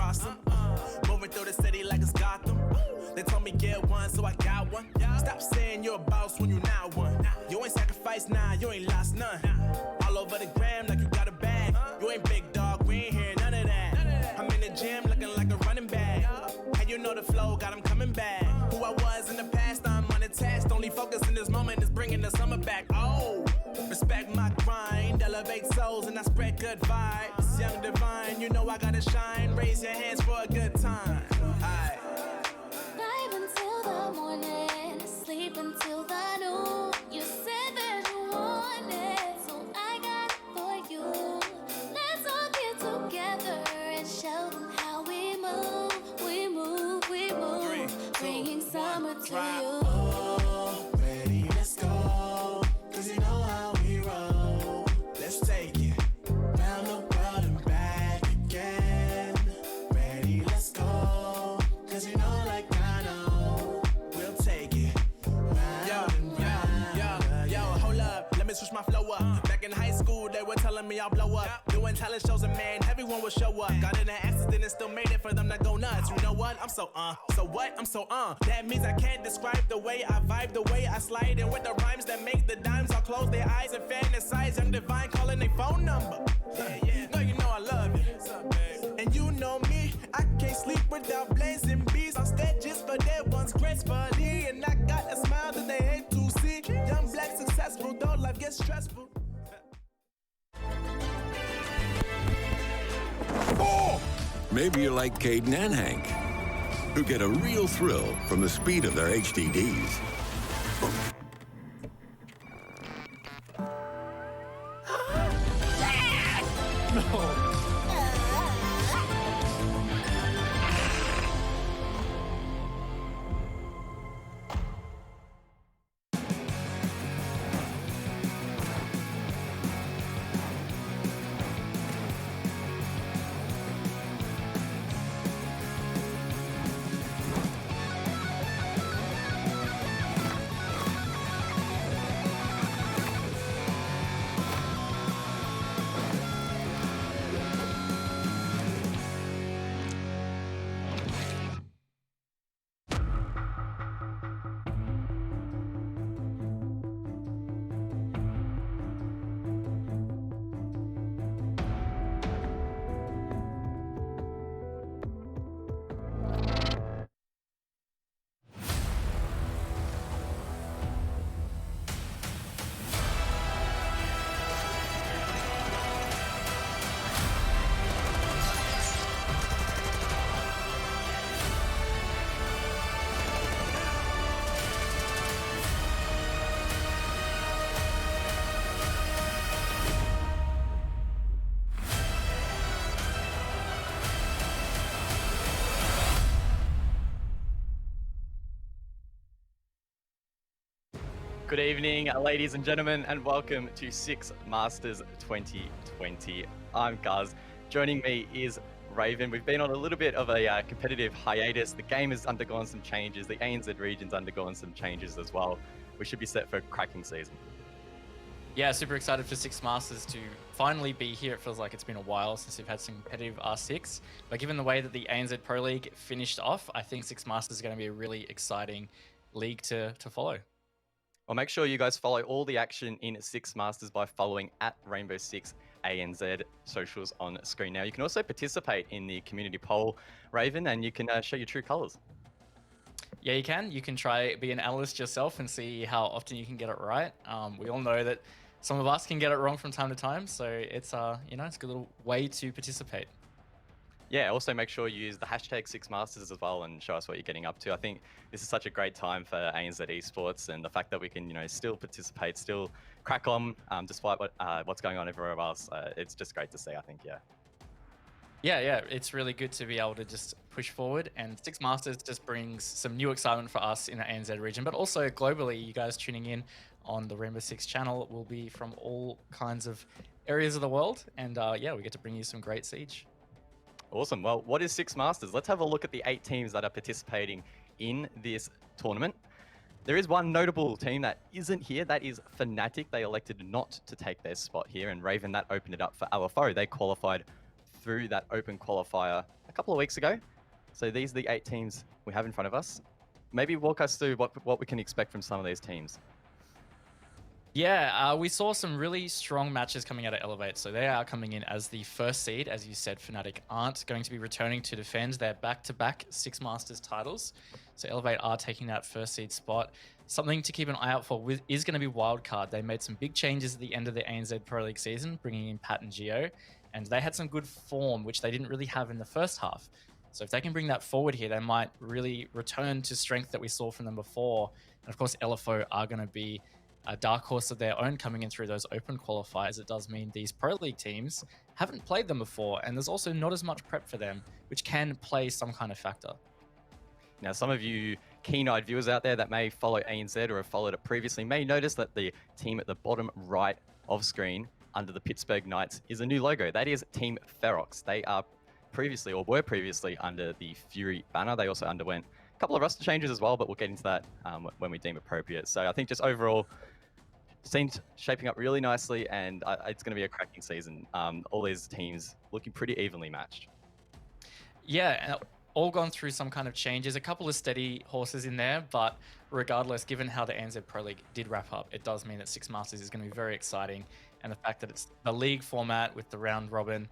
cross 'em. Moving through the city like it's Gotham. They told me get one, so I got one. Stop saying you're a boss when you not one. You ain't sacrificed, nah, you ain't lost none. All over the gram like you got a bag. You ain't big dog, we ain't hear none of that. I'm in the gym looking like a running back. And you know the flow, got 'em coming back. Who I was in the past, I'm unattached. Only focus in this moment is bringing the summer back. Oh, respect my grind, elevate souls and I spread good vibes. Young divine, you know I gotta shine. Raise your hands for a good time. Aight. Vibe until the morning, sleep until the noon. You said that you want it, so I got it for you. Let's all get together and show them how we move. We move, we move. 3, 2, Bringing 1, summer to drop. you. Oh, ready, let's go. 'Cause you know how we roll. Let's take it round the world and back again. Ready, let's go. 'Cause you know like I know we'll take it round and round. Yo, hold up, let me switch my flow up. Back in high school, they were telling me I'll blow up. Doing talent shows and man, everyone will show up. Got in an accident and still made it for them to go nuts. You know what? I'm so what? I'm so That means I can't describe the way I vibe, the way I slide. And with the rhymes that make the dimes, I'll close their eyes and fantasize. Young divine calling their phone number. Yeah. No, you know I love it. And you know me, I can't sleep without blazing beats on stages for their ones gracefully. And I got a smile that they hate to see. Young black successful, though life gets stressful. Maybe you like Caden and Hank, who get a real thrill from the speed of their HDDs. Good evening, ladies and gentlemen, and welcome to Six Masters 2020. I'm Guz. Joining me is Raven. We've been on a little bit of a competitive hiatus. The game has undergone some changes. The ANZ region's undergone some changes as well. We should be set for a cracking season. Yeah, super excited for Six Masters to finally be here. It feels like it's been a while since we've had some competitive R6. But given the way that the ANZ Pro League finished off, I think Six Masters is going to be a really exciting league to follow. Well, make sure you guys follow all the action in Six Masters by following at Rainbow Six ANZ socials on screen now. You can also participate in the community poll, Raven, and you can show your true colors. Yeah, you can. You can try be an analyst yourself and see how often you can get it right. We all know that some of us can get it wrong from time to time, so it's it's a good little way to participate. Yeah, also make sure you use the hashtag Six Masters as well and show us what you're getting up to. I think this is such a great time for ANZ esports, and the fact that we can, still participate, still crack on, despite what's going on everywhere else. It's just great to see, I think, yeah. Yeah, it's really good to be able to just push forward, and Six Masters just brings some new excitement for us in the ANZ region, but also globally. You guys tuning in on the Rainbow Six channel will be from all kinds of areas of the world, and we get to bring you some great Siege. Awesome. Well, what is Six Masters? Let's have a look at the 8 teams that are participating in this tournament. There is one notable team that isn't here. That is Fnatic. They elected not to take their spot here, and Raven, that opened it up for LFO. They qualified through that open qualifier a couple of weeks ago. So these are the 8 teams we have in front of us. Maybe walk us through what we can expect from some of these teams. Yeah, we saw some really strong matches coming out of Elevate. So they are coming in as the first seed. As you said, Fnatic aren't going to be returning to defend their back-to-back Six Masters titles. So Elevate are taking that first seed spot. Something to keep an eye out for is going to be Wildcard. They made some big changes at the end of the ANZ Pro League season, bringing in Pat and Geo. And they had some good form, which they didn't really have in the first half. So if they can bring that forward here, they might really return to strength that we saw from them before. And of course, LFO are going to be a dark horse of their own coming in through those open qualifiers. It does mean these Pro League teams haven't played them before, and there's also not as much prep for them, which can play some kind of factor. Now, some of you keen-eyed viewers out there that may follow ANZ or have followed it previously may notice that the team at the bottom right of screen under the Pittsburgh Knights is a new logo. That is Team Ferox. They are previously, or were previously, under the Fury banner. They also underwent a couple of roster changes as well, but we'll get into that when we deem appropriate. So I think just overall, seems shaping up really nicely, and it's going to be a cracking season. All these teams looking pretty evenly matched. Yeah, all gone through some kind of changes. A couple of steady horses in there, but regardless, given how the ANZ Pro League did wrap up, it does mean that Six Masters is going to be very exciting. And the fact that it's the league format with the round robin,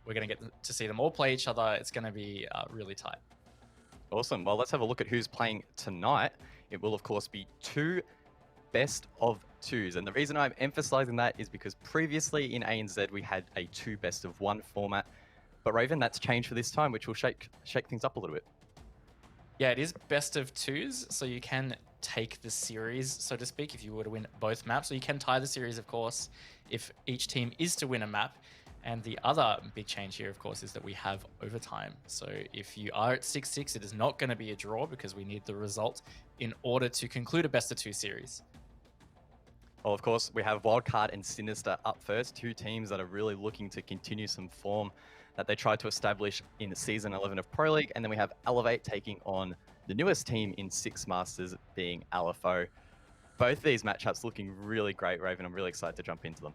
we're going to get to see them all play each other. It's going to be really tight. Awesome. Well, let's have a look at who's playing tonight. It will, of course, be 2 best of 2s. And the reason I'm emphasizing that is because previously in ANZ, we had a 2 best of 1 format. But Raven, that's changed for this time, which will shake things up a little bit. Yeah, it is best of 2s, so you can take the series, so to speak, if you were to win both maps. So you can tie the series, of course, if each team is to win a map. And the other big change here, of course, is that we have overtime. So if you are at 6-6, it is not going to be a draw because we need the result in order to conclude a best of 2 series. Well, of course, we have Wildcard and Sinister up first, 2 teams that are really looking to continue some form that they tried to establish in Season 11 of Pro League. And then we have Elevate taking on the newest team in Six Masters, being LFO. Both these matchups looking really great, Raven. I'm really excited to jump into them.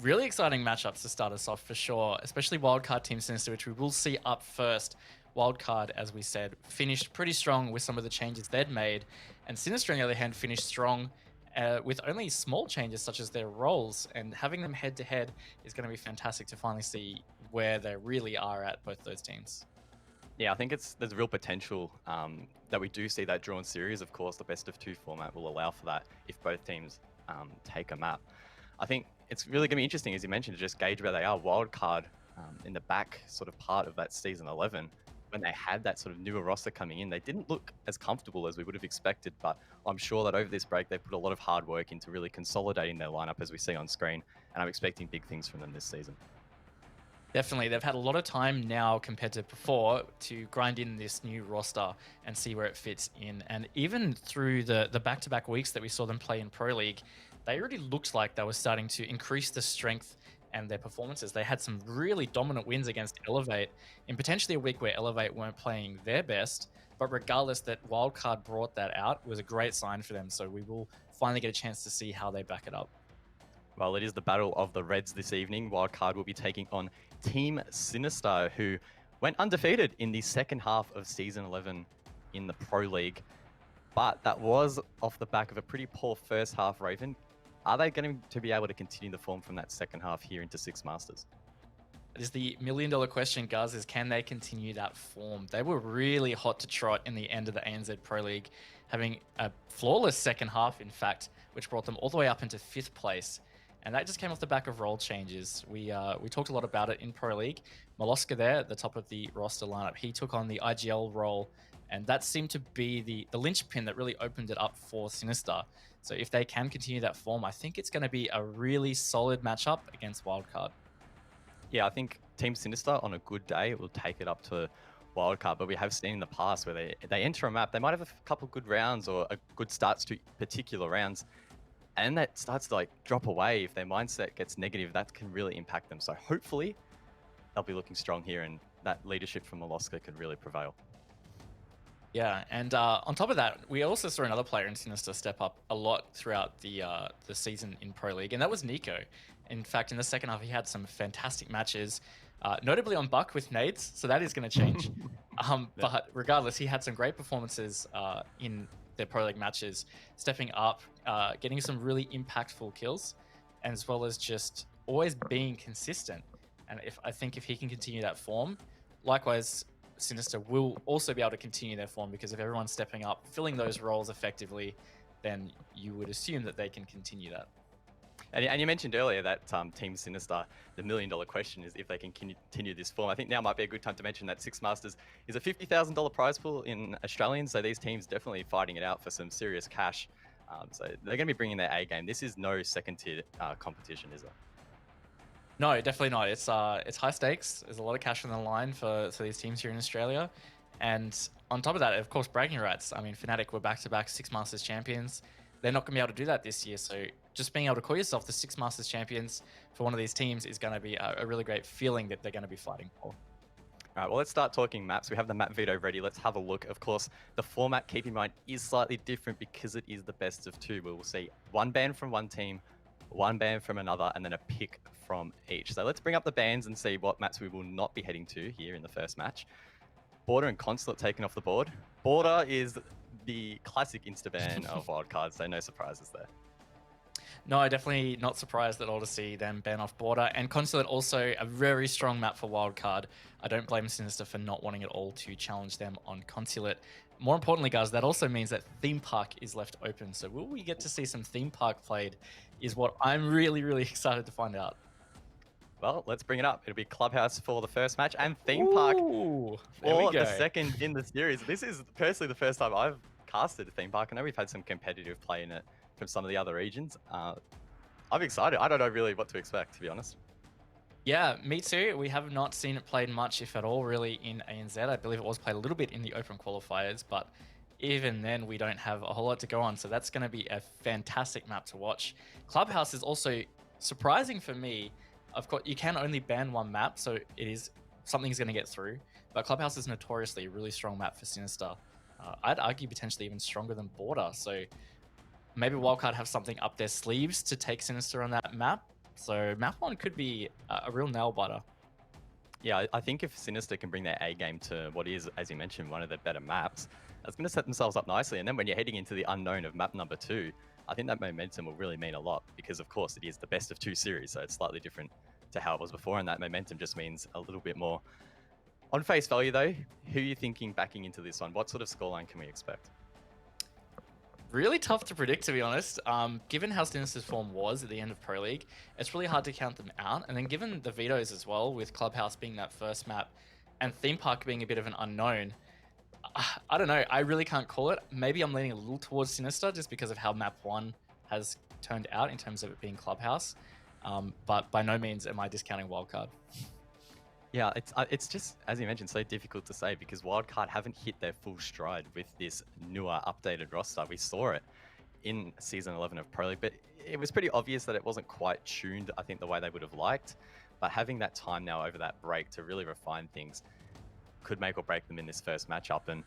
Really exciting matchups to start us off for sure, especially Wildcard Team Sinister, which we will see up first. Wildcard, as we said, finished pretty strong with some of the changes they'd made, and Sinister, on the other hand, finished strong with only small changes such as their roles, and having them head-to-head is going to be fantastic to finally see where they really are at, both those teams. Yeah, I think there's real potential that we do see that drawn series. Of course, the best of 2 format will allow for that if both teams take a map. I think it's really going to be interesting, as you mentioned, to just gauge where they are. Wildcard in the back sort of part of that Season 11, when they had that sort of newer roster coming in, they didn't look as comfortable as we would have expected, but I'm sure that over this break, they put a lot of hard work into really consolidating their lineup, as we see on screen, and I'm expecting big things from them this season. Definitely, they've had a lot of time now compared to before to grind in this new roster and see where it fits in. And even through the back-to-back weeks that we saw them play in Pro League, they already looked like they were starting to increase the strength and their performances. They had some really dominant wins against Elevate in potentially a week where Elevate weren't playing their best. But regardless, that Wildcard brought that out was a great sign for them. So we will finally get a chance to see how they back it up. Well, it is the battle of the Reds this evening. Wildcard will be taking on Team Sinister, who went undefeated in the second half of Season 11 in the Pro League. But that was off the back of a pretty poor first half, Raven. Are they going to be able to continue the form from that second half here into Six Masters? That is the million-dollar question, Guz, is can they continue that form? They were really hot to trot in the end of the ANZ Pro League, having a flawless second half, in fact, which brought them all the way up into 5th place. And that just came off the back of role changes. We talked a lot about it in Pro League. Molosca there at the top of the roster lineup, he took on the IGL role, and that seemed to be the linchpin that really opened it up for Sinister. So if they can continue that form, I think it's going to be a really solid matchup against Wildcard. Yeah, I think Team Sinister on a good day will take it up to Wildcard, but we have seen in the past where they enter a map, they might have a couple good rounds or a good starts to particular rounds, and that starts to like drop away. If their mindset gets negative, that can really impact them. So hopefully they'll be looking strong here, and that leadership from Molosca could really prevail. Yeah, and on top of that, we also saw another player in Sinister step up a lot throughout the season in Pro League, and that was Nico. In fact, in the second half, he had some fantastic matches. notably on Buck with nades, so that is going to change. Yeah. But regardless, he had some great performances in their Pro League matches, stepping up, getting some really impactful kills, and as well as just always being consistent. And I think if he can continue that form, likewise, Sinister will also be able to continue their form, because if everyone's stepping up, filling those roles effectively, then you would assume that they can continue that. And you mentioned earlier that Team Sinister, the $1 million question is if they can continue this form. I think now might be a good time to mention that Six Masters is a $50,000 prize pool in Australian, so these teams definitely fighting it out for some serious cash. So they're going to be bringing their A game. This is no second-tier competition, is it? No, definitely not. It's high stakes. There's a lot of cash on the line for these teams here in Australia. And on top of that, of course, bragging rights. I mean, Fnatic were back-to-back Six Masters champions. They're not going to be able to do that this year. So just being able to call yourself the Six Masters champions for one of these teams is going to be a really great feeling that they're going to be fighting for. All right, well, let's start talking maps. We have the map veto ready. Let's have a look. Of course, the format, keep in mind, is slightly different because it is the best of two. We will see one ban from one team, one ban from another, and then a pick from each. So let's bring up the bans and see what maps we will not be heading to here in the first match. Border and Consulate taken off the board. Border is the classic insta-ban of Wildcard, so no surprises there. No, definitely not surprised at all to see them ban off Border. And Consulate also a very strong map for Wildcard. I don't blame Sinister for not wanting it all to challenge them on Consulate. More importantly, guys, that also means that Theme Park is left open. So will we get to see some Theme Park played is what I'm really, really excited to find out. Well, let's bring it up. It'll be Clubhouse for the first match and Theme Park for the second in the series. This is personally the first time I've casted Theme Park. I know we've had some competitive play in it from some of the other regions. I'm excited. I don't know really what to expect, to be honest. Yeah, me too. We have not seen it played much, if at all, really, in ANZ. I believe it was played a little bit in the open qualifiers, but even then, we don't have a whole lot to go on. So that's going to be a fantastic map to watch. Clubhouse is also surprising for me. Of course, you can only ban one map, so something's going to get through. But Clubhouse is notoriously a really strong map for Sinister. I'd argue potentially even stronger than Border. So maybe Wildcard have something up their sleeves to take Sinister on that map. So map one could be a real nail biter. Yeah, I think if Sinister can bring their A game to what is, as you mentioned, one of the better maps, that's going to set themselves up nicely. And then when you're heading into the unknown of map number 2, I think that momentum will really mean a lot because, of course, it is the best of 2 series. So it's slightly different to how it was before. And that momentum just means a little bit more. On face value, though, who are you thinking backing into this one? What sort of scoreline can we expect? Really tough to predict, to be honest. Given how Sinister's form was at the end of Pro League, it's really hard to count them out. And then given the vetoes as well, with Clubhouse being that first map and Theme Park being a bit of an unknown, I don't know. I really can't call it. Maybe I'm leaning a little towards Sinister just because of how map 1 has turned out in terms of it being Clubhouse. But by no means am I discounting Wildcard. Yeah, it's just, as you mentioned, so difficult to say because Wildcard haven't hit their full stride with this newer, updated roster. We saw it in Season 11 of Pro League, but it was pretty obvious that it wasn't quite tuned, I think, the way they would have liked. But having that time now over that break to really refine things could make or break them in this first matchup. And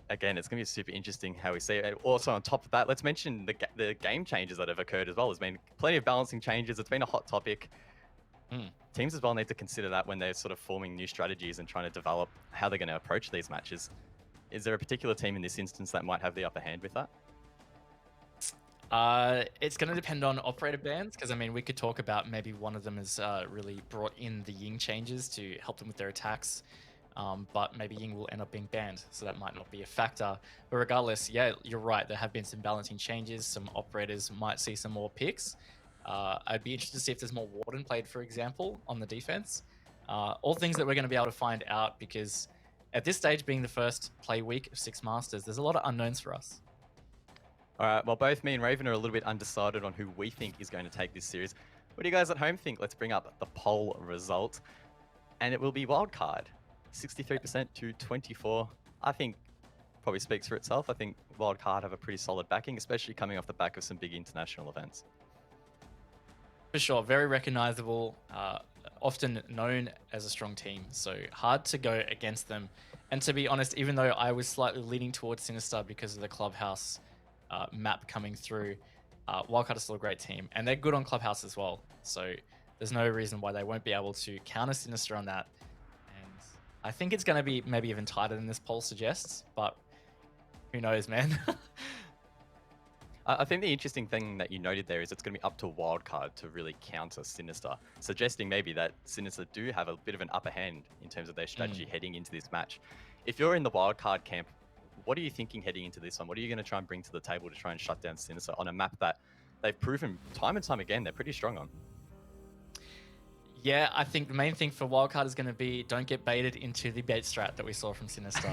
again, it's going to be super interesting how we see it. And also, on top of that, let's mention the game changes that have occurred as well. There's been plenty of balancing changes. It's been a hot topic. Teams as well need to consider that when they're sort of forming new strategies and trying to develop how they're going to approach these matches. Is there a particular team in this instance that might have the upper hand with that? It's going to depend on operator bans, because I mean, we could talk about maybe one of them has really brought in the Ying changes to help them with their attacks, but maybe Ying will end up being banned, so that might not be a factor. But regardless, yeah, you're right. There have been some balancing changes. Some operators might see some more picks. I'd be interested to see if there's more Warden played, for example, on the defense. All things that we're going to be able to find out, because at this stage, being the first play week of Six Masters, there's a lot of unknowns for us. All right, well, both me and Raven are a little bit undecided on who we think is going to take this series. What do you guys at home think? Let's bring up the poll result. And it will be Wildcard, 63% to 24%. I think probably speaks for itself. I think Wildcard have a pretty solid backing, especially coming off the back of some big international events. For sure, very recognizable, often known as a strong team, so hard to go against them. And to be honest, even though I was slightly leaning towards Sinister because of the Clubhouse map coming through, Wildcard is still a great team, and they're good on Clubhouse as well. So there's no reason why they won't be able to counter Sinister on that. And I think it's going to be maybe even tighter than this poll suggests, but who knows, man? I think the interesting thing that you noted there is it's going to be up to Wildcard to really counter Sinister, suggesting maybe that Sinister do have a bit of an upper hand in terms of their strategy heading into this match. If you're in the Wildcard camp, what are you thinking heading into this one? What are you going to try and bring to the table to try and shut down Sinister on a map that they've proven time and time again they're pretty strong on? Yeah, I think the main thing for Wildcard is going to be don't get baited into the bait strat that we saw from Sinister.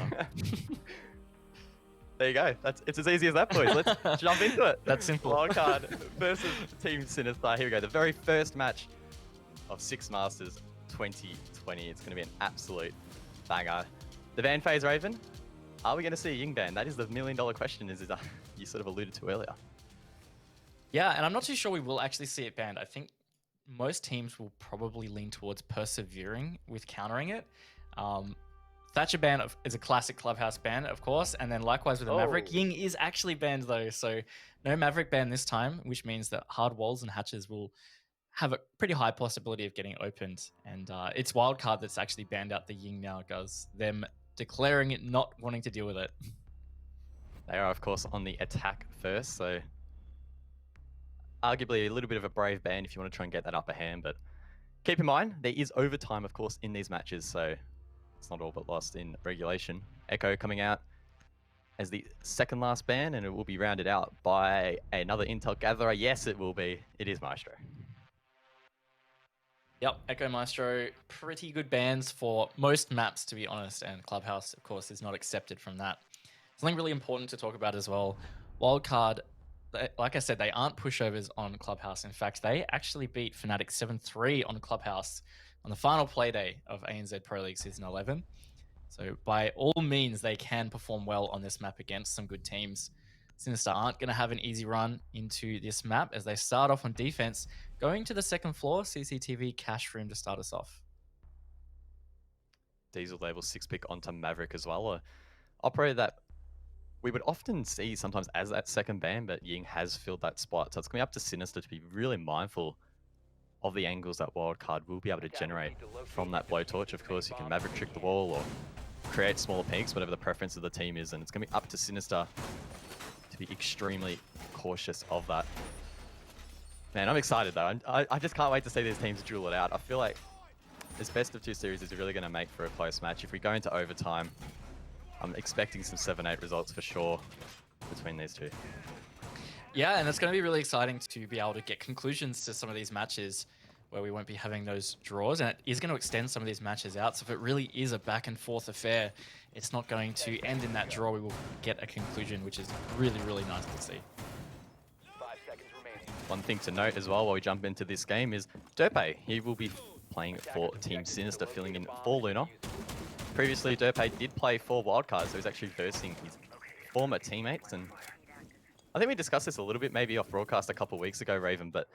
There you go. It's as easy as that, boys. Let's jump into it. That's simple. Wildcard versus Team Sinister. Here we go. The very first match of Six Masters 2020. It's going to be an absolute banger. The ban phase, Raven. Are we going to see a Ying ban? That is the $1 million question, as you sort of alluded to earlier. Yeah, and I'm not too sure we will actually see it banned. I think most teams will probably lean towards persevering with countering it. Thatcher ban is a classic Clubhouse ban, of course, and then likewise with the Maverick. Ying is actually banned though, so no Maverick ban this time, which means that hard walls and hatches will have a pretty high possibility of getting opened. And it's Wildcard that's actually banned out the Ying now, guys. Them declaring it, not wanting to deal with it. They are, of course, on the attack first, so arguably a little bit of a brave ban if you want to try and get that upper hand, but keep in mind, there is overtime, of course, in these matches, so it's not all but lost in regulation. Echo coming out as the second last ban, and it will be rounded out by another Intel gatherer. Yes, it will be. It is Maestro. Yep, Echo Maestro, pretty good bans for most maps, to be honest, and Clubhouse, of course, is not accepted from that. Something really important to talk about as well, Wildcard, like I said, they aren't pushovers on Clubhouse. In fact, they actually beat Fnatic 7-3 on Clubhouse on the final Playday of ANZ Pro League Season 11. So by all means, they can perform well on this map against some good teams. Sinister aren't going to have an easy run into this map as they start off on defense, going to the second floor, CCTV cash room to start us off. Diesel level 6 pick onto Maverick as well. An operator that we would often see sometimes as that second ban, but Ying has filled that spot. So it's going to be up to Sinister to be really mindful of the angles that Wildcard will be able to generate from that blowtorch. Of course, you can Maverick trick the wall or create smaller peaks, whatever the preference of the team is. And it's going to be up to Sinister to be extremely cautious of that. Man, I'm excited though. I just can't wait to see these teams duel it out. I feel like this best of 2 series is really going to make for a close match. If we go into overtime, I'm expecting some 7-8 results for sure between these two. Yeah, and it's going to be really exciting to be able to get conclusions to some of these matches where we won't be having those draws, and it is going to extend some of these matches out. So if it really is a back and forth affair, it's not going to end in that draw. We will get a conclusion, which is really, really nice to see. 5 seconds remaining. One thing to note as well while we jump into this game is Derpe. He will be playing for Team Sinister, filling in for Luna. Previously, Derpe did play for Wildcard, so he's actually versing his former teammates. And I think we discussed this a little bit maybe off broadcast a couple of weeks ago, Raven, but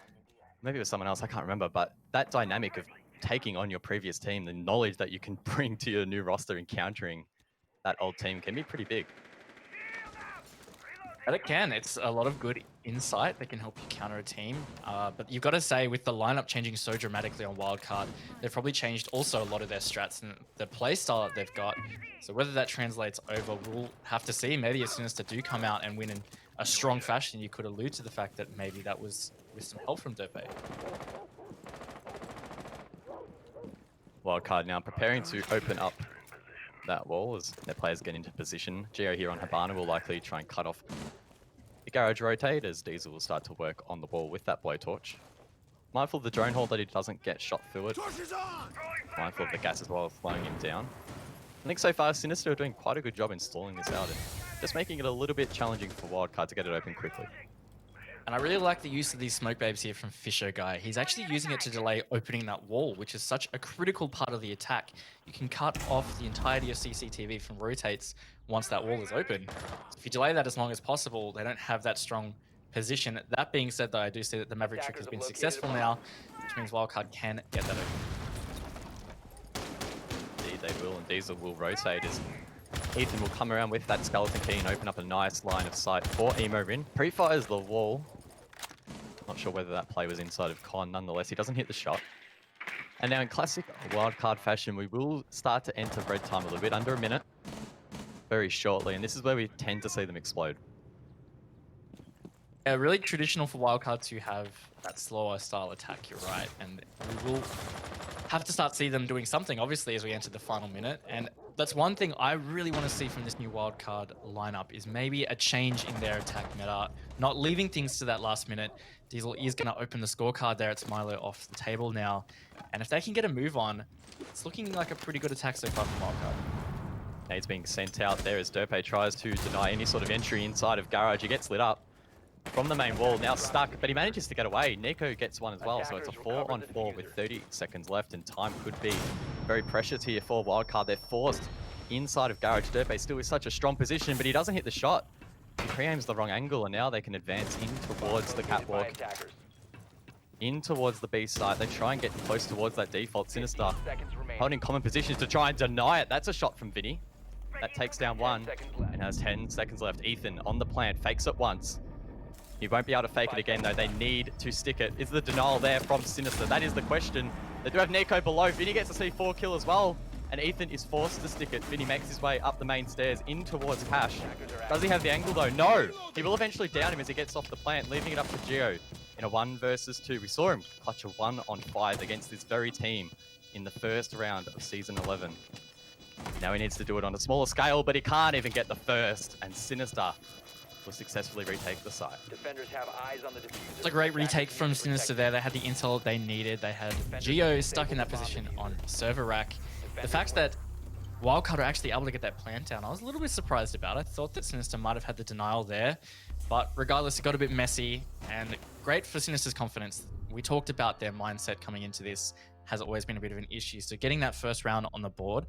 maybe it was someone else, I can't remember. But that dynamic of taking on your previous team, the knowledge that you can bring to your new roster and countering that old team can be pretty big. But it can. It's a lot of good insight that can help you counter a team. But you've got to say, with the lineup changing so dramatically on Wildcard, they've probably changed also a lot of their strats and the play style that they've got. So whether that translates over, we'll have to see. Maybe as soon as they do come out and win in a strong fashion, you could allude to the fact that maybe that was with some help from Derpe. Wildcard now preparing to open up that wall as their players get into position. Geo here on Habana will likely try and cut off the garage rotate as Diesel will start to work on the wall with that blowtorch. Mindful of the drone hold that he doesn't get shot through it. Mindful of the gas as well, slowing him down. I think so far Sinister are doing quite a good job in stalling this out and just making it a little bit challenging for Wildcard to get it open quickly. And I really like the use of these smoke babes here from Fisher Guy. He's actually using it to delay opening that wall, which is such a critical part of the attack. You can cut off the entirety of CCTV from rotates once that wall is open. So if you delay that as long as possible, they don't have that strong position. That being said, though, I do see that the Maverick trick has been successful now, which means Wildcard can get that open. Indeed they will, and Diesel will rotate as Ethan will come around with that skeleton key and open up a nice line of sight for Emo Rin. Pre-fires the wall. Not sure whether that play was inside of Con. Nonetheless, he doesn't hit the shot. And now in classic wildcard fashion, we will start to enter red time a little bit, under a minute, very shortly. And this is where we tend to see them explode. Yeah, really traditional for wildcard to have that slower style attack, you're right. And we will have to start see them doing something, obviously, as we enter the final minute. And that's one thing I really want to see from this new wildcard lineup is maybe a change in their attack meta, not leaving things to that last minute. Diesel is going to open the scorecard there. It's Milo off the table now. And if they can get a move on, it's looking like a pretty good attack so far from wildcard. Nade's being sent out there as Derpe tries to deny any sort of entry inside of Garage. He gets lit up from the main wall, now stuck, but he manages to get away. Nico gets one as well, so it's a 4-on-4 with 30 seconds left, and time could be very precious here for Wildcard. They're forced inside of Garage. Derpe still in such a strong position, but he doesn't hit the shot. He pre-aims the wrong angle, and now they can advance in towards the catwalk, in towards the B site. They try and get close towards that default. Sinister holding common positions to try and deny it. That's a shot from Vinny. That takes down one, and has 10 seconds left. Ethan on the plant, fakes it once. He won't be able to fake it again, though. They need to stick it. Is the denial there from Sinister? That is the question. They do have Nico below. Vinny gets a C4 kill as well, and Ethan is forced to stick it. Vinny makes his way up the main stairs in towards Cash. Does he have the angle, though? No! He will eventually down him as he gets off the plant, leaving it up to Geo in a 1 versus 2. We saw him clutch a 1-on-5 against this very team in the first round of Season 11. Now he needs to do it on a smaller scale, but he can't even get the first, and Sinister will successfully retake the site. Defenders have eyes on the diffuser. It's a great retake from Sinister there. They had the intel they needed. They had Geo stuck in that position on server rack. The fact that Wildcard are actually able to get that plant down, I was a little bit surprised about. I thought that Sinister might have had the denial there, but regardless, it got a bit messy, and great for Sinister's confidence. We talked about their mindset coming into this has always been a bit of an issue. So getting that first round on the board,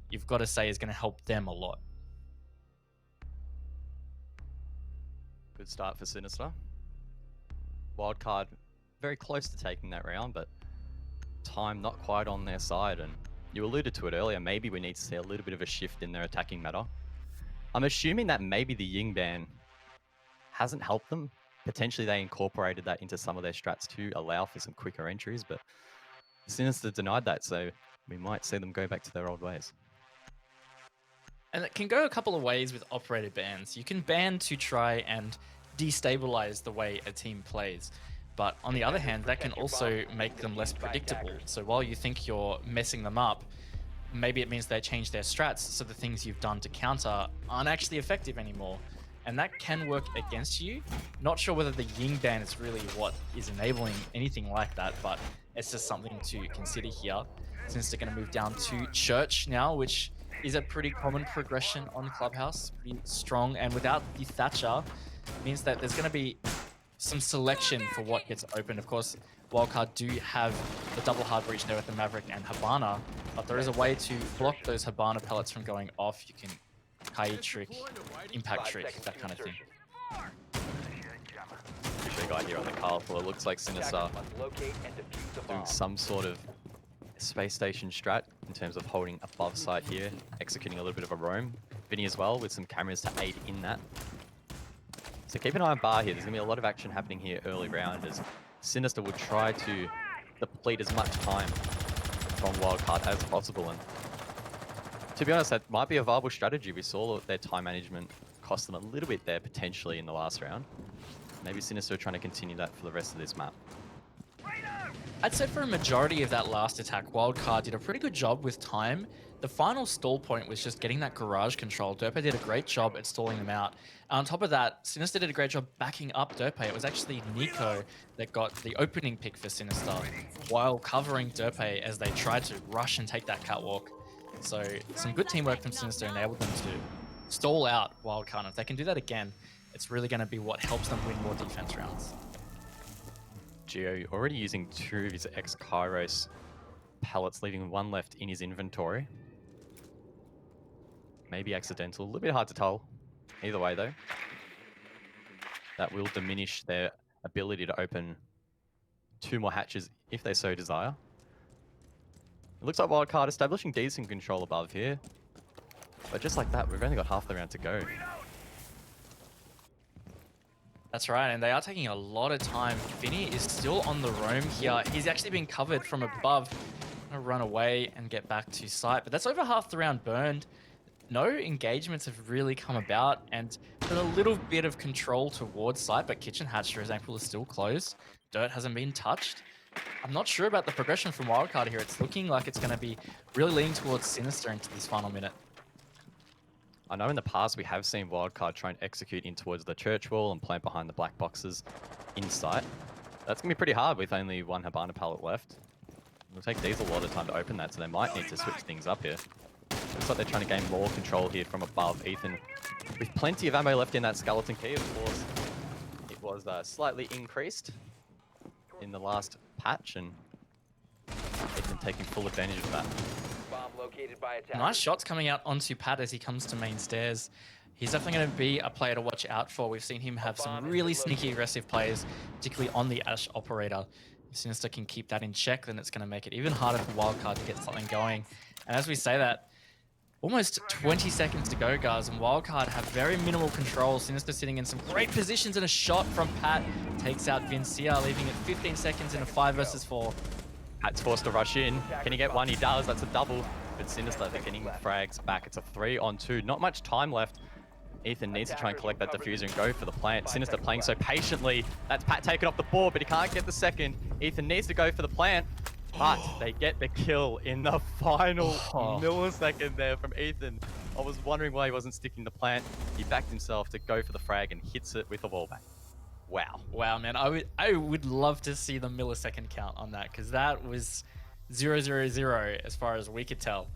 you've got to say, is going to help them a lot. Good start for Sinister. Wildcard very close to taking that round, but time not quite on their side. And you alluded to it earlier, maybe we need to see a little bit of a shift in their attacking meta. I'm assuming that maybe the Ying ban hasn't helped them. Potentially they incorporated that into some of their strats to allow for some quicker entries, but Sinister denied that, so we might see them go back to their old ways. And it can go a couple of ways with operator bans. You can ban to try and destabilize the way a team plays. But on the other hand, that can also make them less predictable. So while you think you're messing them up, maybe it means they change their strats so the things you've done to counter aren't actually effective anymore. And that can work against you. Not sure whether the Ying ban is really what is enabling anything like that, but it's just something to consider here. Since they're going to move down to Church now, which is a pretty common progression on Clubhouse, pretty strong, and without the Thatcher, means that there's going to be some selection for what gets open. Of course, Wildcard do have the double hard breach there with the Maverick and Habana, but there is a way to block those Habana pellets from going off. You can Kai trick, impact trick, that kind of thing. Appreciate a guy here on the colorful. It looks like Sinister doing some sort of space station strat in terms of holding above site here, executing a little bit of a roam. Vinny as well with some cameras to aid in that. So keep an eye on bar here. There's going to be a lot of action happening here early round as Sinister would try to deplete as much time from Wildcard as possible. And to be honest, that might be a viable strategy. We saw their time management cost them a little bit there potentially in the last round. Maybe Sinister are trying to continue that for the rest of this map. I'd say for a majority of that last attack, Wildcard did a pretty good job with time. The final stall point was just getting that garage control. Derpe did a great job at stalling them out. On top of that, Sinister did a great job backing up Derpe. It was actually Nico that got the opening pick for Sinister while covering Derpe as they tried to rush and take that catwalk. So some good teamwork from Sinister enabled them to stall out Wildcard. And if they can do that again, it's really going to be what helps them win more defense rounds. Geo already using 2 of his ex-Kairos pellets, leaving 1 left in his inventory. Maybe accidental, a little bit hard to tell. Either way though, that will diminish their ability to open 2 more hatches if they so desire. It looks like Wildcard establishing decent control above here. But just like that, we've only got half the round to go. That's right, and they are taking a lot of time. Vinny is still on the roam here. He's actually being covered from above. Gonna run away and get back to site, but that's over half the round burned. No engagements have really come about, and there's a little bit of control towards site, but Kitchen Hatcher is able to still close. Dirt hasn't been touched. I'm not sure about the progression from Wildcard here. It's looking like it's going to be really leaning towards Sinister into this final minute. I know in the past we have seen Wildcard try and execute in towards the church wall and plant behind the black boxes in sight. That's going to be pretty hard with only one Habana pallet left. It'll take these a lot of time to open that, so they might need to switch things up here. Looks like they're trying to gain more control here from above. Ethan, with plenty of ammo left in that skeleton key, of course, it was slightly increased in the last patch, and Ethan taking full advantage of that. Bomb located by attackers. Nice shots coming out onto Pat as he comes to main stairs. He's definitely going to be a player to watch out for. We've seen him have some really sneaky aggressive plays, particularly on the Ash operator. If Sinister can keep that in check, then it's going to make it even harder for Wildcard to get something going. And as we say that, almost 20 seconds to go, guys, and Wildcard have very minimal control. Sinister sitting in some great positions, and a shot from Pat takes out Vincia, leaving it 15 seconds in a 5 versus 4. Pat's forced to rush in. Can he get one? He does. That's a double. But Sinister, they're getting frags back. It's a 3-on-2. Not much time left. Ethan needs to try and collect that diffuser and go for the plant. Sinister playing so patiently. That's Pat taken off the board, but he can't get the second. Ethan needs to go for the plant, but they get the kill in the final millisecond there from Ethan. I was wondering why he wasn't sticking the plant. He backed himself to go for the frag and hits it with a wallbang. Wow. Wow, man. I would love to see the millisecond count on that, because that was 0-0-0 as far as we could tell.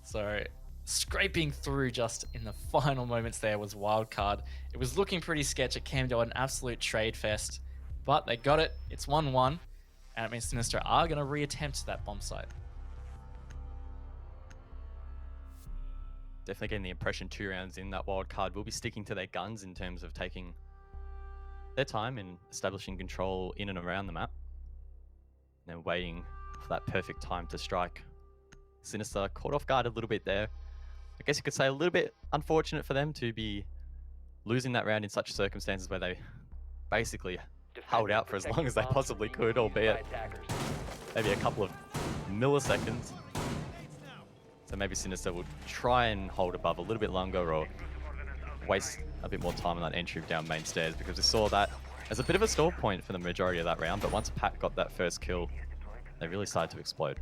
So scraping through just in the final moments there was Wildcard. It was looking pretty sketch. It came to an absolute trade fest, but they got it. It's 1-1, and it means Sinister are going to reattempt that bomb site. Definitely getting the impression 2 rounds in that Wildcard will be sticking to their guns in terms of taking their time in establishing control in and around the map. And then waiting for that perfect time to strike. Sinister caught off guard a little bit there. I guess you could say a little bit unfortunate for them to be losing that round in such circumstances where they basically held out for as long as they possibly could, albeit maybe a couple of milliseconds. So maybe Sinister will try and hold above a little bit longer, or waste a bit more time on that entry down main stairs, because we saw that as a bit of a stall point for the majority of that round. But once Pat got that first kill, they really started to explode.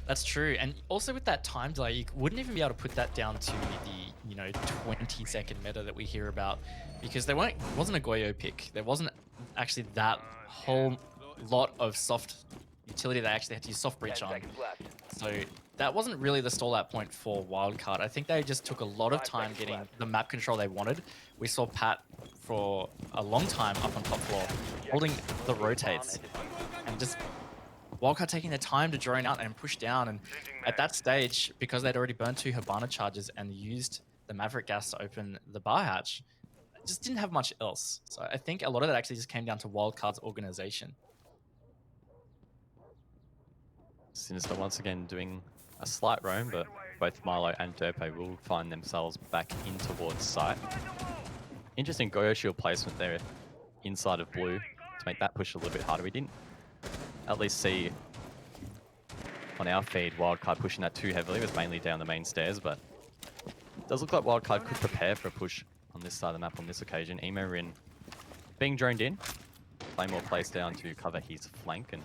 That's true, and also with that time delay, you wouldn't even be able to put that down to the 20-second meta that we hear about, because there wasn't a Goyo pick. There wasn't actually that whole lot of soft utility they actually had to use soft breach on. So that wasn't really the stall out point for Wildcard. I think they just took a lot of time getting the map control they wanted. We saw Pat for a long time up on top floor, holding the rotates, and just Wildcard taking their time to drone out and push down. And at that stage, because they'd already burned 2 Habana charges and used the Maverick gas to open the bar hatch, just didn't have much else. So I think a lot of that actually just came down to Wildcard's organization. Sinister once again doing a slight roam, but both Milo and Derpe will find themselves back in towards site. Interesting Goyo shield placement there inside of blue to make that push a little bit harder. We didn't at least see on our feed Wildcard pushing that too heavily. It was mainly down the main stairs, but it does look like Wildcard could prepare for a push on this side of the map on this occasion. Emo Rin being droned in, Claymore placed down to cover his flank, and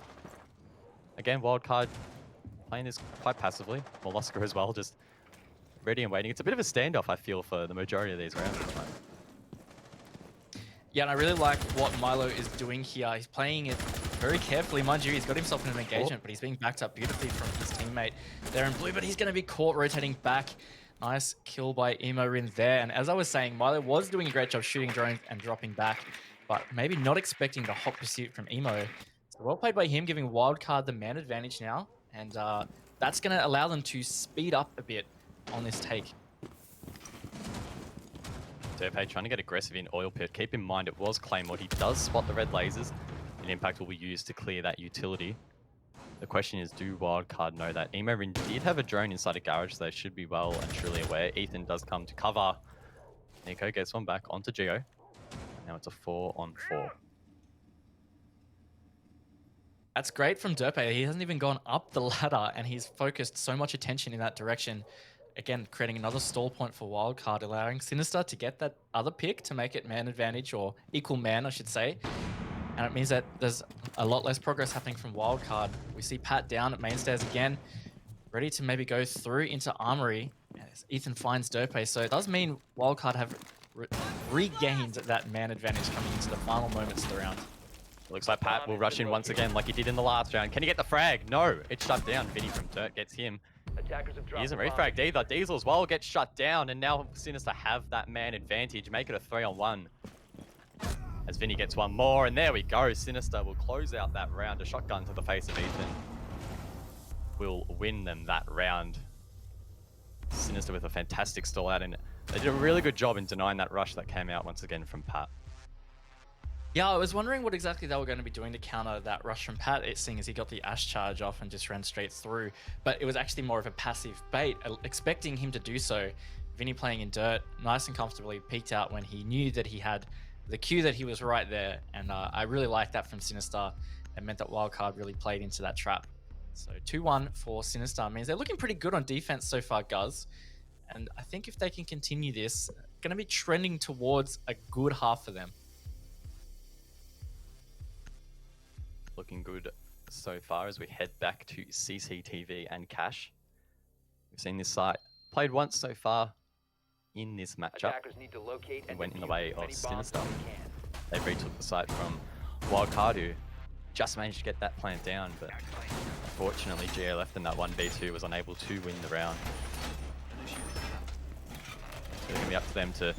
again Wildcard playing this quite passively. Mollusker as well, just ready and waiting. It's a bit of a standoff, I feel, for the majority of these rounds at the moment. Yeah, and I really like what Milo is doing here. He's playing it very carefully. Mind you, he's got himself in an engagement, but he's being backed up beautifully from his teammate there in blue, but he's going to be caught rotating back. Nice kill by Emo Rin there. And as I was saying, Milo was doing a great job shooting drones and dropping back, but maybe not expecting the hot pursuit from Emo. So well played by him, giving Wildcard the man advantage now. And that's going to allow them to speed up a bit on this take. Derpe trying to get aggressive in Oil Pit. Keep in mind it was Claymore. He does spot the red lasers, and Impact will be used to clear that utility. The question is, do Wildcard know that? Emo Rin did have a drone inside a garage, so they should be well and truly aware. Ethan does come to cover. Nico gets one back onto Geo. Now it's a 4-on-4. That's great from Derpe. He hasn't even gone up the ladder, and he's focused so much attention in that direction. Again, creating another stall point for Wildcard, allowing Sinister to get that other pick to make it man advantage, or equal man, I should say. And it means that there's a lot less progress happening from Wildcard. We see Pat down at main stairs again, ready to maybe go through into Armory. As Ethan finds Derpe, so it does mean Wildcard have regained that man advantage coming into the final moments of the round. Looks like Pat will rush in once again like he did in the last round. Can he get the frag? No, it's shut down. Vinny from Dirt gets him. Attackers have dropped He isn't the bomb. refragged either. Diesel as well gets shut down, and now Sinister have that man advantage. Make it a 3-on-1. As Vinny gets one more, and there we go. Sinister will close out that round. A shotgun to the face of Ethan will win them that round. Sinister with a fantastic stall out, and they did a really good job in denying that rush that came out once again from Pat. Yeah, I was wondering what exactly they were going to be doing to counter that rush from Pat, seeing as he got the Ash charge off and just ran straight through. But it was actually more of a passive bait, expecting him to do so. Vinny playing in Dirt, nice and comfortably peeked out when he knew that he had the cue that he was right there. And I really like that from Sinister. It meant that Wildcard really played into that trap. So 2-1 for Sinister means they're looking pretty good on defense so far, Guz. And I think if they can continue this, going to be trending towards a good half for them. Looking good so far as we head back to CCTV and Cash. We've seen this site played once so far in this matchup. Attackers need to locate and Went in the defuse way as of many bombs Sinister. as they can. They retook the site from Wildcard, who just managed to get that plant down, but unfortunately GA left in that 1v2 was unable to win the round. So it's going to be up to them to,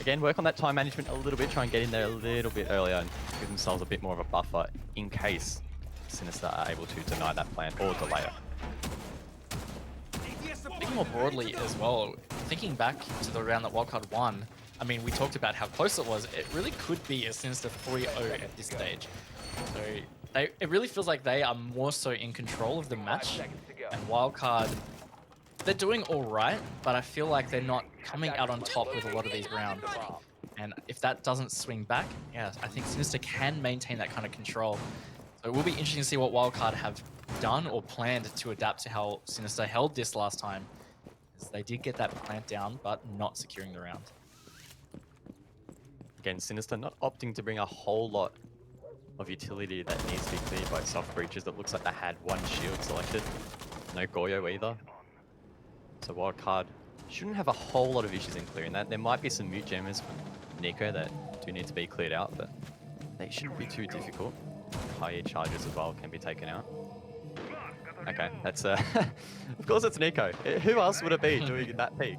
again, work on that time management a little bit, try and get in there a little bit earlier and give themselves a bit more of a buffer in case Sinister are able to deny that plant or delay it. Thinking more broadly as well, thinking back to the round that Wildcard won, I mean, we talked about how close it was. It really could be a Sinister 3-0 at this stage. So it really feels like they are more so in control of the 5 match. seconds to go. And Wildcard, they're doing all right, but I feel like they're not coming out on top with a lot of these rounds. And if that doesn't swing back, yeah, I think Sinister can maintain that kind of control. So it will be interesting to see what Wildcard have done or planned to adapt to how Sinister held this last time. As they did get that plant down, but not securing the round. Again, Sinister not opting to bring a whole lot of utility that needs to be cleared by soft breaches. It looks like they had one shield selected. No Goyo either. So Wildcard shouldn't have a whole lot of issues in clearing that. There might be some mute jammers from Nico that do need to be cleared out, but they shouldn't be too difficult. High charges as well can be taken out. Okay, that's of course it's Nico. Who else would it be doing that peak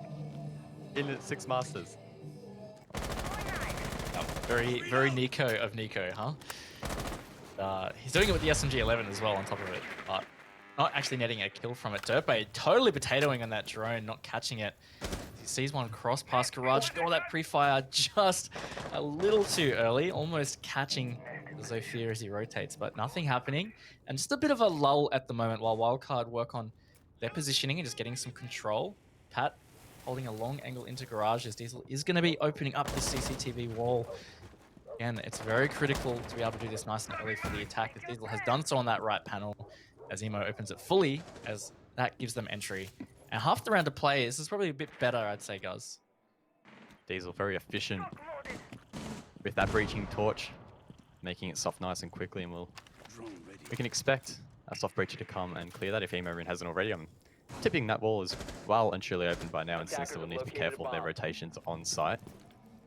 in the 6 Masters? Very, very Nico of Nico, huh? He's doing it with the SMG-11 as well on top of it, but not actually netting a kill from it. Derpe totally potatoing on that drone, not catching it. He sees one cross past Garage door, that pre-fire just a little too early, almost catching Zofia as he rotates, but nothing happening. And just a bit of a lull at the moment while Wildcard work on their positioning and just getting some control. Pat holding a long angle into Garage as Diesel is going to be opening up the CCTV wall. Again, it's very critical to be able to do this nice and early for the attack, as Diesel has done so on that right panel, as Emo opens it fully, as that gives them entry. And half the round to play, this is probably a bit better, I'd say, Guz. Diesel very efficient with that breaching torch, making it soft nice and quickly, and we can expect a soft breacher to come and clear that if Emo Rune hasn't already. I'm tipping that wall is well and truly open by now, and Sinister will need to be careful of their rotations on site.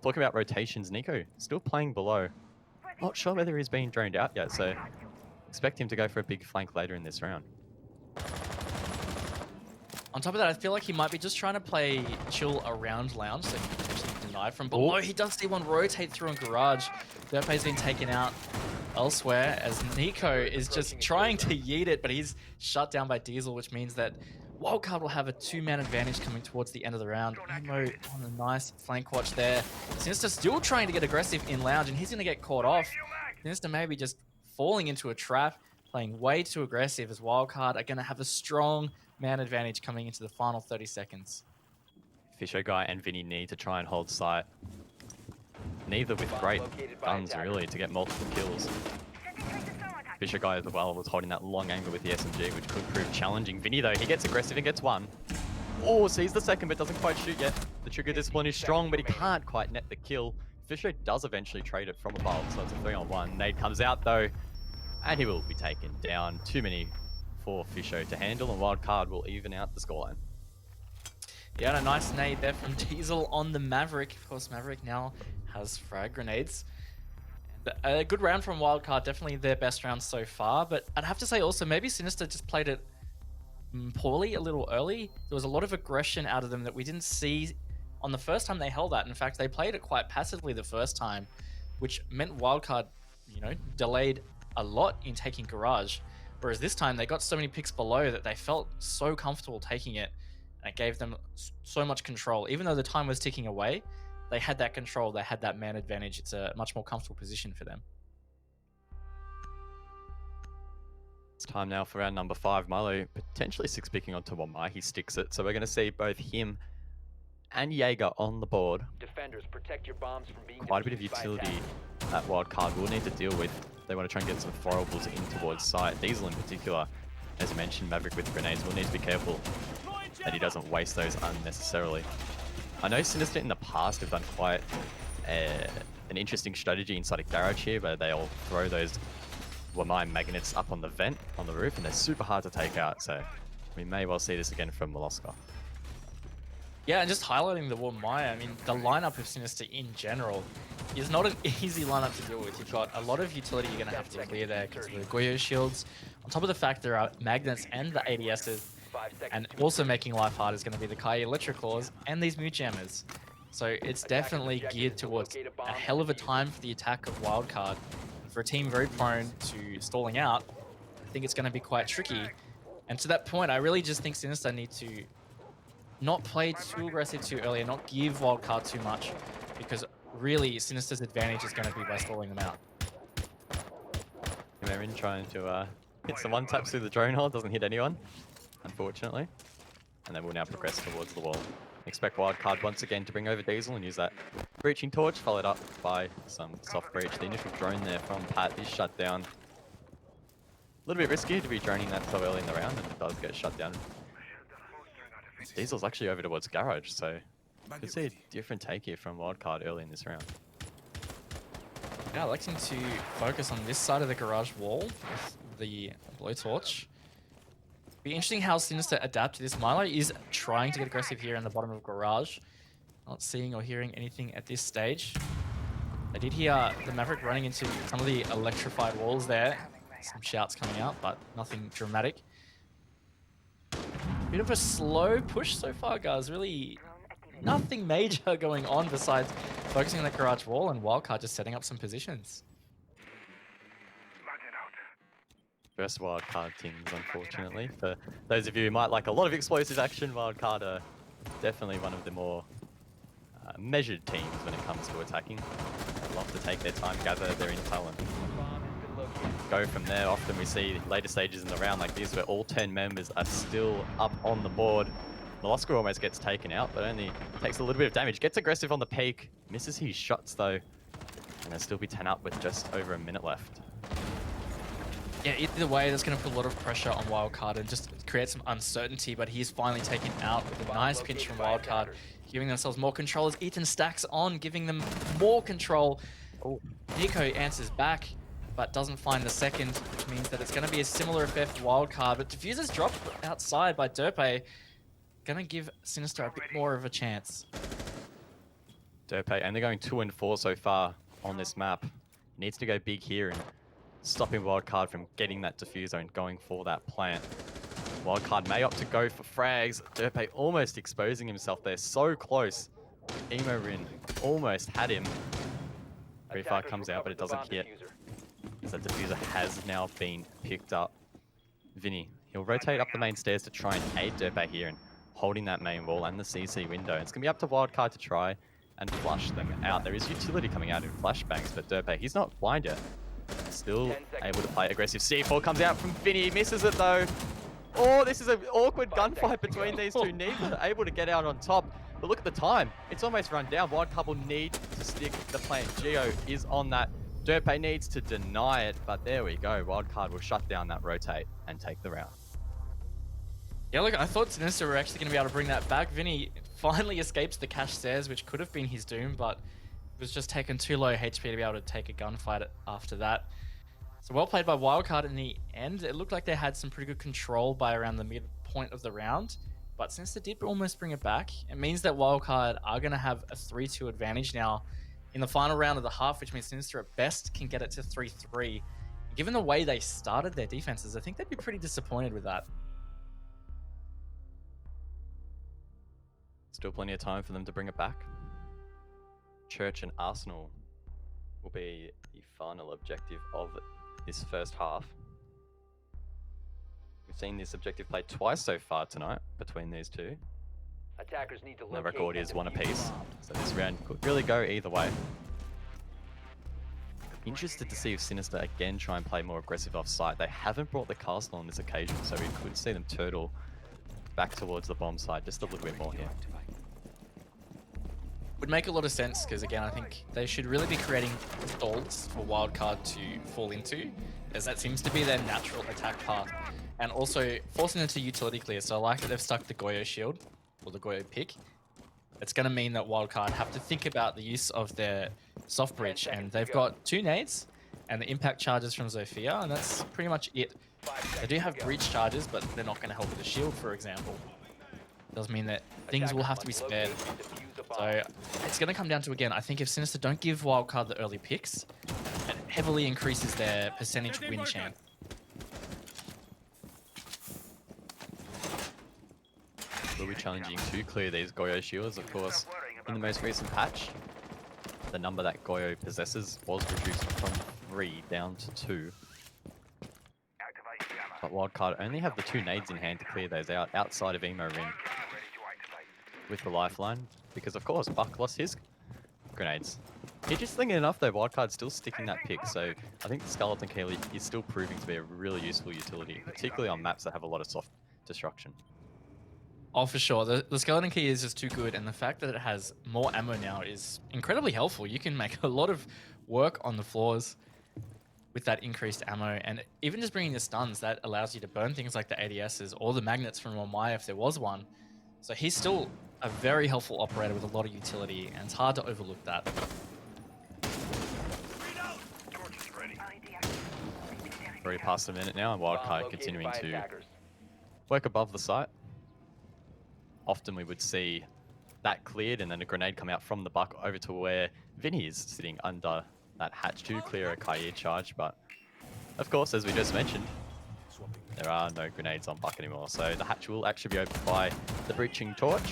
Talking about rotations, Nico still playing below. Not sure whether he's been droned out yet, so expect him to go for a big flank later in this round. On top of that, I feel like he might be just trying to play chill around Lounge, so he can potentially deny from below. He does see one rotate through on Garage. Derpe's been taken out elsewhere, as Nico is just trying to yeet it, but he's shut down by Diesel, which means that Wildcard will have a 2-man advantage coming towards the end of the round. Emo on a nice flank watch there. Sinister still trying to get aggressive in Lounge, and he's going to get caught off. Sinister maybe just falling into a trap, playing way too aggressive, as Wildcard are going to have a strong man advantage coming into the final 30 seconds. Fisher Guy and Vinny need to try and hold site. Neither with great guns, really, to get multiple kills. Fisher guy as well was holding that long angle with the SMG, which could prove challenging. Vinny, though, he gets aggressive and gets one. Oh, sees the second, but doesn't quite shoot yet. The trigger discipline is strong, but he can't quite net the kill. Fisher does eventually trade it from above, so it's a 3-on-1. Nade comes out, though, and he will be taken down. Too many for Fisher to handle, and Wildcard will even out the scoreline. Yeah, and a nice nade there from Diesel on the Maverick. Of course, Maverick now has frag grenades. And a good round from Wildcard, definitely their best round so far. But I'd have to say also, maybe Sinister just played it poorly a little early. There was a lot of aggression out of them that we didn't see on the first time they held that. In fact, they played it quite passively the first time, which meant Wildcard, you know, delayed a lot in taking Garage. Whereas this time they got so many picks below that they felt so comfortable taking it. And it gave them so much control. Even though the time was ticking away, they had that control, they had that man advantage. It's a much more comfortable position for them. It's time now for round number 5. Milo potentially 6 picking onto Wamai. He sticks it. So we're going to see both him and Jaeger on the board. Defenders, protect your bombs from being Quite a bit of defused by utility attack. that Wildcard will need to deal with. They want to try and get some throwables in towards site. Diesel in particular, as I mentioned, Maverick with grenades will need to be careful that he doesn't waste those unnecessarily. I know Sinister in the past have done quite an interesting strategy inside a garage here, where they'll throw those Wamai magnets up on the vent on the roof, and they're super hard to take out. So we may well see this again from Molosca. Yeah, and just highlighting the Wamai, I mean, the lineup of Sinister in general is not an easy lineup to deal with. You've got a lot of utility you're going to have to clear there because of the Goyo shields. On top of the fact there are magnets and the ADSs, and also making life hard is going to be the Kai Electroclaws and these Moot Jammers. So it's definitely geared towards a hell of a time for the attack of Wildcard. For a team very prone to stalling out, I think it's going to be quite tricky. And to that point, I really just think Sinister need to not play too aggressive too early and not give Wildcard too much, because really Sinister's advantage is going to be by stalling them out. They're in trying to hit some one-taps through the drone hole. Doesn't hit anyone, unfortunately. And they will now progress towards the wall. Expect Wildcard once again to bring over Diesel and use that breaching torch, followed up by some soft breach. The initial drone there from Pat is shut down. A little bit risky to be droning that so early in the round, and it does get shut down. Diesel's actually over towards garage, so you could see a different take here from Wildcard early in this round. Yeah, electing to focus on this side of the garage wall with the blowtorch. Be interesting how Sinister adapt to this. Milo is trying to get aggressive here in the bottom of garage. Not seeing or hearing anything at this stage. I did hear the Maverick running into some of the electrified walls there. Some shouts coming out, but nothing dramatic. Bit of a slow push so far, guys. Really nothing major going on besides focusing on the garage wall and Wildcard just setting up some positions. First Wildcard teams, unfortunately. For those of you who might like a lot of explosive action, Wildcard are definitely one of the more measured teams when it comes to attacking. They love to take their time, gather their intel, and go from there. Often we see later stages in the round like this where all 10 members are still up on the board. Molosca almost gets taken out, but only takes a little bit of damage. Gets aggressive on the peak, misses his shots though, and they'll still be 10 up with just over a minute left. Yeah, either way, that's going to put a lot of pressure on Wildcard and just create some uncertainty, but he's finally taken out with a nice pinch from Wildcard, giving themselves more control as Ethan stacks on, giving them more control. Oh, Nico answers back, but doesn't find the second, which means that it's going to be a similar affair for Wildcard, but Diffuser's dropped outside by Derpe, going to give Sinister a bit more of a chance. Derpe, and they're going 2 and 4 so far on this map. Needs to go big here and stopping Wildcard from getting that diffuser and going for that plant. Wildcard may opt to go for frags. Derpe almost exposing himself there, so close. Emo Rin almost had him. Very far comes out, but it doesn't hit. As that diffuser has now been picked up. Vinny, he'll rotate up the main stairs to try and aid Derpe here and holding that main wall and the CC window. It's going to be up to Wildcard to try and flush them out. There is utility coming out in flashbangs, but Derpe, he's not blind yet. Still able to play aggressive. C4 comes out from Vinny, misses it though. Oh, this is an awkward gunfight between these two. Neither able to get out on top. But look at the time. It's almost run down. Wildcard will need to stick the plant. Geo is on that Dirtpay needs to deny it, but there we go. Wildcard will shut down that rotate and take the round. Yeah, look, I thought Sinister were actually going to be able to bring that back. Vinny finally escapes the cash stairs, which could have been his doom, but was just taken too low HP to be able to take a gunfight after that. So well played by Wildcard in the end. It looked like they had some pretty good control by around the midpoint of the round, but Sinister did almost bring it back. It means that Wildcard are going to have a 3-2 advantage now in the final round of the half, which means Sinister at best can get it to 3-3. Given the way they started their defenses, I think they'd be pretty disappointed with that. Still plenty of time for them to bring it back. Church and Arsenal will be the final objective of this first half. We've seen this objective played twice so far tonight between these two. Attackers need to The locate record is and one defuse apiece, bombs. so this round could really go either way. Interested to see if Sinister again try and play more aggressive off site. They haven't brought the castle on this occasion, so we could see them turtle back towards the bomb side just a little bit more here. Would make a lot of sense because, again, I think they should really be creating stalls for Wildcard to fall into, as that seems to be their natural attack path, and also forcing them to utility clear. So I like that they've stuck the Goyo shield, or the Goyo pick. It's going to mean that Wildcard have to think about the use of their soft breach, and they've got 2 nades and the impact charges from Zofia, and that's pretty much it. They do have breach charges, but they're not going to help with the shield, for example. Does mean that things will have to be spared. So it's going to come down to, again, I think if Sinister don't give Wildcard the early picks, it heavily increases their percentage win chance. Will be challenging to clear these Goyo shields, of course. In the most recent patch, the number that Goyo possesses was reduced from 3 down to 2. But Wildcard only have the 2 nades in hand to clear those out, outside of Emo Ring. With the lifeline, because of course Buck lost his grenades. Interestingly enough though, Wildcard's still sticking that pick, so I think the Skeleton Key is still proving to be a really useful utility, particularly on maps that have a lot of soft destruction. Oh, for sure. The Skeleton Key is just too good, and the fact that it has more ammo now is incredibly helpful. You can make a lot of work on the floors with that increased ammo, and even just bringing the stuns, that allows you to burn things like the ADSs or the magnets from Omai if there was one. So he's still a very helpful operator with a lot of utility, and it's hard to overlook that. Already past a minute now, and Wildcard continuing to work above the site. Often we would see that cleared and then a grenade come out from the Buck over to where Vinny is sitting under that hatch to clear a Kair charge, but of course, as we just mentioned, there are no grenades on Buck anymore, so the hatch will actually be opened by the breaching torch.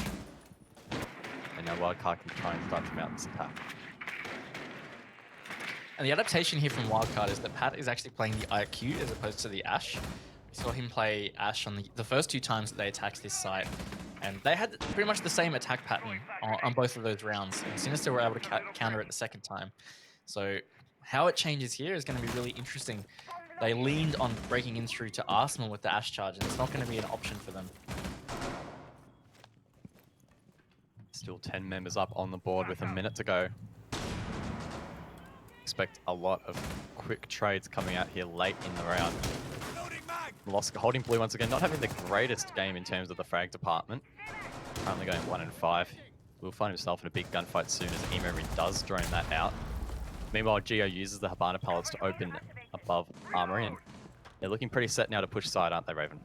And now Wildcard can try and start to mount this attack. And the adaptation here from Wildcard is that Pat is actually playing the IQ as opposed to the Ash. We saw him play Ash on the first 2 times that they attacked this site, and they had pretty much the same attack pattern on both of those rounds, and Sinister were able to counter it the second time. So how it changes here is going to be really interesting. They leaned on breaking in through to Arsenal with the Ash charge, and it's not going to be an option for them. Still 10 members up on the board with a minute to go. Expect a lot of quick trades coming out here late in the round. Lost holding blue once again, not having the greatest game in terms of the frag department. Currently going 1-5. Will find himself in a big gunfight soon as Emo Ring does drone that out. Meanwhile, Geo uses the Habana pallets to open above Armory, and they're looking pretty set now to push side, aren't they, Raven?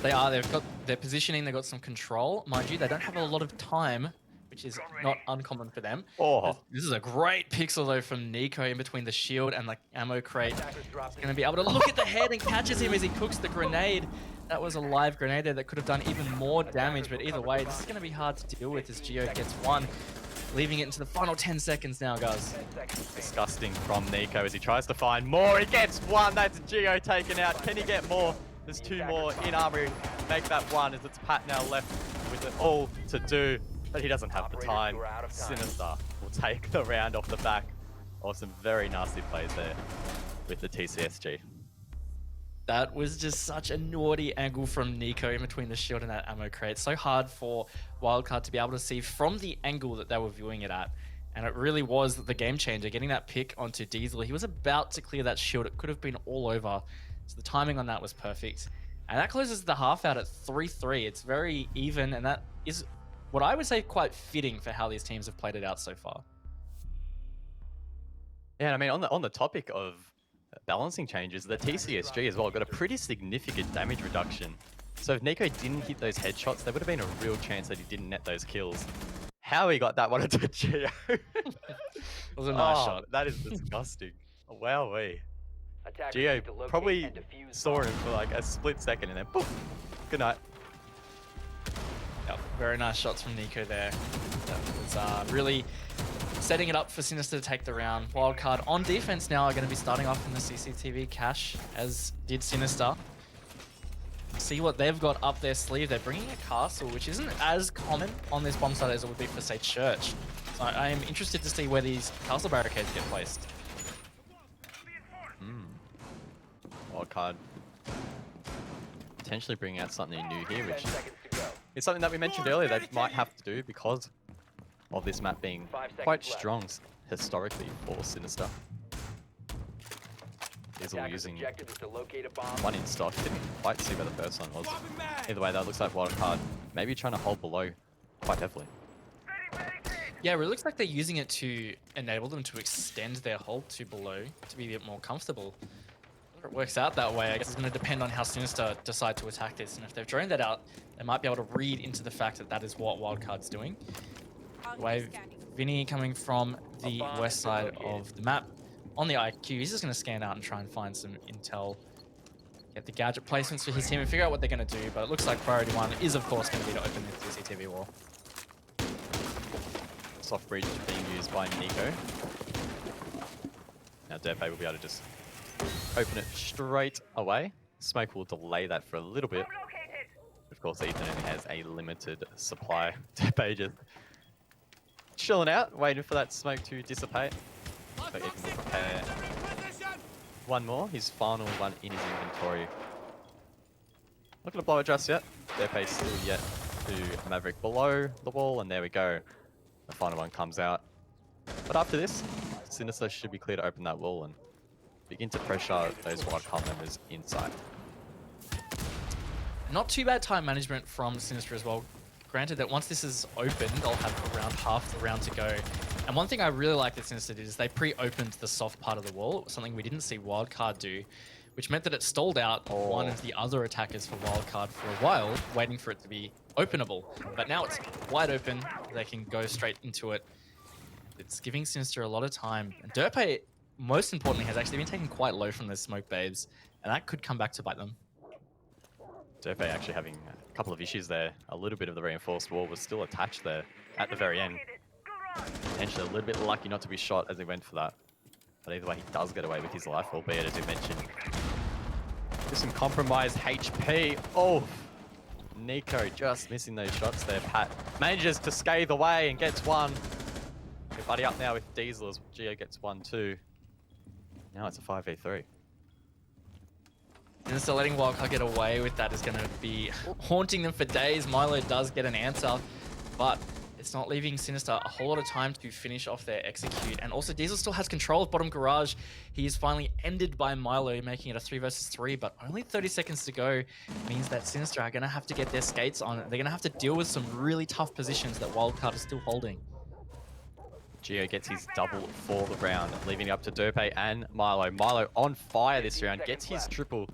They are. They've got their positioning. They've got some control. Mind you, they don't have a lot of time, which is not uncommon for them. Oh. This is a great pixel, though, from Nico in between the shield and the ammo crate. He's going to be able to look at the head and catches him as he cooks the grenade. That was a live grenade there that could have done even more damage, but either way, this is going to be hard to deal with as Geo gets one. Leaving it into the final 10 seconds now, guys. Disgusting from Nico as he tries to find more. He gets one. That's Geo taken out. Can he get more? There's 2 more in Armory. Make that one as it's Pat now left with it all to do. But he doesn't have the time. Sinister will take the round off the back of some very nasty plays there with the TCSG. That was just such a naughty angle from Nico in between the shield and that ammo crate. So hard for Wildcard to be able to see from the angle that they were viewing it at. And it really was the game changer, getting that pick onto Diesel. He was about to clear that shield. It could have been all over. So the timing on that was perfect. And that closes the half out at 3-3. It's very even, and that is what I would say quite fitting for how these teams have played it out so far. Yeah, I mean, on the topic of balancing changes, the TCSG as well got a pretty significant damage reduction. So if Nico didn't hit those headshots, there would have been a real chance that he didn't net those kills. How he got that one into Geo. It was a nice shot. That is disgusting. Wowee. Attackers Geo need to locate probably and defuse saw bombs. him for like a split second and then boom. Good night. Yep, very nice shots from Nico there. That was really setting it up for Sinister to take the round. Wildcard on defense now are going to be starting off in the CCTV cache, as did Sinister. See what they've got up their sleeve. They're bringing a castle, which isn't as common on this bomb site as it would be for, say, Church. So I am interested to see where these castle barricades get placed. Wildcard potentially bringing out something new here, 10 which seconds to go. is something that we mentioned earlier they might have to do because of this map being 5 seconds quite left. strong historically for Sinister. Diesel Attackers' using objective is to locate a bomb. one in stock. Didn't quite see where the first one was. Either way, that looks like Wildcard maybe trying to hold below quite heavily. Yeah, it really looks like they're using it to enable them to extend their hold to below to be a bit more comfortable. Whether it works out that way, I guess it's going to depend on how Sinister decide to attack this. And if they've droned that out, they might be able to read into the fact that that is what Wildcard's doing. Way Vinny coming from the west side of the map on the IQ. He's just going to scan out and try and find some intel, get the gadget placements for his team and figure out what they're going to do. But it looks like priority one is, of course, going to be to open the CCTV wall. Soft breach being used by Nico. Now Derpay will be able to just open it straight away. Smoke will delay that for a little bit. Of course, Ethan only has a limited supply. Derpay just chilling out, waiting for that smoke to dissipate. So Ethan will prepare one more, his final one in his inventory. Not going to blow it just yet. Derpay still yet to Maverick below the wall, and there we go. The final one comes out. But after this, Sinister should be clear to open that wall and begin to pressure those Wildcard members inside. Not too bad time management from Sinister as well. Granted that once this is opened, they'll have around half the round to go. And one thing I really like that Sinister did is they pre-opened the soft part of the wall. It was something we didn't see Wildcard do, which meant that it stalled out one of the other attackers for Wildcard for a while, waiting for it to be openable. But now it's wide open. They can go straight into it. It's giving Sinister a lot of time. And Derpay, most importantly, has actually been taken quite low from the smoke babes, and that could come back to bite them. Derpay actually having a couple of issues there. A little bit of the reinforced wall was still attached there at the very end. Potentially a little bit lucky not to be shot as he went for that. But either way, he does get away with his life, albeit, as you mentioned, just some compromised HP. Oh, Nico just missing those shots there. Pat manages to scathe away and gets one. Good buddy up now with Diesel as Geo gets one too. Now it's a 5v3. And so letting Wildcard get away with that is going to be haunting them for days. Milo does get an answer, but it's not leaving Sinister a whole lot of time to finish off their execute. And also Diesel still has control of bottom garage. He is finally ended by Milo, making it a 3 versus 3, but only 30 seconds to go. Means that Sinister are going to have to get their skates on. They're going to have to deal with some really tough positions that Wildcard is still holding. Geo gets his double for the round, leaving it up to Derpay and Milo. Milo on fire this round, gets his triple,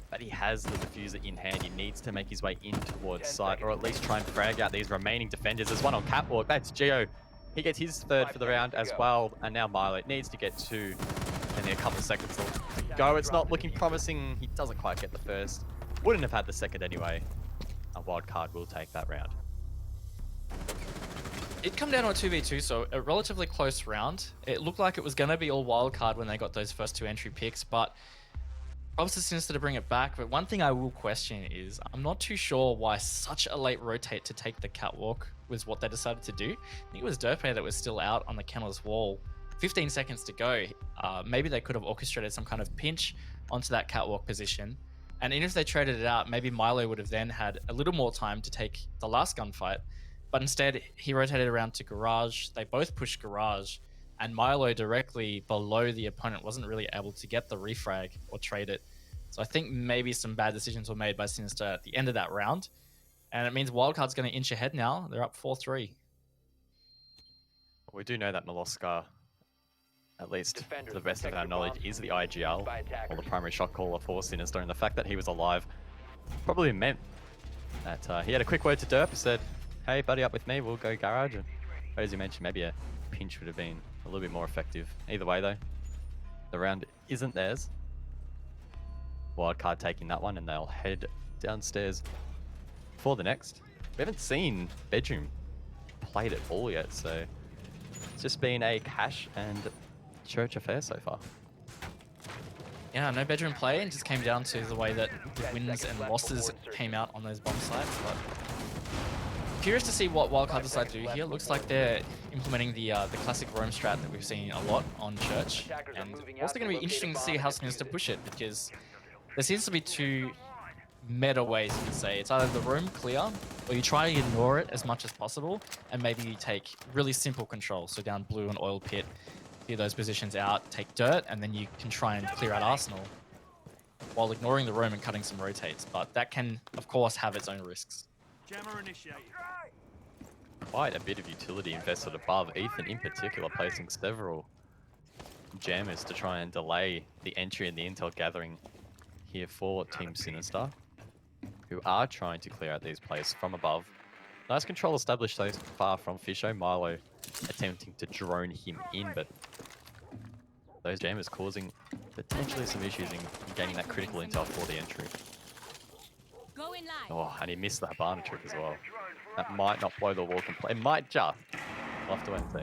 but he has the diffuser in hand. He needs to make his way in towards site, or at least try and frag out these remaining defenders. There's one on catwalk, that's Geo. He gets his third for the round as well, and now Milo needs to get two. Only a couple of seconds to go. It's not looking promising. He doesn't quite get the first. Wouldn't have had the second anyway. A Wildcard will take that round. It come down to a 2v2, so a relatively close round. It looked like it was going to be all Wildcard when they got those first two entry picks, but props to Sinister to bring it back. But one thing I will question is, I'm not too sure why such a late rotate to take the catwalk was what they decided to do. I think it was Derpay that was still out on the kennel's wall. 15 seconds to go. Maybe they could have orchestrated some kind of pinch onto that catwalk position. And even if they traded it out, maybe Milo would have then had a little more time to take the last gunfight. But instead, he rotated around to garage. They both pushed garage, and Milo directly below the opponent wasn't really able to get the refrag or trade it. So I think maybe some bad decisions were made by Sinister at the end of that round. And it means Wildcard's going to inch ahead now. They're up 4-3. We do know that Molosca, at least Defenders, to the best of protect our your knowledge, bombs is the from being IGL, used by or the attackers. primary shot caller for Sinister, and the fact that he was alive probably meant that he had a quick word to Derp, said, hey, buddy, up with me, we'll go garage. And as you mentioned, maybe a pinch would have been a little bit more effective. Either way, though, the round isn't theirs. Wildcard taking that one, and they'll head downstairs for the next. We haven't seen Bedroom played at all yet, so it's just been a cash and church affair so far. Yeah, no bedroom play, and just came down to the way that the wins and losses came out on those bomb sites. But curious to see what Wildcard decide to do here. Looks like they're implementing the classic roam strat that we've seen a lot on Church, and also going to be interesting to see how Sinister push it, because there seems to be two meta ways you can say. It's either the roam clear, or you try to ignore it as much as possible, and maybe you take really simple control, so down blue and oil pit, clear those positions out, take dirt, and then you can try and clear out Arsenal while ignoring the roam and cutting some rotates. But that can, of course, have its own risks. Jammer initiated. Quite a bit of utility invested above, Ethan in particular placing several jammers to try and delay the entry and the intel gathering here for Team Sinister, who are trying to clear out these plays from above. Nice control established so far from Fisho. Milo attempting to drone him in, but those jammers causing potentially some issues in gaining that critical intel for the entry. Going live. Oh, and he missed that Habana trick as well. That might not blow the wall completely. It might just. We'll have to wait and see.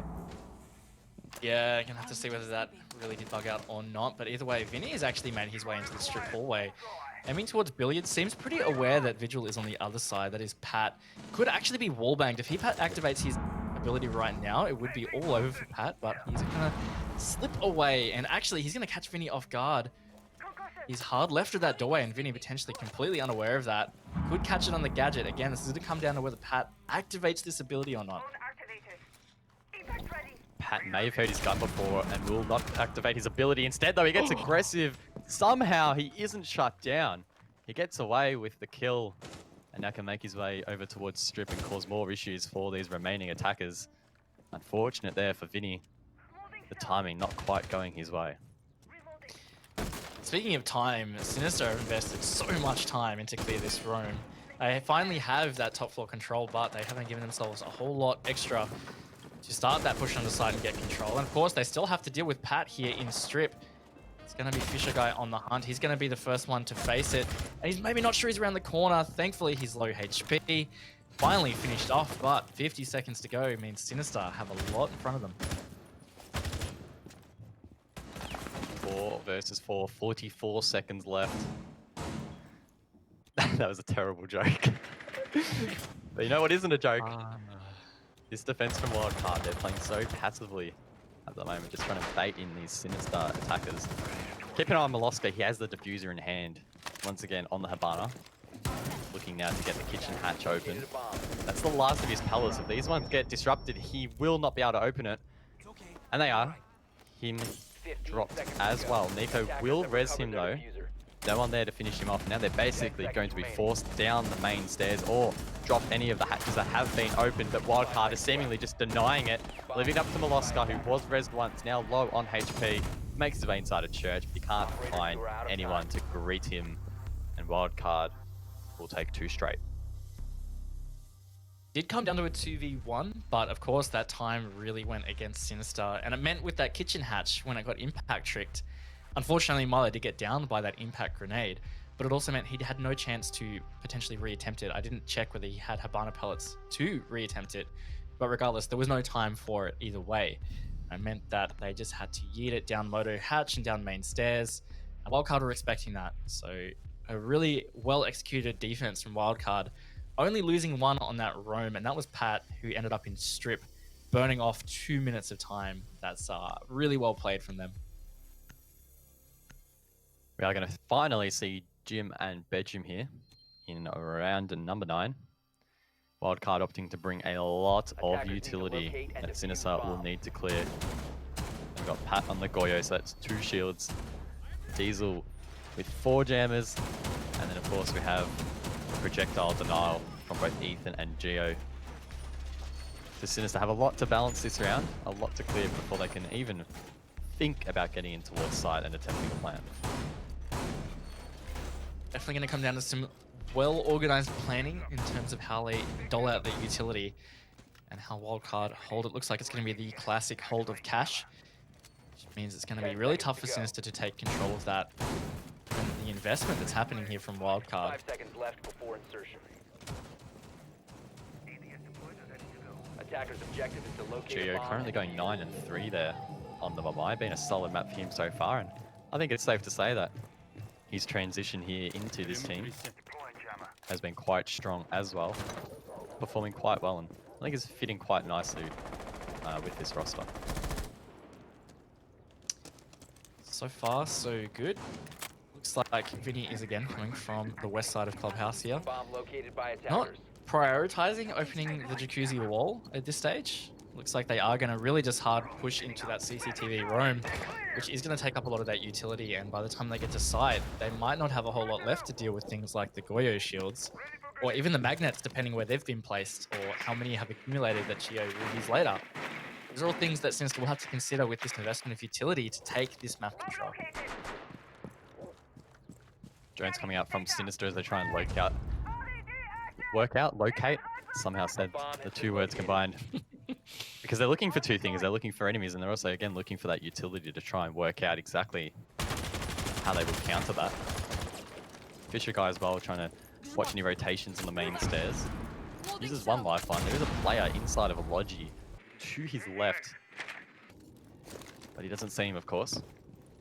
Yeah, gonna have to see whether that really did bug out or not. But either way, Vinny has actually made his way into the strip hallway. Aiming towards Billiards, seems pretty aware that Vigil is on the other side. That is Pat. Could actually be wallbanged. If he Pat activates his ability right now, it would be all over for Pat, but he's gonna slip away. And actually, he's gonna catch Vinny off guard. He's hard left of that doorway, and Vinny potentially completely unaware of that. Could catch it on the gadget. Again, this is gonna come down to whether Pat activates this ability or not. Pat may have heard his gun before and will not activate his ability. Instead, though, he gets aggressive. Somehow, he isn't shut down. He gets away with the kill and now can make his way over towards Strip and cause more issues for these remaining attackers. Unfortunate there for Vinny. The timing not quite going his way. Speaking of time, Sinister have invested so much time into clear this room. They finally have that top floor control, but they haven't given themselves a whole lot extra to start that push on the side and get control. And of course, they still have to deal with Pat here in Strip. It's going to be Fisher Guy on the hunt. He's going to be the first one to face it. And he's maybe not sure he's around the corner. Thankfully, he's low HP. Finally finished off, but 50 seconds to go means Sinister have a lot in front of them. 4 versus 4, 44 seconds left. That was a terrible joke. But you know what isn't a joke? This defense from Wildcard, they're playing so passively at the moment, just trying to bait in these Sinister attackers. Keep an eye on Molosca, he has the diffuser in hand. Once again on the Habana. Looking now to get the kitchen hatch open. That's the last of his palace. If these ones get disrupted, he will not be able to open it. And they are. Him dropped as well. Nico will res him though. No one there to finish him off. Now they're basically going to be forced down the main stairs or drop any of the hatches that have been opened, but Wildcard is seemingly just denying it. Leaving up to Molosca, who was resed once, now low on HP, makes his way inside a church, but he can't find anyone to greet him, and Wildcard will take 2 straight. Did come down to a 2v1, but of course that time really went against Sinister, and it meant with that kitchen hatch, when it got impact tricked, unfortunately Milo did get downed by that impact grenade, but it also meant he had no chance to potentially reattempt it. I didn't check whether he had Habana pellets to reattempt it, but regardless, there was no time for it either way. It meant that they just had to yeet it down Moto hatch and down main stairs, and Wildcard were expecting that, so a really well executed defense from Wildcard, only losing one on that roam, and that was Pat, who ended up in Strip, burning off 2 minutes of time. That's really well played from them. We are going to finally see Jim and Bedjim here in round number 9. Wildcard opting to bring a lot of Attackers need to utility locate and that defuse Sinister the will bomb. need to clear. They've got Pat on the Goyo, so that's 2 shields. Diesel with 4 jammers. And then of course we have projectile denial from both Ethan and Geo. So Sinister have a lot to balance this round, a lot to clear before they can even think about getting in towards site and attempting a plan. Definitely going to come down to some well-organized planning in terms of how they dole out their utility and how Wildcard hold. It looks like it's going to be the classic hold of cash, which means it's going to be 10 really seconds tough to for go. Sinister to take control of that and the investment that's happening here from Wildcard. 5 seconds left before insertion. Attacker's objective is to locate a Geo bomb currently and going defuse it. 9-3 there on the Mumbai, been a solid map for him so far, and I think it's safe to say that his transition here into this team has been quite strong as well, performing quite well, and I think it's fitting quite nicely with this roster. So far, so good. Looks like Vinny is again coming from the west side of Clubhouse here. Bomb located by Not attackers. prioritizing opening the jacuzzi wall at this stage. Looks like they are going to really just hard push into that CCTV roam, which is going to take up a lot of that utility, and by the time they get to site, they might not have a whole lot left to deal with things like the Goyo shields, or even the magnets, depending where they've been placed, or how many have accumulated that Geo will use later. These are all things that Sinister will have to consider with this investment of utility to take this map control. Drones coming out from Sinister as they try and locate, somehow said the 2 words combined. Because they're looking for 2 things. They're looking for enemies, and they're also, again, looking for that utility to try and work out exactly how they would counter that. Fisher guy as well, trying to watch any rotations on the main stairs. Uses 1 lifeline. There is a player inside of a Logi to his left. But he doesn't see him, of course.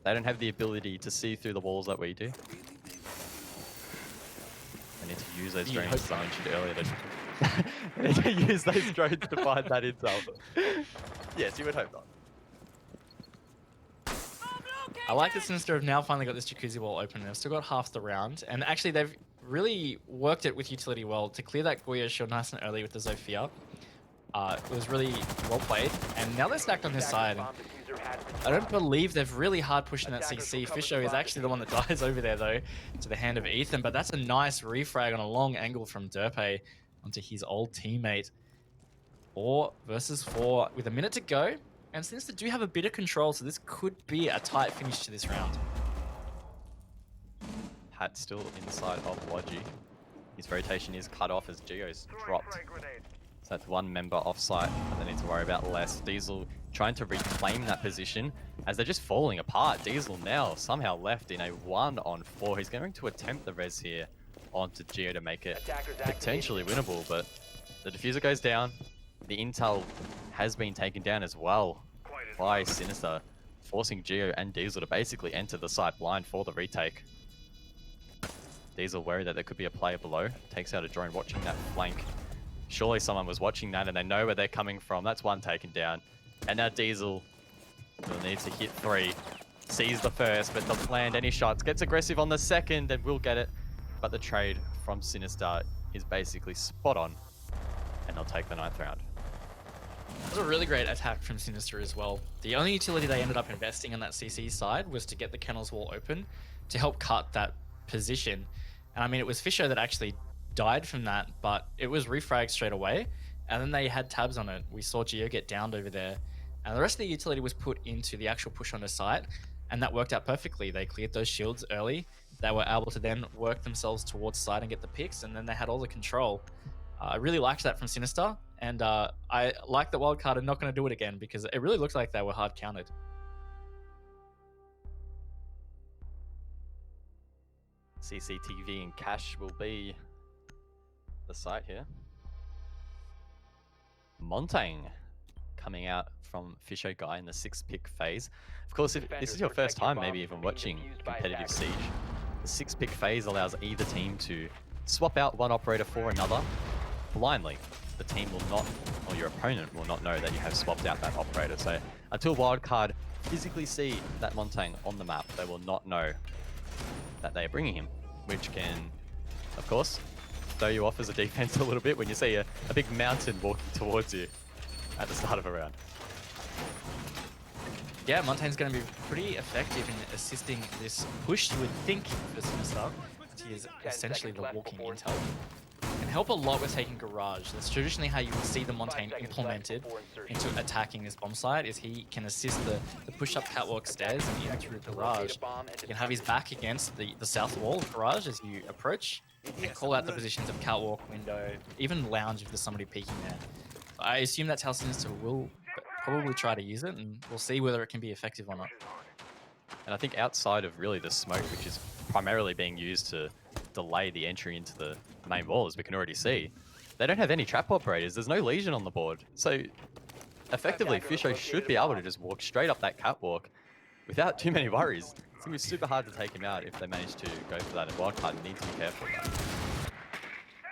They don't have the ability to see through the walls that we do. They need to use those drones, as I mentioned earlier, they need to use those drones to find that intel. Yes, you would hope not. I like that Sinister have now finally got this jacuzzi wall open. They've still got half the round, and actually they've really worked it with utility well to clear that Goyo shield nice and early with the Zofia. It was really well played, and now they're stacked on his side. Bomb diffuser has been I don't dropped. believe they've really hard pushed in that Attackers will CC. cover the Fisho is bomb actually the one that dies over there, though, to the hand of Ethan. But that's a nice refrag on a long angle from Derpe onto his old teammate. 4 versus 4 with a minute to go. And Sinister do have a bit of control, so this could be a tight finish to this round. Pat still inside of Logi. His rotation is cut off as Geo's dropped. So that's 1 member off site, and they need to worry about less. Diesel trying to reclaim that position as they're just falling apart. Diesel now somehow left in a 1-on-4. He's going to attempt the res here onto Geo to make it potentially winnable, but the diffuser goes down. The intel has been taken down as well by Sinister, forcing Geo and Diesel to basically enter the site blind for the retake. Diesel worried that there could be a player below, takes out a drone watching that flank. Surely someone was watching that and they know where they're coming from. That's 1 taken down. And now Diesel will need to hit 3. Sees the first, but doesn't land any shots. Gets aggressive on the second and will get it. But the trade from Sinister is basically spot on. And they'll take the 9th round. It was a really great attack from Sinister as well. The only utility they ended up investing on that CC side was to get the kennels wall open to help cut that position. And I mean, it was Fisher that actually died from that, but it was refragged straight away. And then they had tabs on it. We saw Geo get downed over there. And the rest of the utility was put into the actual push on the site. And that worked out perfectly. They cleared those shields early. They were able to then work themselves towards site and get the picks. And then they had all the control. I really liked that from Sinister. And I like that Wildcard are not going to do it again because it really looked like they were hard counted. CCTV and cash will be the site here. Montang coming out from Fisho Guy in the 6th pick phase. Of course, if this is your first time maybe even watching competitive Siege, the 6th pick phase allows either team to swap out 1 operator for another blindly. The team will not, or your opponent will not know that you have swapped out that operator. So until Wildcard physically see that Montang on the map, they will not know that they are bringing him, which can, of course, throw you off as a defense a little bit when you see a big mountain walking towards you at the start of a round. Yeah, Montaigne's going to be pretty effective in assisting this push, you would think, for Sinister. He is essentially the walking intel. Can help a lot with taking Garage. That's traditionally how you would see the Montaigne implemented into attacking this bomb site, is he can assist the push-up catwalk stairs and in through Garage. You can have his back against the south wall of Garage as you approach, and call out the positions of catwalk, window, even lounge if there's somebody peeking there. I assume that's how Sinister will probably try to use it, and we'll see whether it can be effective or not. And I think outside of really the smoke, which is primarily being used to delay the entry into the main wall, as we can already see, they don't have any trap operators. There's no Legion on the board. So effectively, Fisho should be able to just walk straight up that catwalk without too many worries. It's going to be super hard to take him out if they manage to go for that, and Wildcard needs to be careful of that.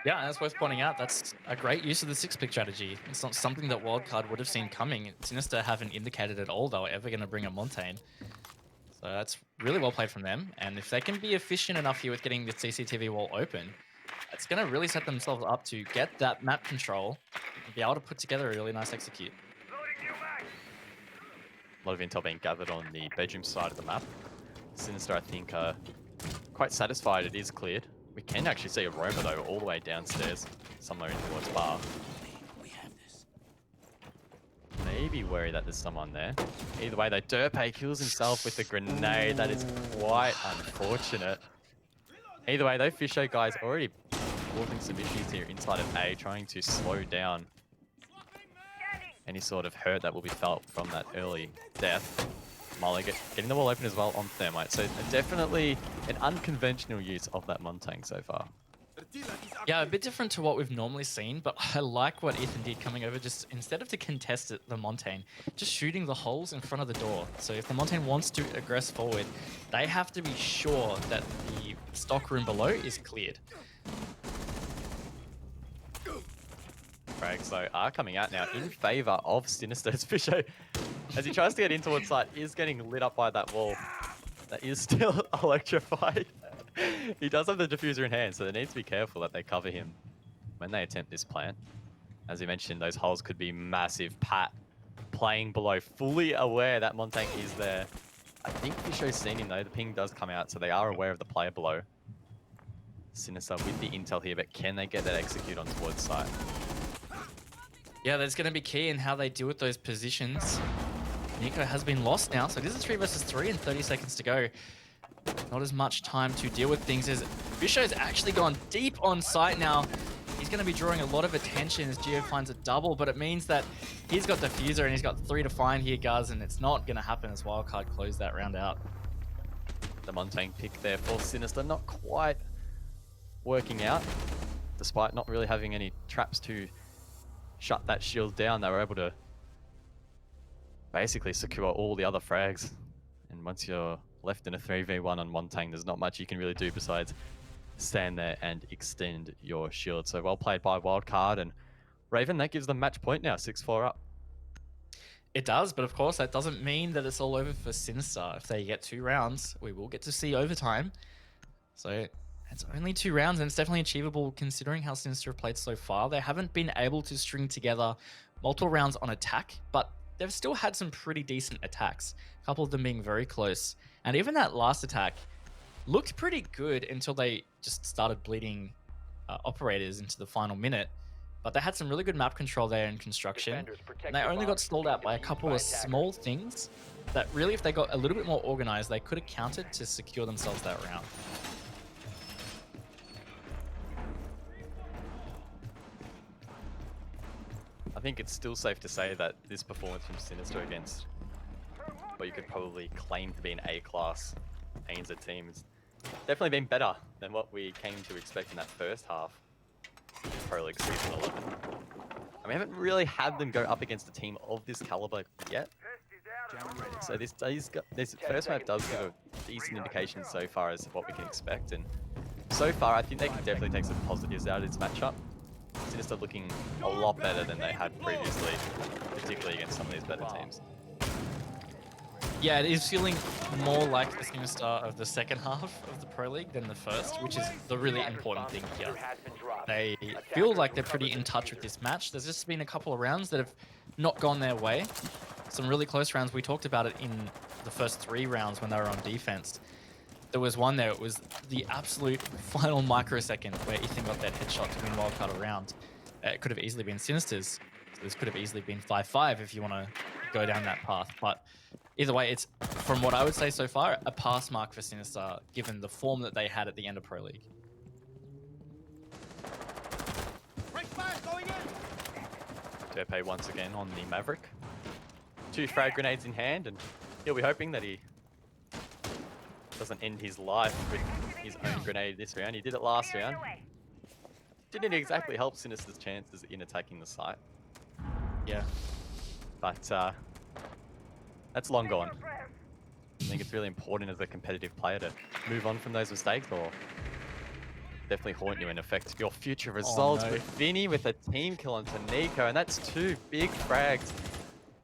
Yeah, and that's worth pointing out. That's a great use of the 6-pick strategy. It's not something that Wildcard would have seen coming. Sinister haven't indicated at all they were ever going to bring a Montaigne. So that's really well played from them. And if they can be efficient enough here with getting the CCTV wall open, it's going to really set themselves up to get that map control and be able to put together a really nice execute. A lot of intel being gathered on the bedroom side of the map. Sinister, I think, are quite satisfied it is cleared. We can actually see a roamer, though, all the way downstairs, somewhere in towards bar. Maybe worry that there's someone there. Either way, though, Derpay kills himself with a grenade. That is quite unfortunate. Either way, though, Fisho guys already causing some issues here inside of A, trying to slow down any sort of hurt that will be felt from that early death. Molly getting the wall open as well on Thermite. So definitely an unconventional use of that Montaigne so far. Yeah, a bit different to what we've normally seen, but I like what Ethan did coming over. Just instead of to contest it, the Montaigne, just shooting the holes in front of the door. So if the Montaigne wants to aggress forward, they have to be sure that the stock room below is cleared. Frags, though, are coming out now in favor of Sinister's Fisho. As he tries to get in towards site, is getting lit up by that wall. That is still electrified. He does have the diffuser in hand, so they need to be careful that they cover him when they attempt this plan. As you mentioned, those holes could be massive. Pat playing below, fully aware that Montaigne is there. I think Fisho's seen him though. The ping does come out, so they are aware of the player below. Sinister with the intel here, but can they get that execute on towards site? Yeah, that's going to be key in how they deal with those positions. Nico has been lost now, so this is 3 versus 3 and 30 seconds to go. Not as much time to deal with things as Fisho's actually gone deep on site now. He's going to be drawing a lot of attention as Geo finds a double, but it means that he's got Diffuser and he's got 3 to find here, Guz, and it's not going to happen as Wildcard closed that round out. The Montaigne pick there for Sinister, not quite working out, despite not really having any traps to shut that shield down. They were able to basically secure all the other frags, and once you're left in a 3v1 on Montaigne, there's not much you can really do besides stand there and extend your shield. So well played by Wildcard, and Raven, that gives them match point now, 6-4 up. It does, but of course that doesn't mean that it's all over for Sinister. If they get 2 rounds, we will get to see overtime. So it's only 2 rounds, and it's definitely achievable considering how Sinister have played so far. They haven't been able to string together multiple rounds on attack, but they've still had some pretty decent attacks, a couple of them being very close. And even that last attack looked pretty good until they just started bleeding operators into the final minute. But they had some really good map control there in construction. And they only got stalled out by a couple of small things that really, if they got a little bit more organized, they could have countered to secure themselves that round. I think it's still safe to say that this performance from Sinister against what you could probably claim to be an A-class ANZ team has definitely been better than what we came to expect in that first half of Pro League Season 11. And we haven't really had them go up against a team of this caliber yet. So this first map does give a decent indication so far as to what we can expect. And so far, I think they can definitely take some positives out of this matchup. Sinister looking a lot better than they had previously, particularly against some of these better teams. Yeah, it is feeling more like the Sinister of the second half of the Pro League than the first, which is the really Attackers important bomb thing diffuser here. has been dropped. They Attackers feel like they're recover pretty the in touch with diffuser. this match. There's just been a couple of rounds that have not gone their way. Some really close rounds. We talked about it in the first 3 rounds when they were on defense. There was one there, it was the absolute final microsecond where Ethan got that headshot to win Wildcard around. It could have easily been Sinister's. This could have easily been 5-5 if you want to go down that path. But either way, it's, from what I would say so far, a pass mark for Sinister, given the form that they had at the end of Pro League. Derpe once again on the Maverick. 2 frag grenades in hand, and he'll be hoping that he doesn't end his life with his own grenade this round. He did it last round. Didn't exactly help Sinister's chances in attacking the site. Yeah. But that's long gone. I think it's really important as a competitive player to move on from those mistakes, or definitely haunt you and affect your future results. no. With Vinny with a team kill onto Nico, and that's 2 big frags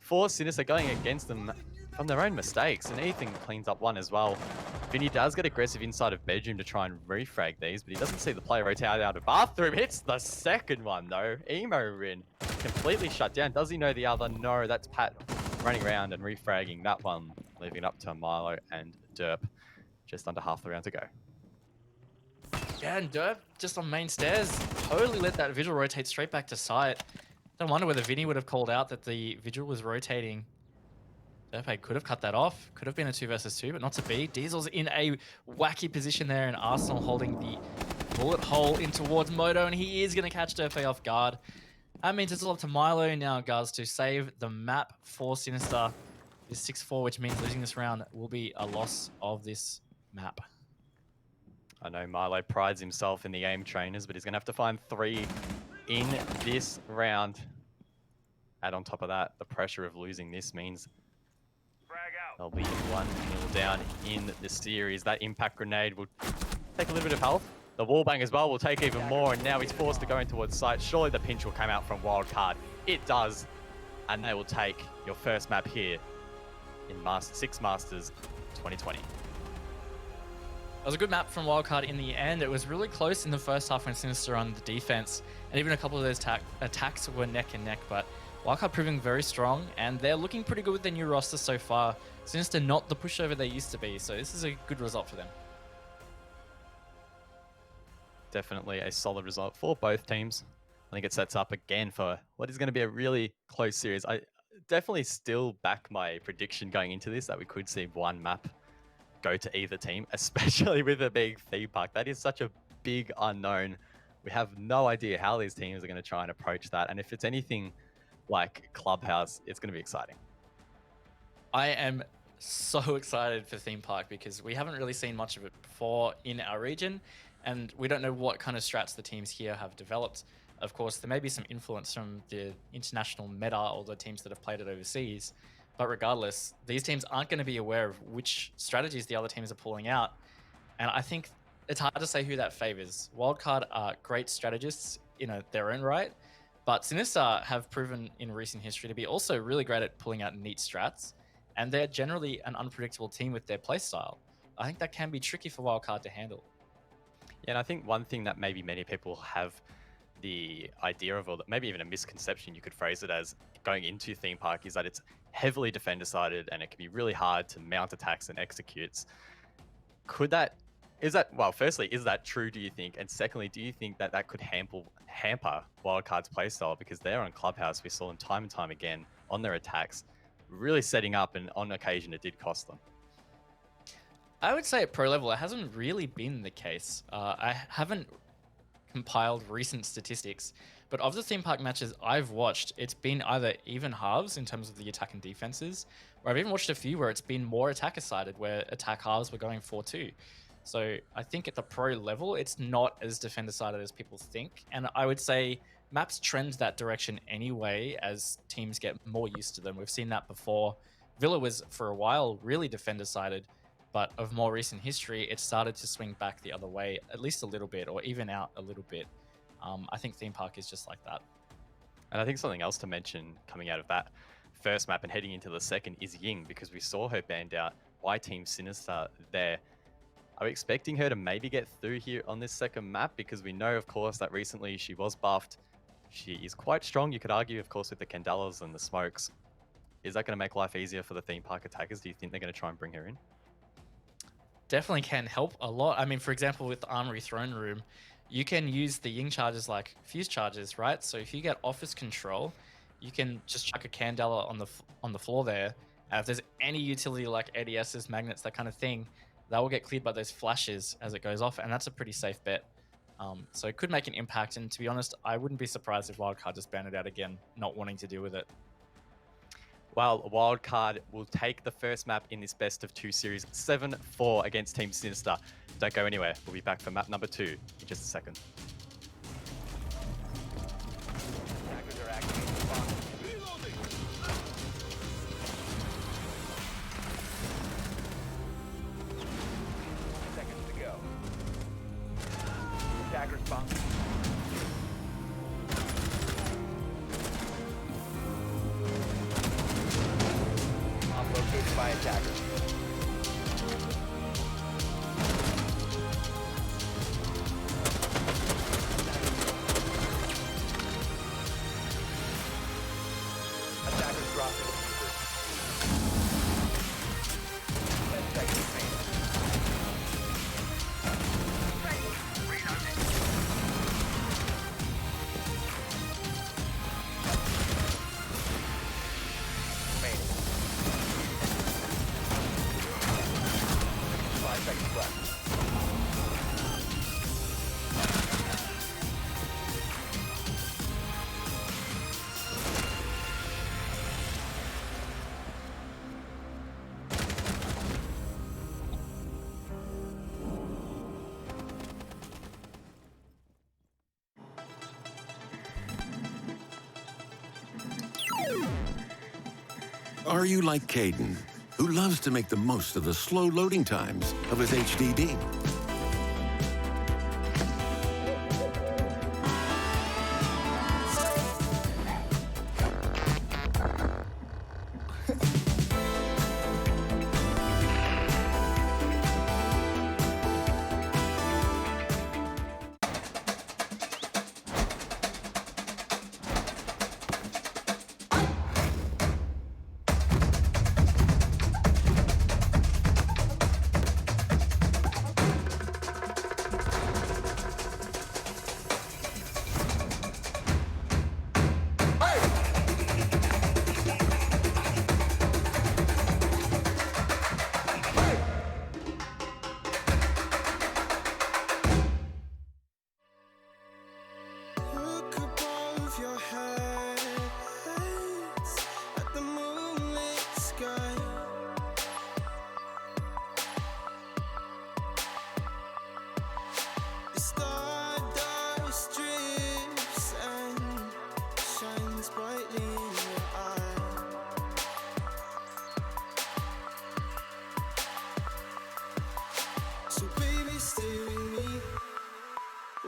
for Sinister going against them from their own mistakes, and Ethan cleans up 1 as well. Vinny does get aggressive inside of bedroom to try and refrag these, but he doesn't see the player rotate out of bathroom. Hits the second one though. Emo Rin completely shut down. Does he know the other? No, that's Pat running around and refragging that one, leaving it up to Milo and Derp. Just under half the round to go. Yeah, and Derp just on main stairs, totally let that Vigil rotate straight back to site. Don't wonder whether Vinny would have called out that the Vigil was rotating. Derp could have cut that off. Could have been a 2 versus 2, but not to be. Diesel's in a wacky position there, and Arsenal holding the bullet hole in towards Moto, and he is going to catch Derp off guard. That means it's all up to Milo now, guys, to save the map for Sinister. It's 6-4, which means losing this round will be a loss of this map. I know Milo prides himself in the aim trainers, but he's going to have to find 3 in this round. Add on top of that, the pressure of losing this means they'll be 1-0 down in the series. That impact grenade will take a little bit of health. The wallbang as well will take even more, and now he's forced to go in towards site. Surely the pinch will come out from Wildcard. It does, and they will take your first map here in Six Masters 2020. It was a good map from Wildcard in the end. It was really close in the first half when Sinister on the defense, and even a couple of those attacks were neck and neck, but Wildcard proving very strong, and they're looking pretty good with their new roster so far. Sinister not the pushover they used to be, so this is a good result for them. Definitely a solid result for both teams. I think it sets up again for what is going to be a really close series. I definitely still back my prediction going into this that we could see 1 map go to either team, especially with a big theme park. That is such a big unknown. We have no idea how these teams are going to try and approach that. And if it's anything like Clubhouse, it's going to be exciting. I am so excited for theme park because we haven't really seen much of it before in our region, and we don't know what kind of strats the teams here have developed. Of course, there may be some influence from the international meta or the teams that have played it overseas, but regardless, these teams aren't going to be aware of which strategies the other teams are pulling out, and I think it's hard to say who that favors. Wildcard are great strategists in their own right, but Sinister have proven in recent history to be also really great at pulling out neat strats, and they're generally an unpredictable team with their playstyle. I think that can be tricky for Wildcard to handle. Yeah, and I think one thing that maybe many people have the idea of, or maybe even a misconception you could phrase it as going into theme park, is that it's heavily defender sided and it can be really hard to mount attacks and executes. Well, firstly, is that true, do you think? And secondly, do you think that that could hamper Wildcard's playstyle? Because they're on Clubhouse, we saw them time and time again on their attacks, really setting up, and on occasion it did cost them. I would say at pro level, it hasn't really been the case. I haven't compiled recent statistics, but of the theme park matches I've watched, it's been either even halves in terms of the attack and defenses, or I've even watched a few where it's been more attacker sided, where attack halves were going 4-2. So I think at the pro level, it's not as defender sided as people think. And I would say maps trend that direction anyway as teams get more used to them. We've seen that before. Villa was for a while really defender sided, but of more recent history, it started to swing back the other way, at least a little bit, or even out a little bit. I think theme park is just like that. And I think something else to mention coming out of that first map and heading into the second is Ying, because we saw her banned out by Team Sinister there. Are we expecting her to maybe get through here on this second map? Because we know, of course, that recently she was buffed. She is quite strong, you could argue, of course, with the Candelas and the smokes. Is that going to make life easier for the theme park attackers? Do you think they're going to try and bring her in? Definitely can help a lot. I mean, for example, with the Armory Throne Room, you can use the Ying charges like fuse charges, right? So if you get office control, you can just chuck a Candela on the floor there. And if there's any utility like ADSs, magnets, that kind of thing, that will get cleared by those flashes as it goes off, and that's a pretty safe bet. So it could make an impact, and to be honest, I wouldn't be surprised if Wildcard just banned it out again, not wanting to deal with it. Well, Wildcard will take the first map in this best of 2 series, 7-4 against Team Sinister. Don't go anywhere. We'll be back for map number 2 in just a second. Attackers are activating the bomb. Seconds to go. Attackers bomb. Bomb located by attackers. Attackers dropped the diffuser. 10 seconds remaining. Remaining. 5 seconds left. Are you like Caden, who loves to make the most of the slow loading times of his HDD? Look above your head at the moonlit sky. The stardust drifts and shines brightly in your eye. So baby, stay with me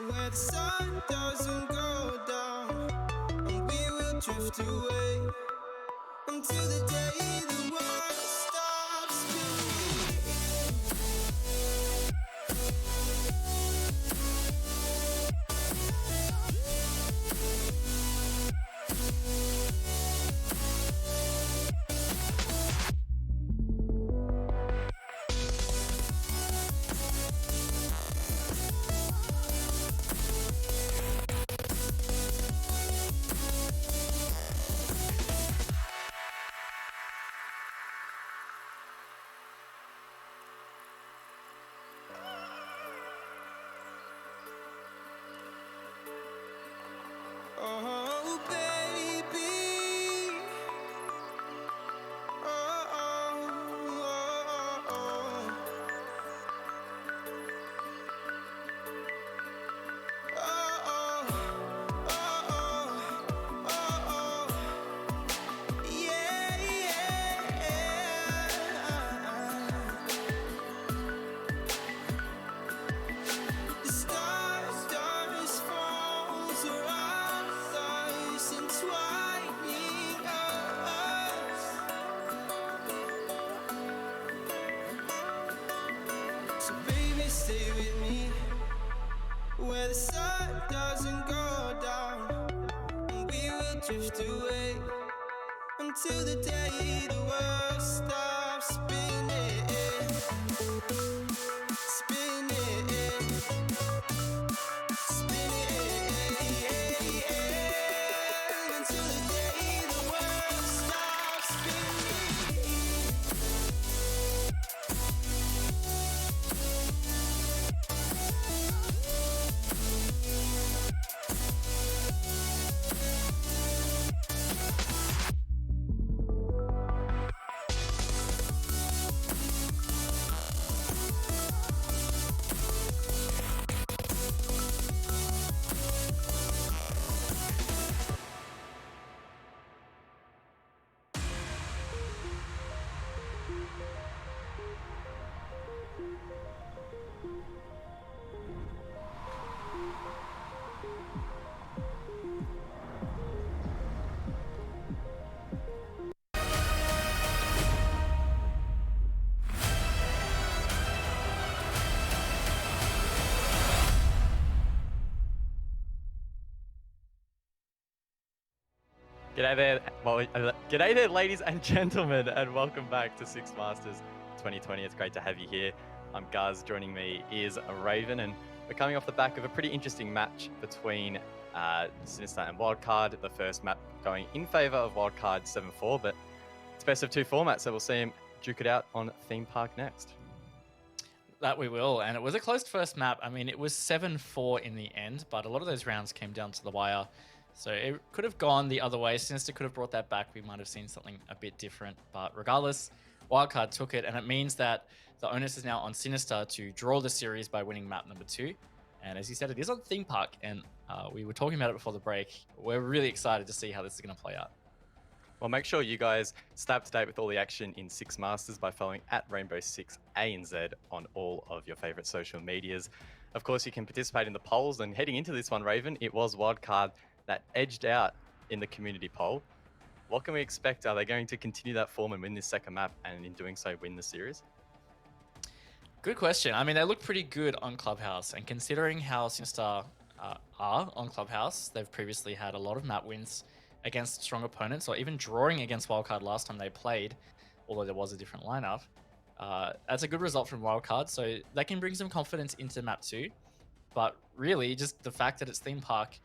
where the sun doesn't go down, and we will drift away until the day the world stops spinning. So baby, stay with me where the sun doesn't go down, and we will drift away until the day the world stops spinning, spinning, spinning, until the day the world stops spinning. G'day there, g'day there, ladies and gentlemen, and welcome back to Six Masters 2020. It's great to have you here. I'm Guz. Joining me is Raven, and we're coming off the back of a pretty interesting match between Sinister and Wildcard. The first map going in favor of Wildcard 7-4, but it's best of two format, so we'll see him duke it out on Theme Park next. That we will, and it was a close first map. I mean, it was 7-4 in the end, but a lot of those rounds came down to the wire. So it could have gone the other way. Sinister could have brought that back. We might have seen something a bit different. But regardless, Wildcard took it. And it means that the onus is now on Sinister to draw the series by winning map number 2. And as you said, it is on Theme Park. And we were talking about it before the break. We're really excited to see how this is going to play out. Well, make sure you guys stay up to date with all the action in Six Masters by following at Rainbow6ANZ on all of your favorite social medias. Of course, you can participate in the polls. And heading into this one, Raven, it was Wildcard that edged out in the community poll. What can we expect? Are they going to continue that form and win this second map, and in doing so win the series? Good question. I mean, they look pretty good on Clubhouse, and considering how Sinister are on Clubhouse, they've previously had a lot of map wins against strong opponents, or even drawing against Wildcard last time they played, although there was a different lineup. That's a good result from Wildcard, so that can bring some confidence into map 2. But really, just the fact that it's Theme Park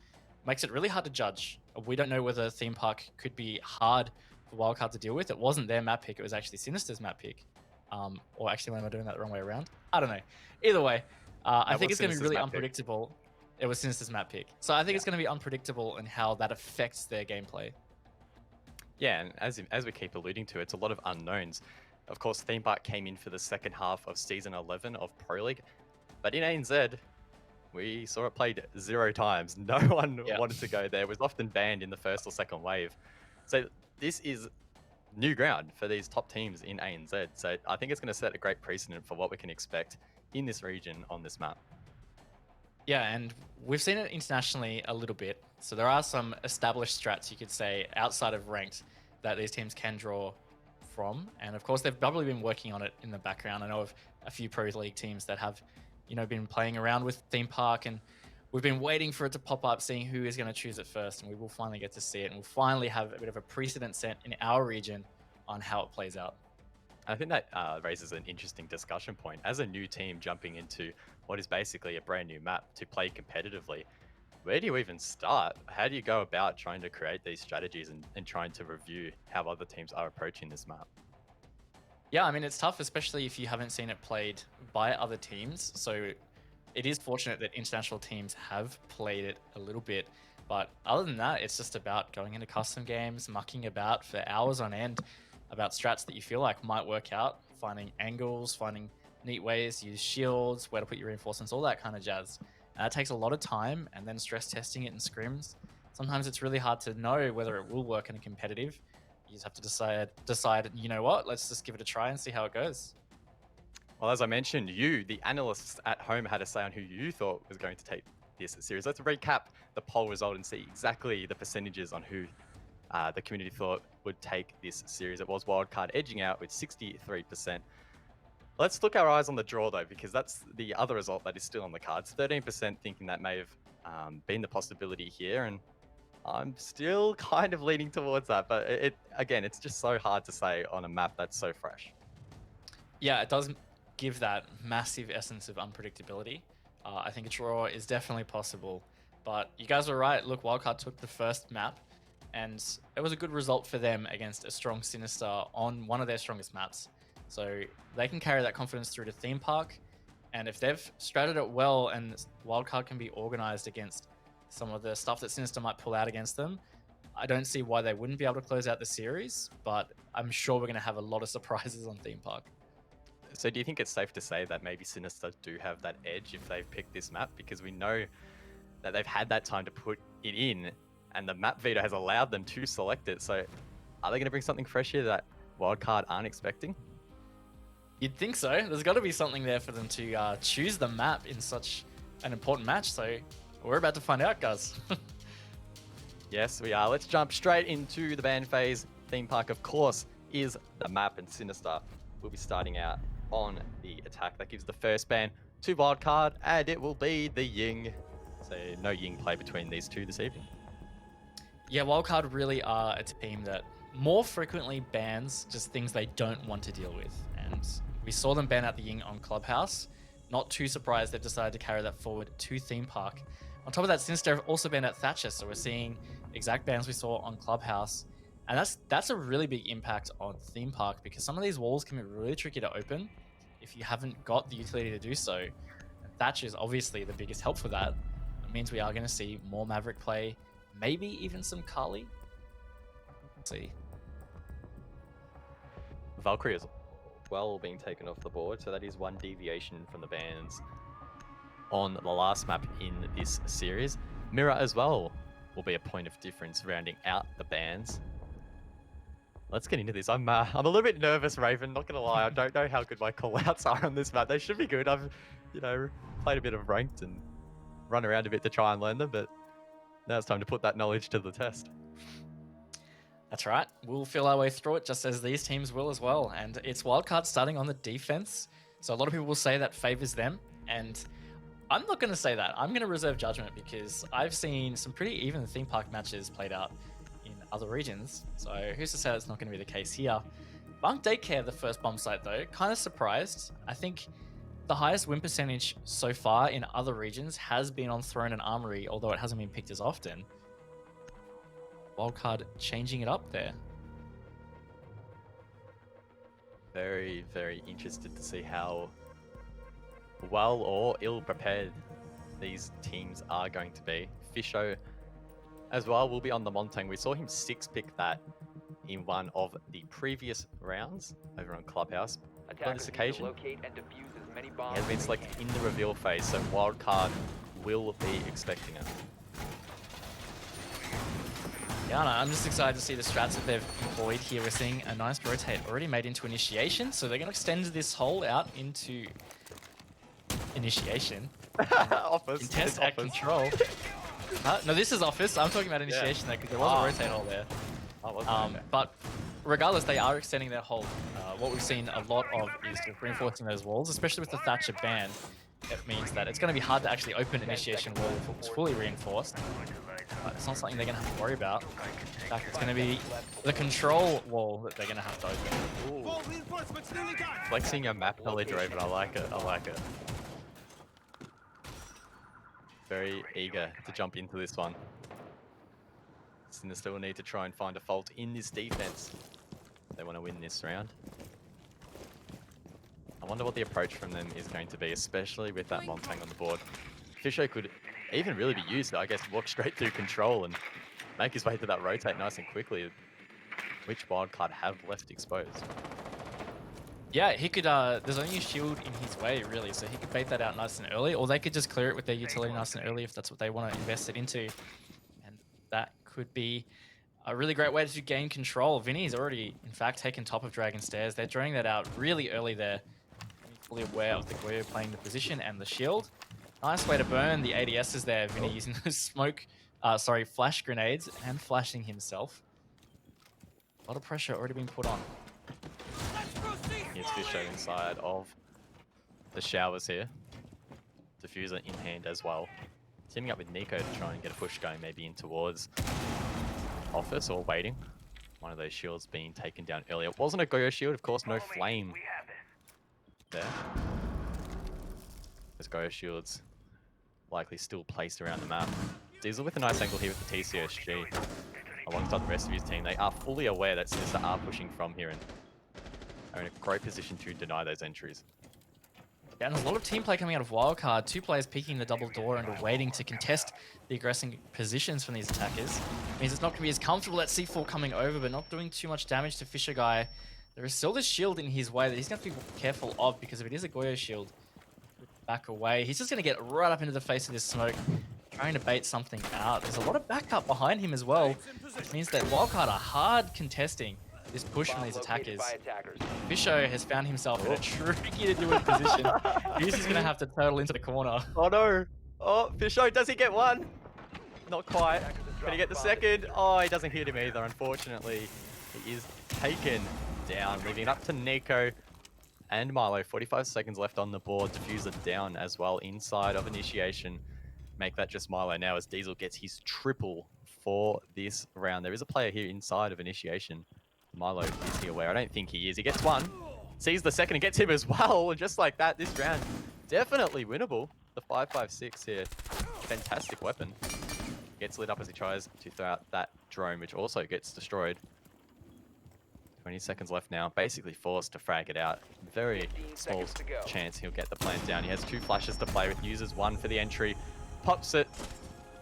makes it really hard to judge. We don't know whether Theme Park could be hard for Wildcard to deal with. It wasn't their map pick, it was actually Sinister's map pick. Or actually, am I doing that the wrong way around? I don't know. Either way, I think it's going to be really unpredictable. It was Sinister's map pick. So I think it's going to be unpredictable in how that affects their gameplay. Yeah, and as we keep alluding to, it's a lot of unknowns. Of course, Theme Park came in for the second half of Season 11 of Pro League. But in ANZ, we saw it played 0 times. No one wanted to go there. It was often banned in the first or second wave. So this is new ground for these top teams in ANZ. So I think it's going to set a great precedent for what we can expect in this region on this map. Yeah, and we've seen it internationally a little bit. So there are some established strats, you could say, outside of ranked that these teams can draw from. And of course, they've probably been working on it in the background. I know of a few Pro League teams that have been playing around with Theme Park, and we've been waiting for it to pop up, seeing who is going to choose it first, and we will finally get to see it, and we'll finally have a bit of a precedent set in our region on how it plays out. I think that raises an interesting discussion point. As a new team jumping into what is basically a brand new map to play competitively, where do you even start? How do you go about trying to create these strategies and trying to review how other teams are approaching this map? Yeah, I mean, it's tough, especially if you haven't seen it played by other teams. So it is fortunate that international teams have played it a little bit. But other than that, it's just about going into custom games, mucking about for hours on end about strats that you feel like might work out, finding angles, finding neat ways to use shields, where to put your reinforcements, all that kind of jazz. And that takes a lot of time, and then stress testing it in scrims. Sometimes it's really hard to know whether it will work in a competitive. You just have to decide, you know what, let's just give it a try and see how it goes. Well, as I mentioned, you, the analysts at home, had a say on who you thought was going to take this series. Let's recap the poll result and see exactly the percentages on who the community thought would take this series. It was Wildcard edging out with 63%. Let's look our eyes on the draw though, because that's the other result that is still on the cards. 13% thinking that may have been the possibility here, and I'm still kind of leaning towards that. But again, it's just so hard to say on a map that's so fresh. Yeah, it does give that massive essence of unpredictability. I think a draw is definitely possible, but you guys were right. Look, Wildcard took the first map, and it was a good result for them against a strong Sinister on one of their strongest maps. So they can carry that confidence through to Theme Park, and if they've stratted it well and Wildcard can be organized against some of the stuff that Sinister might pull out against them, I don't see why they wouldn't be able to close out the series, but I'm sure we're going to have a lot of surprises on Theme Park. So do you think it's safe to say that maybe Sinister do have that edge if they've picked this map? Because we know that they've had that time to put it in, and the map veto has allowed them to select it. So are they going to bring something fresh here that Wildcard aren't expecting? You'd think so. There's got to be something there for them to choose the map in such an important match. So we're about to find out, guys. Yes, we are. Let's jump straight into the ban phase. Theme Park, of course, is the map, and Sinister will be starting out on the attack. That gives the first ban to Wildcard, and it will be the Ying. So no Ying play between these two this evening. Yeah, Wildcard really are a team that more frequently bans just things they don't want to deal with. And we saw them ban out the Ying on Clubhouse. Not too surprised they've decided to carry that forward to Theme Park. On top of that, Sinister have also banned out Thatcher, so we're seeing exact bans we saw on Clubhouse. And that's a really big impact on Theme Park, because some of these walls can be really tricky to open if you haven't got the utility to do so. And Thatcher is obviously the biggest help for that. It means we are going to see more Maverick play, maybe even some Kali. Let's see. Valkyrie is well being taken off the board, so that is one deviation from the bans on the last map in this series. Mirror as well will be a point of difference rounding out the bans. Let's get into this. I'm a little bit nervous, Raven, not gonna lie. I don't know how good my callouts are on this map. They should be good. I've, played a bit of ranked and run around a bit to try and learn them, but now it's time to put that knowledge to the test. That's right. We'll feel our way through it just as these teams will as well. And it's Wildcard starting on the defense. So a lot of people will say that favors them. And I'm not going to say that. I'm going to reserve judgment, because I've seen some pretty even Theme Park matches played out in other regions. So who's to say that's not going to be the case here? Bunk Daycare, the first bomb site though, kind of surprised. I think the highest win percentage so far in other regions has been on Throne and Armory, although it hasn't been picked as often. Wildcard changing it up there. Very, very interested to see how well or ill prepared these teams are going to be. Fisho as well will be on the Montang. We saw him 6-pick that in one of the previous rounds over on Clubhouse. On this occasion, he has been selected in the reveal phase, so Wildcard will be expecting it. Yeah, no, I'm just excited to see the strats that they've employed here. We're seeing a nice rotate already made into initiation, so they're going to extend this hole out into initiation. Office. Contest at control. No, this is office. I'm talking about initiation there, because there was a rotate hole there. But regardless, they are extending their hold. What we've seen a lot of is just reinforcing those walls, especially with the Thatcher ban. It means that it's going to be hard to actually open initiation wall if it's fully reinforced. But it's not something they're going to have to worry about. In fact, it's going to be the control wall that they're going to have to open. Ooh. Flexing your map knowledge, Raven. I like it. I like it. Very eager to jump into this one. Sinister will need to try and find a fault in this defense if they want to win this round. I wonder what the approach from them is going to be, especially with that Montang on the board. Fisho could even really be used, I guess, walk straight through control and make his way to that rotate nice and quickly, which Wildcard have left exposed. Yeah, he could, there's only a shield in his way, really, so he could bait that out nice and early, or they could just clear it with their utility nice and early if that's what they want to invest it into. And that could be a really great way to gain control. Vinny's already, in fact, taken top of Dragon Stairs. They're droning that out really early there. Fully aware of the Goyo playing the position and the shield. Nice way to burn the ADSs there. Vinny using those flash grenades and flashing himself. A lot of pressure already been put on. Here's Fisho inside of the showers here. Diffuser in hand as well. Teaming up with Nico to try and get a push going maybe in towards office or waiting. One of those shields being taken down earlier. It wasn't a Goyo shield, of course, no flame there. Those Goyo shields likely still placed around the map. Diesel with a nice angle here with the TCSG. Alongside the rest of his team, they are fully aware that Sinister are pushing from here and are in a great position to deny those entries. Yeah, and a lot of team play coming out of Wildcard. 2 players peeking the double door and waiting to contest the aggressing positions from these attackers. Means it's not going to be as comfortable. That C4 coming over, but not doing too much damage to Fisher Guy. There is still this shield in his way that he's going to be careful of, because if it is a Goyo shield, back away. He's just going to get right up into the face of this smoke, trying to bait something out. There's a lot of backup behind him as well, which means that Wildcard are hard contesting this push from these attackers. Fisho has found himself in a tricky to do position. He's just going to have to turtle into the corner. Oh no! Oh, Fisho, does he get one? Not quite. Can he get the second? Oh, he doesn't hit him either, unfortunately. He is taken down, leaving it up to Nico and Milo. 45 seconds left on the board. Diffuser down as well inside of initiation. Make that just Milo now as Diesel gets his triple for this round. There is a player here inside of initiation. Milo, is he aware? I don't think he is. He gets one, sees the second and gets him as well. And just like that, this round definitely winnable. The 5.56 here. Fantastic weapon. Gets lit up as he tries to throw out that drone, which also gets destroyed. 20 seconds left now. Basically forced to frag it out. Very small chance he'll get the plant down. He has 2 flashes to play with. Uses 1 for the entry. Pops it,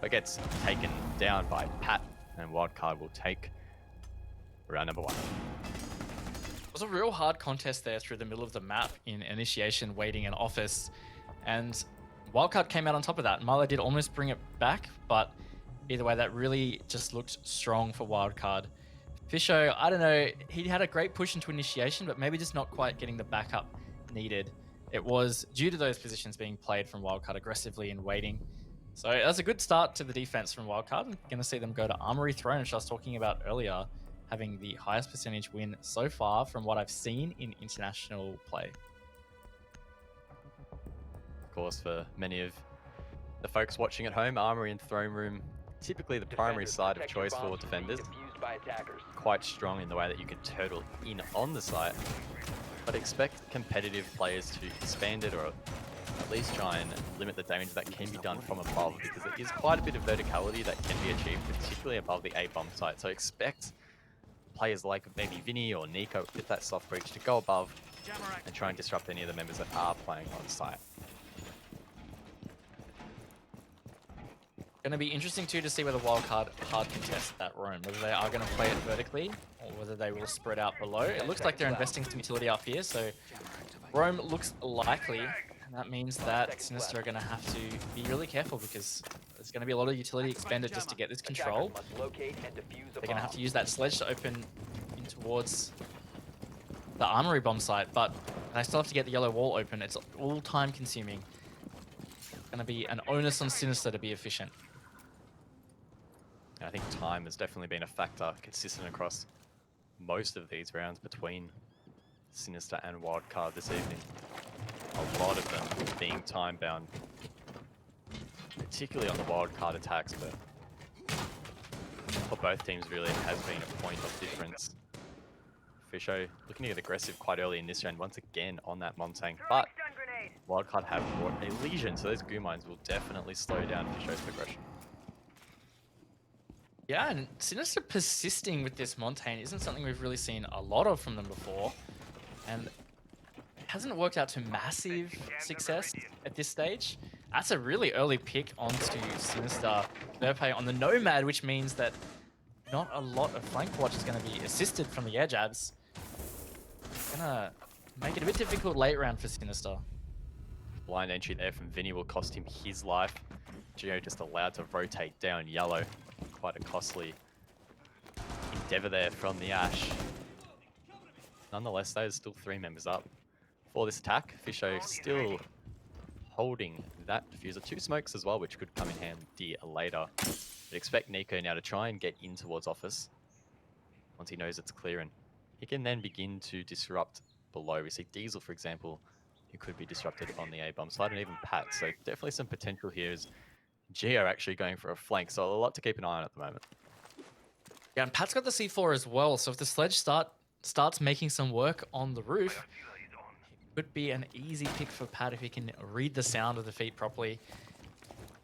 but gets taken down by Pat. And Wildcard will take round number 1. It was a real hard contest there through the middle of the map in initiation, waiting in office. And Wildcard came out on top of that. Milo did almost bring it back, but either way, that really just looked strong for Wildcard. Fisho, I don't know, he had a great push into initiation, but maybe just not quite getting the backup needed. It was due to those positions being played from Wildcard aggressively and waiting. So that's a good start to the defense from Wildcard. I'm going to see them go to Armory Throne, which I was talking about earlier, having the highest percentage win so far from what I've seen in international play. Of course, for many of the folks watching at home, Armory and Throne Room, typically the primary side of choice for defenders. Quite strong in the way that you can turtle in on the site, but expect competitive players to expand it or at least try and limit the damage that can be done from above, because there is quite a bit of verticality that can be achieved, particularly above the A-bomb site. So expect players like maybe Vinny or Nico with that soft breach to go above and try and disrupt any of the members that are playing on site. Going to be interesting too to see whether Wildcard hard contest that roam, whether they are going to play it vertically or whether they will spread out below. It looks like they're investing some utility up here, so roam looks likely, and that means that Sinister are going to have to be really careful, because there's going to be a lot of utility expended just to get this control. They're going to have to use that sledge to open in towards the Armory bomb site, but they still have to get the yellow wall open. It's all time consuming. It's going to be an onus on Sinister to be efficient. I think time has definitely been a factor, consistent across most of these rounds between Sinister and Wildcard this evening. A lot of them being time-bound, particularly on the Wildcard attacks, but for both teams really it has been a point of difference. Fisho looking to get aggressive quite early in this round, once again on that Montang, but Wildcard have brought a legion, so those goo mines will definitely slow down Fisho's progression. Yeah, and Sinister persisting with this Montaigne isn't something we've really seen a lot of from them before. And it hasn't worked out to massive success at this stage. That's a really early pick onto Sinister. Verpe on the Nomad, which means that not a lot of flank watch is going to be assisted from the air jabs. Gonna make it a bit difficult late round for Sinister. Blind entry there from Vinny will cost him his life. Geo just allowed to rotate down yellow. Quite a costly endeavor there from the Ash. Nonetheless, there's still 3 members up for this attack. Fisho still holding that diffuser. 2 smokes as well, which could come in handy later. But expect Nico now to try and get in towards office once he knows it's clear, and he can then begin to disrupt below. We see Diesel, for example, who could be disrupted on the A-bomb side, and even Pat. So definitely some potential here as Geo actually going for a flank. So a lot to keep an eye on at the moment. Yeah, and Pat's got the C4 as well. So if the sledge starts making some work on the roof, it could be an easy pick for Pat if he can read the sound of the feet properly.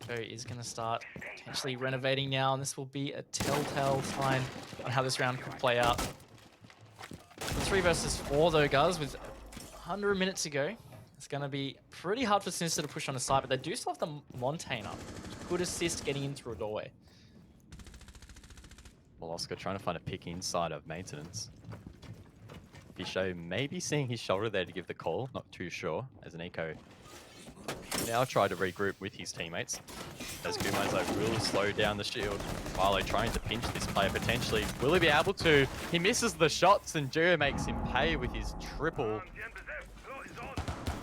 So is going to start potentially renovating now, and this will be a telltale sign on how this round could play out. 3 versus 4 though, guys, with 100 minutes to go. It's going to be pretty hard for Sinister to push on the side, but they do still have the Montaigne up, which could assist getting in through a doorway. Well, Oscar trying to find a pick inside of maintenance. Fisho maybe seeing his shoulder there to give the call, not too sure, as an eco now try to regroup with his teammates. As Gumazo will slow down the shield. Milo trying to pinch this player potentially. Will he be able to? He misses the shots and Geo makes him pay with his triple.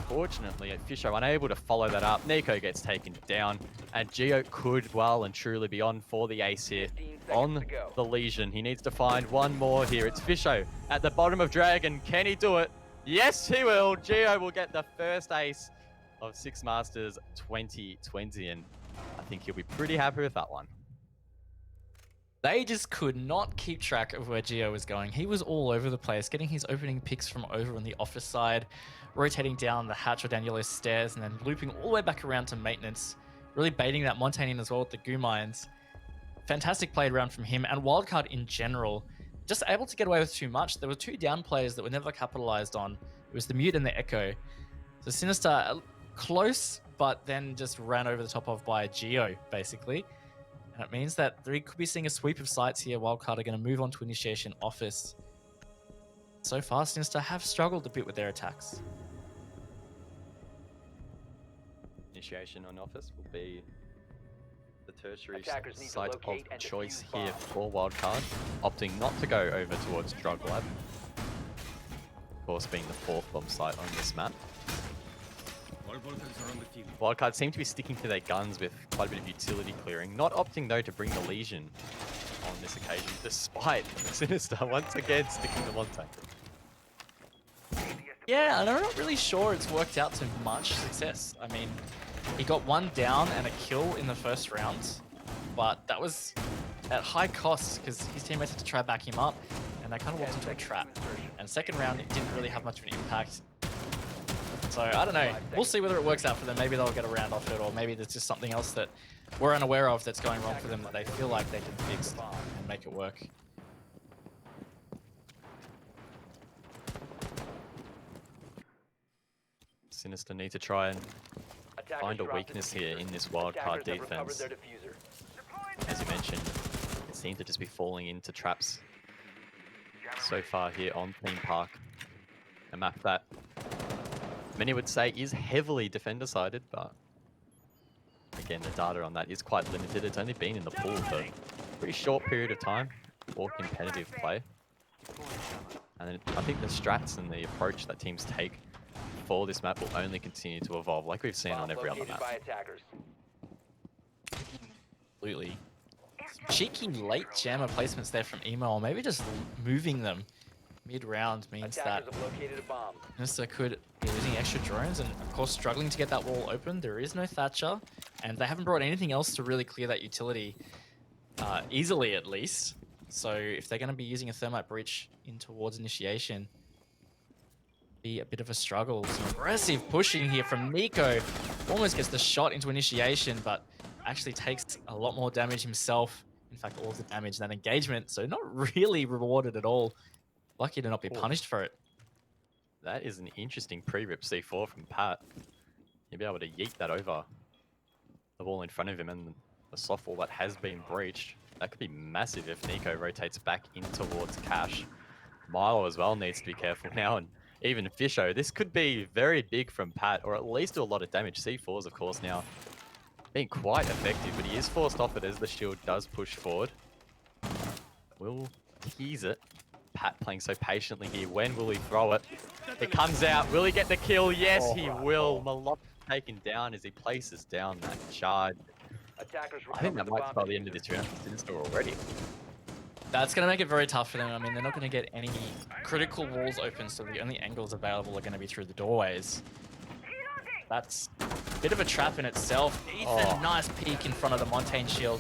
Fortunately, Fisho unable to follow that up. Nico gets taken down and Geo could well and truly be on for the ace here on the Legion. He needs to find one more here. It's Fisho at the bottom of Dragon. Can he do it? Yes, he will. Geo will get the first ace of Six Masters 2020, and I think he'll be pretty happy with that one. They just could not keep track of where Geo was going. He was all over the place, getting his opening picks from over on the office side, rotating down the hatch or down yellow stairs, and then looping all the way back around to maintenance, really baiting that Montaigne in as well with the goo mines. Fantastic played round from him, and Wildcard in general, just able to get away with too much. There were 2 down players that were never capitalized on. It was the Mute and the Echo. So Sinister, close, but then just ran over the top of by Geo, basically. And it means that we could be seeing a sweep of sites here. Wildcard are going to move on to Initiation Office. So far, Sinister have struggled a bit with their attacks. Initiation on Office will be the tertiary Attackers need to site locate of and choice defuse here bombs. for Wildcard, opting not to go over towards Drug Lab. Of course, being the 4th bomb site on this map. Wildcard seem to be sticking to their guns with quite a bit of utility clearing, not opting though to bring the Legion on this occasion, despite Sinister once again sticking to Montaigne. Yeah, and I'm not really sure it's worked out to much success. I mean, he got 1 down and a kill in the first round, but that was at high cost because his teammates had to try back him up, and they kind of walked into a trap. And second round, it didn't really have much of an impact. So I don't know. We'll see whether it works out for them. Maybe they'll get a round off it, or maybe there's just something else that we're unaware of that's going wrong for them that they feel like they can fix and make it work. Sinister need to try and find a weakness here in this Wildcard defense. As you mentioned, it seemed to just be falling into traps so far here on Theme Park. A map that many would say is heavily defender-sided, but again, the data on that is quite limited. It's only been in the pool for a pretty short period of time for competitive play. And then I think the strats and the approach that teams take for this map will only continue to evolve, like we've seen on every other map. Absolutely. Some cheeky late jammer placements there from Emo, or maybe just moving them mid-round means that Sinister could be losing extra drones and, of course, struggling to get that wall open. There is no Thatcher, and they haven't brought anything else to really clear that utility easily, at least. So if they're going to be using a Thermite Breach in towards Initiation, be a bit of a struggle. Some aggressive pushing here from Nico. Almost gets the shot into Initiation, but actually takes a lot more damage himself. In fact, all of the damage in that engagement, so not really rewarded at all. Lucky to not be punished for it. That is an interesting pre-rip C4 from Pat. He'll be able to yeet that over the wall in front of him, and the soft wall that has been breached. That could be massive if Nico rotates back in towards Cash. Milo as well needs to be careful now, and even Fisho. This could be very big from Pat, or at least do a lot of damage. C4s, of course, now being quite effective, but he is forced off it as the shield does push forward. Will tease it. Pat playing so patiently here. When will he throw it? It comes out. Will he get the kill? Yes, he will. Malok taken down as he places down that charge. I think that might spell the end of this round for Sinister already. That's going to make it very tough for them. I mean, they're not going to get any critical walls open, so the only angles available are going to be through the doorways. That's a bit of a trap in itself. Ethan, nice peek in front of the Montaigne shield.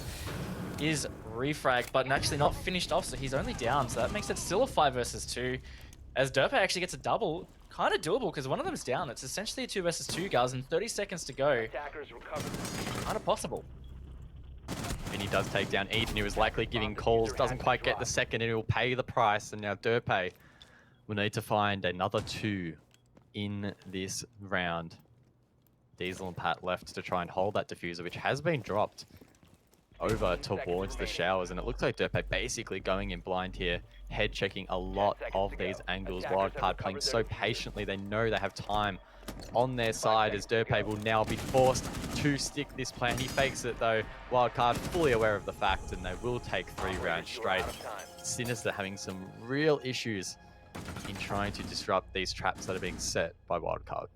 Is refragged, but actually not finished off, so he's only down. So that makes it still a 5 versus 2. As Derpe actually gets a double, kind of doable because one of them's down. It's essentially a 2 versus 2, guys, and 30 seconds to go. Attackers recovered. Kind of possible. And he does take down Ethan, who is likely giving calls, doesn't quite get the second, and he will pay the price. And now Derpe will need to find another 2 in this round. Diesel and Pat left to try and hold that diffuser, which has been dropped over towards the showers, and it looks like Derpe basically going in blind here, head checking a lot of these angles. Wildcard playing so patiently, they know they have time on their side, as Derpe will now be forced to stick this plan. He fakes it though, Wildcard fully aware of the fact, and they will take 3 rounds straight. Sinister having some real issues in trying to disrupt these traps that are being set by Wildcard.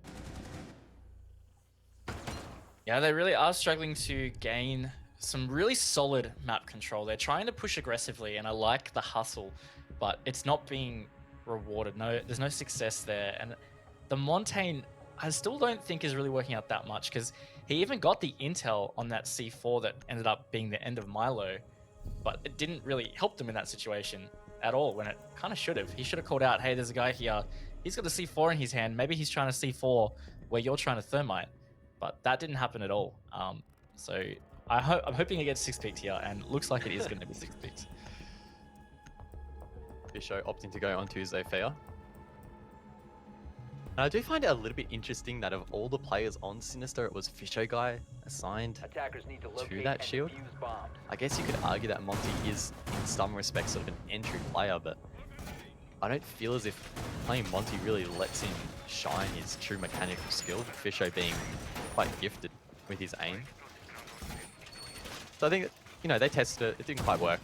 Yeah, they really are struggling to gain some really solid map control. They're trying to push aggressively, and I like the hustle, but it's not being rewarded. No, there's no success there. And the Montaigne, I still don't think is really working out that much, because he even got the intel on that C4 that ended up being the end of Milo, but it didn't really help them in that situation at all, when it kind of should have. He should have called out, hey, there's a guy here. He's got a C4 in his hand. Maybe he's trying to C4 where you're trying to thermite, but that didn't happen at all. So I'm hoping it gets 6 picked here, and looks like it is going to be 6 picked. Fisho opting to go onto Zephyr. And I do find it a little bit interesting that of all the players on Sinister, it was Fisho guy assigned Attackers need to locate that and shield. defuse bombs. I guess you could argue that Monty is, in some respects, sort of an entry player, but I don't feel as if playing Monty really lets him shine his true mechanical skill, Fisho being quite gifted with his aim. So I think that, you know, they tested it, it didn't quite work.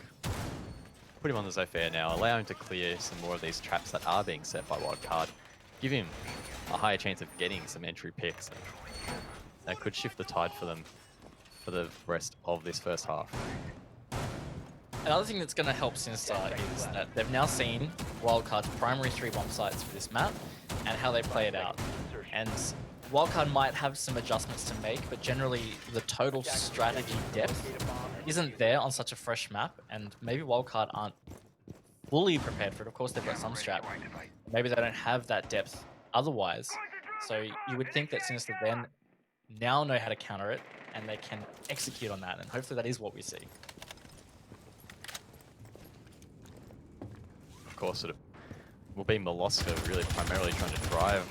Put him on the Zephyr now, allow him to clear some more of these traps that are being set by Wildcard. Give him a higher chance of getting some entry picks. That could shift the tide for them for the rest of this first half. Another thing that's going to help Sinister is that they've now seen Wildcard's primary 3 bomb sites for this map and how they play it out. And Wildcard might have some adjustments to make, but generally the total strategy depth isn't there on such a fresh map, and maybe Wildcard aren't fully prepared for it. Of course, they've got some strat. Maybe they don't have that depth otherwise. So you would think that Sinister then now know how to counter it, and they can execute on that, and hopefully that is what we see. Of course, sort of will be Molosca really primarily trying to drive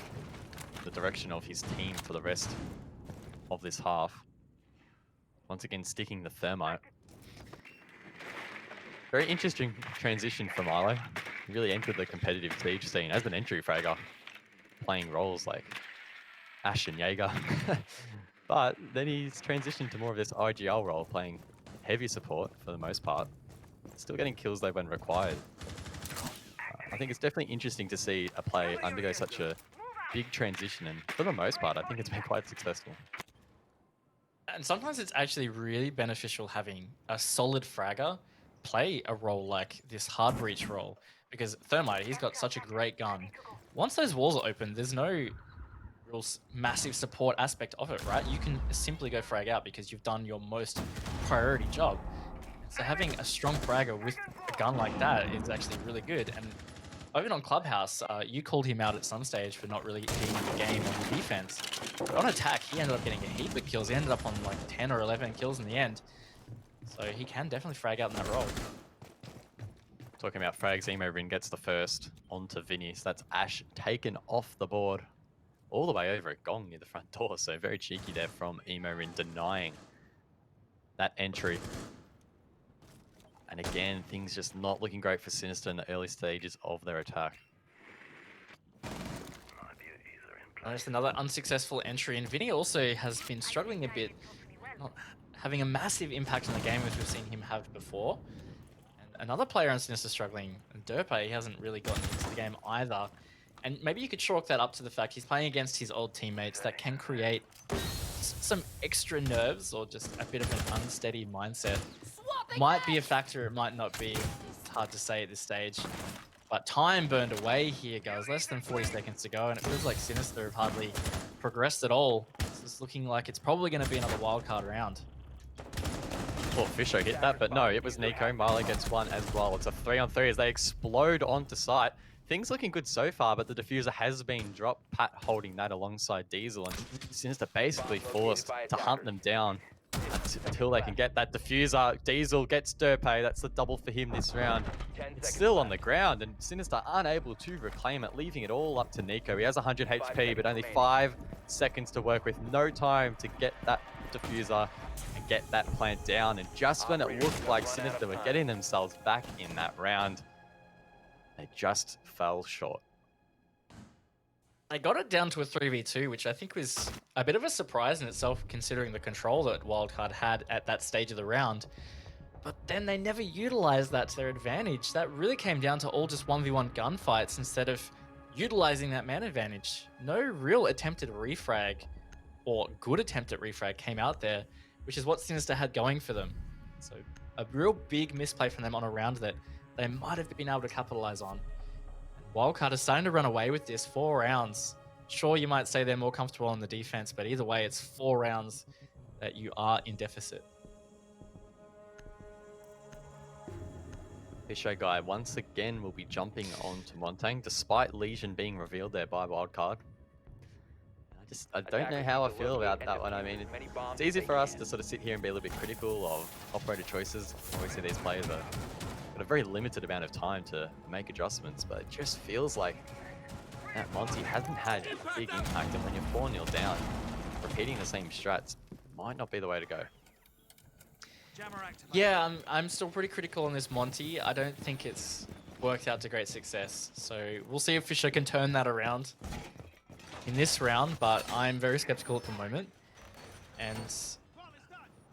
the direction of his team for the rest of this half. Once again, sticking the thermite. Very interesting transition for Milo. He really entered the competitive siege scene as an entry fragger, playing roles like Ash and Jaeger. But then he's transitioned to more of this IGL role, playing heavy support for the most part. Still getting kills though when required. I think it's definitely interesting to see a play undergo such a big transition, and for the most part, I think it's been quite successful. And sometimes it's actually really beneficial having a solid fragger play a role like this hard breach role, because Thermite, he's got such a great gun. Once those walls are open, there's no real massive support aspect of it, right? You can simply go frag out because you've done your most priority job. So having a strong fragger with a gun like that is actually really good. And even on Clubhouse, you called him out at some stage for not really being in the game on the defense. But on attack, he ended up getting a heap of kills. He ended up on like 10 or 11 kills in the end. So he can definitely frag out in that role. Talking about frags, Emo Rin gets the first onto Vinny. So that's Ash taken off the board all the way over at Gong near the front door. So very cheeky there from Emo Rin, denying that entry. And again, things just not looking great for Sinister in the early stages of their attack. Just another unsuccessful entry. And Vinny also has been struggling a bit, not having a massive impact on the game as we've seen him have before. And another player on Sinister struggling, Derpe, he hasn't really gotten into the game either. And maybe you could chalk that up to the fact he's playing against his old teammates that can create some extra nerves or just a bit of an unsteady mindset. Might be a factor, it might not be. It's hard to say at this stage. But time burned away here, guys. Less than 40 seconds to go, and it feels like Sinister have hardly progressed at all. This is looking like it's probably going to be another wildcard round. Thought Fisher hit that, but no, it was Nico. Milo gets one as well. It's a 3-on-3 as they explode onto site. Things looking good so far, but the diffuser has been dropped. Pat holding that alongside Diesel, and Sinister basically forced to hunt them down until they can get that diffuser. Diesel gets Derpay. That's the double for him this round. It's still on the ground, and Sinister unable to reclaim it, leaving it all up to Nico. He has 100 HP, but only 5 seconds to work with. No time to get that diffuser and get that plant down. And just when it looked like Sinister were getting themselves back in that round, they just fell short. They got it down to a 3v2, which I think was a bit of a surprise in itself, considering the control that Wildcard had at that stage of the round. But then they never utilized that to their advantage. That really came down to all just 1v1 gunfights instead of utilizing that man advantage. No real attempted refrag, or good attempt at refrag, came out there, which is what Sinister had going for them. So a real big misplay from them on a round that they might have been able to capitalize on. Wildcard is starting to run away with this. 4 rounds. Sure, you might say they're more comfortable on the defense, but either way, it's 4 rounds that you are in deficit. Fisher guy once again will be jumping onto Montang, despite Legion being revealed there by Wildcard. I don't know how I feel about that one. I mean, it's easy for us to sort of sit here and be a little bit critical of operator choices. Obviously, these players are got a very limited amount of time to make adjustments, but it just feels like that Monty hasn't had a big impact, and when you're 4-0 down, repeating the same strats might not be the way to go. Yeah, I'm still pretty critical on this Monty. I don't think it's worked out to great success. So we'll see if Fisher can turn that around in this round, but I'm very skeptical at the moment. And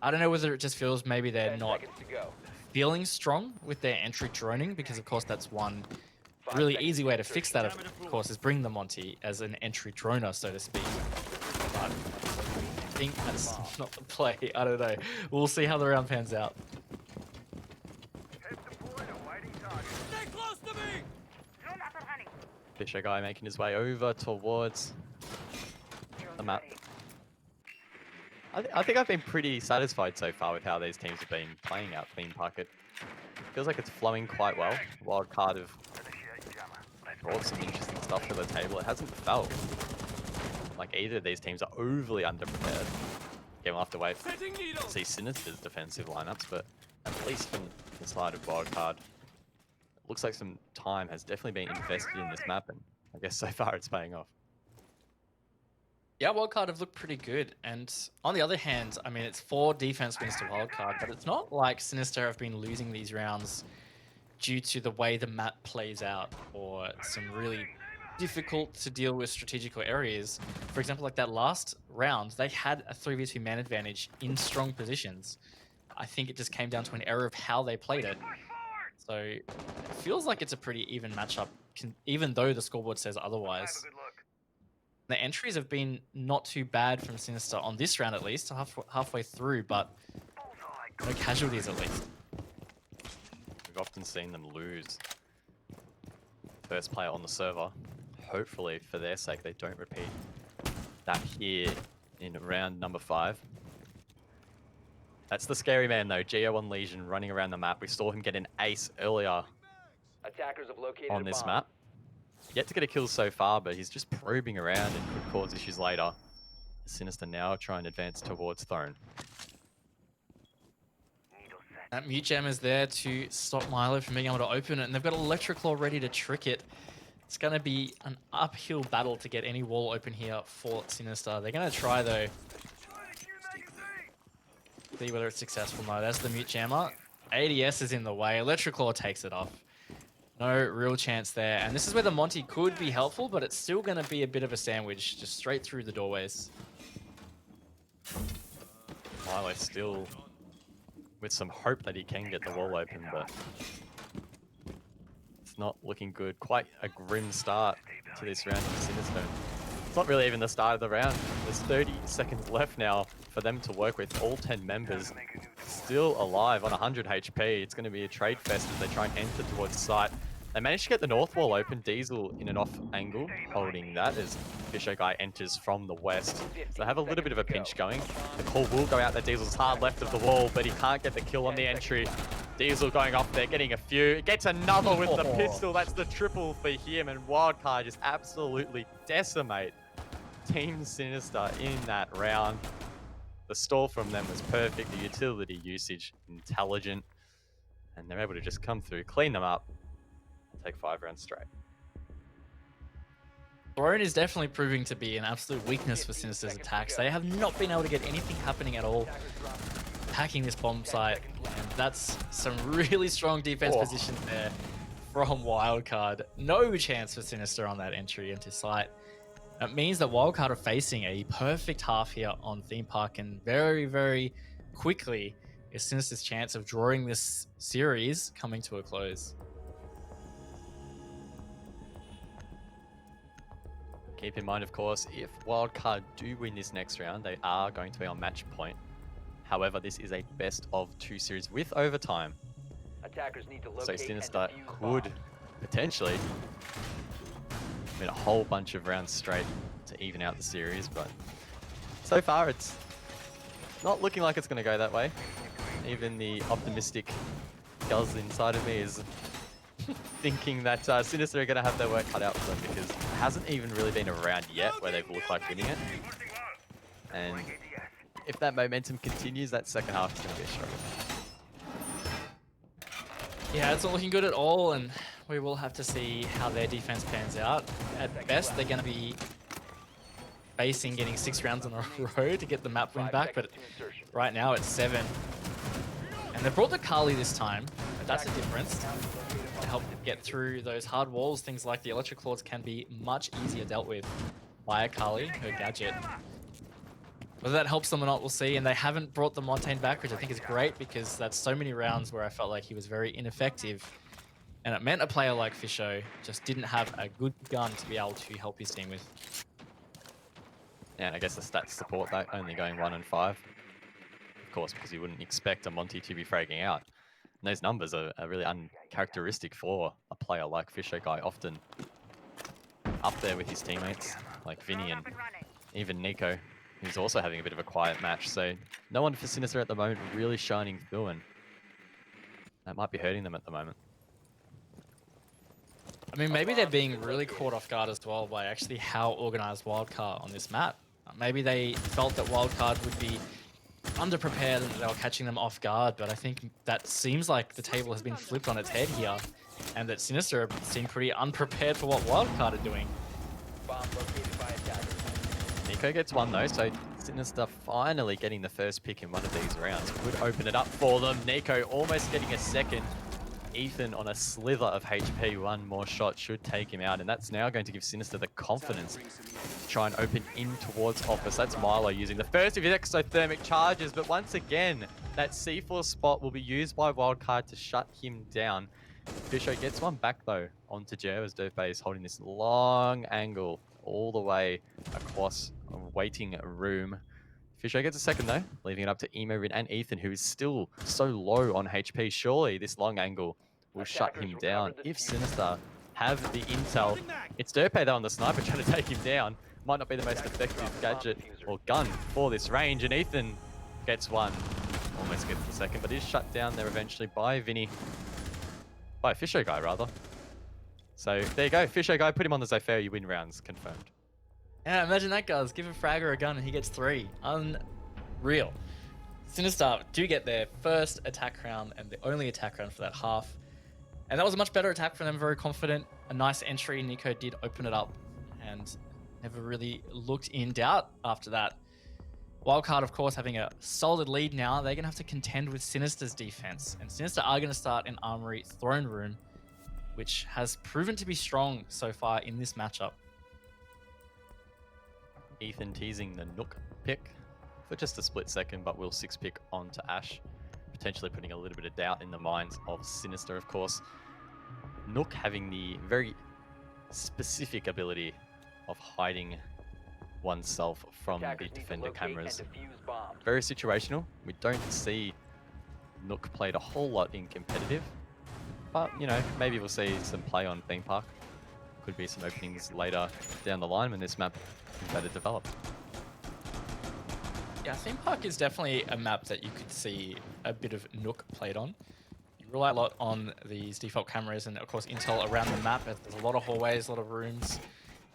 I don't know whether it just feels maybe they're not feeling strong with their entry droning, because of course that's one really easy way to fix that, of course, is bring the Monty as an entry droner, so to speak. But I think that's not the play. I don't know. We'll see how the round pans out. Fisher guy making his way over towards the map. I think I've been pretty satisfied so far with how these teams have been playing out Clean Pocket. Feels like it's flowing quite well. Wildcard have brought some interesting stuff to the table. It hasn't felt like either of these teams are overly underprepared. Again, we'll have to wait to see Sinister's defensive lineups, but at least from the side of Wildcard, it looks like some time has definitely been invested in this map, and I guess so far it's paying off. Yeah, Wildcard have looked pretty good. And on the other hand, I mean, it's 4 defense wins to Wildcard, but it's not like Sinister have been losing these rounds due to the way the map plays out or some really difficult to deal with strategical areas. For example, like that last round, they had a 3v2 man advantage in strong positions. I think it just came down to an error of how they played it. So it feels like it's a pretty even matchup, even though the scoreboard says otherwise. The entries have been not too bad from Sinister on this round, at least, halfway through, but no casualties at least. We've often seen them lose first player on the server. Hopefully, for their sake, they don't repeat that here in round number 5. That's the scary man, though. Geo on Legion running around the map. We saw him get an ace earlier on this map. Yet to get a kill so far, but he's just probing around and could cause issues later. Sinister now trying to advance towards Throne. That mute gem is there to stop Milo from being able to open it, and they've got Electroclaw ready to trick it. It's going to be an uphill battle to get any wall open here for Sinister. They're going to try, though. See whether it's successful. No, that's the mute jammer. ADS is in the way. Electroclaw takes it off. No real chance there. And this is where the Monty could be helpful, but it's still going to be a bit of a sandwich, just straight through the doorways. Milo still with some hope that he can get the wall open, but it's not looking good. Quite a grim start to this round for Sinister. It's not really even the start of the round. There's 30 seconds left now for them to work with. All 10 members still alive on 100 HP. It's going to be a trade fest as they try and enter towards site. They managed to get the north wall open. Diesel in an off angle, holding that as Fisher Guy enters from the west. So they have a little bit of a pinch going. The call will go out that Diesel's hard left of the wall, but he can't get the kill on the entry. Diesel going off there, getting a few. Gets another with the pistol. That's the triple for him, and Wildcard just absolutely decimate Team Sinister in that round. The stall from them was perfect. The utility usage, intelligent. And they're able to just come through, clean them up, and take 5 rounds straight. Throne is definitely proving to be an absolute weakness for Sinister's attacks. They have not been able to get anything happening at all, hacking this bomb site, and that's some really strong defense position there from Wildcard. No chance for Sinister on that entry into site. That means that Wildcard are facing a perfect half here on Theme Park, and very, very quickly is Sinister's chance of drawing this series coming to a close. Keep in mind, of course, if Wildcard do win this next round, they are going to be on match point. However, this is a best of 2 series with overtime. Attackers need to locate So and Sinister defuse could bombs. potentially win a whole bunch of rounds straight to even out the series, but so far it's not looking like it's going to go that way. Even the optimistic Guz inside of me is thinking that Sinister are going to have their work cut out for them, because it hasn't even really been a round yet where they've looked like winning it. And if that momentum continues, that second half is going to be a struggle. Yeah, it's not looking good at all, and we will have to see how their defense pans out. At best, they're going to be facing getting 6 rounds in a row to get the map win back, but right now it's 7. And they brought the Kali this time, but that's a difference. To help get through those hard walls, things like the Electric Claws can be much easier dealt with by a Kali, her gadget. Whether that helps them or not, we'll see. And they haven't brought the Montaigne back, which I think is great, because that's so many rounds where I felt like he was very ineffective. And it meant a player like Fisho just didn't have a good gun to be able to help his team with. Yeah, and I guess the stats support that, only going 1 and 5. Of course, because you wouldn't expect a Monty to be fragging out. And those numbers are really uncharacteristic for a player like Fisher Guy, often up there with his teammates, like Vinny and even Nico, who's also having a bit of a quiet match. So no one for Sinister at the moment really shining through, and that might be hurting them at the moment. I mean, maybe they're being really caught off guard as well by actually how organized Wildcard on this map. Maybe they felt that Wildcard would be underprepared and they were catching them off guard, but I think that seems like the table has been flipped on its head here, and that Sinister seem pretty unprepared for what Wildcard are doing. Bomb located by attackers. Nico gets 1 though, so Sinister finally getting the first pick in one of these rounds could open it up for them. Nico almost getting a second. Ethan on a slither of HP, 1 more shot should take him out, and that's now going to give Sinister the confidence to try and open in towards Office. That's Milo using the first of his exothermic charges, but once again, that C4 spot will be used by Wildcard to shut him down. Fisho gets 1 back though onto Jer, as Dope is holding this long angle all the way across a waiting room. Fisho gets a second though, leaving it up to Emo, Rin, and Ethan, who is still so low on HP. Surely this long angle will shut him down. If Sinister have the intel, it's Derpe though on the sniper trying to take him down. Might not be the most effective gadget or gun for this range, and Ethan gets 1. Almost gets the second, but is shut down there eventually by Vinny. By Fisho Guy, rather. So there you go, Fisho Guy, put him on the Zephyr, you win rounds, confirmed. Yeah, imagine that, guys. Give a fragger a gun and he gets 3. Unreal. Sinister do get their first attack round and the only attack round for that half. And that was a much better attack for them, very confident. A nice entry. Nico did open it up and never really looked in doubt after that. Wildcard, of course, having a solid lead now. They're going to have to contend with Sinister's defense. And Sinister are going to start in Armory Throne Room, which has proven to be strong so far in this matchup. Ethan teasing the Nook pick for just a split second, but will 6 pick onto Ash, potentially putting a little bit of doubt in the minds of Sinister, of course. Nook having the very specific ability of hiding oneself from the defender cameras. Very situational. We don't see Nook played a whole lot in competitive, But, you know, maybe we'll see some play on theme park. Could be some openings later down the line when this map is better developed. Yeah, theme park is definitely a map that you could see a bit of Nook played on. You rely a lot on these default cameras and, of course, intel around the map. As there's a lot of hallways, a lot of rooms.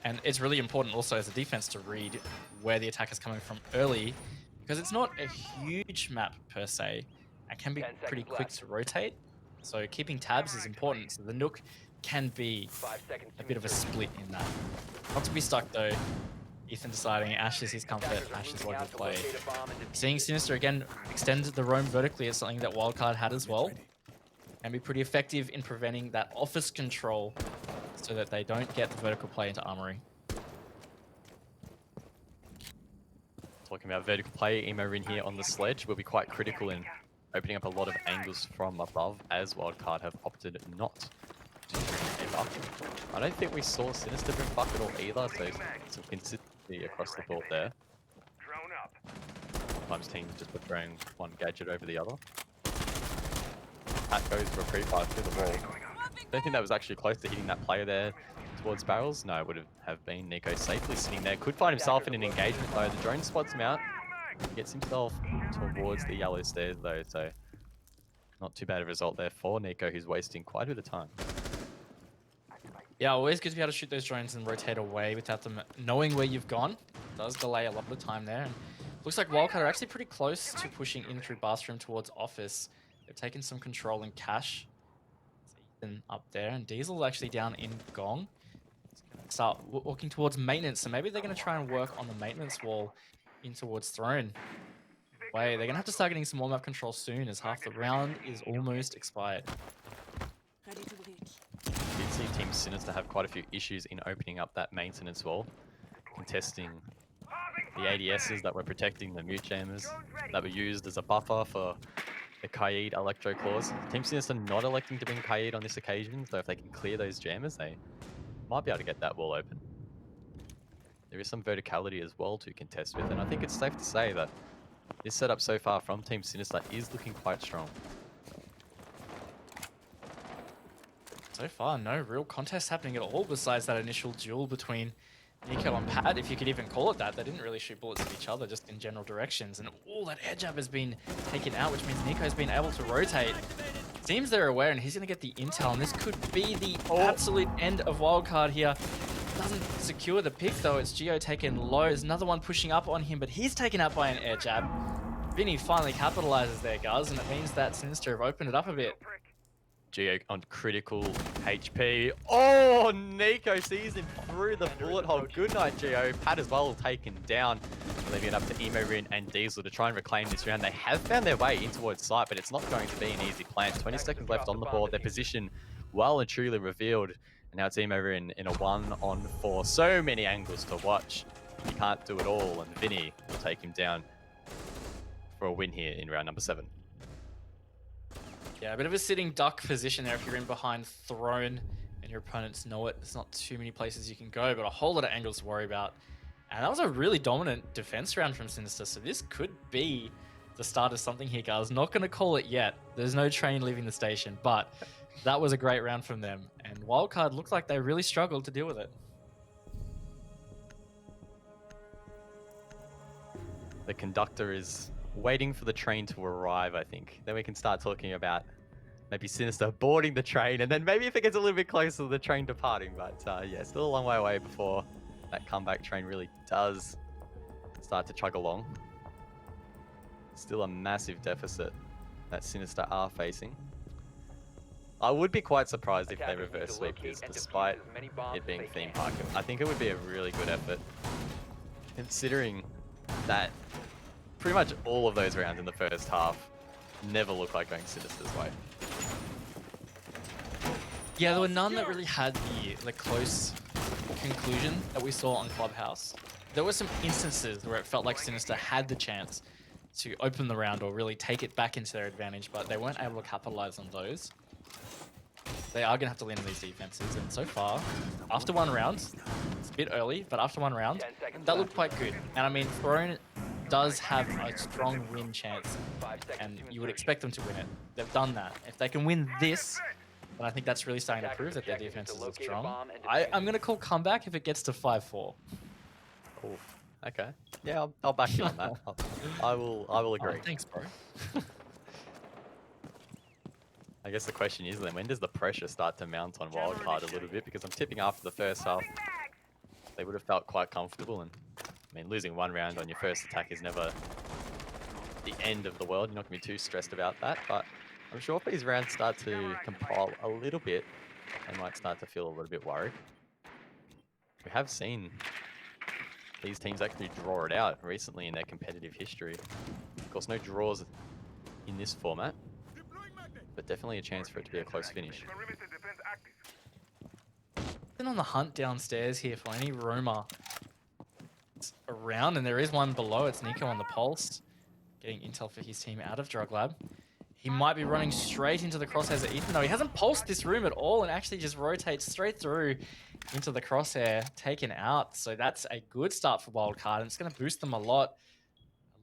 And it's really important also as a defense to read where the attack is coming from early, because it's not a huge map per se. It can be 10 pretty seconds quick left. to rotate. So keeping tabs is important. So the Nook can be 5 seconds a to bit of a insertion. split in that. Not to be stuck though. Ethan deciding Ash is his comfort, Attackers are Ash is moving what he'll out to play. locate a bomb and defuse Seeing it. Sinister again extend the roam vertically is something that Wildcard had as well. And be pretty effective in preventing that office control so that they don't get the vertical play into Armory. Talking about vertical play, Emo in here on the sledge will be quite critical in opening up a lot of angles from above, as Wildcard have opted not to bring him up. I don't think we saw Sinister bring buck at all either, so some consistency across the board there. Sometimes teams just preferring one gadget over the other. Pat goes for a pre-fire through the wall. Don't think that was actually close to hitting that player there towards barrels. No, it would have been Nico safely sitting there. Could find himself in an engagement though. The drone spots him out. Gets himself towards the yellow stairs though, so not too bad a result there for Nico, who's wasting quite a bit of time. Yeah, always good to be able to shoot those drones and rotate away without them knowing where you've gone. It does delay a lot of the time there. And looks like Wildcard are actually pretty close to pushing in through bathroom towards office. They've taken some control in cash. Ethan up there, and Diesel actually down in Gong. He's gonna start walking towards maintenance, so maybe they're going to try and work on the maintenance wall in towards throne. They're going to have to start getting some more map control soon, as half the round is almost expired. Did see Team Sinister have quite a few issues in opening up that maintenance wall, contesting the ADSs that were protecting the mute jammers that were used as a buffer for the Kaid Electro Claws. Team Sinister not electing to bring Kaid on this occasion, so if they can clear those jammers, they might be able to get that wall open. There is some verticality as well to contest with, and I think it's safe to say that this setup so far from Team Sinister is looking quite strong. So far, no real contest happening at all besides that initial duel between Nico and Pat, if you could even call it that. They didn't really shoot bullets at each other, just in general directions. And all that air jab has been taken out, which means Nico's been able to rotate. Seems they're aware, and he's going to get the intel, and this could be the absolute end of Wildcard here. Doesn't secure the pick, though. It's Geo taken low. There's another one pushing up on him, but he's taken out by an air jab. Vinny finally capitalizes there, guys, and it means that Sinister have opened it up a bit. Geo on critical HP. Oh, Nico sees him through the bullet hole. Good night, Geo. Pat as well taken down. Leaving it up to Emo, Rin, and Diesel to try and reclaim this round. They have found their way in towards site, but it's not going to be an easy plan. 20 seconds left on the board. Their position well and truly revealed. And now it's Emo, Rin in a 1-on-4. So many angles to watch. He can't do it all, and Vinny will take him down for a win here in round number 7. Yeah, a bit of a sitting duck position there if you're in behind Throne and your opponents know it. There's not too many places you can go, but a whole lot of angles to worry about. And that was a really dominant defense round from Sinister, so this could be the start of something here, guys. Not going to call it yet. There's no train leaving the station, but that was a great round from them. And Wildcard looked like they really struggled to deal with it. The conductor is waiting for the train to arrive, I think. Then we can start talking about maybe Sinister boarding the train, and then maybe if it gets a little bit closer to the train departing. But yeah, still a long way away before that comeback train really does start to chug along. Still a massive deficit that Sinister are facing. I would be quite surprised if they reverse sweep this, despite it being theme park. I think it would be a really good effort, considering that pretty much all of those rounds in the first half never looked like going Sinister's way. Yeah, there were none that really had the close conclusion that we saw on Clubhouse. There were some instances where it felt like Sinister had the chance to open the round or really take it back into their advantage, but they weren't able to capitalize on those. They are going to have to lean on these defenses, and so far, after one round, it's a bit early, but after one round, that looked quite good. And I mean, Throne does have a strong win chance, and you would expect them to win it. They've done that. If they can win this, And I think that's really starting to Attackers' prove that their objective is defense to is locate a strong. bomb and I'm defuse going to call comeback if it gets to 5-4. Ooh, okay. Yeah, I'll back you on that. I will agree. Oh, thanks, bro. I guess the question is then, when does the pressure start to mount on Wildcard a little bit? Because I'm tipping after the first half, they would have felt quite comfortable. And I mean, losing one round on your first attack is never the end of the world. You're not going to be too stressed about that. But I'm sure if these rounds start to compile a little bit, they might start to feel a little bit worried. We have seen these teams actually draw it out recently in their competitive history. Of course, no draws in this format, but definitely a chance for it to be a close finish. Been on the hunt downstairs here for any roamer around, and there is one below. It's Nico on the pulse, getting intel for his team out of Drug Lab. He might be running straight into the crosshairs of Ethan, though. He hasn't pulsed this room at all and actually just rotates straight through into the crosshair, taken out. So that's a good start for Wildcard, and it's going to boost them a lot.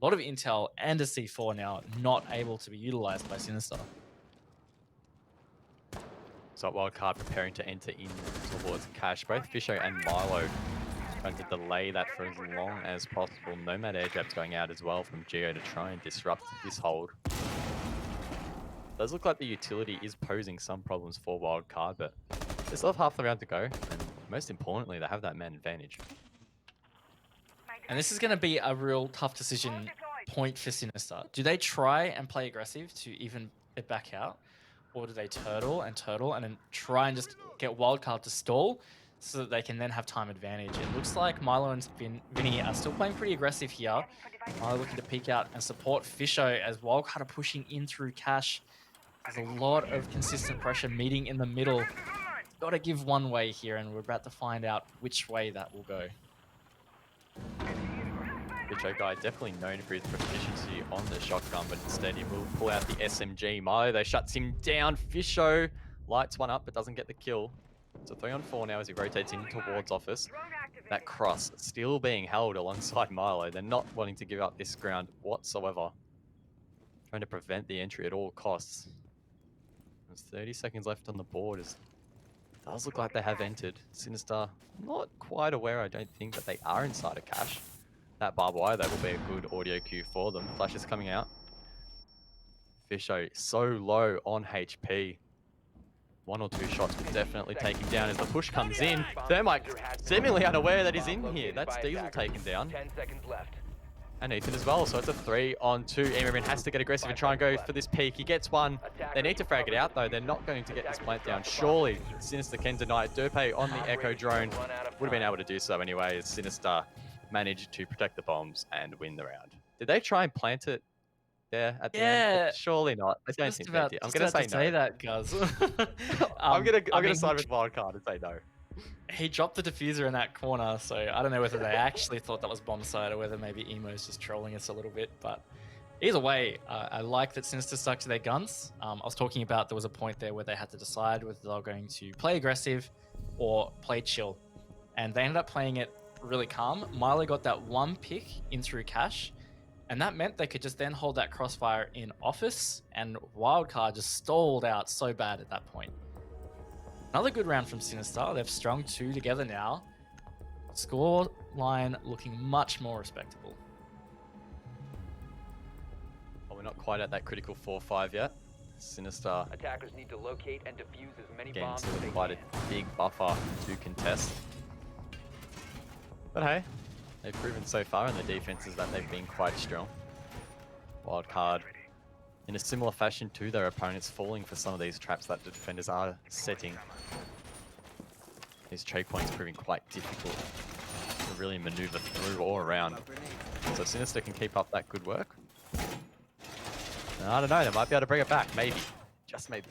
A lot of intel and a C4 now not able to be utilized by Sinister. So Wildcard preparing to enter in towards Cash. Both Fisho and Milo trying to delay that for as long as possible. Nomad air jabs going out as well from Geo to try and disrupt this hold. Does look like the utility is posing some problems for Wildcard, but they still have half the round to go, and most importantly, they have that man advantage. And this is going to be a real tough decision point for Sinister. Do they try and play aggressive to even it back out? Or do they turtle and then try and just get Wildcard to stall so that they can then have time advantage? It looks like Milo and Vinny are still playing pretty aggressive here. Milo looking to peek out and support Fisho as Wildcard are pushing in through Cash. There's a lot of consistent pressure meeting in the middle. Got to give one way here, and we're about to find out which way that will go. Fisho guy definitely known for his proficiency on the shotgun, but instead he will pull out the SMG. Milo, they shuts him down. Fisho lights one up, but doesn't get the kill. So 3-on-4 now as he rotates in towards office. That cross still being held alongside Milo. They're not wanting to give up this ground whatsoever. Trying to prevent the entry at all costs. There's 30 seconds left on the board. It does look like they have entered. Sinister, not quite aware, I don't think, that they are inside a cache. That barbed wire, that will be a good audio cue for them. Flash is coming out. Fisho so low on HP. 1 or 2 shots will definitely take him down as the push comes in. Thermite seemingly unaware that he's in here. That's Diesel taken down. 10 seconds left. And Ethan as well, so it's a 3-on-2. Emerin has to get aggressive and try and go for this peak. He gets one. They need to frag it out though. They're not going to get this plant down. Surely Sinister can deny it. Derpe on the Echo drone would have been able to do so anyway, as Sinister managed to protect the bombs and win the round. Did they try and plant it there at the end? Surely not. I don't think they did. I'm going to say no. That, Guz. I'm gonna side with Wildcard and say no. He dropped the diffuser in that corner, so I don't know whether they actually thought that was bomb side or whether maybe Emo's just trolling us a little bit. But either way, I like that Sinister stuck to their guns. I was talking about there was a point there where they had to decide whether they were going to play aggressive or play chill. And they ended up playing it really calm. Milo got that one pick in through Cash, and that meant they could just then hold that crossfire in office, and Wildcard just stalled out so bad at that point. Another good round from Sinister. They've strung 2 together now. Score line looking much more respectable. Well, we're not quite at that critical 4-5 yet. Sinister Attackers need to locate and defuse as many again, bombs still as they quite can. a big buffer to contest. But hey, they've proven so far in the defenses that they've been quite strong. Wildcard, in a similar fashion to their opponents, falling for some of these traps that the defenders are setting. These choke points proving quite difficult to really maneuver through or around. So Sinister can keep up that good work. And I don't know, they might be able to bring it back, maybe. Just maybe.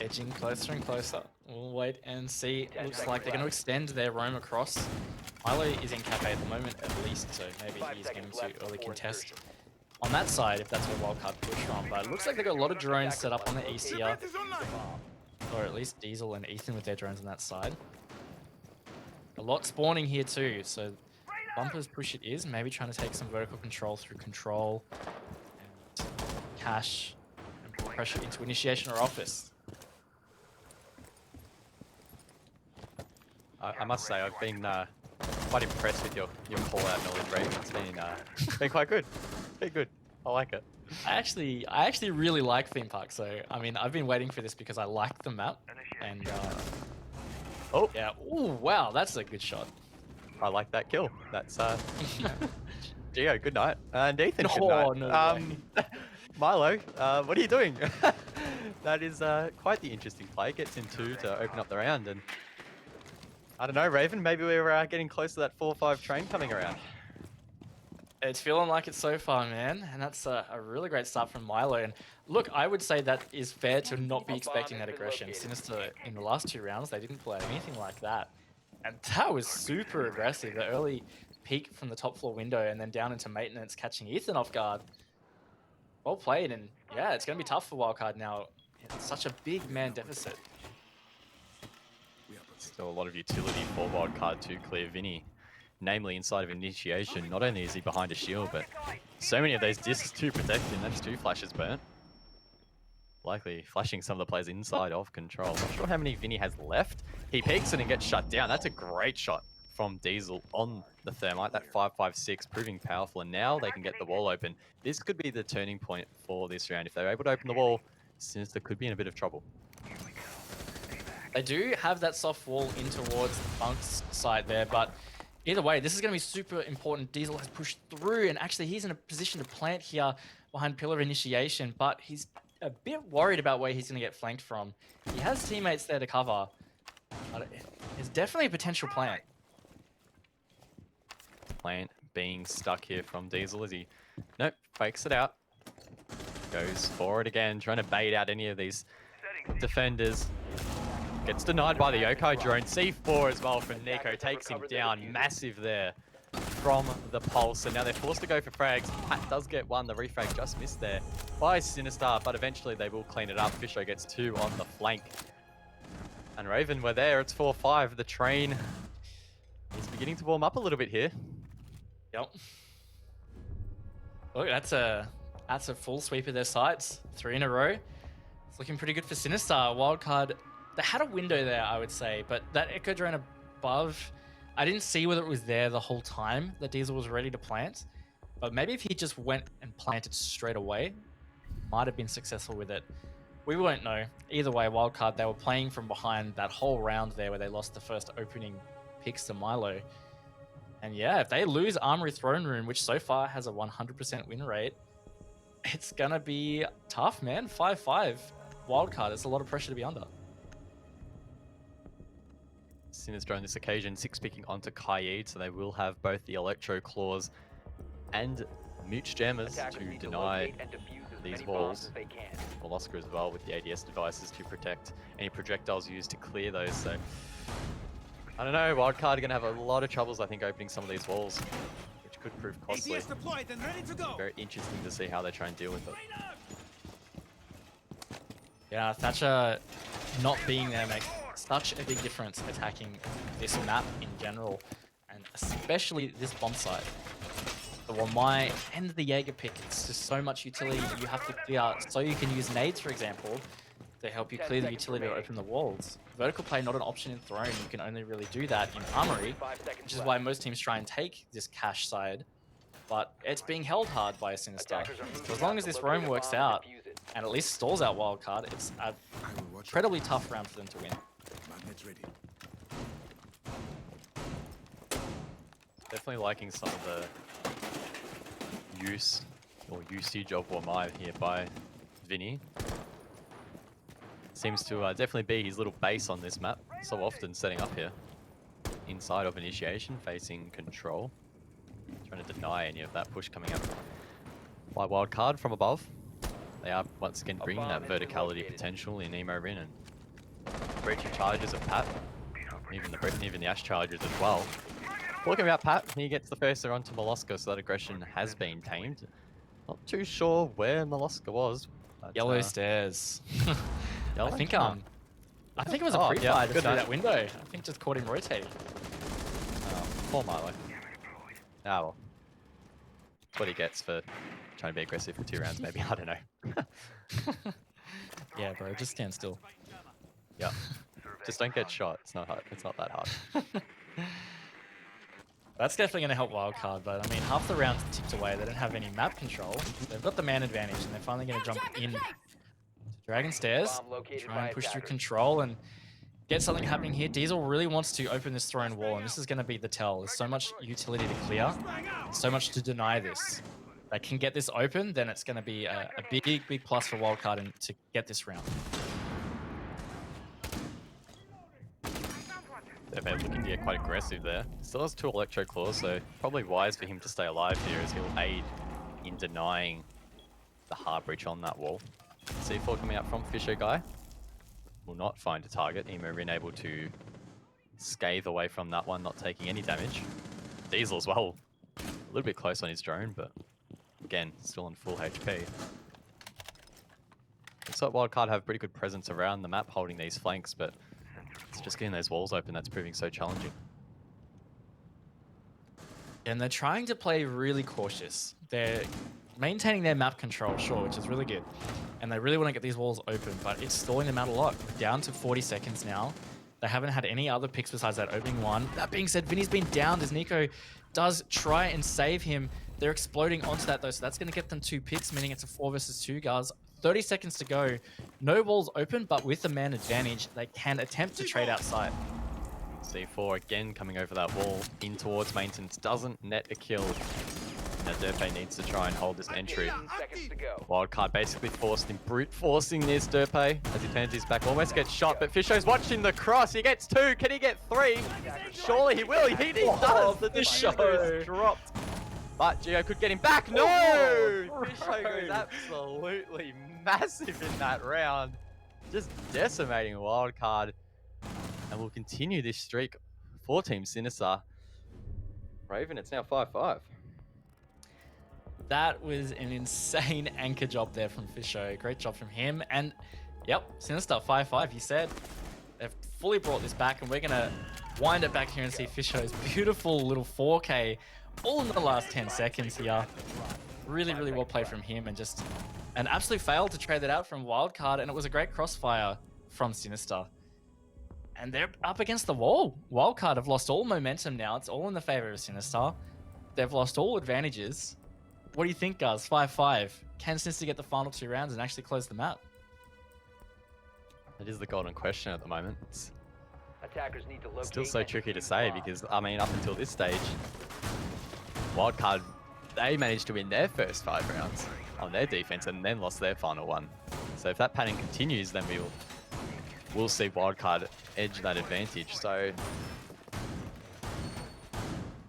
Edging closer and closer. We'll wait and see. It looks like they're going to extend their roam across. Milo is in cafe at the moment at least, so maybe he's going to early contest on that side if that's where Wildcard push from. But it looks like they've got a lot of drones set up on the east here. Or at least Diesel and Ethan with their drones on that side. A lot spawning here too, so Bumper's push it is. Maybe trying to take some vertical control through control and cash and put pressure into initiation or office. I must say I've been quite impressed with your call-out knowledge, Ray. It's been quite good. Been good. I like it. I actually really like theme parks. So I mean, I've been waiting for this because I like the map, and Oh, yeah. Oh wow, that's a good shot. I like that kill. That's Gio, good night. And Ethan, good Oh, night. no Milo, what are you doing? That is quite the interesting play. Gets in 2 to open up the round, and I don't know, Raven. Maybe we're getting close to that 4-5 train coming around. It's feeling like it so far, man, and that's a really great start from Milo. And look, I would say that is fair to not be expecting that aggression. Sinister in the last 2 rounds, they didn't play anything like that, and that was super aggressive. The early peek from the top floor window and then down into maintenance, catching Ethan off guard. Well played, and yeah, it's going to be tough for Wildcard now. It's such a big man deficit. Still a lot of utility for Wildcard to clear Vinny. Namely, inside of initiation, not only is he behind a shield, but so many of those discs to protect him. That's 2 flashes burnt. Likely flashing some of the players inside of control. Not sure how many Vinny has left. He peeks it and gets shut down. That's a great shot from Diesel on the Thermite. That 5.56 proving powerful, and now they can get the wall open. This could be the turning point for this round. If they're able to open the wall, Sinister could be in a bit of trouble. They do have that soft wall in towards the Bunk's side there, but either way, this is going to be super important. Diesel has pushed through, and actually he's in a position to plant here behind Pillar Initiation, but he's a bit worried about where he's going to get flanked from. He has teammates there to cover, but it's definitely a potential plant. Plant being stuck here from Diesel as he, nope, fakes it out. Goes forward again, trying to bait out any of these defenders. Gets denied by the Yokai drone. C4 as well from Nico. Takes him down. Massive there from the Pulse. And now they're forced to go for frags. Pat does get one. The refrag just missed there by Sinister. But eventually they will clean it up. Fisher gets 2 on the flank. And Raven, we're there. It's 4-5. The train is beginning to warm up a little bit here. Yep. Look, that's a full sweep of their sights. 3 in a row. It's looking pretty good for Sinister. Wildcard, they had a window there, I would say, but that Echo drone above, I didn't see whether it was there the whole time that Diesel was ready to plant, but maybe if he just went and planted straight away, might have been successful with it. We won't know. Either way, Wildcard, they were playing from behind that whole round there where they lost the first opening picks to Milo. And yeah, if they lose Armory Throne Room, which so far has a 100% win rate, it's gonna be tough, man. 5-5. Wildcard, it's a lot of pressure to be under. Sinister on this occasion, 6 picking onto Kaid, so they will have both the Electro Claws and Mooch Jammers to deny these walls. Molosca as well with the ADS devices to protect any projectiles used to clear those. So I don't know, Wildcard are going to have a lot of troubles, I think, opening some of these walls, which could prove costly. deployed and ready to go. Very interesting to see how they try and deal with it. Yeah, Thatcher not being there makes such a big difference attacking this map in general, and especially this bomb site. The Wamai and the Jaeger pick, it's just so much utility you have to clear, so you can use nades, for example, to help you clear the utility or open the walls. Vertical play not an option in Throne, you can only really do that in Armory, which is why most teams try and take this cash side, but it's being held hard by a Sinister. So as long as this roam works out, and at least stalls out Wildcard, it's an incredibly tough round for them to win. Magnets ready. Definitely liking some of the use or usage of Wamai here by Vinny. Seems to definitely be his little base on this map. So often setting up here inside of initiation, facing control, trying to deny any of that push coming up by Wildcard from above. They are once again bringing that verticality potential in Emo Rin and breaching charges of Pat, even the Ash charges as well. Talking about Pat, he gets the first onto Molosca, so that aggression has been tamed. Not too sure where Molosca was. But, Yellow stairs. Yellow? I think it was a pre-fire yeah, through that window. I think just caught him rotating. Poor Milo. Ah well. That's what he gets for trying to be aggressive for 2 rounds, maybe. I don't know. Yeah, bro, just stand still. Yeah. Just don't get shot. It's not hard. It's not that hard. That's definitely going to help Wildcard, but I mean, half the rounds ticked away. They don't have any map control. They've got the man advantage, and they're finally going to jump in to Dragon Stairs, Bomb located try by and push through attackers. control and get something happening here. Diesel really wants to open this throne wall, and this is going to be the tell. There's so much utility to clear, so much to deny this. They can get this open, then it's going to be a big, big plus for Wildcard and to get this round. They're looking to get quite aggressive there. Still has 2 Electro Claws, so probably wise for him to stay alive here as he'll aid in denying the hard breach on that wall. C4 coming out from Fisher Guy. Will not find a target. Emo being able to scathe away from that one, not taking any damage. Diesel as well. A little bit close on his drone, but again, still on full HP. Looks like Wildcard have pretty good presence around the map holding these flanks, but it's just getting those walls open that's proving so challenging. And they're trying to play really cautious. They're maintaining their map control, sure, which is really good. And they really want to get these walls open, but it's stalling them out a lot. Down to 40 seconds now. They haven't had any other picks besides that opening one. That being said, Vinny's been downed as Nico does try and save him. They're exploding onto that though, so that's going to get them 2 picks, meaning it's a 4 versus 2, guys. 30 seconds to go. No walls open, but with the man advantage, they can attempt to trade outside. C4 again coming over that wall in towards maintenance. Doesn't net a kill. Now Derpe needs to try and hold this entry. 15 seconds to go. Wildcard basically forced him, brute forcing this Derpe as he turns his back. Almost gets shot, but Fisho's watching the cross. He gets 2. Can he get 3? Surely he will. He does. The Fisho is dropped. But Gio could get him back. No! Fisho goes absolutely massive in that round. Just decimating Wildcard. And we'll continue this streak for Team Sinister. Raven, it's now 5-5. That was an insane anchor job there from Fisho. Great job from him. And yep, Sinister 5-5. He said they've fully brought this back, and we're going to wind it back here and see Fisho's beautiful little 4K all in the last 10 seconds here. Really, really well played from him, and just an absolute fail to trade that out from Wildcard, and it was a great crossfire from Sinister. And they're up against the wall. Wildcard have lost all momentum now. It's all in the favor of Sinister. They've lost all advantages. What do you think, guys? 5-5. Can Sinister get the final 2 rounds and actually close the map? That is the golden question at the moment. It's Attackers need to locate still so and tricky to defuse say the bomb. because, I mean, up until this stage, Wildcard, they managed to win their first 5 rounds on their defense and then lost their final 1. So if that pattern continues, then we'll see Wildcard edge that advantage. So,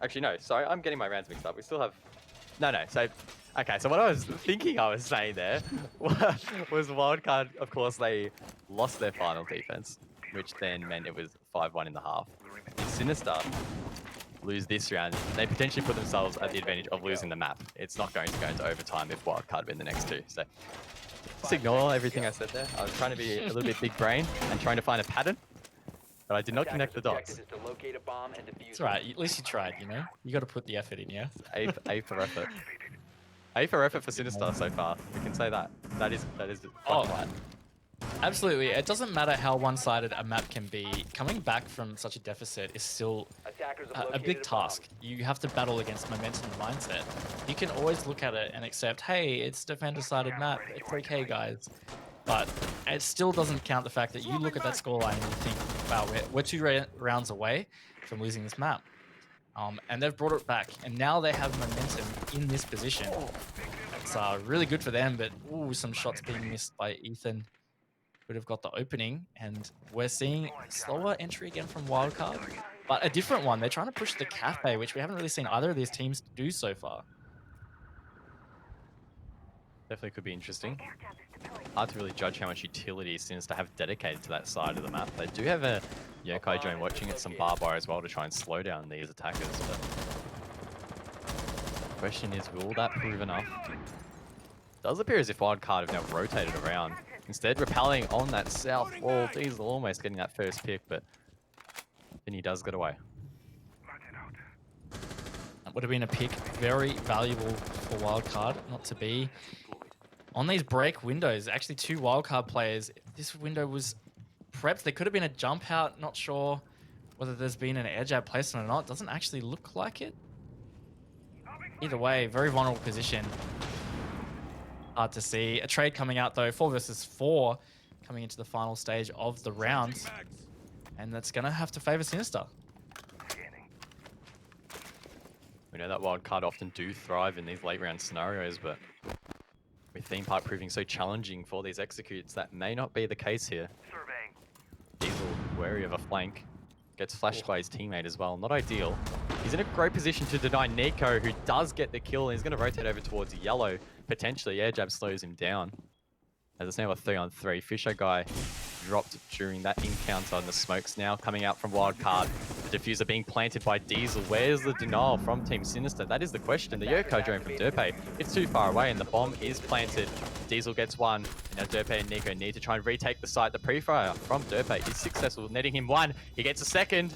actually, no, sorry, I'm getting my rounds mixed up. We still have, no, so, okay, so what I was thinking I was saying there was Wildcard, of course, they lost their final defense, which then meant it was 5-1 in the half. If Sinister lose this round, they potentially put themselves at the advantage of losing the map. It's not going to go into overtime if Wildcard win the next 2. So just ignore everything I said there. I was trying to be a little bit big brain and trying to find a pattern, but I did not connect the dots. Objective is to locate a bomb and defuse It's alright, at least you tried, you know? You got to put the effort in, yeah? A for effort. A for effort for Sinister so far. We can say that. That is Oh, right. absolutely. It doesn't matter how one-sided a map can be. Coming back from such a deficit is still Attackers have a big located bomb. task. You have to battle against momentum and mindset. You can always look at it and accept, hey, it's defender-sided map. It's okay, guys. But it still doesn't count the fact that you look at that scoreline and you think, wow, we're 2 rounds away from losing this map. And they've brought it back, and now they have momentum in this position. It's really good for them, but ooh, some shots being missed by Ethan. Would have got the opening, and we're seeing slower entry again from Wildcard, but a different one. They're trying to push the cafe, which we haven't really seen either of these teams do so far. Definitely could be interesting. Hard to really judge how much utility Sinister have dedicated to that side of the map. They do have a Yokai drone watching it, some Barbar as well to try and slow down these attackers, but the question is, will that prove enough? Does appear as if Wildcard have now rotated around. Instead, repelling on that south wall. Diesel almost getting that first pick, but then he does get away. That would have been a pick, very valuable for Wildcard, not to be. On these break windows, actually 2 Wildcard players, this window was prepped. There could have been a jump out. Not sure whether there's been an air jab placement or not. Doesn't actually look like it. Either way, very vulnerable position. Hard to see. A trade coming out though, 4 versus 4, coming into the final stage of the round. And that's going to have to favor Sinister. We know that Wildcard often do thrive in these late round scenarios, but with Theme Park proving so challenging for these executes, that may not be the case here. Diesel, wary of a flank, gets flashed by his teammate as well. Not ideal. He's in a great position to deny Nico, who does get the kill, and he's going to rotate over towards yellow. Potentially, air jab slows him down. As it's now a 3-on-3. Fisher guy dropped during that encounter, and the smoke's now coming out from Wildcard. The diffuser being planted by Diesel. Where's the denial from Team Sinister? That is the question. The Yoko drone from Derpe, it's too far away, and the bomb is planted. Diesel gets one, and now Derpe and Nico need to try and retake the site. The pre-fire from Derpe is successful, netting him one. He gets a second,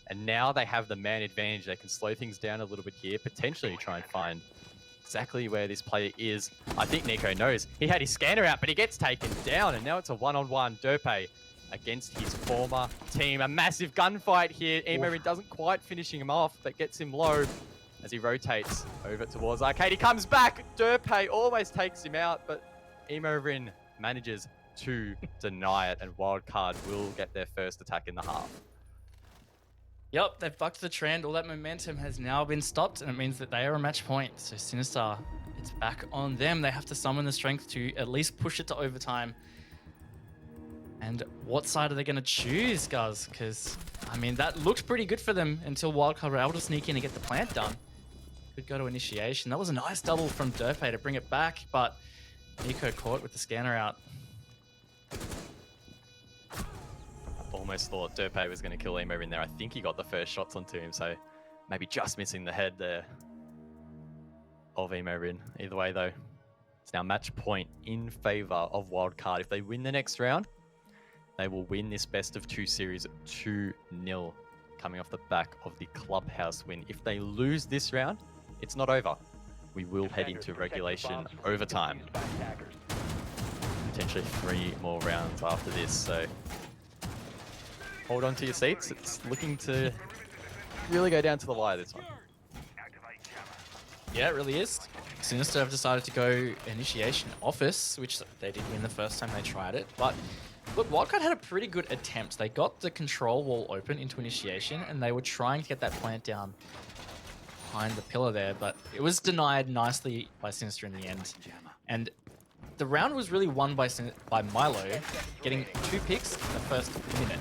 and now they have the man advantage. They can slow things down a little bit here, potentially try and find exactly where this player is. I think Nico knows. He had his scanner out, but he gets taken down, and now it's a one-on-one. Derpe against his former team. A massive gunfight here. Emorin doesn't quite finishing him off, but gets him low as he rotates over towards Arcade. He comes back. Derpe almost takes him out, but Emorin manages to deny it, and Wildcard will get their first attack in the half. Yep, they've bucked the trend. All that momentum has now been stopped, and it means that they are a match point. So Sinister, it's back on them. They have to summon the strength to at least push it to overtime. And what side are they going to choose, guys? Because, I mean, that looked pretty good for them until Wildcard were able to sneak in and get the plant done. Could go to initiation. That was a nice double from Derpe to bring it back, but Nico caught with the scanner out. Almost thought Derpe was going to kill Emo in there. I think he got the first shots onto him, so maybe just missing the head there of Emo Rin. Either way, though, it's now match point in favor of Wildcard. If they win the next round, they will win this best of 2 series 2-0, coming off the back of the Clubhouse win. If they lose this round, it's not over. We will head into regulation overtime. Potentially 3 more rounds after this, so hold on to your seats. It's looking to really go down to the wire this one. Yeah, it really is. Sinister have decided to go initiation office, which they did win the first time they tried it. But look, Wildcard had a pretty good attempt. They got the control wall open into initiation, and they were trying to get that plant down behind the pillar there, but it was denied nicely by Sinister in the end. And the round was really won by Milo, getting 2 picks in the first minute.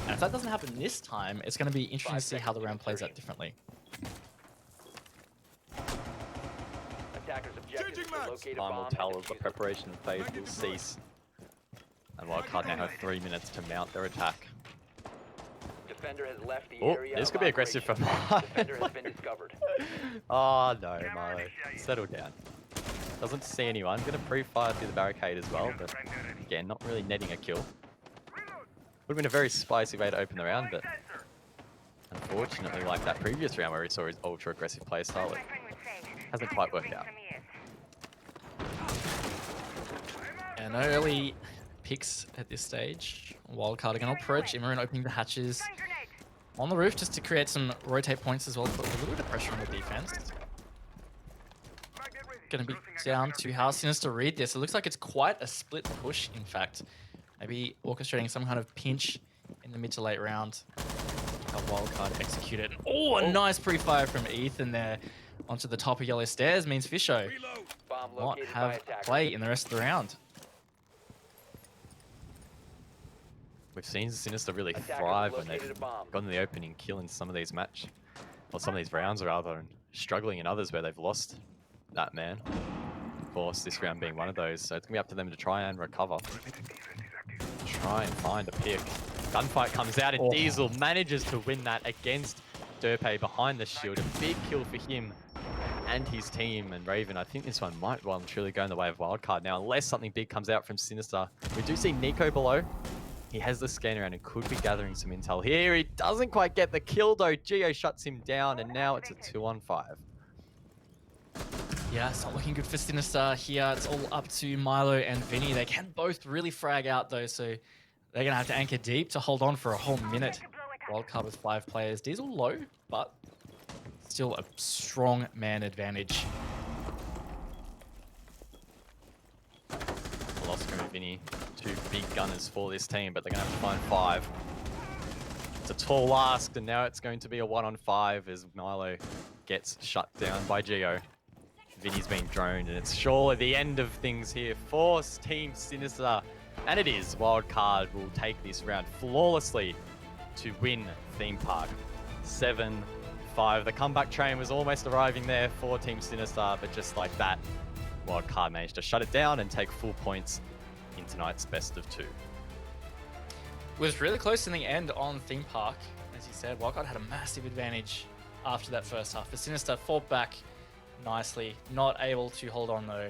And if that doesn't happen this time, it's going to be interesting to see how the round plays out differently. Attackers objective is to locate a Time will bomb tell and as the defuse it. preparation phase will cease. And Wildcard now have 3 minutes to mount their attack. Defender has left the Oh, area. this of could be aggressive from operation. Milo. Defender has been discovered. Oh no, Milo. Settle down. Doesn't see anyone. Gonna pre-fire through the barricade as well, but again, not really netting a kill. Would have been a very spicy way to open the round, but unfortunately, like that previous round where we saw his ultra-aggressive playstyle, it hasn't quite worked out. Yeah, no early picks at this stage. Wildcard are going to approach. Imran opening the hatches on the roof just to create some rotate points as well, put a little bit of pressure on the defense. Going to be down to how Sinister read this. It looks like it's quite a split push, in fact. Maybe orchestrating some kind of pinch in the mid to late round. How Wildcard execute it. Oh, a nice pre-fire from Ethan there onto the top of yellow stairs means Fisho Bomb not located by have attackers. play in the rest of the round. We've seen Sinister really Attackers thrive when located they've a bomb. gone to the opening, killing some of these some of these rounds rather, and struggling in others where they've lost that man. Of course, this round being one of those, so it's gonna be up to them to try and recover. Try and find a pick. Gunfight comes out, and Diesel manages to win that against Derpe behind the shield. A big kill for him and his team. And Raven, I think this one might well and truly go in the way of Wildcard now, unless something big comes out from Sinister. We do see Nico below. He has the scanner and could be gathering some intel here. He doesn't quite get the kill though. Geo shuts him down, and now it's a 2-on-5. Yeah, it's not looking good for Sinister here. It's all up to Milo and Vinny. They can both really frag out though, so They're going to have to anchor deep to hold on for a whole minute. Wildcard with 5 players. Diesel low, but still a strong man advantage. Oscar and Vinny, 2 big gunners for this team, but they're going to have to find 5. It's a tall ask, and now it's going to be a 1-on-5 as Milo gets shut down by Geo. Vinny's being droned, and it's surely the end of things here for Team Sinister. And it is. Wildcard will take this round flawlessly to win Theme Park. 7-5. The comeback train was almost arriving there for Team Sinister, but just like that, Wildcard managed to shut it down and take full points in tonight's best of 2. Was really close in the end on Theme Park. As you said, Wildcard had a massive advantage after that first half. But Sinister fought back nicely, not able to hold on though.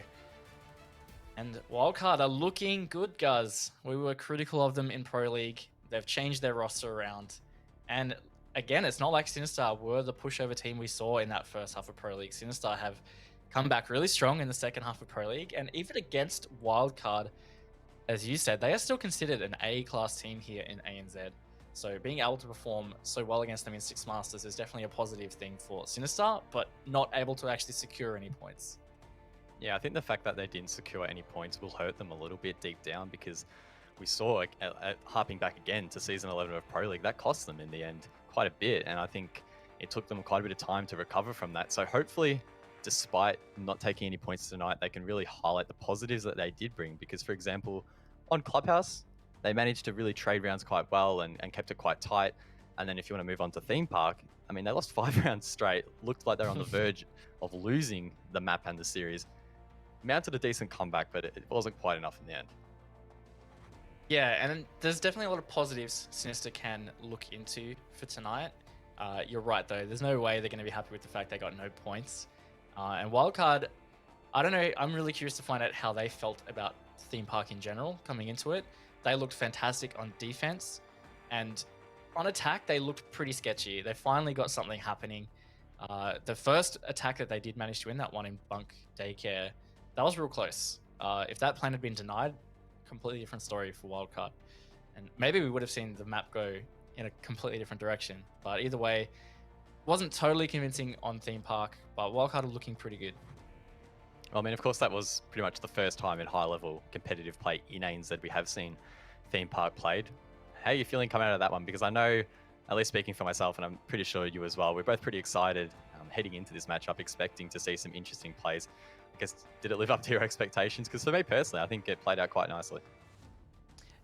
And Wildcard are looking good, guys. We were critical of them in Pro League. They've changed their roster around. And again, it's not like Sinister were the pushover team we saw in that first half of Pro League. Sinister have come back really strong in the second half of Pro League. And even against Wildcard, as you said, they are still considered an A-class team here in ANZ. So being able to perform so well against them in Six Masters is definitely a positive thing for Sinister, but not able to actually secure any points. Yeah, I think the fact that they didn't secure any points will hurt them a little bit deep down, because we saw, harping back again to Season 11 of Pro League, that cost them in the end quite a bit. And I think it took them quite a bit of time to recover from that. So hopefully, despite not taking any points tonight, they can really highlight the positives that they did bring. Because, for example, on Clubhouse, they managed to really trade rounds quite well and kept it quite tight. And then if you want to move on to Theme Park, I mean, they lost 5 rounds straight. Looked like they're on the verge of losing the map and the series. Mounted a decent comeback, but it wasn't quite enough in the end. Yeah, and there's definitely a lot of positives Sinister can look into for tonight. You're right, though. There's no way they're going to be happy with the fact they got no points. And Wildcard, I don't know. I'm really curious to find out how they felt about Theme Park in general coming into it. They looked fantastic on defense, and on attack, they looked pretty sketchy. They finally got something happening. The first attack that they did manage to win, that one in Bunk Daycare, that was real close. If that plan had been denied, completely different story for Wildcard. And maybe we would have seen the map go in a completely different direction. But either way, wasn't totally convincing on Theme Park, but Wildcard are looking pretty good. Well, I mean, of course, that was pretty much the first time in high-level competitive play in ANZ we have seen Theme Park played. How are you feeling coming out of that one? Because I know, at least speaking for myself, and I'm pretty sure you as well, we're both pretty excited heading into this matchup, expecting to see some interesting plays. I guess, did it live up to your expectations? Because for me personally, I think it played out quite nicely.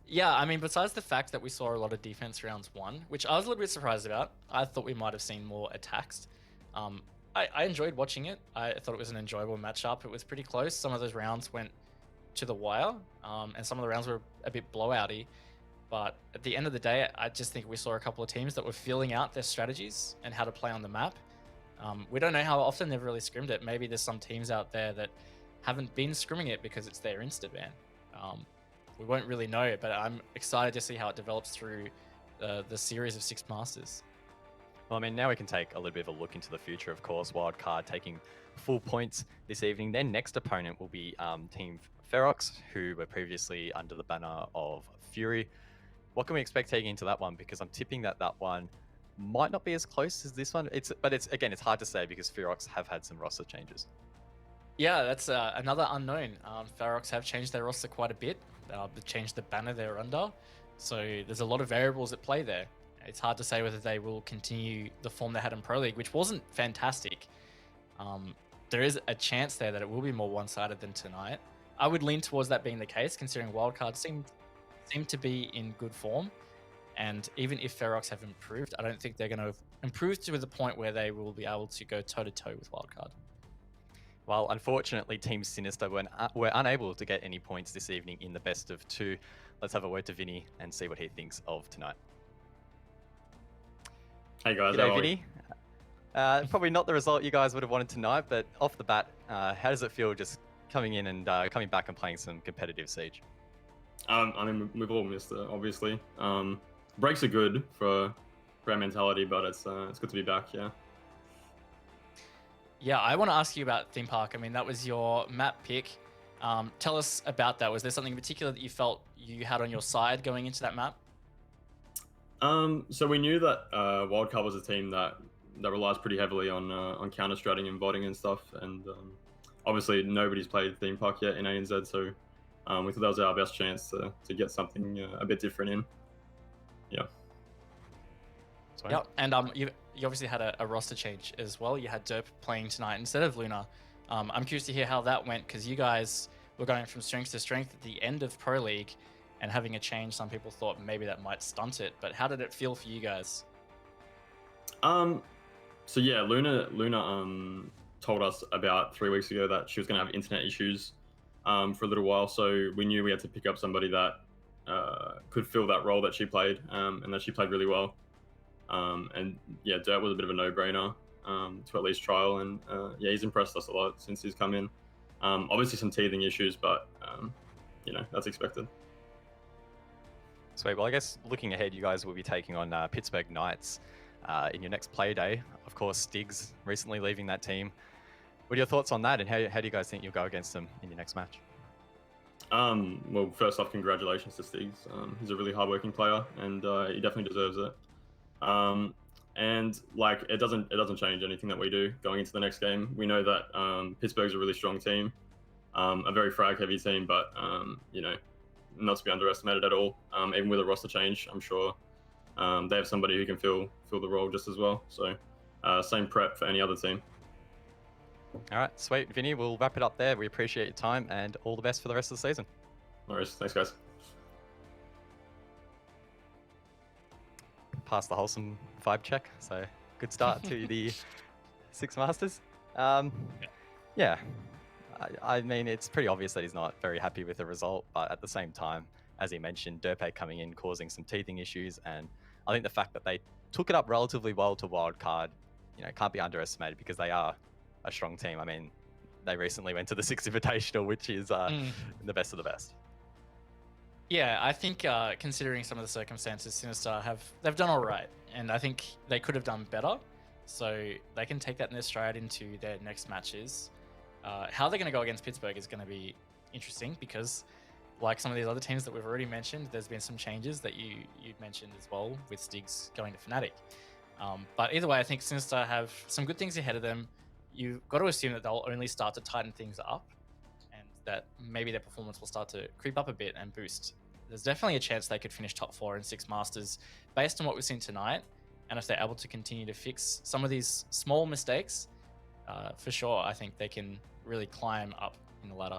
Yeah, I mean, besides the fact that we saw a lot of defense rounds 1, which I was a little bit surprised about, I thought we might have seen more attacks. I enjoyed watching it. I thought it was an enjoyable matchup. It was pretty close. Some of those rounds went to the wire, and some of the rounds were a bit blowouty. But at the end of the day, I just think we saw a couple of teams that were feeling out their strategies and how to play on the map. We don't know how often they've really scrimmed it. Maybe there's some teams out there that haven't been scrimming it because it's their Insta-ban. We won't really know, but I'm excited to see how it develops through the series of Six Masters. Well, I mean, now we can take a little bit of a look into the future, of course. Wildcard taking full points this evening. Their next opponent will be Team Ferox, who were previously under the banner of Fury. What can we expect taking into that one? Because I'm tipping that one might not be as close as this one. But it's hard to say because Ferox have had some roster changes. Yeah, that's another unknown. Ferox have changed their roster quite a bit. They've changed the banner they're under. So there's a lot of variables at play there. It's hard to say whether they will continue the form they had in Pro League, which wasn't fantastic. There is a chance there that it will be more one-sided than tonight. I would lean towards that being the case, considering Wildcard seem to be in good form. And even if Ferox have improved, I don't think they're going to improve to the point where they will be able to go toe-to-toe with Wildcard. Well, unfortunately, Team Sinister were unable to get any points this evening in the best of 2. Let's have a word to Vinny and see what he thinks of tonight. Hey guys, G'day, Vinny. Probably not the result you guys would have wanted tonight, but off the bat, how does it feel just coming in and coming back and playing some competitive Siege? I mean, we've all missed it, obviously. Breaks are good for our mentality, but it's good to be back, yeah. Yeah, I want to ask you about Theme Park. I mean, that was your map pick. Tell us about that. Was there something in particular that you felt you had on your side going into that map? So we knew that Wildcard was a team that relies pretty heavily on counter stratting and botting and stuff, and obviously nobody's played theme park yet in ANZ, so we thought that was our best chance to get something a bit different in. Yeah. Sweet. Yep. And you obviously had a roster change as well. You had Derp playing tonight instead of Luna. I'm curious to hear how that went, because you guys were going from strength to strength at the end of Pro League, and having a change, some people thought maybe that might stunt it. But how did it feel for you guys? So yeah, Luna told us about 3 weeks ago that she was going to have internet issues for a little while. So we knew we had to pick up somebody that could fill that role that she played, and that she played really well. And yeah, Dirt was a bit of a no-brainer to at least trial, and yeah, he's impressed us a lot since he's come in. Obviously some teething issues, but you know, that's expected. Sweet. Well, I guess looking ahead, you guys will be taking on Pittsburgh Knights in your next Playday. Of course, Stiggs recently leaving that team. What are your thoughts on that, and how do you guys think you'll go against them in your next match? Well, first off, congratulations to Stiggs. He's a really hardworking player, and he definitely deserves it. And like, it doesn't change anything that we do going into the next game. We know that Pittsburgh's a really strong team, a very frag heavy team, but you know, not to be underestimated at all. Even with a roster change, I'm sure they have somebody who can fill the role just as well. So same prep for any other team. All right, sweet. Vinny, we'll wrap it up there. We appreciate your time, and all the best for the rest of the season. No worries. Thanks, guys. Pass the wholesome vibe check. So good start to the Six Masters. Yeah, I mean, it's pretty obvious that he's not very happy with the result, but at the same time, as he mentioned, Derpe coming in causing some teething issues, and I think the fact that they took it up relatively well to Wildcard, you know, can't be underestimated, because they are a strong team. I mean, they recently went to the Sixth Invitational, which is the best of the best. Yeah, I think considering some of the circumstances, Sinister they've done all right, and I think they could have done better. So they can take that in their stride into their next matches. How they're going to go against Pittsburgh is going to be interesting, because like some of these other teams that we've already mentioned, there's been some changes that you mentioned as well, with Stiggs going to Fnatic. But either way, I think Sinister have some good things ahead of them. You've got to assume that they'll only start to tighten things up, and that maybe their performance will start to creep up a bit and boost. There's definitely a chance they could finish top 4 in Six Masters based on what we've seen tonight. And if they're able to continue to fix some of these small mistakes, for sure, I think they can really climb up in the ladder.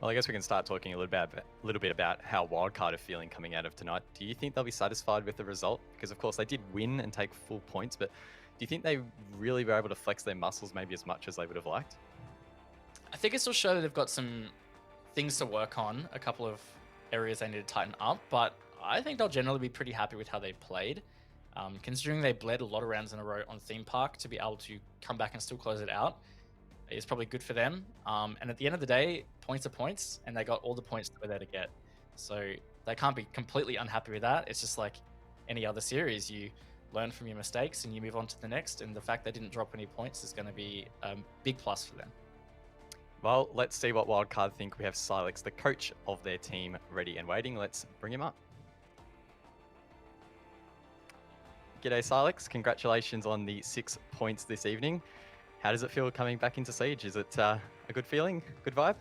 Well, I guess we can start talking a little bit about how Wildcard are feeling coming out of tonight. Do you think they'll be satisfied with the result? Because of course they did win and take full points, but do you think they really were able to flex their muscles maybe as much as they would have liked? I think it's will show that they've got some things to work on, a couple of areas they need to tighten up, but I think they'll generally be pretty happy with how they played. Considering they bled a lot of rounds in a row on Theme Park, to be able to come back and still close it out is probably good for them. And at the end of the day, points are points, and they got all the points that were there to get. So they can't be completely unhappy with that. It's just like any other series. You learn from your mistakes and you move on to the next, and the fact they didn't drop any points is going to be a big plus for them. Well, let's see what Wildcard think. We have Silex, the coach of their team, ready and waiting. Let's bring him up. G'day, Silex. Congratulations on the 6 points this evening. How does it feel coming back into Siege? Is it a good feeling? Good vibe?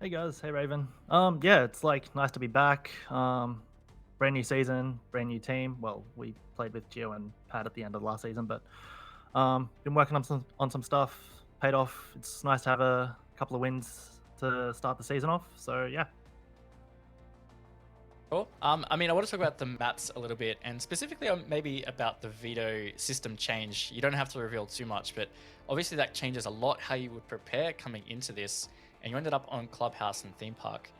Hey guys, hey Raven. Yeah, it's like nice to be back. Brand new season, brand new team. Well, we played with Gio and Pat at the end of the last season, but been working on some stuff. Paid off. It's nice to have a couple of wins to start the season off. So yeah. Cool. I mean, I want to talk about the maps a little bit, and specifically maybe about the veto system change. You don't have to reveal too much, but obviously that changes a lot how you would prepare coming into this, and you ended up on Clubhouse and Theme Park.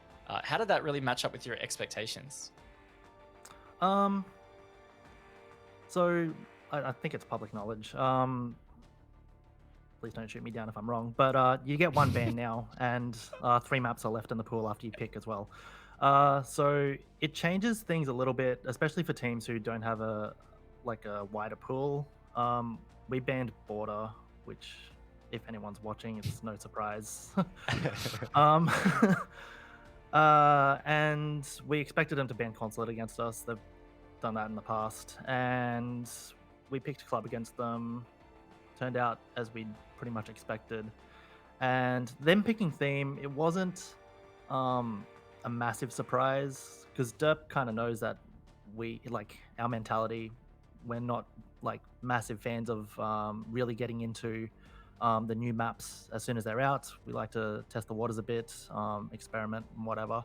How did that really match up with your expectations? So I think it's public knowledge. Please don't shoot me down if I'm wrong, but you get one ban now, and 3 maps are left in the pool after you pick as well. So it changes things a little bit, especially for teams who don't have a wider pool. We banned Border, which if anyone's watching, it's no surprise. um, and we expected them to ban Consulate against us. They've done that in the past, and we picked Club against them. Turned out as we pretty much expected. And them picking Theme, it wasn't a massive surprise because Derp kind of knows that we like our mentality. We're not like massive fans of really getting into the new maps as soon as they're out. We like to test the waters a bit, experiment and whatever.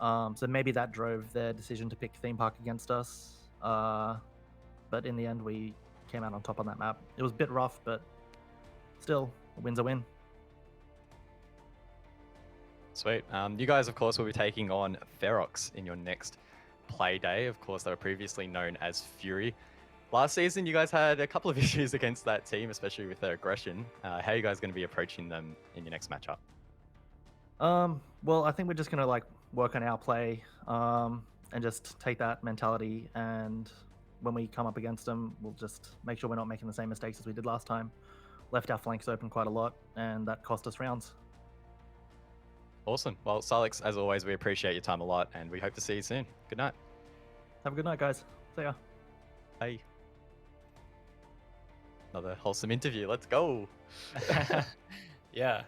So maybe that drove their decision to pick Theme Park against us. But in the end, we came out on top on that map. It was a bit rough, but still, a win's a win. Sweet. You guys, of course, will be taking on Ferox in your next Playday. Of course, they were previously known as Fury. Last season, you guys had a couple of issues against that team, especially with their aggression. How are you guys going to be approaching them in your next matchup? Well, I think we're just going to like work on our play and just take that mentality, and when we come up against them, we'll just make sure we're not making the same mistakes as we did last time. Left our flanks open quite a lot, and that cost us rounds. Awesome. Well, Salix, as always, we appreciate your time a lot, and we hope to see you soon. Good night. Have a good night, guys. See ya. Bye. Another wholesome interview. Let's go. Yeah.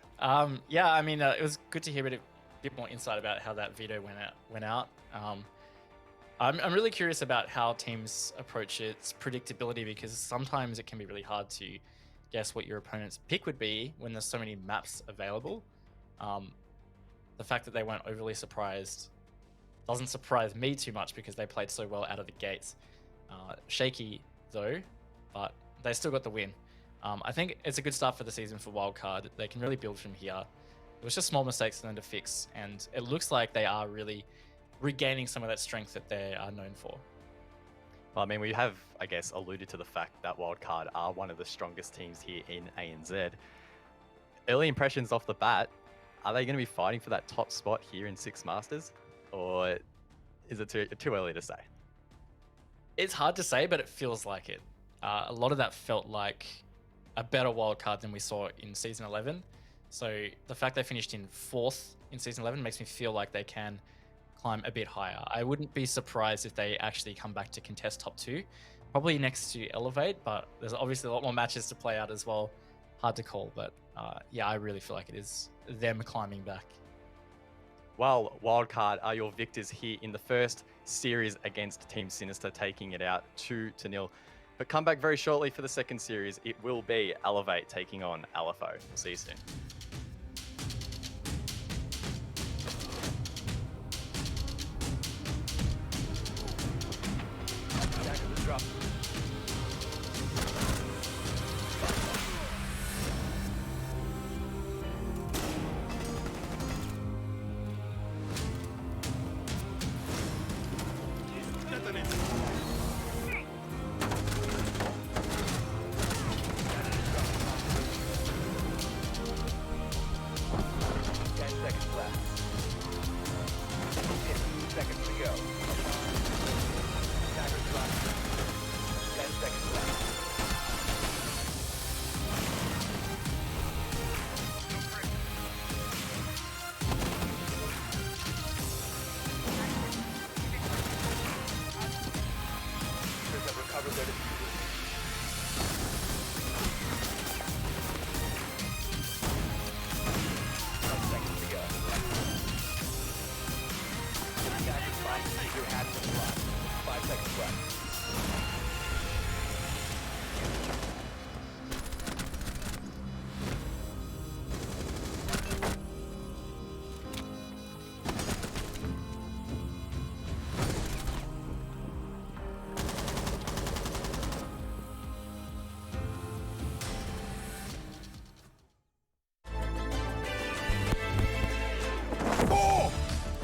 Yeah. I mean, it was good to hear a bit more insight about how that veto went out. I'm really curious about how teams approach its predictability, because sometimes it can be really hard to guess what your opponent's pick would be when there's so many maps available. The fact that they weren't overly surprised doesn't surprise me too much because they played so well out of the gates. Shaky though, but they still got the win. I think it's a good start for the season for Wildcard. They can really build from here. It was just small mistakes for them to fix, and it looks like they are really regaining some of that strength that they are known for. Well, I mean, we have, I guess, alluded to the fact that Wildcard are one of the strongest teams here in ANZ. Early impressions off the bat, are they going to be fighting for that top spot here in Six Masters? Or is it too early to say? It's hard to say, but it feels like it. A lot of that felt like a better Wildcard than we saw in Season 11. So the fact they finished in 4th in Season 11 makes me feel like they can climb a bit higher. I wouldn't be surprised if they actually come back to contest top 2, probably next to Elevate, but there's obviously a lot more matches to play out as well. Hard to call, but yeah, I really feel like it is them climbing back. Well, Wildcard are your victors here in the first series against Team Sinister, taking it out 2-0. But come back very shortly for the second series. It will be Elevate taking on LFO. We'll see you soon.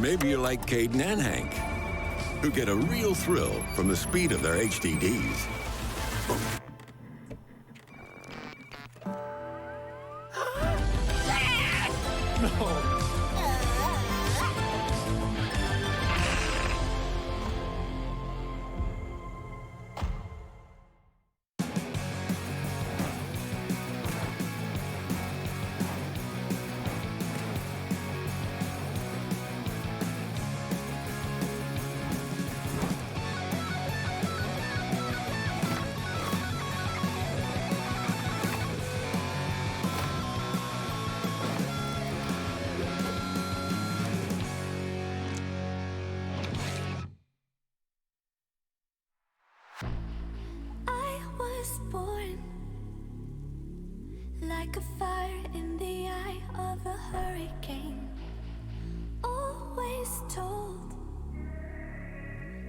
Maybe you like Caden and Hank, who get a real thrill from the speed of their HDDs.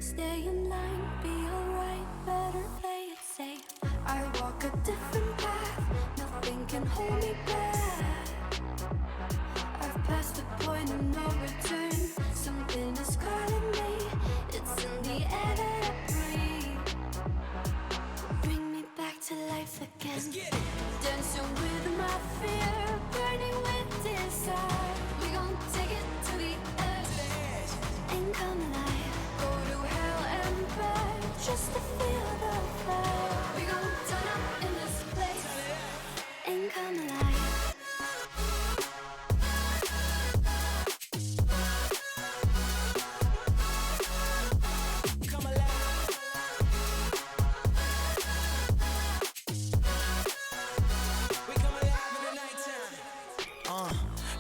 Stay in line, be alright, better play it safe. I walk a different path, nothing can hold me back. I've passed the point of no return, something is calling me. It's in the air that I breathe. Bring me back to life again. Dancing with my fear, burning with desire. We gon' take it to the edge and come alive. Go to hell and back just to feel the fire. We gon' turn up in this place and come alive.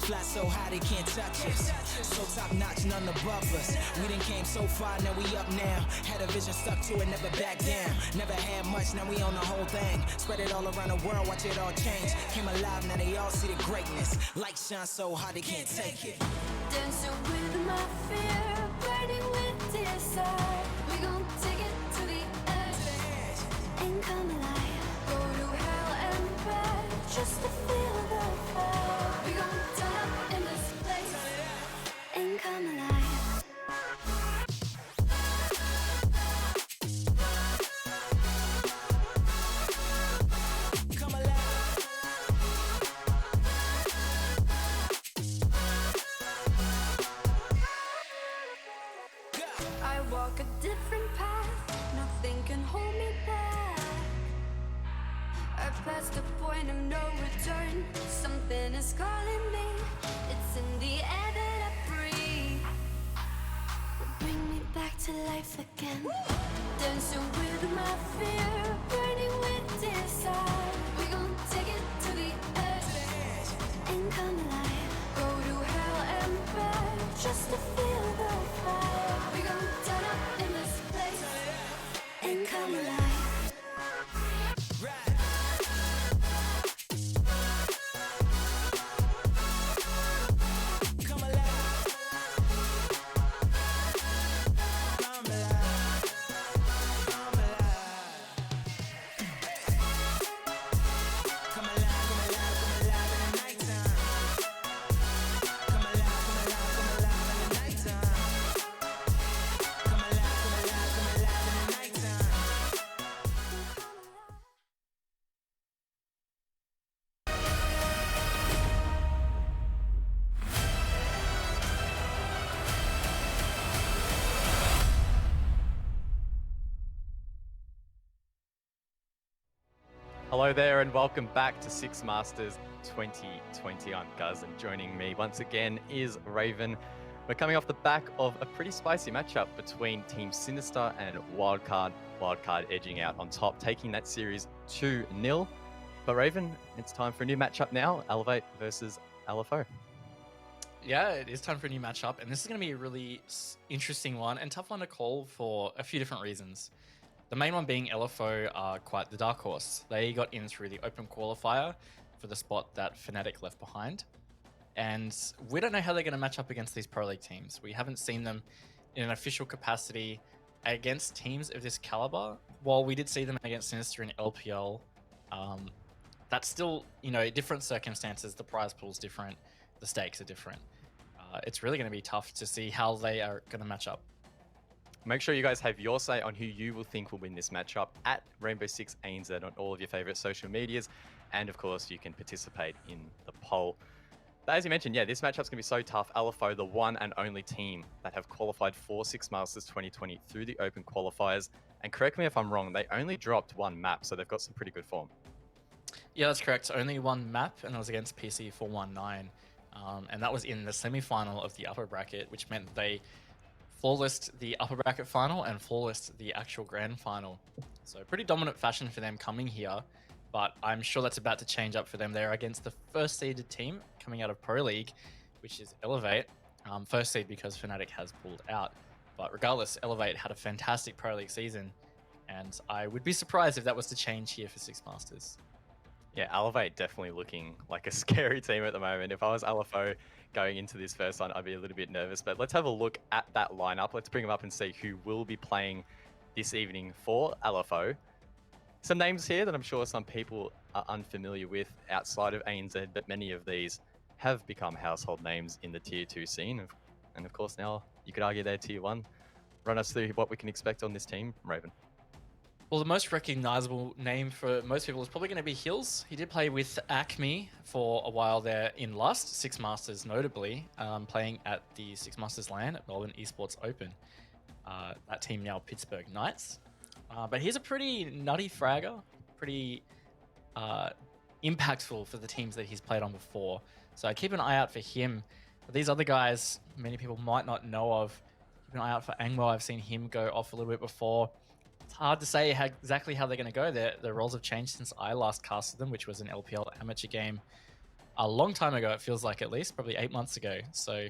Fly so high they can't touch us. So top notch, none above us. We done came so far, now we up now. Had a vision, stuck to it, never back down. Never had much, now we own the whole thing. Spread it all around the world, watch it all change. Came alive, now they all see the greatness. Light shine so hard they can't take it. Dancing with my fear, burning with desire. We gon' take it to the edge and come alive. Go to hell and back just to feel the fire. We gon' turn up in this place and come alive. Come alive. I walk a different path, nothing can hold me back. I passed the point of no return, something is calling me. It's in the air that I breathe. Bring me back to life again. Dancing with my fear, burning with desire. We gon' take it to the edge and come alive. Go to hell and back just to feel the fire. We gon' turn up in this place and come alive. Come alive. Come alive. Come alive. Come alive, come alive, come alive in the nighttime. Come alive, come alive, come alive in the nighttime. Come alive, come alive, come alive in the nighttime. Hello there and welcome back to Six Masters 2020. I'm Guz and joining me once again is Raven. We're coming off the back of a pretty spicy matchup between Team Sinister and Wildcard. Wildcard edging out on top, taking that series 2-0. But Raven, it's time for a new matchup now, Elevate versus LFO. Yeah, it is time for a new matchup, and this is going to be a really interesting one and tough one to call for a few different reasons. The main one being LFO are quite the dark horse. They got in through the open qualifier for the spot that Fnatic left behind. And we don't know how they're going to match up against these Pro League teams. We haven't seen them in an official capacity against teams of this caliber. While we did see them against Sinister in LPL, that's still, different circumstances. The prize pool's different. The stakes are different. It's really going to be tough to see how they are going to match up. Make sure you guys have your say on who you will think will win this matchup at Rainbow Six ANZ on all of your favorite social medias. And of course, you can participate in the poll. But as you mentioned, yeah, this matchup's going to be so tough. LFO, the one and only team that have qualified for Six Masters 2020 through the open qualifiers. And correct me if I'm wrong, they only dropped one map, so they've got some pretty good form. Yeah, that's correct. Only one map, and that was against PC 419. And that was in the semi-final of the upper bracket, which meant they flawlessed the upper bracket final and flawlessed the actual grand final. So pretty dominant fashion for them coming here, but I'm sure that's about to change up for them. They're against the first seeded team coming out of Pro League, which is Elevate. First seed because Fnatic has pulled out. But regardless, Elevate had a fantastic Pro League season, and I would be surprised if that was to change here for Six Masters. Yeah, Elevate definitely looking like a scary team at the moment. If I was LFO going into this first one, I'd be a little bit nervous. But let's have a look at that lineup. Let's bring them up and see who will be playing this evening for LFO. Some names here that I'm sure some people are unfamiliar with outside of ANZ, but many of these have become household names in the Tier 2 scene. And of course, now you could argue they're Tier 1. Run us through what we can expect on this team, Raven. Well, the most recognizable name for most people is probably going to be Hills. He did play with Acme for a while there in Lust, Six Masters notably, playing at the Six Masters LAN at Melbourne Esports Open. That team now Pittsburgh Knights. But he's a pretty nutty fragger, pretty impactful for the teams that he's played on before. So I keep an eye out for him. But these other guys, many people might not know of. Keep an eye out for Angmo. I've seen him go off a little bit before. It's hard to say exactly how they're going to go. Their roles have changed since I last casted them, which was an LPL amateur game a long time ago, it feels like, at least, probably 8 months ago. So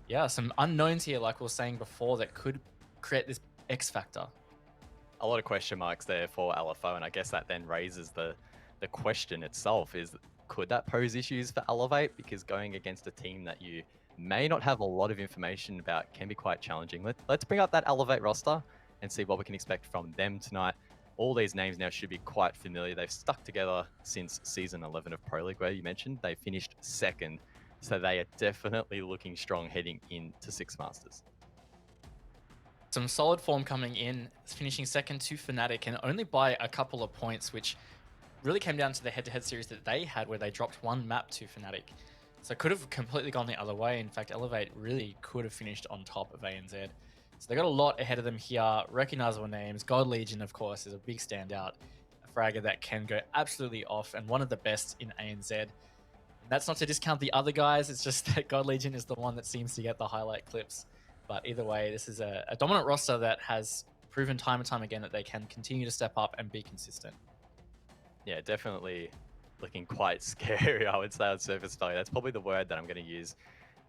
yeah, some unknowns here, like we were saying before, that could create this X factor. A lot of question marks there for LFO, and I guess that then raises the question itself is, could that pose issues for Elevate? Because going against a team that you may not have a lot of information about can be quite challenging. Let's bring up that Elevate roster and see what we can expect from them tonight. All these names now should be quite familiar. They've stuck together since Season 11 of Pro League, where you mentioned they finished second. So they are definitely looking strong heading into Six Masters. Some solid form coming in, finishing second to Fnatic, and only by a couple of points, which really came down to the head-to-head series that they had, where they dropped one map to Fnatic. So it could have completely gone the other way. In fact, Elevate really could have finished on top of ANZ. So they got a lot ahead of them here. Recognizable names. God Legion, of course, is a big standout. A fragger that can go absolutely off, and one of the best in ANZ. And that's not to discount the other guys. It's just that God Legion is the one that seems to get the highlight clips. But either way, this is a dominant roster that has proven time and time again that they can continue to step up and be consistent. Yeah, definitely looking quite scary, I would say, on surface value. That's probably the word that I'm going to use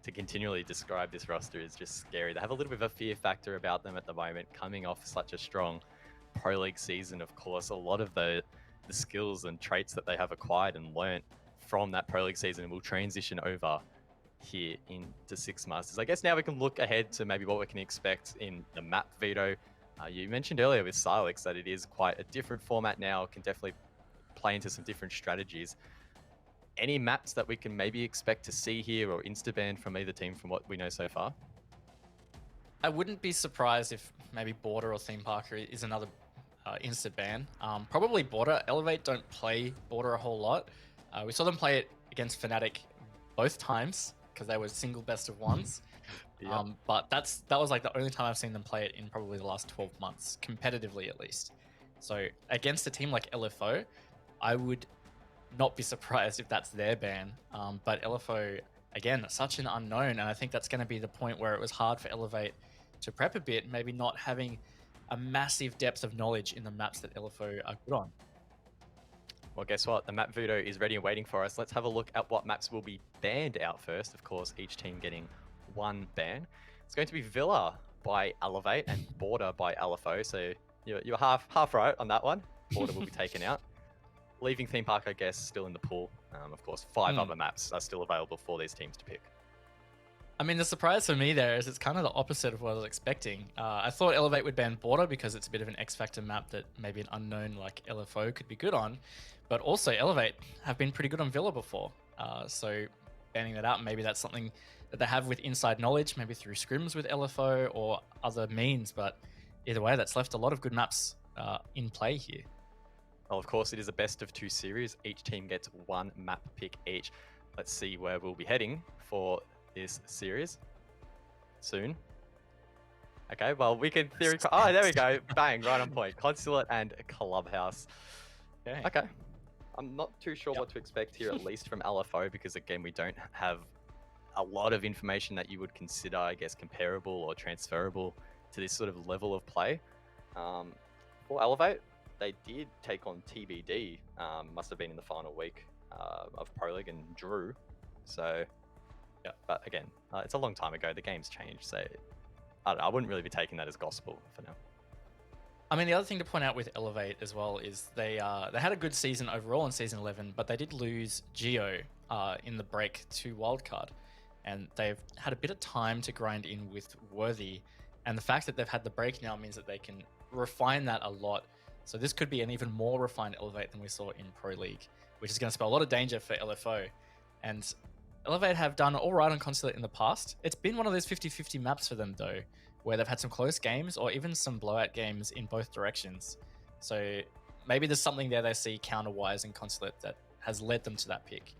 to continually describe this roster, is just scary. They have a little bit of a fear factor about them at the moment, coming off such a strong Pro League season. Of course, a lot of the skills and traits that they have acquired and learnt from that Pro League season will transition over here into Six Masters. I guess now we can look ahead to maybe what we can expect in the map veto. You mentioned earlier with Silex that it is quite a different format now, can definitely play into some different strategies. Any maps that we can maybe expect to see here or insta-ban from either team from what we know so far? I wouldn't be surprised if maybe Border or Theme Park is another insta-ban. Probably Border. Elevate don't play Border a whole lot. We saw them play it against Fnatic both times because they were single best of ones. Yep. But that was like the only time I've seen them play it in probably the last 12 months, competitively at least. So against a team like LFO, I would not be surprised if that's their ban. But LFO, again, such an unknown, and I think that's going to be the point where it was hard for Elevate to prep a bit, maybe not having a massive depth of knowledge in the maps that LFO are good on. Well, guess what? The map veto is ready and waiting for us. Let's have a look at what maps will be banned out first. Of course, each team getting one ban. It's going to be Villa by Elevate and Border by LFO. So you're half right on that one. Border will be taken out. Leaving Theme Park, I guess, still in the pool. Of course, 5 other maps are still available for these teams to pick. I mean, the surprise for me there is it's kind of the opposite of what I was expecting. I thought Elevate would ban Border because it's a bit of an X-Factor map that maybe an unknown like LFO could be good on. But also, Elevate have been pretty good on Villa before. So banning that out, maybe that's something that they have with inside knowledge, maybe through scrims with LFO or other means. But either way, that's left a lot of good maps in play here. Well, of course, it is a best of 2 series. Each team gets 1 map pick each. Let's see where we'll be heading for this series soon. Okay, well, we can theory. Oh, there we go. Bang, right on point. Consulate and Clubhouse. Okay. I'm not too sure what to expect here, at least from LFO, because again, we don't have a lot of information that you would consider, I guess, comparable or transferable to this sort of level of play. For Elevate, they did take on TBD, must have been in the final week of Pro League, and drew. So, yeah, but again, it's a long time ago. The game's changed, so I don't know, I wouldn't really be taking that as gospel for now. I mean, the other thing to point out with Elevate as well is they had a good season overall in Season 11, but they did lose Geo in the break to Wildcard. And they've had a bit of time to grind in with Worthy. And the fact that they've had the break now means that they can refine that a lot. So this could be an even more refined Elevate than we saw in Pro League, which is going to spell a lot of danger for LFO. And Elevate have done all right on Consulate in the past. It's been one of those 50-50 maps for them, though, where they've had some close games or even some blowout games in both directions. So maybe there's something there they see counter-wise in Consulate that has led them to that pick.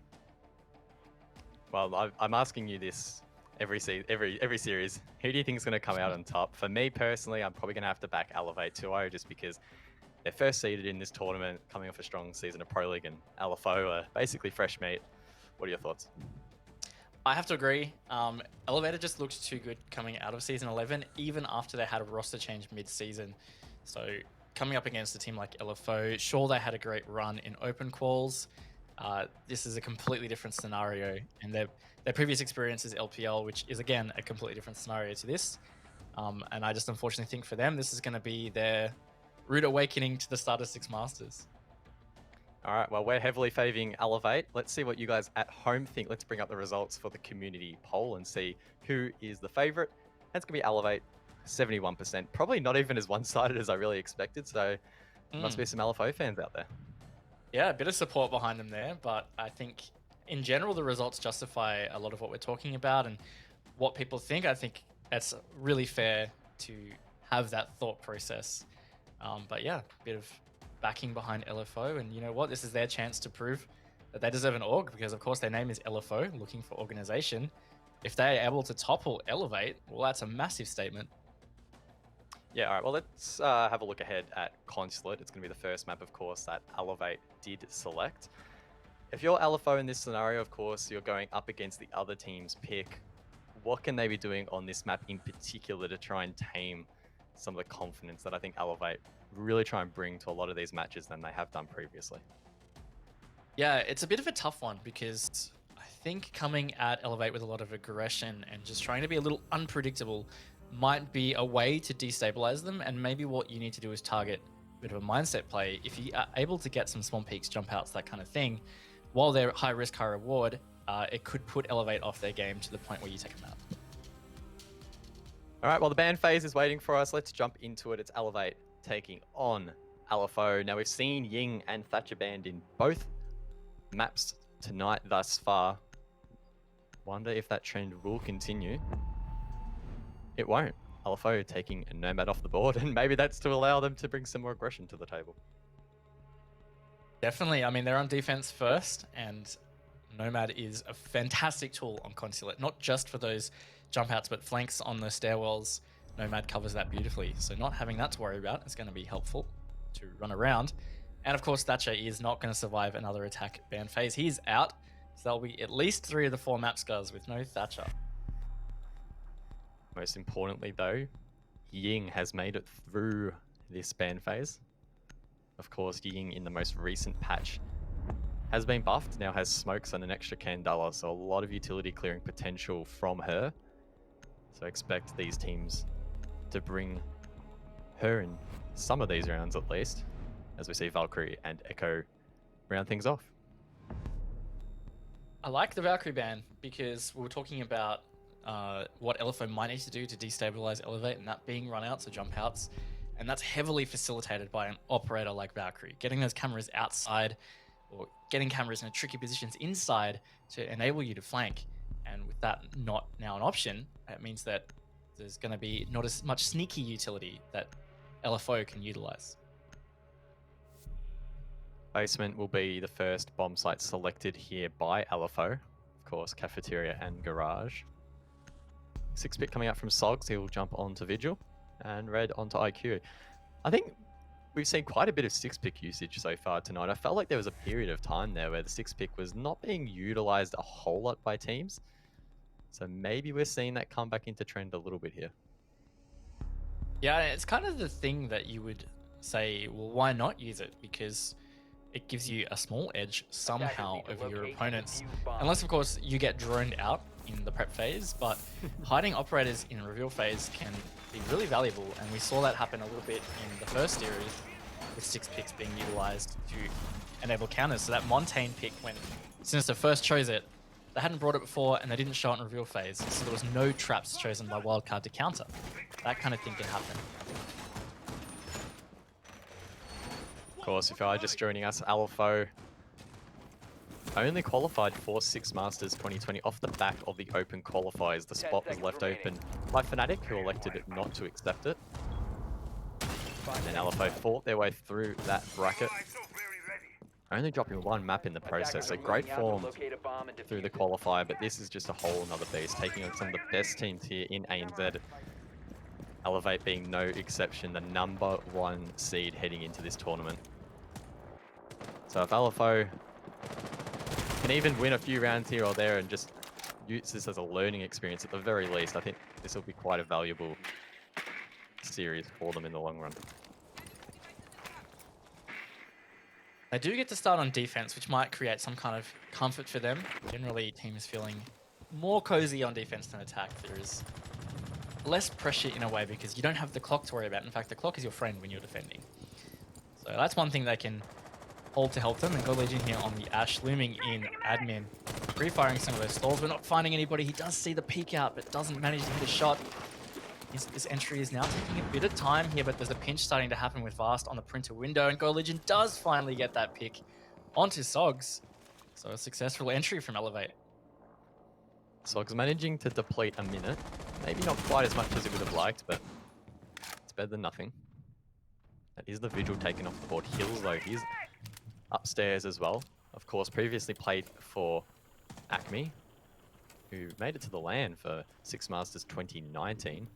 Well, I'm asking you this every series. Who do you think is going to come out on top? For me personally, I'm probably going to have to back Elevate 2-0 just because they're first seeded in this tournament, coming off a strong season of Pro League, and LFO are basically fresh meat. What are your thoughts? I have to agree. Elevator just looked too good coming out of Season 11, even after they had a roster change mid-season. So coming up against a team like LFO, sure, they had a great run in open quals. This is a completely different scenario, and their previous experience is LPL, which is, again, a completely different scenario to this. And I just unfortunately think for them, this is going to be their rude awakening to the start of Six Masters. All right, well, we're heavily favouring Elevate. Let's see what you guys at home think. Let's bring up the results for the community poll and see who is the favourite. That's going to be Elevate, 71%. Probably not even as one-sided as I really expected, so there must be some LFO fans out there. Yeah, a bit of support behind them there, but I think in general the results justify a lot of what we're talking about and what people think. I think it's really fair to have that thought process. But yeah, a bit of backing behind LFO, and you know what? This is their chance to prove that they deserve an org, because of course their name is LFO, looking for organization. If they're able to topple Elevate, well, that's a massive statement. Yeah, all right, well, let's have a look ahead at Consulate. It's going to be the first map, of course, that Elevate did select. If you're LFO in this scenario, of course, you're going up against the other team's pick. What can they be doing on this map in particular to try and tame some of the confidence that I think Elevate really try and bring to a lot of these matches than they have done previously? Yeah, it's a bit of a tough one, because I think coming at Elevate with a lot of aggression and just trying to be a little unpredictable might be a way to destabilize them. And maybe what you need to do is target a bit of a mindset play. If you are able to get some spawn peaks, jump outs, that kind of thing, while they're high risk, high reward, it could put Elevate off their game to the point where you take them out. All right, well, the ban phase is waiting for us. Let's jump into it. It's Elevate taking on LFO. Now, we've seen Ying and Thatcher banned in both maps tonight thus far. Wonder if that trend will continue. It won't. LFO taking a Nomad off the board, and maybe that's to allow them to bring some more aggression to the table. Definitely. I mean, they're on defense first, and Nomad is a fantastic tool on Consulate, not just for those jump outs, but flanks on the stairwells. Nomad covers that beautifully. So not having that to worry about is going to be helpful to run around. And of course, Thatcher is not going to survive another attack ban phase. He's out. So there'll be at least 3 of the 4 map scars with no Thatcher. Most importantly, though, Ying has made it through this ban phase. Of course, Ying in the most recent patch has been buffed, now has smokes and an extra Candela, so a lot of utility clearing potential from her. So expect these teams to bring her in some of these rounds at least, as we see Valkyrie and Echo round things off. I like the Valkyrie ban because we were talking about what LFO might need to do to destabilize Elevate, and that being run outs or jump outs. And that's heavily facilitated by an operator like Valkyrie. Getting those cameras outside or getting cameras in tricky positions inside to enable you to flank. And with that not now an option, it means that there's going to be not as much sneaky utility that LFO can utilize. Basement will be the first bomb site selected here by LFO. Of course, cafeteria and garage. 6-bit coming out from Sogs, he'll jump onto Vigil, and Red onto IQ. I think we've seen quite a bit of 6-pick usage so far tonight. I felt like there was a period of time there where the 6-pick was not being utilized a whole lot by teams. So maybe we're seeing that come back into trend a little bit here. Yeah, it's kind of the thing that you would say, well, why not use it? Because it gives you a small edge somehow over your opponents. Unless, of course, you get droned out in the prep phase, but hiding operators in reveal phase can be really valuable, and we saw that happen a little bit in the first series, with 6 picks being utilized to enable counters. So that Montaigne pick, when Sinister first chose it, they hadn't brought it before and they didn't show it in reveal phase, so there was no traps chosen by Wildcard to counter. That kind of thing can happen. Of course, if you are just joining us, LFO only qualified for 6 Masters 2020 off the back of the open qualifiers. The spot was left open by Fnatic, who elected not to accept it. And then LFO fought their way through that bracket, only dropping 1 map in the process. So great form through the qualifier, but this is just a whole another beast, taking on some of the best teams here in ANZ. Elevate being no exception, the #1 seed heading into this tournament. So if LFO can even win a few rounds here or there and just use this as a learning experience at the very least, I think this will be quite a valuable series for them in the long run. They do get to start on defense, which might create some kind of comfort for them. Generally, team is feeling more cozy on defense than attack. There is less pressure in a way because you don't have the clock to worry about. In fact, the clock is your friend when you're defending. So that's one thing they can hold to help them. And God Legion here on the Ash, looming in admin, pre-firing some of those stalls. We're not finding anybody. He does see the peek out, but doesn't manage to hit a shot. This entry is now taking a bit of time here, but there's a pinch starting to happen with Vast on the printer window, and Go Legion does finally get that pick onto Sogs. So a successful entry from Elevate. Sogs managing to deplete a minute. Maybe not quite as much as he would have liked, but it's better than nothing. That is the Vigil taken off the board. Hills, though, he's upstairs as well. Of course, previously played for Acme, who made it to the LAN for 6 Masters 2019.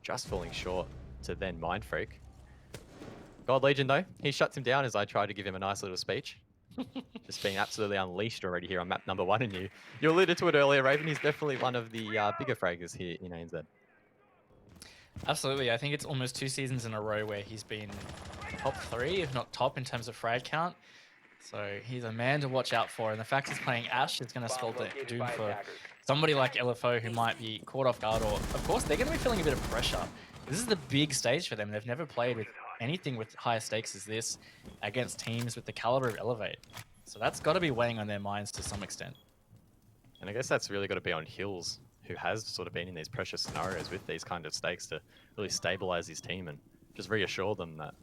Just falling short to then Mindfreak. God Legion, though, he shuts him down as I try to give him a nice little speech. Just being absolutely unleashed already here on map #1, and you alluded to it earlier, Raven. He's definitely one of the bigger fraggers here in ANZ. Absolutely. I think it's almost 2 seasons in a row where he's been top 3, if not top, in terms of frag count. So he's a man to watch out for, and the fact he's playing Ash is going to spell doom for somebody like LFO who might be caught off guard, or of course they're going to be feeling a bit of pressure. This is the big stage for them. They've never played with anything with higher stakes as this against teams with the caliber of Elevate. So that's got to be weighing on their minds to some extent. And I guess that's really got to be on Hills, who has sort of been in these pressure scenarios with these kind of stakes, to really stabilize his team and just reassure them that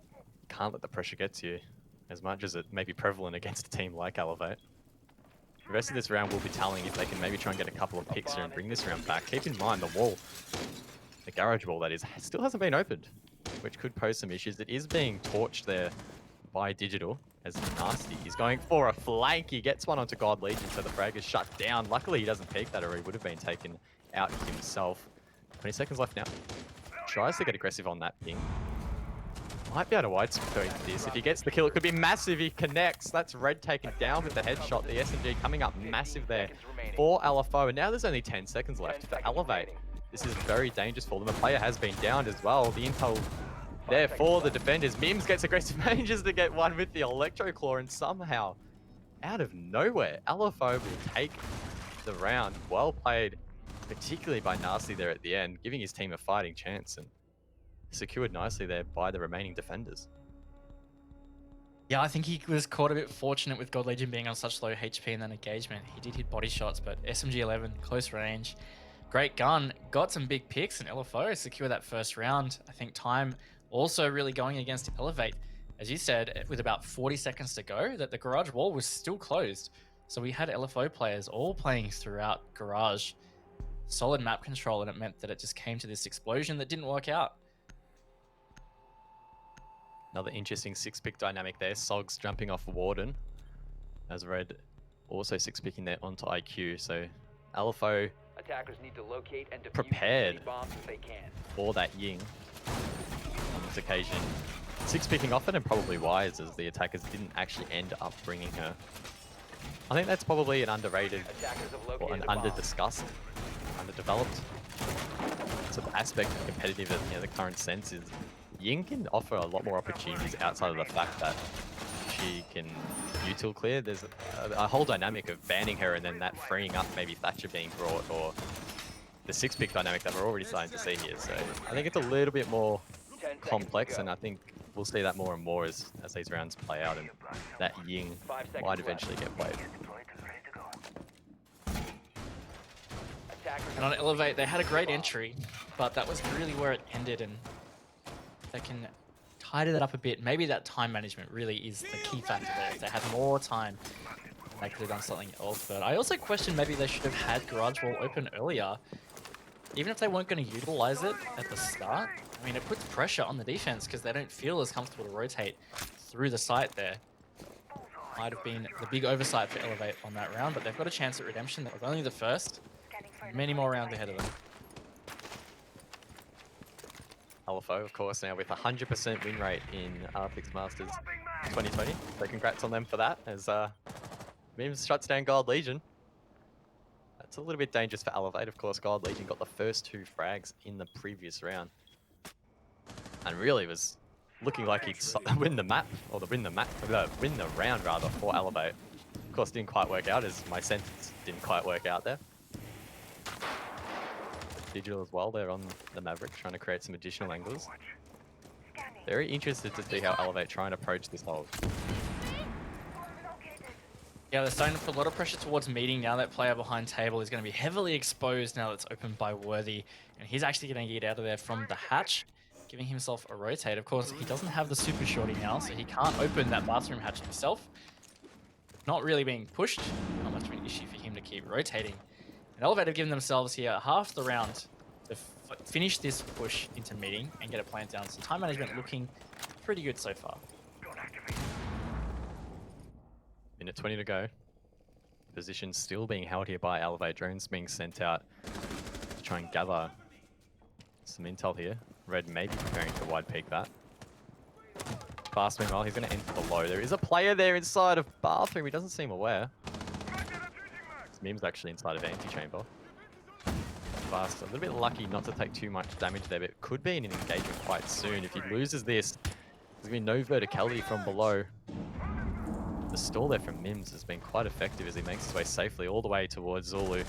you can't let the pressure get to you as much as it may be prevalent against a team like Elevate. The rest of this round will be telling if they can maybe try and get a couple of picks here and bring this round back. Keep in mind the wall, the garage wall that is, still hasn't been opened, which could pose some issues. It is being torched there by Digital as Nasty. He's going for a flank. He gets one onto God Legion, so the frag is shut down. Luckily, he doesn't peek that, or he would have been taken out himself. 20 seconds left now. Tries to get aggressive on that ping. Might be able to wide going this. If he gets the kill, it could be massive. He connects. That's Red taken down with the headshot. The SMG coming up massive there for LFO. And now there's only 10 seconds left for Elevate. This is very dangerous for them. A player has been downed as well. The intel there for the defenders. Mims gets aggressive, manages to get one with the Electro Claw, and somehow, out of nowhere, LFO will take the round. Well played, particularly by Nasty there at the end, giving his team a fighting chance, and secured nicely there by the remaining defenders. Yeah, I think he was caught a bit fortunate with God Legion being on such low HP in that engagement. He did hit body shots, but SMG-11, close range, great gun, got some big picks, and LFO secure that first round. I think time also really going against Elevate. As you said, with about 40 seconds to go, that the garage wall was still closed. So we had LFO players all playing throughout garage. Solid map control, and it meant that it just came to this explosion that didn't work out. Another interesting 6-pick dynamic there. Sogs jumping off Warden, as Red also 6-picking there onto IQ. So LFO Attackers need to locate and defuse prepared any bombs if they can. for that Ying on this occasion. 6-picking off it, and probably wise, as the attackers didn't actually end up bringing her. I think that's probably an underrated or an under-discussed, underdeveloped sort of aspect of competitive at the current sense is Ying can offer a lot more opportunities outside of the fact that she can util clear, there's a whole dynamic of banning her and then that freeing up maybe Thatcher being brought, or the 6-pick dynamic that we're already starting to see here. So I think it's a little bit more complex, and I think we'll see that more and more as these rounds play out, and that Ying might eventually get played. And on Elevate, they had a great entry, but that was really where it ended, and they can tidy that up a bit. Maybe that time management really is the key factor there. If they had more time, they could have done something else. But I also question maybe they should have had Garage Wall open earlier. Even if they weren't going to utilize it at the start, I mean, it puts pressure on the defense because they don't feel as comfortable to rotate through the site there. Might have been the big oversight for Elevate on that round, but they've got a chance at redemption. That was only the first. Many more rounds ahead of them. LFO, of course, now with 100% win rate in Six Masters 2020. So congrats on them for that, as Mims shuts down Gold Legion. That's a little bit dangerous for Elevate. Of course, Gold Legion got the first 2 frags in the previous round. And really was looking like he'd win the round rather, for Elevate. Of course, didn't quite work out, as my sentence didn't quite work out there. Digital as well, they're on the Maverick, trying to create some additional angles. Very interested to see how Elevate try and approach this hold. Yeah, they're starting to put a lot of pressure towards meeting now. That player behind table is going to be heavily exposed now that it's opened by Worthy. And he's actually going to get out of there from the hatch, giving himself a rotate. Of course, he doesn't have the super shorty now, so he can't open that bathroom hatch himself. Not really being pushed. Not much of an issue for him to keep rotating. And Elevate have given themselves here half the round to finish this push into meeting and get it plant down. So time management looking pretty good so far. Minute 20 to go. Position still being held here by Elevate. Drones being sent out to try and gather some intel here. Red may be preparing to wide peek that. Fast meanwhile, he's going to enter the low. There is a player there inside of bathroom. He doesn't seem aware. Mim's actually inside of antechamber. Fast, a little bit lucky not to take too much damage there, but it could be in an engagement quite soon. If he loses this, there's going to be no verticality from below. The stall there from Mims has been quite effective as he makes his way safely all the way towards Zulu.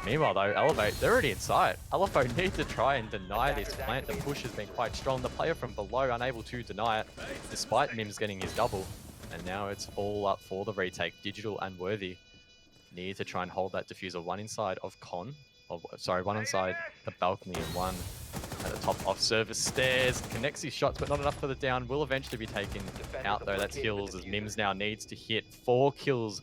Meanwhile though, Elevate, they're already inside. LFO need to try and deny this plant. The push has been quite strong. The player from below unable to deny it, despite Mims getting his double. And now it's all up for the retake. Digital and Worthy need to try and hold that diffuser. One inside of Con. One inside the balcony and one at the top off service stairs. Connects his shots, but not enough for the down. Will eventually be taken out though. That's kills, as Mims now needs to hit 4 kills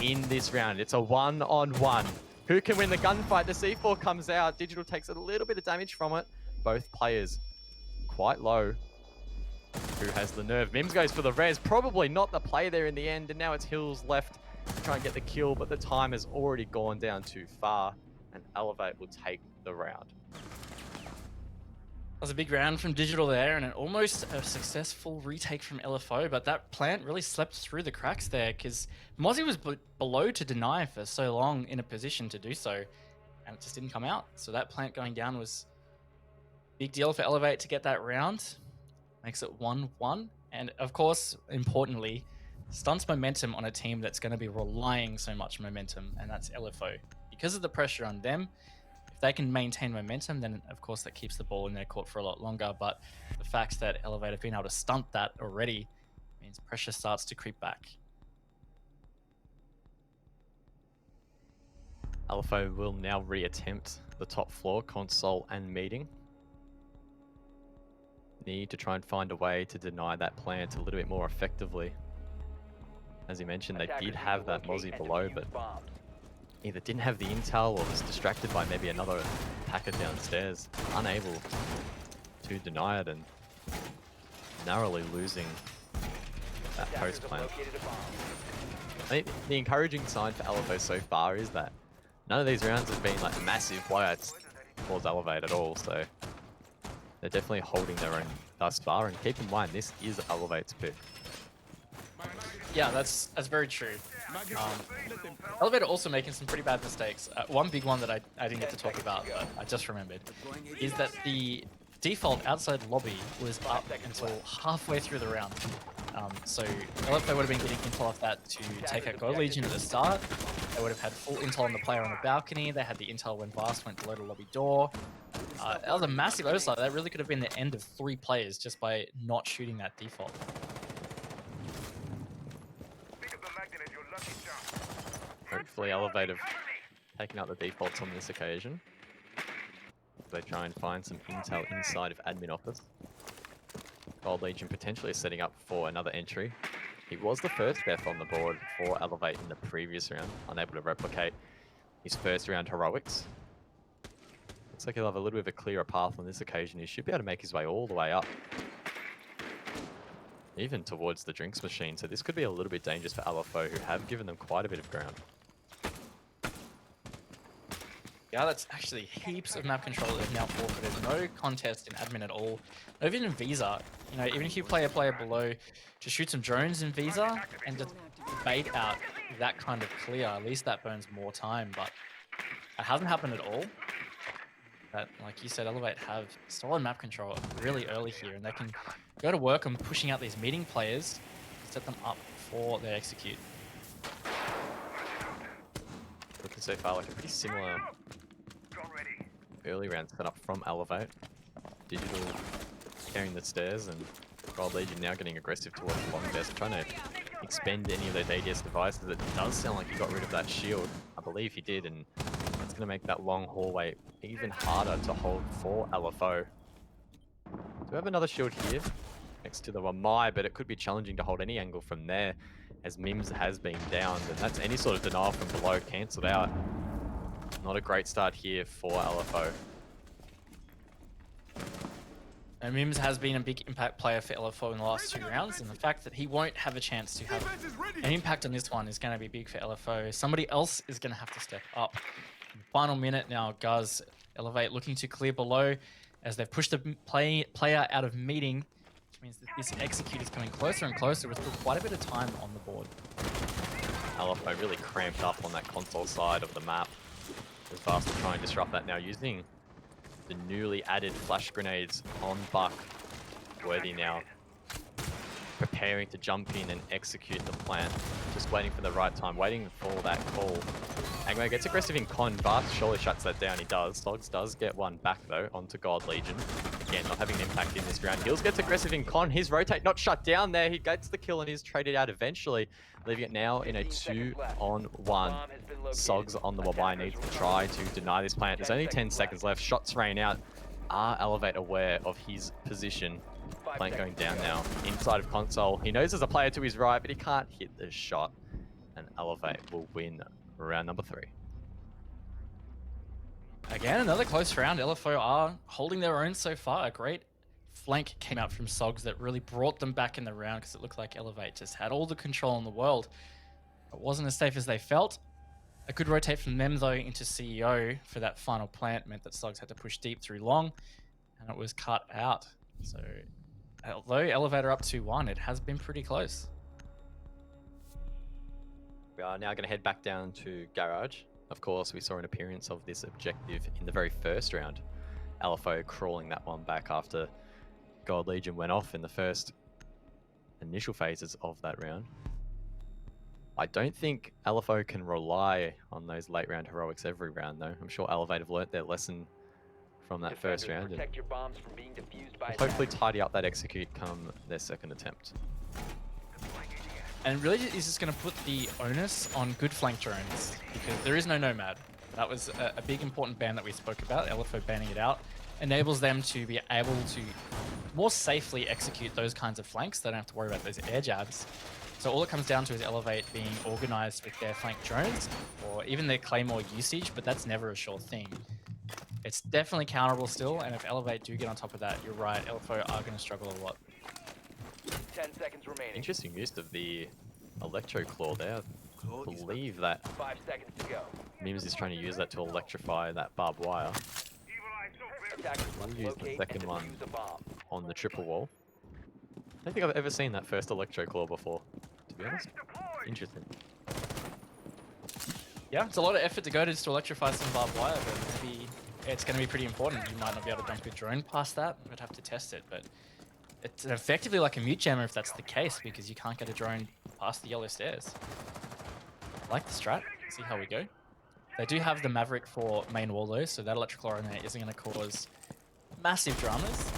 in this round. It's a 1-on-1. Who can win the gunfight? The C4 comes out. Digital takes a little bit of damage from it. Both players quite low. Who has the nerve? Mims goes for the res. Probably not the play there in the end. And now it's Hills left to try and get the kill, but the time has already gone down too far. And Elevate will take the round. That was a big round from Digital there, and an almost a successful retake from LFO, but that plant really slept through the cracks there because Mozzie was below to deny for so long in a position to do so, and it just didn't come out. So that plant going down was a big deal for Elevate to get that round. Makes it 1-1, and of course, importantly, stunts momentum on a team that's going to be relying so much momentum, and that's LFO. Because of the pressure on them, if they can maintain momentum, then of course that keeps the ball in their court for a lot longer. But the fact that Elevate have been able to stunt that already means pressure starts to creep back. LFO will now reattempt the top floor, console and meeting. Need to try and find a way to deny that plant a little bit more effectively. As you mentioned, they did have that Mozzie below, but either didn't have the intel or was distracted by maybe another attacker downstairs, unable to deny it and narrowly losing that post plant. I think the encouraging sign for LFO so far is that none of these rounds have been like massive blowouts towards Elevate at all, so they're definitely holding their own thus far. And keep in mind, this is Elevate's pick. Yeah, that's very true. Elevate are also making some pretty bad mistakes. One big one that I didn't get to talk about, but I just remembered, is that the default outside lobby was up until halfway through the round. So LFO would have been getting intel off that to take out Gold Legion at the start. They would have had full intel on the player on the balcony. They had the intel when Vast went below the lobby door. That was a massive oversight. That really could have been the end of 3 players just by not shooting that default. Hopefully Elevate have taken out the defaults on this occasion. They try and find some intel inside of admin office. Gold Legion potentially is setting up for another entry. He was the first death on the board for Elevate in the previous round, unable to replicate his first round heroics. Looks like he'll have a little bit of a clearer path on this occasion. He should be able to make his way all the way up, even towards the drinks machine. So this could be a little bit dangerous for LFO, who have given them quite a bit of ground. Yeah, that's actually heaps of map control that have now forfeited. No contest in admin at all. Even in Visa, you know, even if you play a player below, just shoot some drones in Visa and just bait out that kind of clear. At least that burns more time, but it hasn't happened at all. But like you said, Elevate have solid map control really early here, and they can go to work on pushing out these meeting players, set them up for their execute. Looking so far like a pretty similar early round setup from Elevate. Digital carrying the stairs, and Gold Legion now getting aggressive towards the long desk, trying to expend any of those ADS devices. It does sound like he got rid of that shield. I believe he did, and that's going to make that long hallway even harder to hold for LFO. Do we have another shield here next to the Wamai, but it could be challenging to hold any angle from there, as Mims has been downed, and that's any sort of denial from below cancelled out. Not a great start here for LFO. And Mims has been a big impact player for LFO in the last 2 rounds, and the fact that he won't have a chance to have an impact on this one is going to be big for LFO. Somebody else is going to have to step up. Final minute now, Guz. Elevate looking to clear below as they've pushed the player out of meeting, which means that this execute is coming closer and closer with still quite a bit of time on the board. LFO really cramped up on that console side of the map. As Vast will try and disrupt that now using the newly added flash grenades on Buck. Worthy now preparing to jump in and execute the plan. Just waiting for the right time, waiting for that call. Angmar gets aggressive in con. Vast surely shuts that down. He does. Sogs does get one back though onto Gold Legion. Again, not having an impact in this round. Hills gets aggressive in con. His rotate not shut down there. He gets the kill and is traded out eventually, leaving it now in a 2-on-1. Sogs on the Wabai needs to try to deny this plant. There's only 10 seconds left. Shots rain out. Are Elevate aware of his position? Plant going down now inside of console. He knows there's a player to his right, but he can't hit the shot. And Elevate will win round number 3. Again, another close round. LFO are holding their own so far. A great flank came out from Sogs that really brought them back in the round, because it looked like Elevate just had all the control in the world. It wasn't as safe as they felt. A good rotate from them though into CEO for that final plant meant that Sogs had to push deep through long, and it was cut out. So although Elevator up 2-1, it has been pretty close. We are now going to head back down to Garage. Of course, we saw an appearance of this objective in the very first round. LFO crawling that one back after Gold Legion went off in the first initial phases of that round. I don't think LFO can rely on those late round heroics every round though. I'm sure Elevate have learnt their lesson from that first round, and hopefully tidy up that execute come their second attempt. And really is just going to put the onus on good flank drones, because there is no Nomad. That was a big important ban that we spoke about. LFO banning it out enables them to be able to more safely execute those kinds of flanks. They don't have to worry about those air jabs. So all it comes down to is Elevate being organized with their flank drones, or even their Claymore usage, but that's never a sure thing. It's definitely counterable still, and if Elevate do get on top of that, you're right, LFO are going to struggle a lot. 10 seconds remaining. Interesting use of the Electro Claw there. I believe that 5 seconds to go. Mims is trying to use that to electrify that barbed wire. I'll use the second one on the triple wall. I don't think I've ever seen that first Electro Claw before, to be honest. Interesting. Yeah, it's a lot of effort to go to just to electrify some barbed wire, but maybe it's going to be pretty important. You might not be able to dump your drone past that. We'd have to test it, but it's effectively like a mute jammer if that's the case, because you can't get a drone past the yellow stairs. I like the strat. See how we go. They do have the Maverick for main wall though, so that electrical RNA isn't going to cause massive dramas.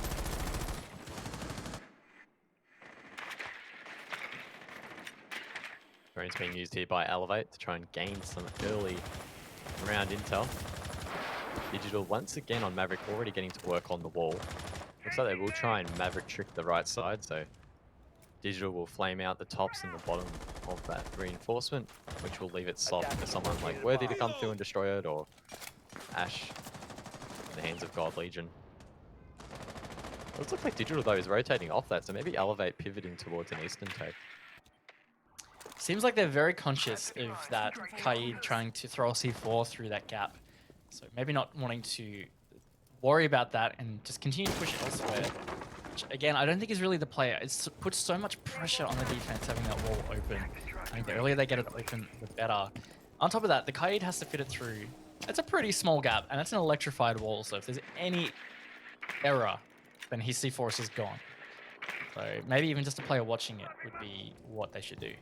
Drone's being used here by Elevate to try and gain some early round intel. Digital once again on Maverick, already getting to work on the wall. Looks like they will try and Maverick trick the right side, so Digital will flame out the tops and the bottom of that reinforcement, which will leave it soft for someone like Worthy to come through and destroy it, or Ash in the hands of God Legion. It looks like Digital though is rotating off that, so maybe Elevate pivoting towards an Eastern take. Seems like they're very conscious of that Kaid trying to throw a C4 through that gap. So maybe not wanting to worry about that and just continue to push elsewhere. Which, again, I don't think is really the player. It puts so much pressure on the defense having that wall open. I think the earlier they get it open, the better. On top of that, the Kaid has to fit it through. It's a pretty small gap, and it's an electrified wall. So if there's any error, then his C4 is gone. So maybe even just a player watching it would be what they should do.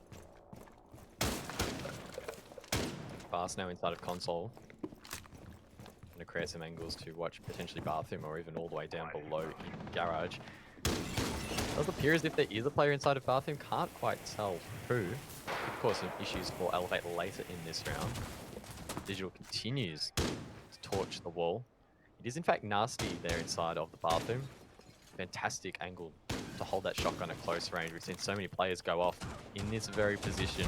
Fast now inside of console. Going to create some angles to watch potentially bathroom or even all the way down below in garage. Does appear as if there is a player inside of bathroom. Can't quite tell who. Could cause some issues for Elevate later in this round. Digital continues to torch the wall. It is in fact nasty there inside of the bathroom. Fantastic angle to hold that shotgun at close range. We've seen so many players go off in this very position.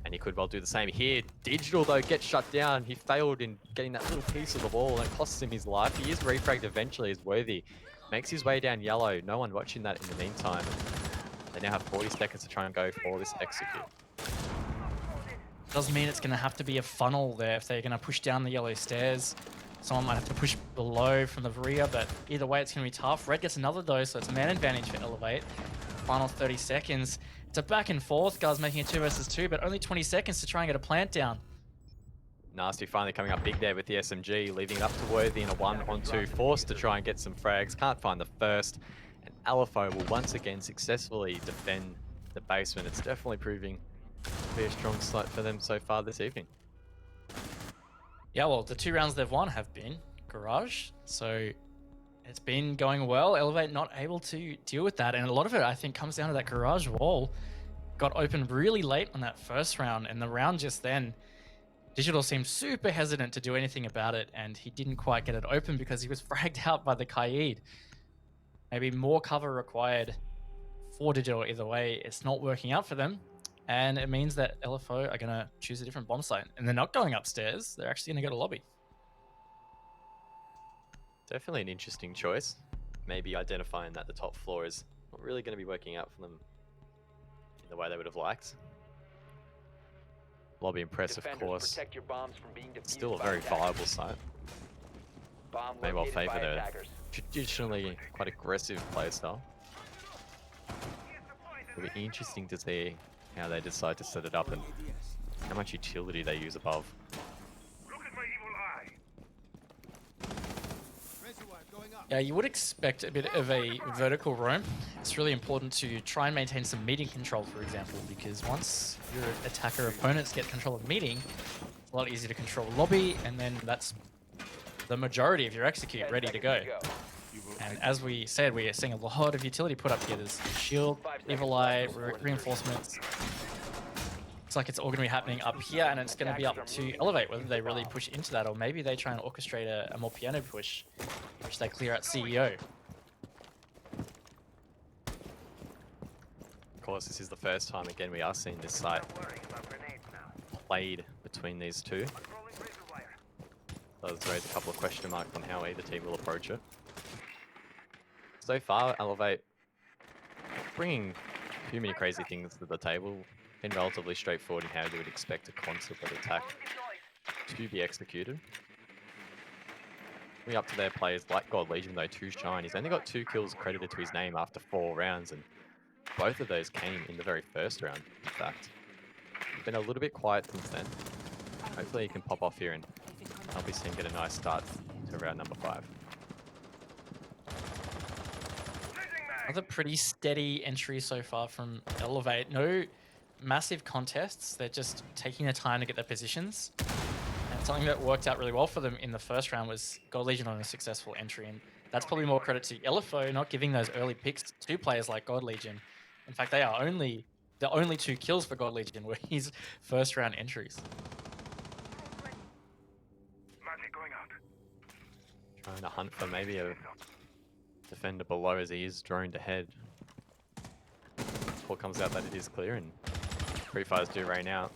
And he could well do the same here. Digital, though, gets shut down. He failed in getting that little piece of the wall, and it costs him his life. He is refragged eventually as Worthy makes his way down yellow. No one watching that in the meantime. They now have 40 seconds to try and go for this execute. Does mean it's going to have to be a funnel there if they're going to push down the yellow stairs. Someone might have to push below from the rear, but either way, it's going to be tough. Red gets another though, so it's a man advantage for Elevate. Final 30 seconds. It's a back and forth, guys making it 2 versus 2, but only 20 seconds to try and get a plant down. Nasty finally coming up big there with the SMG, leaving it up to Worthy in a 1-on-2, forced to try and get some frags. Can't find the first, and Alifo will once again successfully defend the basement. It's definitely proving to be a strong slot for them so far this evening. Yeah, well, the 2 rounds they've won have been Garage, so it's been going well. Elevate not able to deal with that, and a lot of it, I think, comes down to that Garage wall. Got open really late on that first round, and the round just then, Digital seemed super hesitant to do anything about it, and he didn't quite get it open because he was fragged out by the Kaid. Maybe more cover required for Digital. Either way, it's not working out for them, and it means that LFO are going to choose a different bomb site, and they're not going upstairs. They're actually going to go to lobby. Definitely an interesting choice. Maybe identifying that the top floor is not really going to be working out for them in the way they would have liked. Lobby and press, of course, still a very viable site. May well favour their traditionally quite aggressive playstyle. It'll be interesting to see how they decide to set it up and how much utility they use above. Yeah, you would expect a bit of a vertical roam. It's really important to try and maintain some meeting control, for example, because once your attacker opponents get control of meeting, it's a lot easier to control lobby, and then that's the majority of your execute ready to go. And as we said, we are seeing a lot of utility put up here. There's shield, evil eye, reinforcements. Looks like it's all going to be happening up here, and it's going to be up to Elevate whether they really push into that, or maybe they try and orchestrate a more piano push, which they clear out CEO. Of course, this is the first time again we are seeing this site played between these two. Does raise a couple of question marks on how either team will approach it. So far, Elevate bringing too many crazy things to the table. Been relatively straightforward in how you would expect a concept of attack to be executed. Coming up to their players like God Legion though, 2 shine. He's only got 2 kills credited to his name after 4 rounds, and both of those came in the very first round, in fact. He's been a little bit quiet since then. Hopefully he can pop off here and help his team get a nice start to round number 5. Another pretty steady entry so far from Elevate. No massive contests. They're just taking their time to get their positions. And something that worked out really well for them in the first round was Gold Legion on a successful entry. And that's probably more credit to LFO not giving those early picks to players like God Legion. In fact, they are the only 2 kills for God Legion were his first round entries. Trying to hunt for maybe a defender below as he is droned ahead. Report comes out that it is clear and Free Fire's do rain out.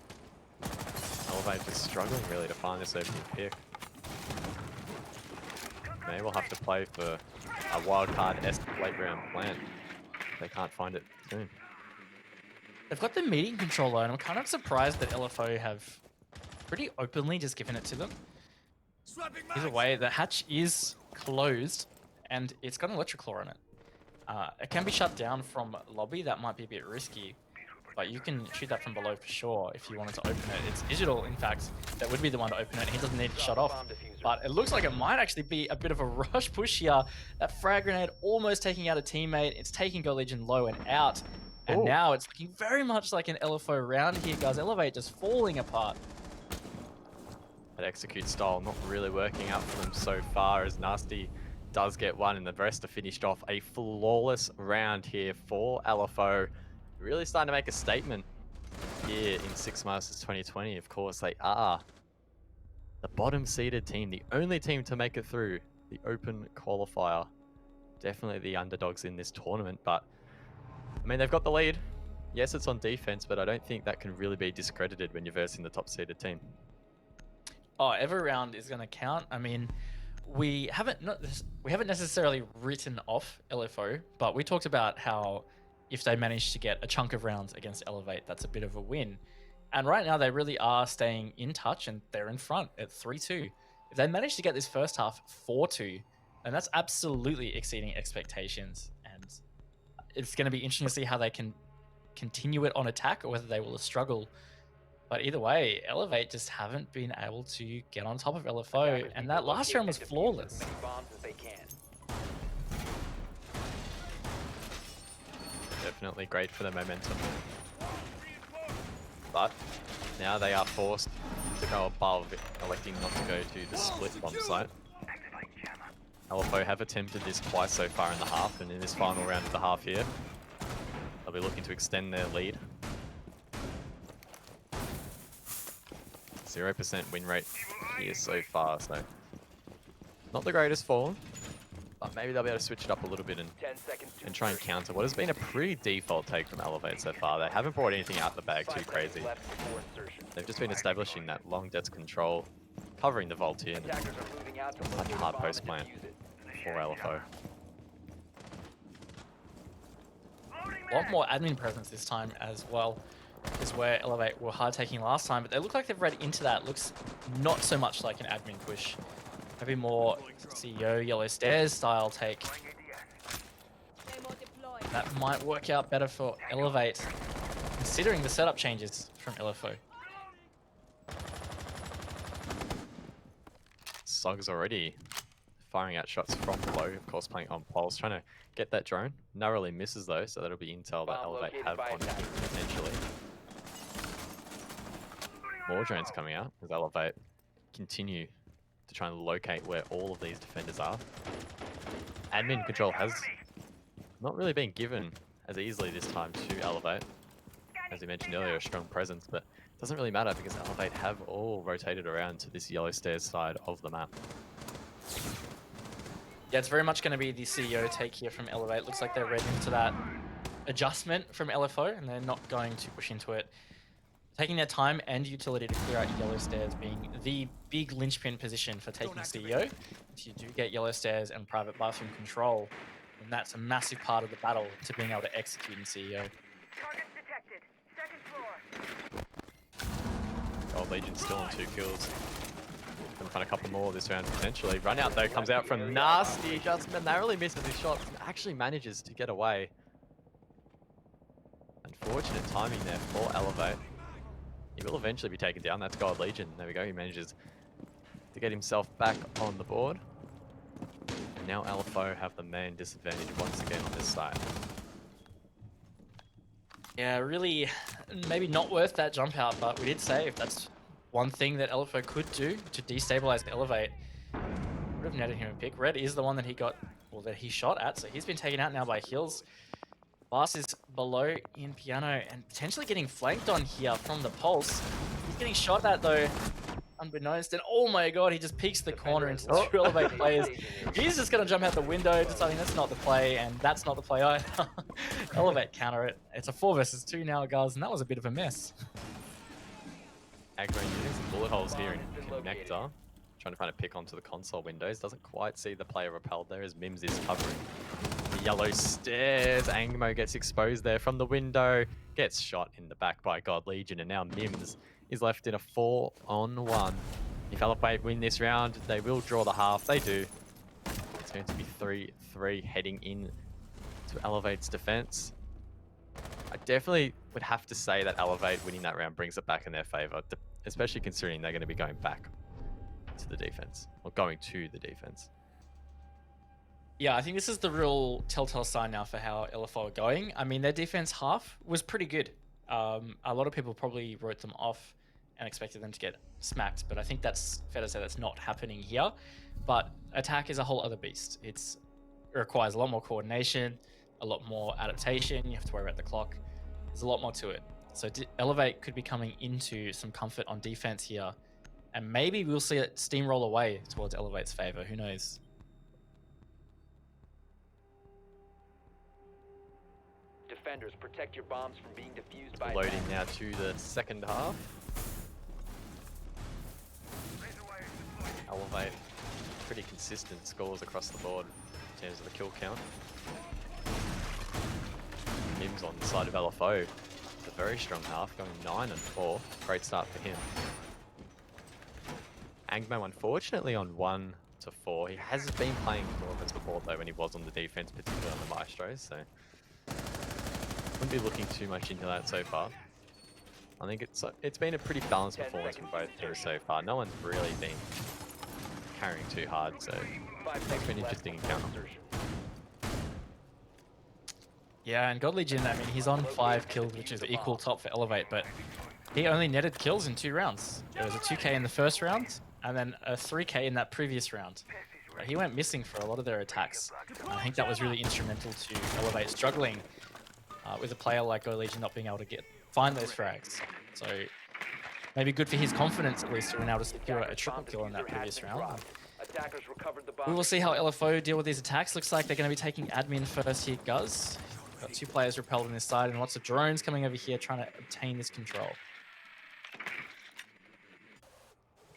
Elevate just struggling really to find this opening pick. Maybe we'll have to play for a wildcard-esque late round plan. They can't find it soon. They've got the meeting controller, and I'm kind of surprised that LFO have pretty openly just given it to them. Either way, the hatch is closed, and it's got an electric claw on it. It can be shut down from lobby. That might be a bit risky, but you can shoot that from below for sure if you wanted to open it. It's Digital, in fact, that would be the one to open it. He doesn't need to shut off. But it looks like it might actually be a bit of a rush push here. That frag grenade almost taking out a teammate. It's taking Gold Legion low and out. And now it's looking very much like an LFO round here, guys. Elevate just falling apart. That execute style not really working out for them so far as Nasty does get one and the rest are finished off. A flawless round here for LFO. Really starting to make a statement here in Six Masters 2020. Of course, they are the bottom seeded team, the only team to make it through the open qualifier. Definitely the underdogs in this tournament, but I mean, they've got the lead. Yes, it's on defense, but I don't think that can really be discredited when you're versing the top seeded team. Oh, every round is going to count. I mean, we haven't necessarily written off LFO, but we talked about how if they manage to get a chunk of rounds against Elevate, that's a bit of a win. And right now, they really are staying in touch, and they're in front at 3-2. If they manage to get this first half 4-2, then that's absolutely exceeding expectations. And it's going to be interesting to see how they can continue it on attack or whether they will struggle. But either way, Elevate just haven't been able to get on top of LFO, and that last round was flawless. Definitely great for the momentum. But now they are forced to go above, electing not to go to the split bomb site. LFO have attempted this twice so far in the half, and in this final round of the half here, they'll be looking to extend their lead. 0% win rate here so far, so not the greatest fall, but maybe they'll be able to switch it up a little bit and try and counter what has been a pretty default take from Elevate so far. They haven't brought anything out the bag too crazy. They've just been establishing that long desk control, covering the vault here, and like a hard post plan for LFO. A lot more admin presence this time as well, is where Elevate were hard taking last time, but they look like they've read into that. Looks not so much like an admin push. Maybe more CEO Yellow Stairs style take. That might work out better for Elevate, considering the setup changes from LFO. Sog's already firing out shots from below, of course playing on poles, trying to get that drone. Narrowly misses though, so that'll be intel that Elevate have on potentially. More drones coming out as Elevate continue to try and locate where all of these defenders are. Admin control has not really been given as easily this time to Elevate. As we mentioned earlier, a strong presence, but it doesn't really matter because Elevate have all rotated around to this Yellow Stairs side of the map. Yeah, it's very much going to be the CEO take here from Elevate. Looks like they're read into that adjustment from LFO, and they're not going to push into it. Taking their time and utility to clear out Yellow Stairs being the big linchpin position for taking CEO. If you do get Yellow Stairs and private bathroom control, then that's a massive part of the battle to being able to execute in CEO. Gold Legion still on 2 kills. Gonna find a couple more this round potentially. Run out though comes out from Nasty, just narrowly misses his shot and actually manages to get away. Unfortunate timing there for Elevate. He will eventually be taken down. That's Gold Legion. There we go. He manages to get himself back on the board. And now LFO have the main disadvantage once again on this side. Yeah, really, maybe not worth that jump out, but we did save. That's one thing that LFO could do to destabilize the Elevate. Would have netted him a pick. Red is the one that he got, or that he shot at, so he's been taken out now by Hills. Last is below in Piano and potentially getting flanked on here from the Pulse. He's getting shot at though, unbeknownst, and oh my god, he just peeks the corner into two Elevate players. He's just going to jump out the window, deciding that's not the play, and that's not the play either. Elevate counter it. It's a 4 versus 2 now, guys, and that was a bit of a mess. Aggro using some bullet holes here in Connector. Trying to find a pick onto the console windows. Doesn't quite see the player repelled there as Mims is covering the yellow stairs. Angmo gets exposed there from the window. Gets shot in the back by God Legion. And now Mims is left in a 4-on-1. If Elevate win this round, they will draw the half. They do. It's going to be 3-3 heading in to Elevate's defense. I definitely would have to say that Elevate winning that round brings it back in their favor, especially considering they're going to be going back to the defense, or going to the defense. Yeah, I think this is the real telltale sign now for how LFO are going. I mean, their defense half was pretty good. A lot of people probably wrote them off and expected them to get smacked, but I think that's fair to say that's not happening here. But attack is a whole other beast. It requires a lot more coordination, a lot more adaptation. You have to worry about the clock. There's a lot more to it. So Elevate could be coming into some comfort on defense here, and maybe we'll see it steamroll away towards Elevate's favor. Who knows? Defenders, protect your bombs from being defused by Loading now to the second half. Elevate, pretty consistent scores across the board in terms of the kill count. Mims on the side of LFO. It's a very strong half, going 9-4. Great start for him. Angmo, unfortunately, on 1-4. He has been playing more of a support though when he was on the defense, particularly on the Maestros, so wouldn't be looking too much into that so far. I think it's been a pretty balanced performance from both teams so far. No one's really been carrying too hard, so it's been an interesting encounter. Yeah, and God Legion, I mean, he's on 5 kills, which is equal top for Elevate, but he only netted kills in 2 rounds. There was a 2k in the first round, and then a 3k in that previous round. But he went missing for a lot of their attacks. And I think that was really instrumental to Elevate struggling with a player like God Legion not being able to find those frags. So maybe good for his confidence, at least, to be able to secure a triple kill in that previous round. We will see how LFO deal with these attacks. Looks like they're going to be taking admin first here, Guz. Got 2 players repelled on this side and lots of drones coming over here trying to obtain this control.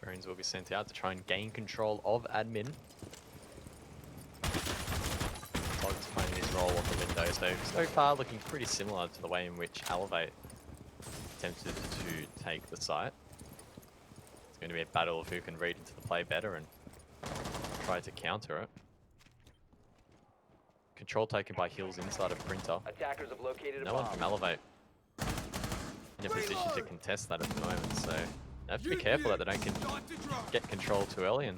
Drones will be sent out to try and gain control of admin. Todd's playing his role on the window, so far looking pretty similar to the way in which Elevate attempted to take the site. It's going to be a battle of who can read into the play better and try to counter it. Control taken by Hills inside of Printer. Attackers have located a No one bomb. from Elevate in a position to contest that at the moment, so they have to be careful that they don't get control too early. And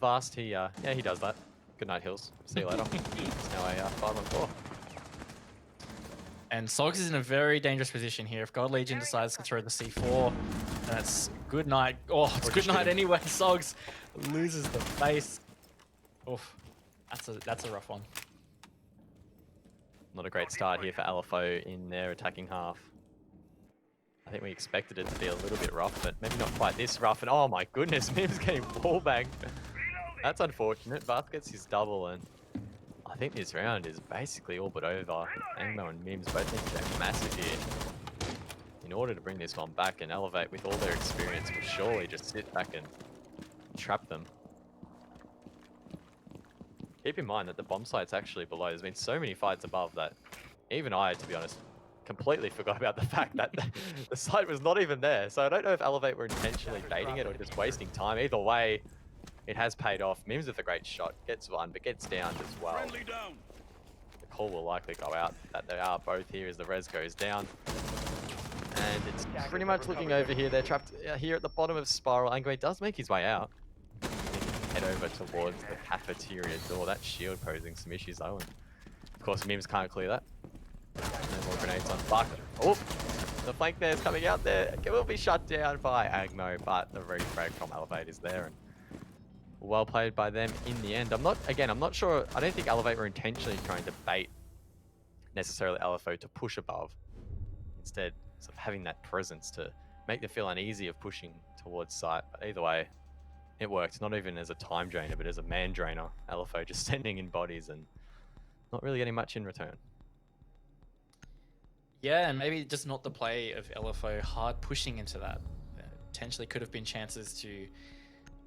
Vast, he does that. Good night, Hills. See you later. It's now a 5-on-4. And Sogs is in a very dangerous position here. If God Legion decides to throw the C4, then it's good night. Oh, it's good night anyway. Sogs loses the face. Oof, that's a rough one. Not a great start here for LFO in their attacking half. I think we expected it to be a little bit rough, but maybe not quite this rough. And oh my goodness, Mims getting wallbanged. That's unfortunate. Vath gets his double, and I think this round is basically all but over. Angmo and Mims both need to go massive here in order to bring this one back, and Elevate, with all their experience, will surely just sit back and trap them. Keep in mind that the bomb site's actually below. There's been so many fights above that even I, to be honest, completely forgot about the fact that the site was not even there. So I don't know if Elevate were intentionally baiting it or just wasting time. Either way, it has paid off. Mims with a great shot, gets one, but gets downed as well. The call will likely go out that they are both here as the res goes down. And it's pretty much looking over here. They're trapped here at the bottom of Spiral. Angway does make his way out. head over towards the cafeteria door. That shield posing some issues though, and of course Mims can't clear that. No more grenades on Buck. Oh, the flank there is coming out there. It will be shut down by Agmo, but the refrag from Elevate is there, and well played by them in the end. I'm not sure. I don't think Elevate were intentionally trying to bait necessarily LFO to push above. Instead, sort of having that presence to make them feel uneasy of pushing towards site. But either way, it worked. Not even as a time drainer, but as a man drainer. LFO just sending in bodies and not really getting much in return. Yeah, and maybe just not the play of LFO hard pushing into that. Potentially could have been chances to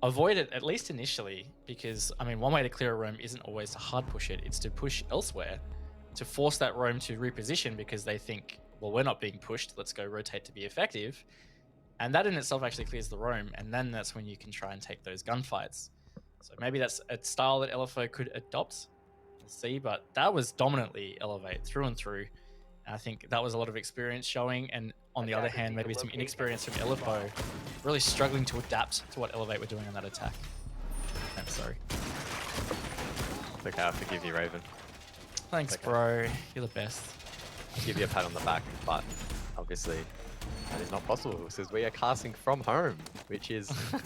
avoid it, at least initially, because, I mean, one way to clear a roam isn't always to hard push it, it's to push elsewhere, to force that roam to reposition because they think, well, we're not being pushed, let's go rotate to be effective. And that in itself actually clears the roam, and then that's when you can try and take those gunfights. So maybe that's a style that LFO could adopt, we'll see, but that was dominantly Elevate through and through. I think that was a lot of experience showing, and on the other hand, maybe some inexperience from LFO, really struggling to adapt to what Elevate were doing on that attack. I'm sorry. It's okay, I forgive you, Raven. Thanks, okay, bro. You're the best. I'll give you a pat on the back, but obviously that is not possible because we are casting from home, which is a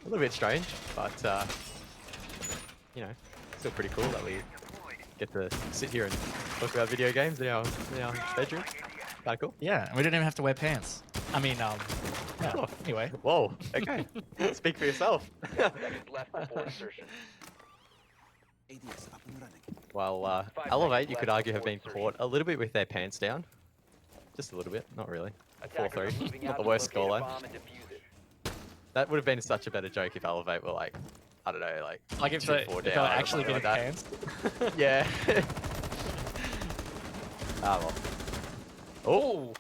little bit strange, but you know, still pretty cool that we get to sit here and talk about video games in our bedroom. Kind of cool. Yeah, and we didn't even have to wear pants. I mean, yeah. Oh. Anyway. Whoa. Okay. Speak for yourself. Well, Elevate, you could argue, have been caught a little bit with their pants down. Just a little bit, not really. 4-3. Not the worst scoreline. That would have been such a better joke if Elevate were like, I don't know, like if they were actually getting pants. Yeah. Ah, well. Oh!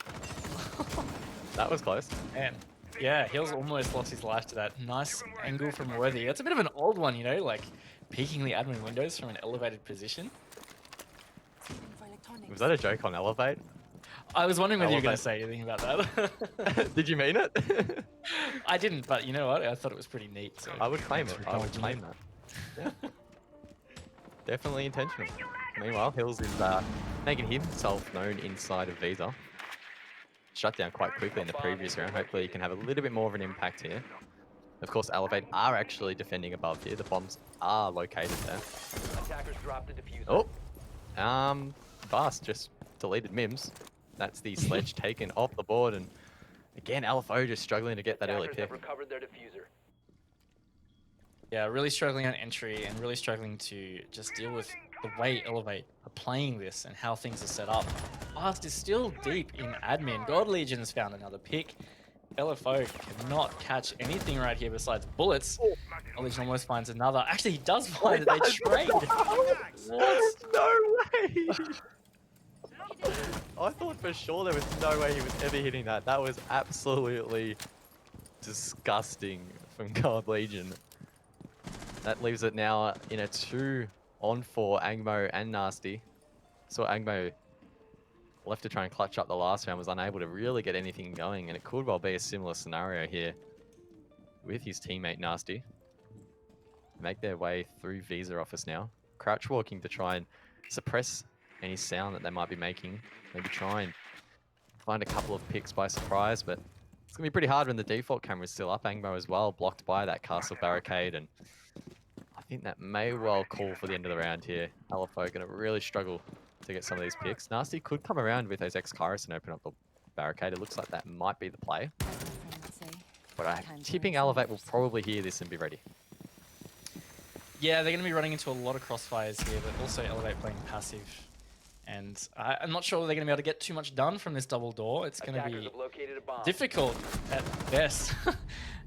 That was close. Man. Yeah, Hills almost lost his life to that. Nice angle from Worthy. That's a bit of an old one, you know, like peeking the admin windows from an elevated position. Was that a joke on Elevate? I was wondering whether you were going to say anything about that. Did you mean it? I didn't, but you know what? I thought it was pretty neat. So I would claim it. I would claim that. Yeah. Definitely intentional. Meanwhile, Hills is making himself known inside of Visa. Shut down quite quickly in the previous round. Hopefully he can have a little bit more of an impact here. Of course, Elevate are actually defending above here. The bombs are located there. Attackers dropped the diffuser. Oh! Vast just deleted Mims. That's the sledge taken off the board, and again, LFO just struggling to get that early pick. Recovered their diffuser. Yeah, really struggling on entry and really struggling to just deal with the way Elevate are playing this and how things are set up. Fast is still deep in admin. God Legion's found another pick. LFO cannot catch anything right here besides bullets. God Legion almost finds another. Actually, he does find that they trade. What? No way! I thought for sure there was no way he was ever hitting that. That was absolutely disgusting from God Legion. That leaves it now in a 2-on-4 Angmo and Nasty. So Angmo left to try and clutch up the last round, was unable to really get anything going, and it could well be a similar scenario here with his teammate Nasty. Make their way through Visa office now. Crouch walking to try and suppress any sound that they might be making. Maybe try and find a couple of picks by surprise, but it's going to be pretty hard when the default camera is still up. Angmo as well, blocked by that castle barricade, and I think that may well call for the end of the round here. LFO going to really struggle to get some of these picks. Nasty could come around with those X-Kairos and open up the barricade. It looks like that might be the play. But I'm tipping Elevate will probably hear this and be ready. Yeah, they're going to be running into a lot of crossfires here, but also Elevate playing passive. And I'm not sure they're going to be able to get too much done from this double door. It's going to be difficult at best.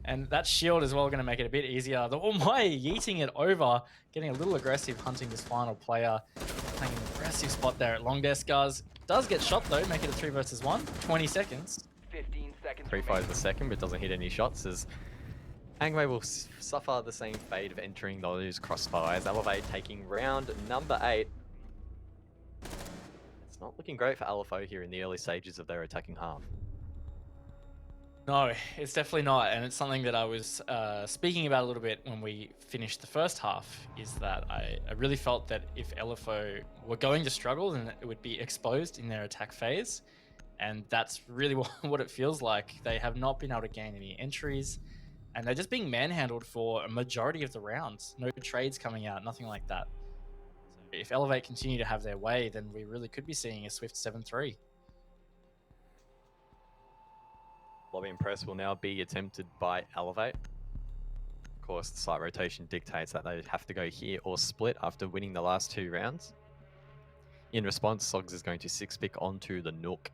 And that shield as well going to make it a bit easier. The Almighty yeeting it over, getting a little aggressive, hunting this final player. Playing an aggressive spot there at long desk. Does get shot though, make it a 3 versus 1. 20 seconds. 15 seconds. 3 fires the second, but doesn't hit any shots as Angway will suffer the same fate of entering those crossfires. Elevate taking round number 8. It's not looking great for LFO here in the early stages of their attacking half. No, it's definitely not, and it's something that I was speaking about a little bit when we finished the first half. Is that I really felt that if LFO were going to struggle, then it would be exposed in their attack phase, and that's really what it feels like. They have not been able to gain any entries, and they're just being manhandled for a majority of the rounds. No trades coming out, nothing like that. So if Elevate continue to have their way, then we really could be seeing a swift 7-3. Lobby and press will now be attempted by Elevate. Of course, the site rotation dictates that they have to go here or split after winning the last 2 rounds. In response, Sogs is going to 6-pick onto the Nook,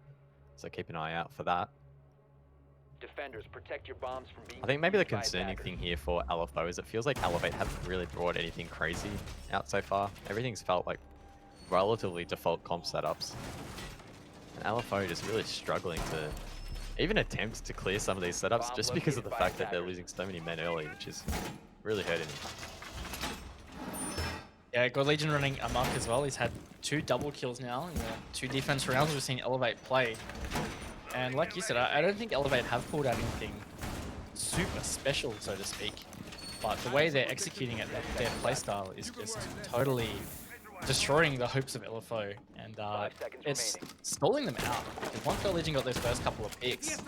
so keep an eye out for that. Defenders, protect your bombs from being I think maybe the defused by concerning attackers. thing here for LFO is it feels like Elevate haven't really brought anything crazy out so far. Everything's felt like relatively default comp setups. And LFO just really struggling to even attempt to clear some of these setups just because of the fact that they're losing so many men early, which is really hurting them. Yeah, God Legion running amok as well. He's had 2 double kills now in the 2 defense rounds we've seen Elevate play. And like you said, I don't think Elevate have pulled out anything super special, so to speak. But the way they're executing it, their playstyle is just totally destroying the hopes of LFO. And it's stalling them out. Because once God Legion got those first couple of picks,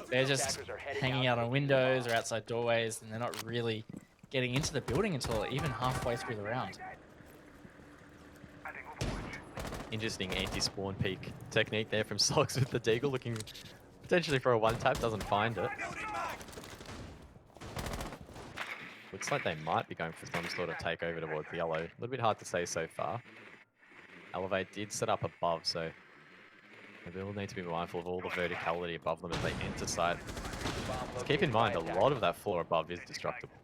they're just hanging out on windows or outside doorways, and they're not really getting into the building until even halfway through the round. Interesting anti-spawn peek technique there from Sogs with the Deagle, looking potentially for a 1-tap, doesn't find it. Looks like they might be going for some sort of takeover towards the yellow. A little bit hard to say so far. Elevate did set up above, so they will need to be mindful of all the verticality above them as they enter site. Just keep in mind, a lot of that floor above is destructible.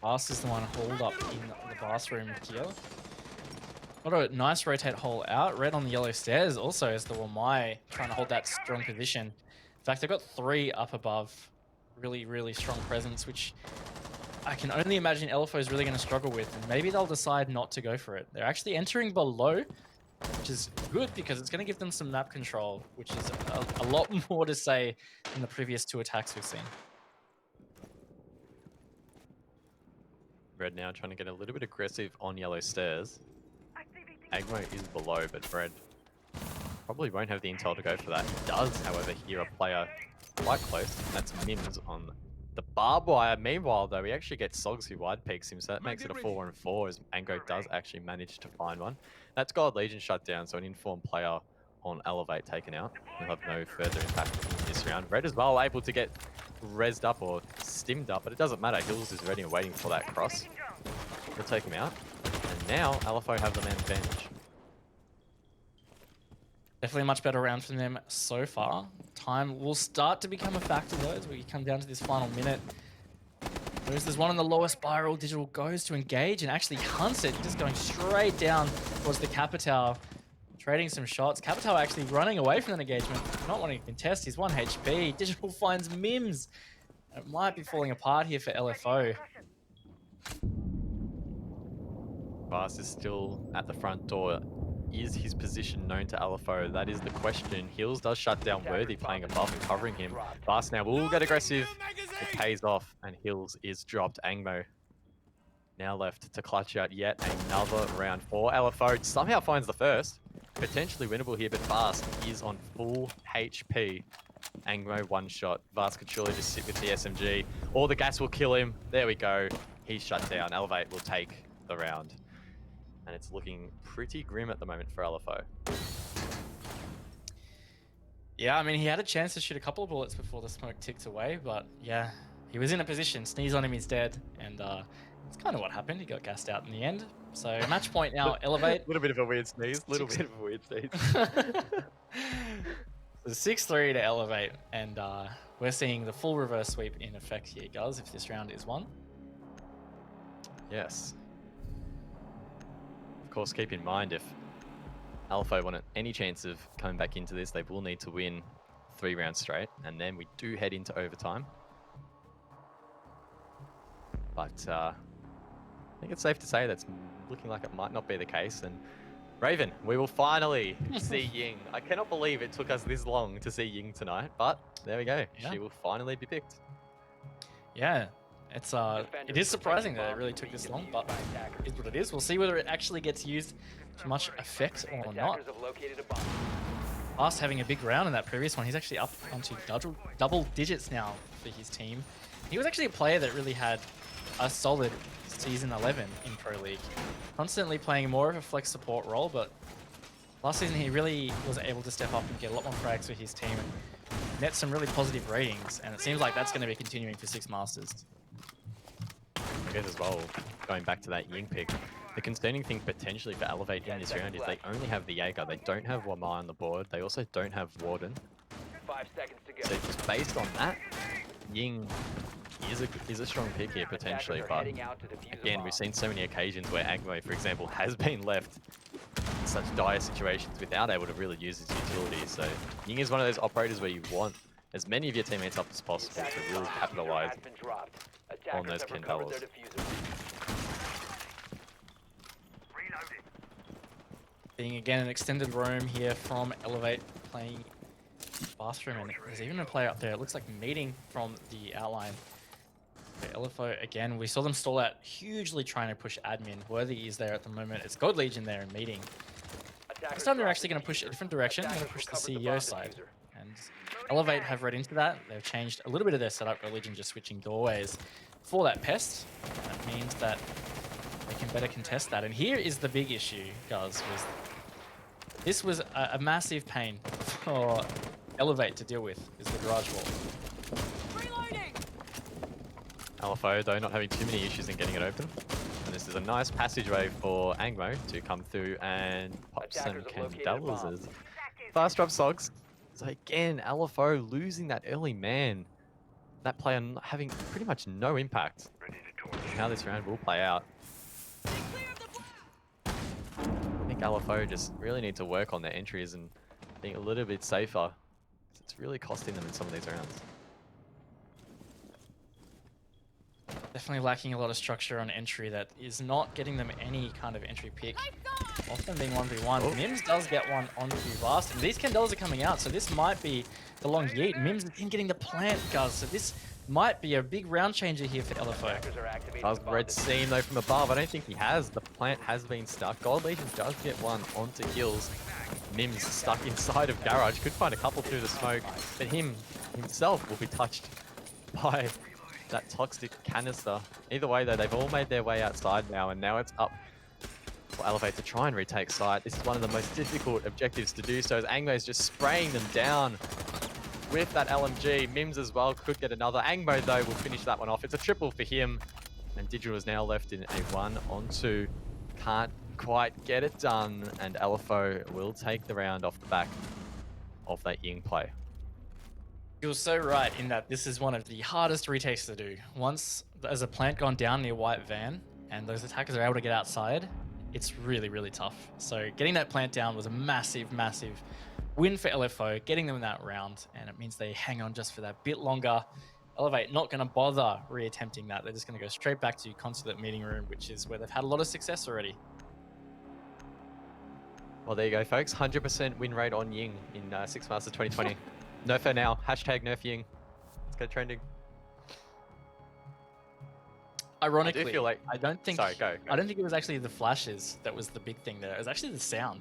Bass is the one holed up in the bathroom here. What a nice rotate hole out. Red on the yellow stairs also as the Wamai trying to hold that strong position. In fact, they've got 3 up above. Really, really strong presence, which I can only imagine LFO is really going to struggle with. And maybe they'll decide not to go for it. They're actually entering below, which is good because it's going to give them some map control, which is a lot more to say than the previous 2 attacks we've seen. Red now trying to get a little bit aggressive on yellow stairs. Agmo is below, but Red probably won't have the intel to go for that. He does, however, hear a player quite close. That's Mims on the barbed wire. Meanwhile, though, we actually get Sogs who wide peaks him, so that makes it a 4-on-4 as Ango does actually manage to find one. That's God Legion shut down, so an informed player on Elevate taken out. He'll have no further impact in this round. Red as well able to get rezzed up or stimmed up, but it doesn't matter. Hills is ready and waiting for that cross. He'll take him out. And now LFO have the man advantage. Definitely a much better round from them so far. Time will start to become a factor though as we come down to this final minute. There's one on the lower spiral. Digital goes to engage and actually hunts it, just going straight down towards the Capitao. Trading some shots. Capitao actually running away from that engagement, not wanting to contest. He's 1 HP. Digital finds Mims. It might be falling apart here for LFO. Vast is still at the front door. Is his position known to LFO? That is the question. Hills does shut down Worthy, playing above and covering him. Vast now will get aggressive. It pays off, and Hills is dropped. Angmo now left to clutch out yet another round for LFO. Somehow finds the first. Potentially winnable here, but Vast is on full HP. Angmo 1 shot. Vast could surely just sit with the SMG. Or the gas will kill him. There we go. He's shut down. Elevate will take the round. And it's looking pretty grim at the moment for LFO. Yeah, I mean, he had a chance to shoot a couple of bullets before the smoke ticked away, but yeah, he was in a position. Sneeze on him, he's dead. And it's kind of what happened. He got gassed out in the end. So match point now, Elevate. A little bit of a weird sneeze. Little bit of a weird sneeze. So 6-3 to Elevate, and we're seeing the full reverse sweep in effect here, guys, if this round is won. Yes. Of course, keep in mind if LFO want any chance of coming back into this, they will need to win 3 rounds straight, and then we do head into overtime. But I think it's safe to say that's looking like it might not be the case, and Raven, we will finally see Ying. I cannot believe it took us this long to see Ying tonight, but there we go. Yeah. She will finally be picked. Yeah, it is surprising that it really took this long, but it is what it is. We'll see whether it actually gets used to much effect or not. Attackers have located a bomb. Fast having a big round in that previous one. He's actually up onto double digits now for his team. He was actually a player that really had a solid season 11 in Pro League. Constantly playing more of a flex support role, but last season he really was able to step up and get a lot more frags for his team and net some really positive ratings, and it seems like that's going to be continuing for Six Masters. I guess as well, going back to that Ying pick, the concerning thing potentially for Elevate in this round is they only have the Jaeger. They don't have Wamai on the board. They also don't have Warden. 5 seconds to go. So just based on that, Ying is a strong pick here potentially, but again, we've seen so many occasions where Agmo, for example, has been left in such dire situations without able to really use his utility. So Ying is one of those operators where you want as many of your teammates up as possible to really capitalize on those $10. Being again an extended roam here from Elevate playing bathroom, and there's even a player up there. It looks like meeting from the outline. LFO again, we saw them stall out hugely trying to push admin. Worthy is there at the moment. It's God Legion there in meeting. This time they're actually going to push a different direction. They're going to push the CEO side. And Elevate have read into that. They've changed a little bit of their setup. God Legion just switching doorways for that pest. That means that they can better contest that. And here is the big issue, guys. This was a massive pain for Elevate to deal with, is the garage wall. LFO, though, not having too many issues in getting it open. And this is a nice passageway for Angmo to come through and pop some Candelas as fast drop Sogs. So again, LFO losing that early man. That player having pretty much no impact on how this round will play out. I think LFO just really need to work on their entries and being a little bit safer. It's really costing them in some of these rounds. Definitely lacking a lot of structure on entry that is not getting them any kind of entry pick. Often being 1v1. Oh. Mims does get one onto Vast, and these Candelas are coming out, so this might be the long yeet. Mims is in getting the plant, guys, so this might be a big round changer here for LFO. Does Red seen though from above? I don't think he has. The plant has been stuck. Gold Legion does get one onto kills. Mims stuck inside of Garage. Could find a couple through the smoke, but himself will be touched by that toxic canister. Either way though, they've all made their way outside now, and now it's up for Elevate to try and retake site. This is one of the most difficult objectives to do so, as Angmo is just spraying them down with that LMG. Mims as well could get another. Angmo though will finish that one off. It's a triple for him, and Digital is now left in a 1-on-2. Can't quite get it done, and LFO will take the round off the back of that Ying play. You were so right in that this is one of the hardest retakes to do. Once there's a plant gone down near White Van and those attackers are able to get outside, it's really, really tough. So getting that plant down was a massive, massive win for LFO, getting them in that round, and it means they hang on just for that bit longer. Elevate not going to bother re-attempting that. They're just going to go straight back to Consulate Meeting Room, which is where they've had a lot of success already. Well, there you go, folks. 100% win rate on Ying in Six Masters 2020. Nerf her now. Hashtag nerf Ying. Let's go trending. Ironically, I do feel like... I don't think Sorry, go. I don't think it was actually the flashes that was the big thing there. It was actually the sound.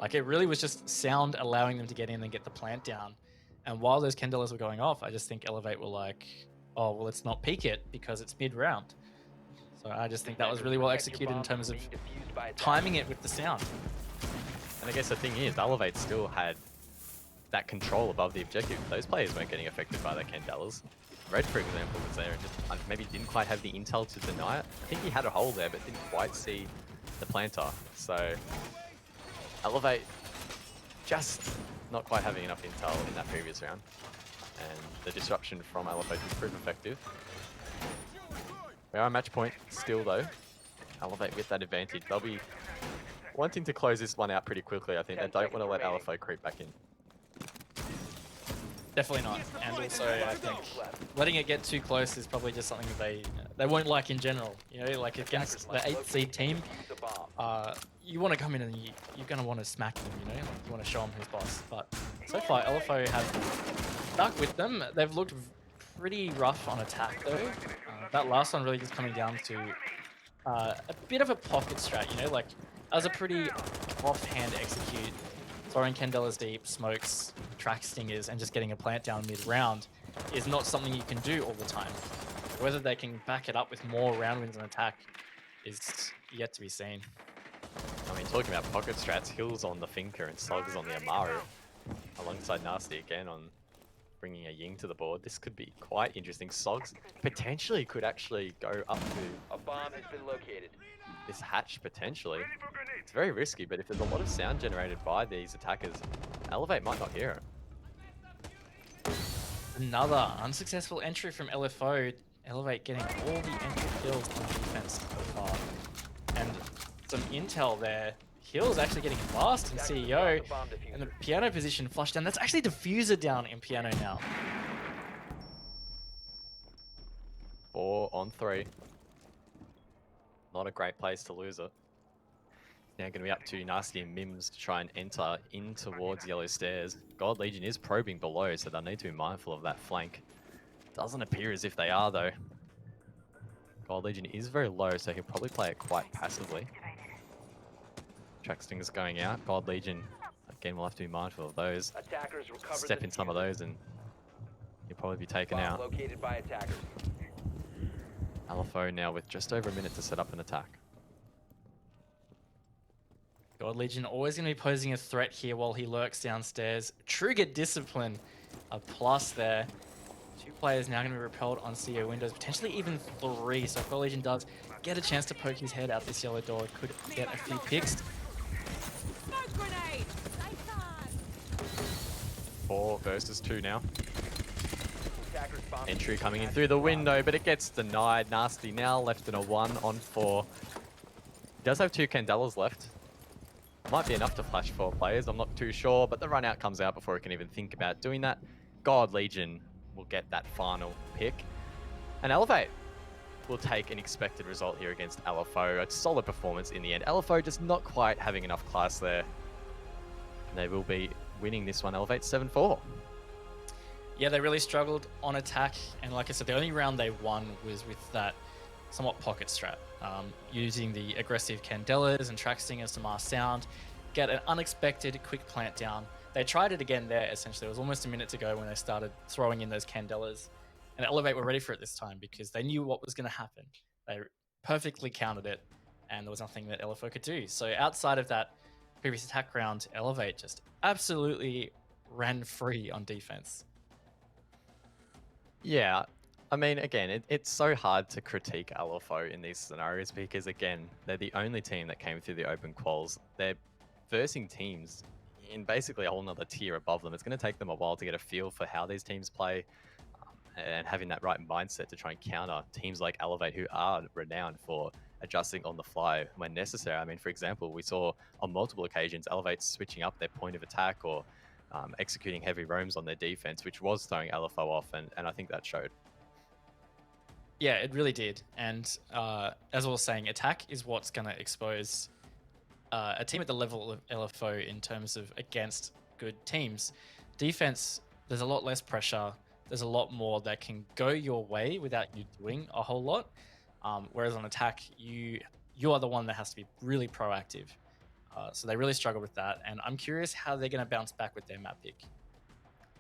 Like, it really was just sound allowing them to get in and get the plant down. And while those Candelas were going off, I just think Elevate were like, oh, well, let's not peek it because it's mid-round. So I just think that was really well executed in terms of timing it with the sound. And I guess the thing is, Elevate still had that control above the objective. Those players weren't getting affected by the Candelas. Red, for example, was there and just maybe didn't quite have the intel to deny it. I think he had a hole there, but didn't quite see the planter. So Elevate just not quite having enough intel in that previous round. And the disruption from Elevate did prove effective. We are a match point still though. Elevate with that advantage. They'll be wanting to close this one out pretty quickly. I think they don't want to let LFO creep back in. Definitely not. And also, I think letting it get too close is probably just something that they won't like in general. You know, like against the 8th seed team, you want to come in and you're going to want to smack them, you know? Like, you want to show them who's boss. But so far, LFO have stuck with them. They've looked pretty rough on attack, though. That last one really just coming down to a bit of a pocket strat, you know? Like, as a pretty offhand execute, throwing Candelas deep, smokes, track stingers, and just getting a plant down mid-round is not something you can do all the time. Whether they can back it up with more round wins on attack is yet to be seen. I mean, talking about pocket strats, Hills on the Finker and Sogs on the Amaru, alongside Nasty again on bringing a Ying to the board. This could be quite interesting. Sogs potentially could actually go up to A bomb has been located. this hatch potentially. It's very risky, but if there's a lot of sound generated by these attackers, Elevate might not hear it. Another unsuccessful entry from LFO. Elevate getting all the entry kills on defense so far. And some intel there. Hills actually getting fast in CEO. And the piano position flushed down. That's actually diffuser down in piano now. 4 on 3. Not a great place to lose it. Now going to be up to Nasty and Mims to try and enter in towards Yellow Stairs. God Legion is probing below, so they'll need to be mindful of that flank. Doesn't appear as if they are, though. God Legion is very low, so he'll probably play it quite passively. Track Stinger's going out. God Legion, again, we'll have to be mindful of those. Attackers recover Step the in some of those and you'll probably be taken bomb out. located by attackers. LFO now with just over a minute to set up an attack. God Legion always going to be posing a threat here while he lurks downstairs. Trigger Discipline, a plus there. 2 players now going to be repelled on CEO windows, potentially even 3. So if God Legion does get a chance to poke his head out this yellow door, could get a few picks. 4 versus 2 now. Attackers bomb Entry coming in through the window, but it gets denied. Nasty now left in a 1 on 4. He does have 2 Candelas left. Might be enough to flash 4 players, I'm not too sure, but the run out comes out before he can even think about doing that. God Legion will get that final pick. And Elevate will take an expected result here against LFO. A solid performance in the end. LFO just not quite having enough class there. And they will be winning this one. Elevate 7-4. Yeah, they really struggled on attack. And like I said, the only round they won was with that somewhat pocket strat. Using the aggressive Candelas and track stingers to mask sound, get an unexpected quick plant down. They tried it again there, essentially. It was almost a minute to go when they started throwing in those Candelas. And Elevate were ready for it this time because they knew what was going to happen. They perfectly countered it, and there was nothing that LFO could do. So outside of that previous attack round, Elevate just absolutely ran free on defense. Yeah, I mean, again, it's so hard to critique LFO in these scenarios because, again, they're the only team that came through the open quals. They're versing teams in basically a whole nother tier above them. It's going to take them a while to get a feel for how these teams play and having that right mindset to try and counter teams like Elevate, who are renowned for adjusting on the fly when necessary. I mean, for example, we saw on multiple occasions Elevate switching up their point of attack or executing heavy roams on their defense, which was throwing LFO off, and I think that showed. Yeah, it really did. And as I was saying, attack is what's going to expose a team at the level of LFO in terms of against good teams. Defense, there's a lot less pressure. There's a lot more that can go your way without you doing a whole lot. Whereas on attack, you are the one that has to be really proactive. So they really struggled with that. And I'm curious how they're going to bounce back with their map pick.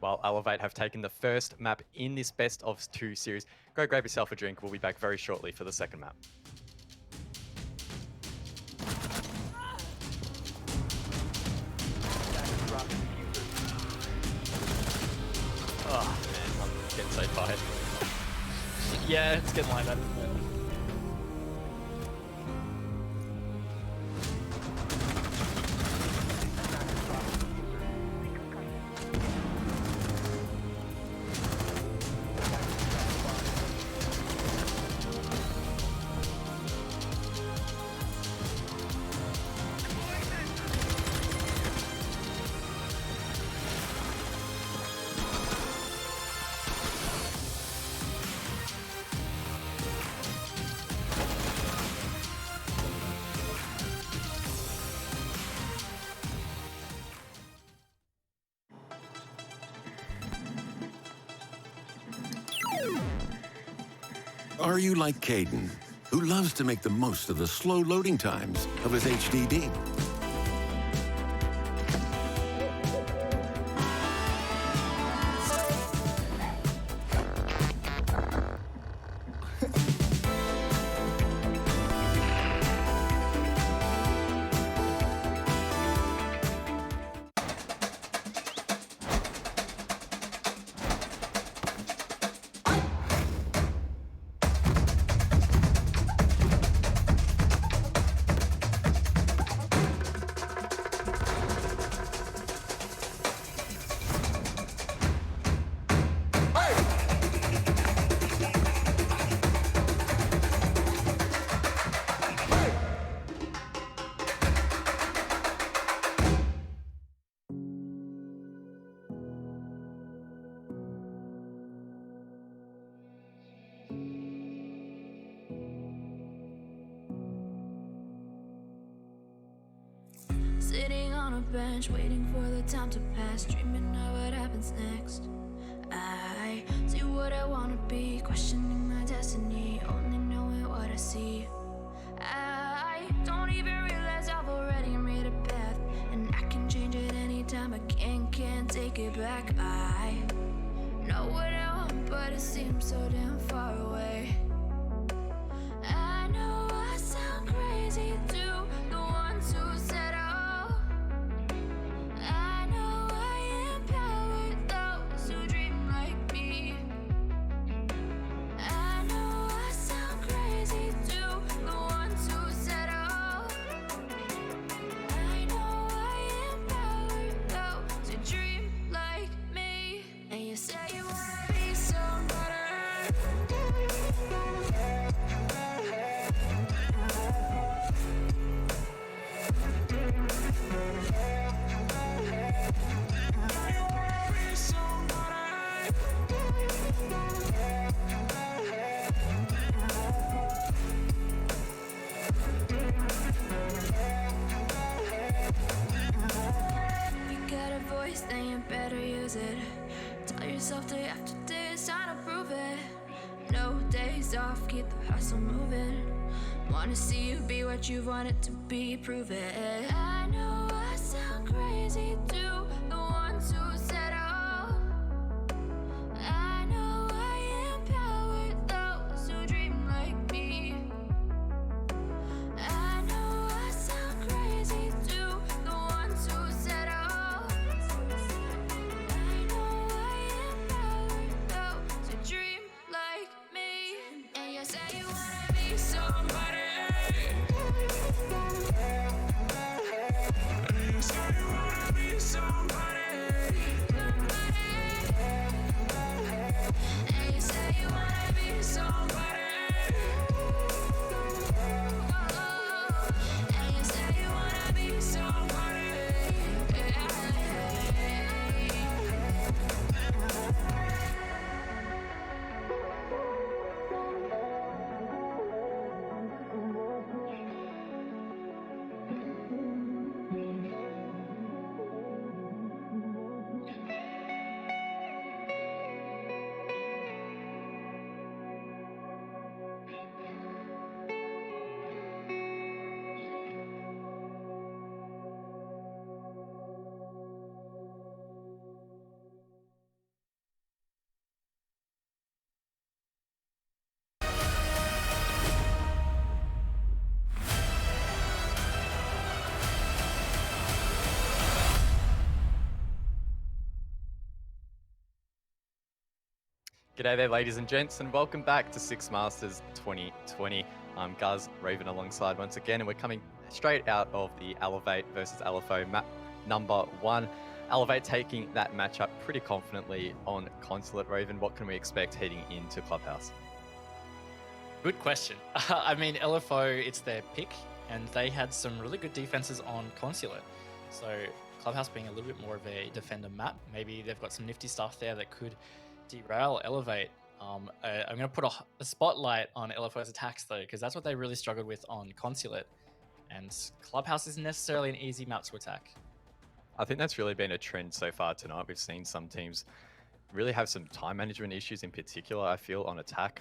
Well, Elevate have taken the first map in this best of 2 series. Go grab yourself a drink. We'll be back very shortly for the second map. Oh, man, I'm getting so tired. Yeah, it's getting like that, isn't it? Are you like Caden, who loves to make the most of the slow loading times of his HDD? Sitting on a bench, waiting for the time to pass, dreaming of what happens next. I see what I wanna be, questioning my destiny, only knowing what I see. I don't even realize I've already made a path, and I can change it anytime. I can't take it back. I know what I want, but it seems so damn far away. I know I sound crazy to the ones who said I know I empower those who dream like me. I know I sound crazy to the ones who said I know I empower those who dream like me. And you say you wanna be somebody. Then you better use it. Tell yourself day after day it's time to prove it. No days off, keep the hustle moving. Wanna see you be what you wanted to be, prove it. I know I sound crazy to the ones who said I know I empower those who dream like me. I know I sound crazy to the ones who said dream like me. And you say you wanna be somebody. And you say you wanna be somebody. And you say you wanna be somebody. And you say you wanna be somebody. G'day there, ladies and gents, and welcome back to Six Masters 2020. I'm Guz, Raven alongside once again, and we're coming straight out of the Elevate versus LFO map number 1. Elevate taking that matchup pretty confidently on Consulate. Raven, what can we expect heading into Clubhouse? Good question. I mean, LFO, it's their pick, and they had some really good defenses on Consulate. So Clubhouse being a little bit more of a defender map, maybe they've got some nifty stuff there that could derail Elevate. I'm going to put a spotlight on LFO's attacks though, because that's what they really struggled with on Consulate. And Clubhouse isn't necessarily an easy map to attack. I think that's really been a trend so far tonight. We've seen some teams really have some time management issues in particular, I feel, on attack.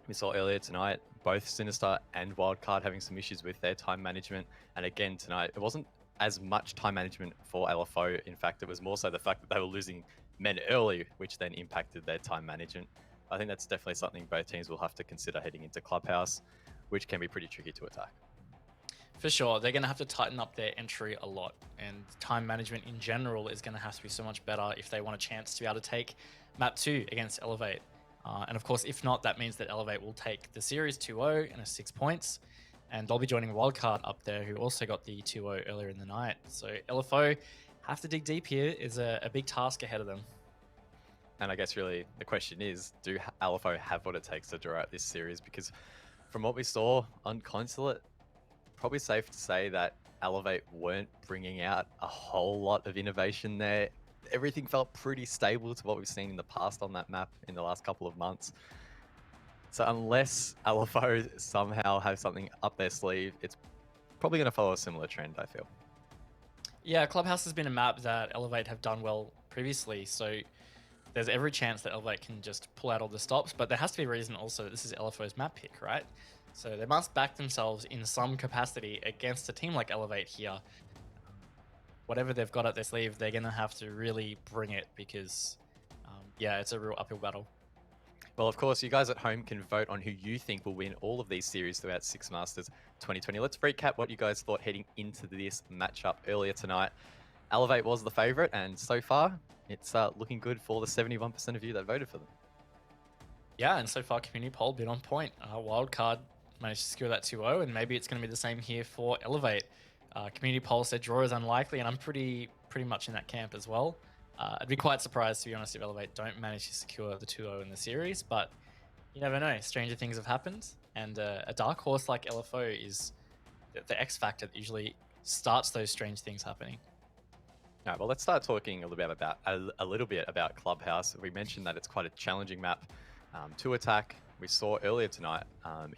We saw earlier tonight both Sinister and Wildcard having some issues with their time management. And again tonight, it wasn't as much time management for LFO. In fact, it was more so the fact that they were losing men early, which then impacted their time management. I think that's definitely something both teams will have to consider heading into Clubhouse, which can be pretty tricky to attack. For sure, they're going to have to tighten up their entry a lot, and time management in general is going to have to be so much better if they want a chance to be able to take map 2 against Elevate. And of course, if not, that means that Elevate will take the series 2-0 and a 6 points, and they'll be joining Wildcard up there, who also got the 2-0 earlier in the night. So LFO have to dig deep here. Is a big task ahead of them. And I guess really the question is, do LFO have what it takes to draw out this series? Because from what we saw on Consulate, probably safe to say that Elevate weren't bringing out a whole lot of innovation there. Everything felt pretty stable to what we've seen in the past on that map in the last couple of months. So unless LFO somehow have something up their sleeve, it's probably going to follow a similar trend, I feel. Yeah, Clubhouse has been a map that Elevate have done well previously, so there's every chance that Elevate can just pull out all the stops, but there has to be a reason also that this is LFO's map pick, right? So they must back themselves in some capacity against a team like Elevate here. Whatever they've got up their sleeve, they're going to have to really bring it because, yeah, it's a real uphill battle. Well, of course, you guys at home can vote on who you think will win all of these series throughout Six Masters 2020. Let's recap what you guys thought heading into this matchup earlier tonight. Elevate was the favorite, and so far, it's looking good for the 71% of you that voted for them. Yeah, and so far, community poll been on point. Wildcard managed to secure that 2-0, and maybe it's going to be the same here for Elevate. Community poll said draw is unlikely, and I'm pretty much in that camp as well. I'd be quite surprised, to be honest, if Elevate don't manage to secure the 2-0 in the series, but you never know. Stranger things have happened, and a dark horse like LFO is the X factor that usually starts those strange things happening. All right, well, let's start talking a little bit about Clubhouse. We mentioned that it's quite a challenging map to attack. We saw earlier tonight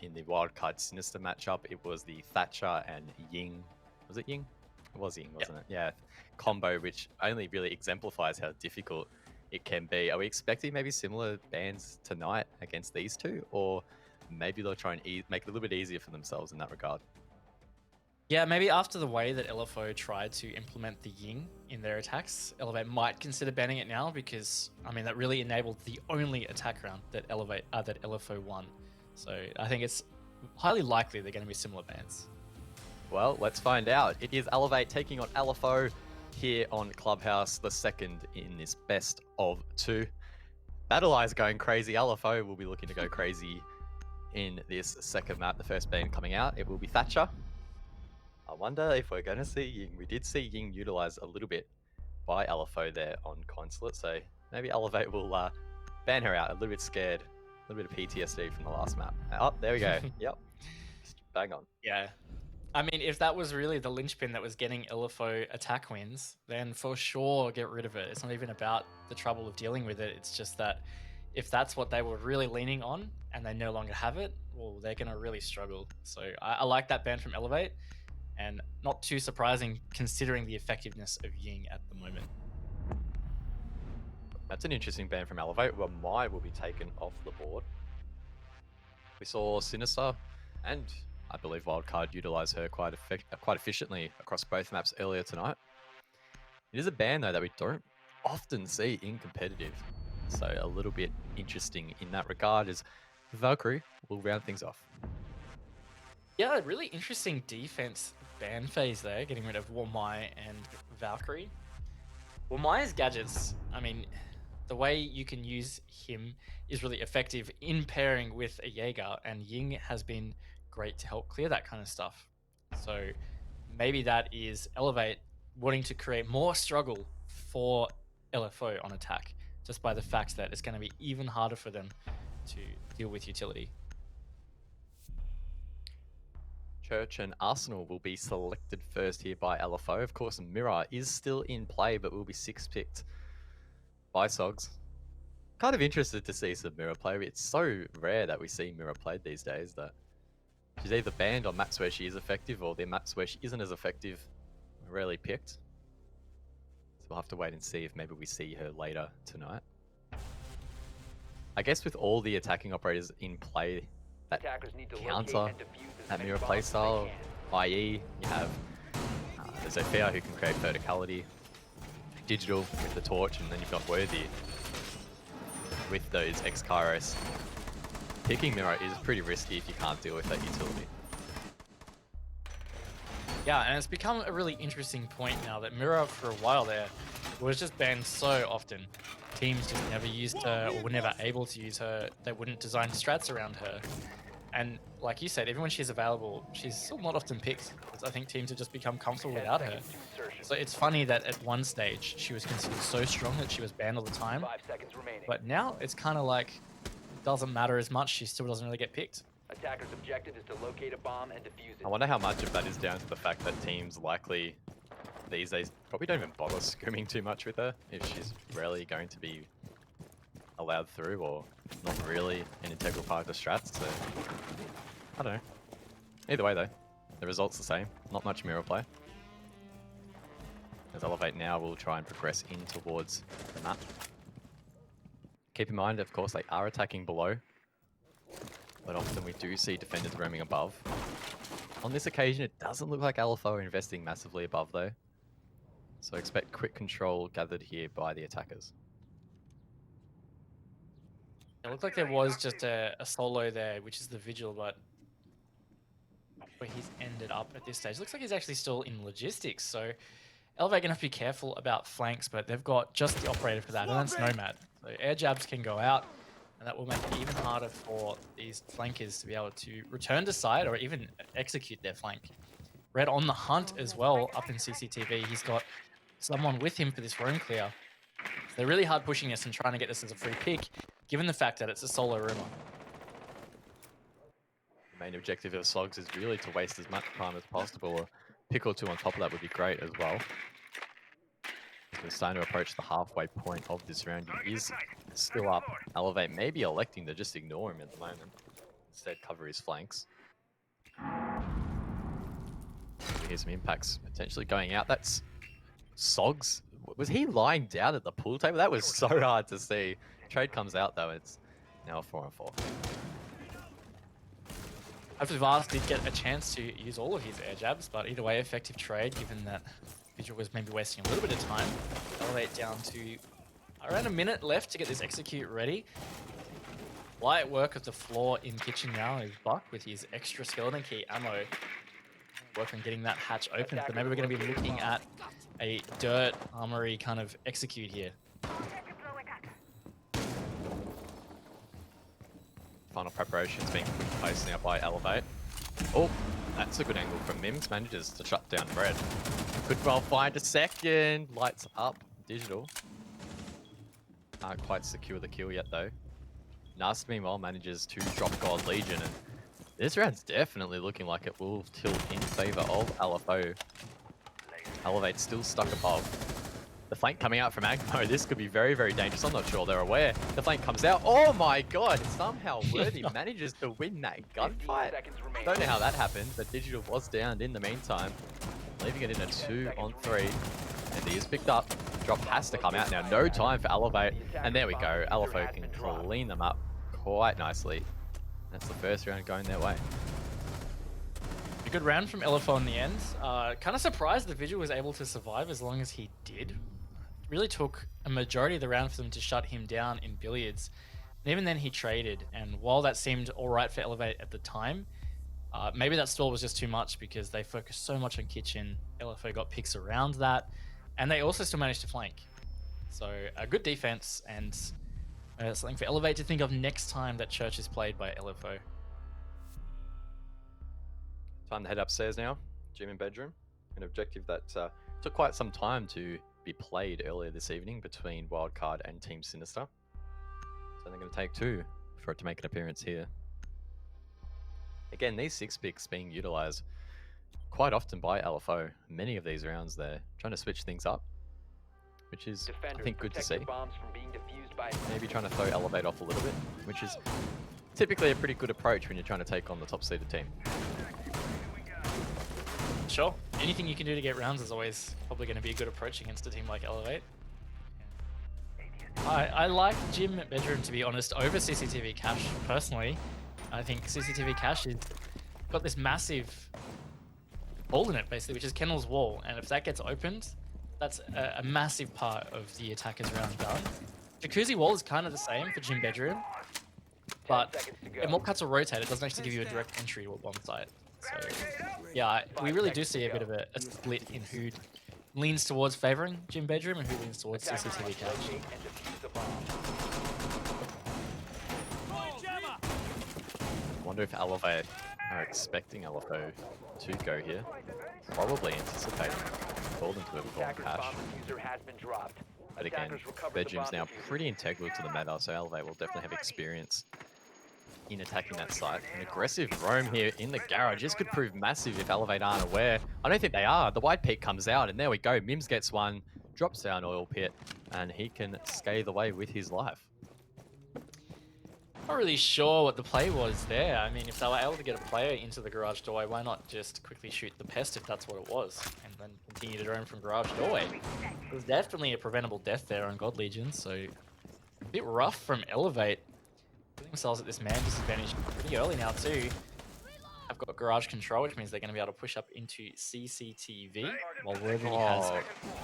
in the Wildcard Sinister matchup, it was the Thatcher and Ying. Was it Ying? It was Ying, wasn't it? Yeah. Combo, which only really exemplifies how difficult it can be. Are we expecting maybe similar bans tonight against these two? Or maybe they'll try and make it a little bit easier for themselves in that regard? Yeah, maybe after the way that LFO tried to implement the Ying in their attacks, Elevate might consider banning it now because, I mean, that really enabled the only attack round that LFO won. So I think it's highly likely they're going to be similar bans. Well, let's find out. It is Elevate taking on LFO here on Clubhouse, the second in this best of two. Battle Eye's going crazy. LFO will be looking to go crazy in this second map. The first ban coming out, it will be Thatcher. I wonder if we're going to see Ying. We did see Ying utilized a little bit by LFO there on Consulate, so maybe Elevate will ban her out. A little bit scared. A little bit of PTSD from the last map. Oh, there we go. Yep. Bang on. Yeah. I mean, if that was really the linchpin that was getting LFO attack wins, then for sure get rid of it. It's not even about the trouble of dealing with it. It's just that if that's what they were really leaning on and they no longer have it, well, they're going to really struggle. So I like that ban from Elevate, and not too surprising considering the effectiveness of Ying at the moment. That's an interesting ban from Elevate, where Mai will be taken off the board. We saw Sinister and I believe Wildcard utilized her quite efficiently across both maps earlier tonight. It is a ban, though, that we don't often see in competitive. So a little bit interesting in that regard as Valkyrie will round things off. Yeah, really interesting defense ban phase there, getting rid of Wamai and Valkyrie. Wamai's gadgets, I mean, the way you can use him is really effective in pairing with a Jaeger, and Ying has been great to help clear that kind of stuff. So maybe that is Elevate wanting to create more struggle for LFO on attack, just by the fact that it's going to be even harder for them to deal with utility. Church and Arsenal will be selected first here by LFO. Of course, Mirror is still in play, but will be 6-picked by Sogs. Kind of interested to see some Mirror play. It's so rare that we see Mirror played these days that she's either banned on maps where she is effective, or the maps where she isn't as effective, rarely picked. So we'll have to wait and see if maybe we see her later tonight. I guess with all the attacking operators in play, that Attackers need to counter locate and defuse as that many mirror bombs play as they style, can. i.e. you have the Zephyr who can create verticality, Digital with the torch, and then you've got Worthy with those X-Kairos. Picking mirror is pretty risky if you can't deal with that utility. Yeah, and it's become a really interesting point now that Mirror, for a while there, was just banned so often. Teams just never used her or were never able to use her. They wouldn't design strats around her. And like you said, even when she's available, she's still not often picked. Because I think teams have just become comfortable without her. So it's funny that at one stage she was considered so strong that she was banned all the time. 5 seconds remaining. But now it's kind of like, it doesn't matter as much. She still doesn't really get picked. Attackers' objective is to locate a bomb and defuse it. I wonder how much of that is down to the fact that teams likely these days probably don't even bother scrimming too much with her if she's rarely going to be allowed through or not really an integral part of the strats. So I don't know. Either way though, the result's the same. Not much mirror play. As Elevate now will try and progress in towards the map. Keep in mind, of course, they are attacking below, but often we do see defenders roaming above. On this occasion, it doesn't look like LFO are investing massively above though. So expect quick control gathered here by the attackers. It looked like there was just a solo there, which is the Vigil, but where he's ended up at this stage. Looks like he's actually still in logistics, so Elevate gonna have to be careful about flanks, but they've got just the operator for that, and that's Nomad. So air jabs can go out, and that will make it even harder for these flankers to be able to return to side or even execute their flank. Red on the hunt as well, up in CCTV. He's got someone with him for this roam clear. So they're really hard pushing this and trying to get this as a free pick, given the fact that it's a solo rumor. The main objective of Slogs is really to waste as much time as possible. A pick or two on top of that would be great as well. We're starting to approach the halfway point of this round. He is still up. Elevate may be electing to just ignore him at the moment. Instead, cover his flanks. We hear some impacts potentially going out. That's Sogs. Was he lying down at the pool table? That was so hard to see. Trade comes out though. It's now a 4-on-4. Hopefully Vars did get a chance to use all of his air jabs, but either way, effective trade, given that Vigil was maybe wasting a little bit of time. Elevate down to around a minute left to get this execute ready. Light work of the floor in kitchen now is Buck with his extra skeleton key ammo. Work on getting that hatch open, but maybe we're going to be looking at a dirt armory kind of execute here. Final preparations being put in place now by Elevate. Oh, that's a good angle from Mims. Manages to shut down Red. Could well find a second. Lights up. Digital. Can't quite secure the kill yet though. Nast meanwhile manages to drop God Legion, and this round's definitely looking like it will tilt in favor of LFO. Elevate still stuck above. The flank coming out from Agmo, this could be very, very dangerous. I'm not sure they're aware. The flank comes out. Oh my god, somehow Worthy manages to win that gunfight. Don't know how that happened, but Digital was downed in the meantime, leaving it in a 2-on-3. And he is picked up. Drop has to come out now. No time for Elevate. And there we go. LFO can clean them up quite nicely. That's the first round going their way. A good round from LFO in the end. Kind of surprised the Vigil was able to survive as long as he did. It really took a majority of the round for them to shut him down in billiards. And even then he traded. And while that seemed alright for Elevate at the time, maybe that stall was just too much because they focused so much on kitchen. LFO got picks around that. And they also still managed to flank. So a good defense and something for Elevate to think of next time that Church is played by LFO. Time to head upstairs now. Gym and bedroom. An objective that took quite some time to be played earlier this evening between Wildcard and Team Sinister. So they're going to take 2 for it to make an appearance here. Again, these 6 picks being utilized quite often by LFO. Many of these rounds they're trying to switch things up, which is, I think, good to see. Maybe trying to throw Elevate off a little bit, which is typically a pretty good approach when you're trying to take on the top-seeded team. Sure. Anything you can do to get rounds is always probably going to be a good approach against a team like Elevate. I like Gym Bedroom, to be honest, over CCTV Cache, personally. I think CCTV Cache has got this massive hole in it, basically, which is Kennel's wall. And if that gets opened, that's a massive part of the attacker's round done. Jacuzzi wall is kind of the same for Gym Bedroom, but if more cuts are rotated, it doesn't actually give you a direct entry to a bomb site. So, yeah, we really do see a bit of a split in who leans towards favoring Gym Bedroom and who leans towards CCTV Cache. I wonder if Elevate are expecting LFO to go here. Probably anticipating fall into a bomb cache. But again, Bedroom's now pretty integral to the meta, so Elevate will definitely have experience in attacking that site. An aggressive roam here in the garage. This could prove massive if Elevate aren't aware. I don't think they are. The white peak comes out, and there we go. Mims gets one, drops down oil pit, and he can scathe away with his life. Not really sure what the play was there. I mean, if they were able to get a player into the garage doorway, why not just quickly shoot the pest if that's what it was, and then continue to roam from garage doorway? There's definitely a preventable death there on God Legion, so a bit rough from Elevate. Putting themselves at this man disadvantage pretty early now too. I've got garage control, which means they're going to be able to push up into CCTV. While Worthy has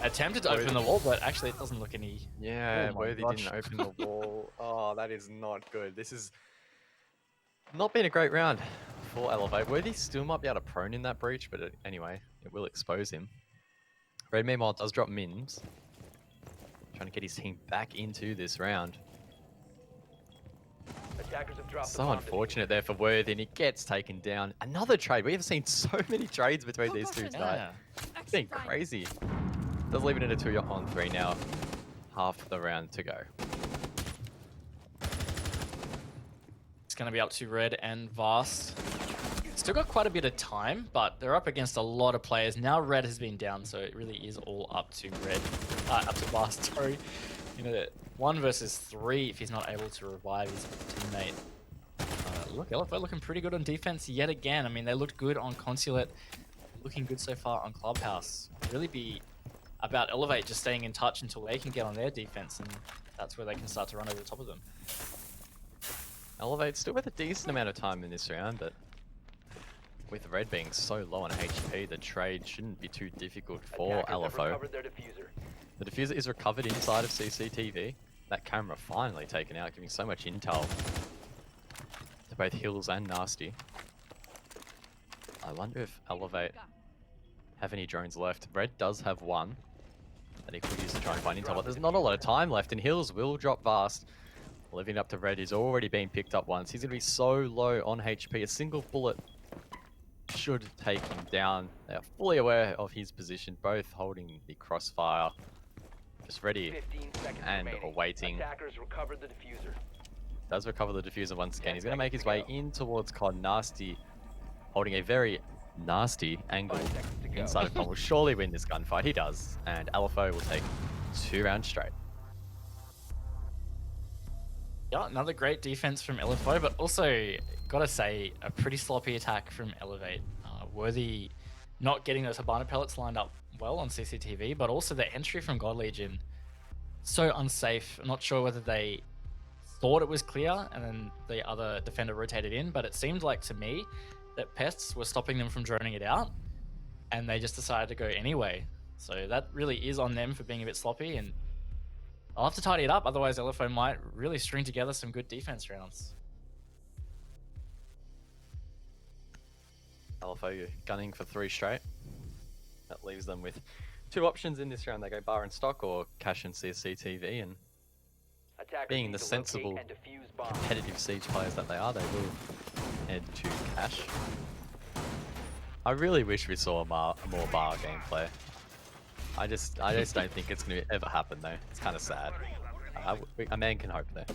attempted to open the wall, but actually it doesn't look any... Yeah, Oh my Worthy gosh. didn't open the wall. Oh, that is not good. This has not been a great round for Elevate. Worthy still might be able to prone in that breach, but anyway, it will expose him. Red meanwhile does drop Mims. Trying to get his team back into this round. So unfortunate there for Worthy, and he gets taken down. Another trade. We have seen so many trades between these two tonight. It's been crazy. Does leave it in a 2-on-3 now. Half the round to go. It's going to be up to Red and Vast. Still got quite a bit of time, but they're up against a lot of players. Now Red has been down, so it really is all up to Red. Up to Vast, sorry. You know, 1 versus 3 if he's not able to revive his teammate. Look, LFO looking pretty good on defense yet again. I mean, they looked good on Consulate. Looking good so far on Clubhouse. Really be about Elevate just staying in touch until they can get on their defense, and that's where they can start to run over the top of them. Elevate still with a decent amount of time in this round, but with Red being so low on HP, the trade shouldn't be too difficult for LFO. The diffuser is recovered inside of CCTV. That camera finally taken out, giving so much intel to both Hills and Nasty. I wonder if Elevate have any drones left. Red does have one that he could use to try and find intel, but there's not a lot of time left, and Hills will drop Vast. Living up to Red, he's already been picked up once. He's going to be so low on HP. A single bullet should take him down. They are fully aware of his position, both holding the crossfire. Just ready and awaiting. Does recover the diffuser once again. He's going to make his way in towards Con. Nasty, holding a very nasty angle inside of Con. Will surely win this gunfight. He does. And LFO will take 2 rounds straight. Yeah, another great defense from LFO, but also, gotta say, a pretty sloppy attack from Elevate. Worthy not getting those Habana pellets lined up well on CCTV, but also the entry from God Legion. So unsafe. I'm not sure whether they thought it was clear and then the other defender rotated in, but it seemed like to me that pests were stopping them from droning it out, and they just decided to go anyway. So that really is on them for being a bit sloppy, and I'll have to tidy it up, otherwise LFO might really string together some good defense rounds. LFO gunning for 3 straight. That leaves them with 2 options in this round. They go bar and stock or cash and CCTV, and being the sensible, competitive Siege players that they are, they will head to cash. I really wish we saw a more bar gameplay. I just don't think it's going to ever happen though. It's kind of sad. A man can hope though.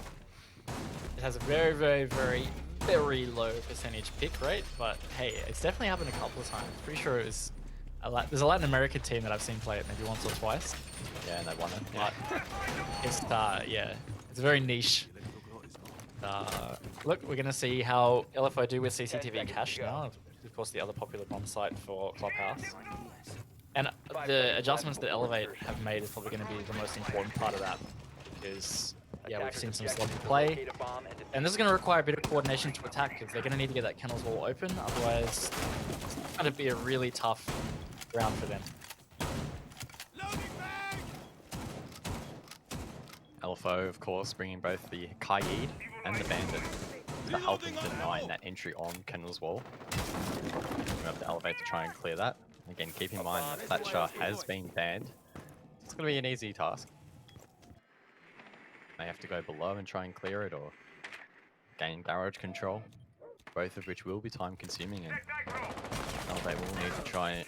It has a very, very, very, very low percentage pick rate, but hey, it's definitely happened a couple of times. Pretty sure it was there's a Latin American team that I've seen play it maybe once or twice. Yeah, and they won it. But it's yeah, it's very niche. Look, we're gonna see how LFO do with CCTV cache now. Of course, the other popular bomb site for Clubhouse. And the adjustments that Elevate have made is probably going to be the most important part of that. because yeah, we've seen some sloppy play. And this is going to require a bit of coordination to attack because they're going to need to get that kennels wall open. Otherwise, it's going to be a really tough round for them. LFO, of course, bringing both the Kaid and the Bandit to help him deny that entry on Kennel's wall. We have to elevate to try and clear that. Again, keep in mind that Thatcher has been banned. It's going to be an easy task. May have to go below and try and clear it, or gain garage control, both of which will be time consuming, and they will need to try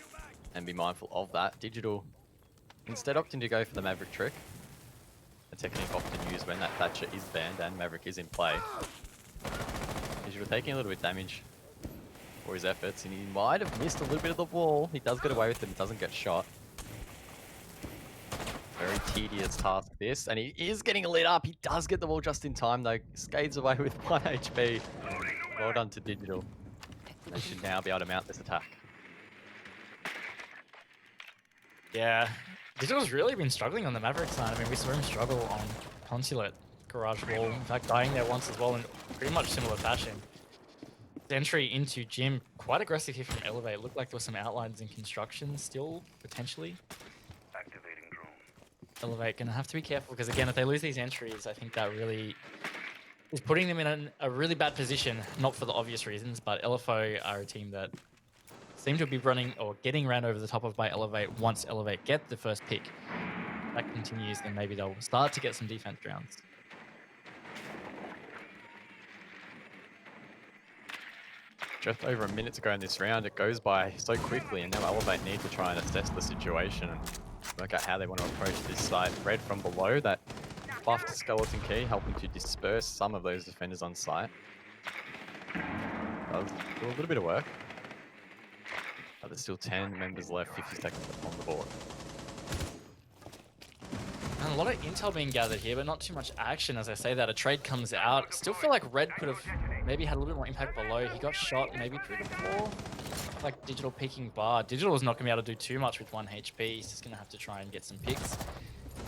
and be mindful of that. Digital instead opting to go for the Maverick trick, a technique often used when that Thatcher is banned and Maverick is in play. Digital taking a little bit of damage for his efforts, and he might have missed a little bit of the wall. He does get away with it and doesn't get shot. Very tedious task this, and he is getting lit up. He does get the wall just in time though. Skates away with 1 HP. Well done to Digital. They should now be able to mount this attack. Yeah, Digital's really been struggling on the Maverick side. I mean, we saw him struggle on Consulate Garage Wall. In fact, dying there once as well in pretty much similar fashion. The entry into Gym, quite aggressive here from Elevate. Looked like there were some outlines in construction still, potentially. Elevate gonna have to be careful because again, if they lose these entries, I think that really is putting them in a really bad position. Not for the obvious reasons, but LFO are a team that seem to be running or getting ran over the top of by Elevate once Elevate get the first pick. If that continues, then maybe they'll start to get some defense rounds. Just over a minute to go in this round. It goes by so quickly, and now Elevate need to try and assess the situation and work out how they want to approach this site. Red from below, that buffed skeleton key, helping to disperse some of those defenders on site. Does do a little bit of work. But there's still 10 members left, 50 seconds on the board. And a lot of intel being gathered here, but not too much action. As I say that, a trade comes out. Still feel like Red could have maybe had a little bit more impact below. He got shot maybe through the floor. Like Digital peeking bar. Digital is not going to be able to do too much with 1 HP. He's just going to have to try and get some picks.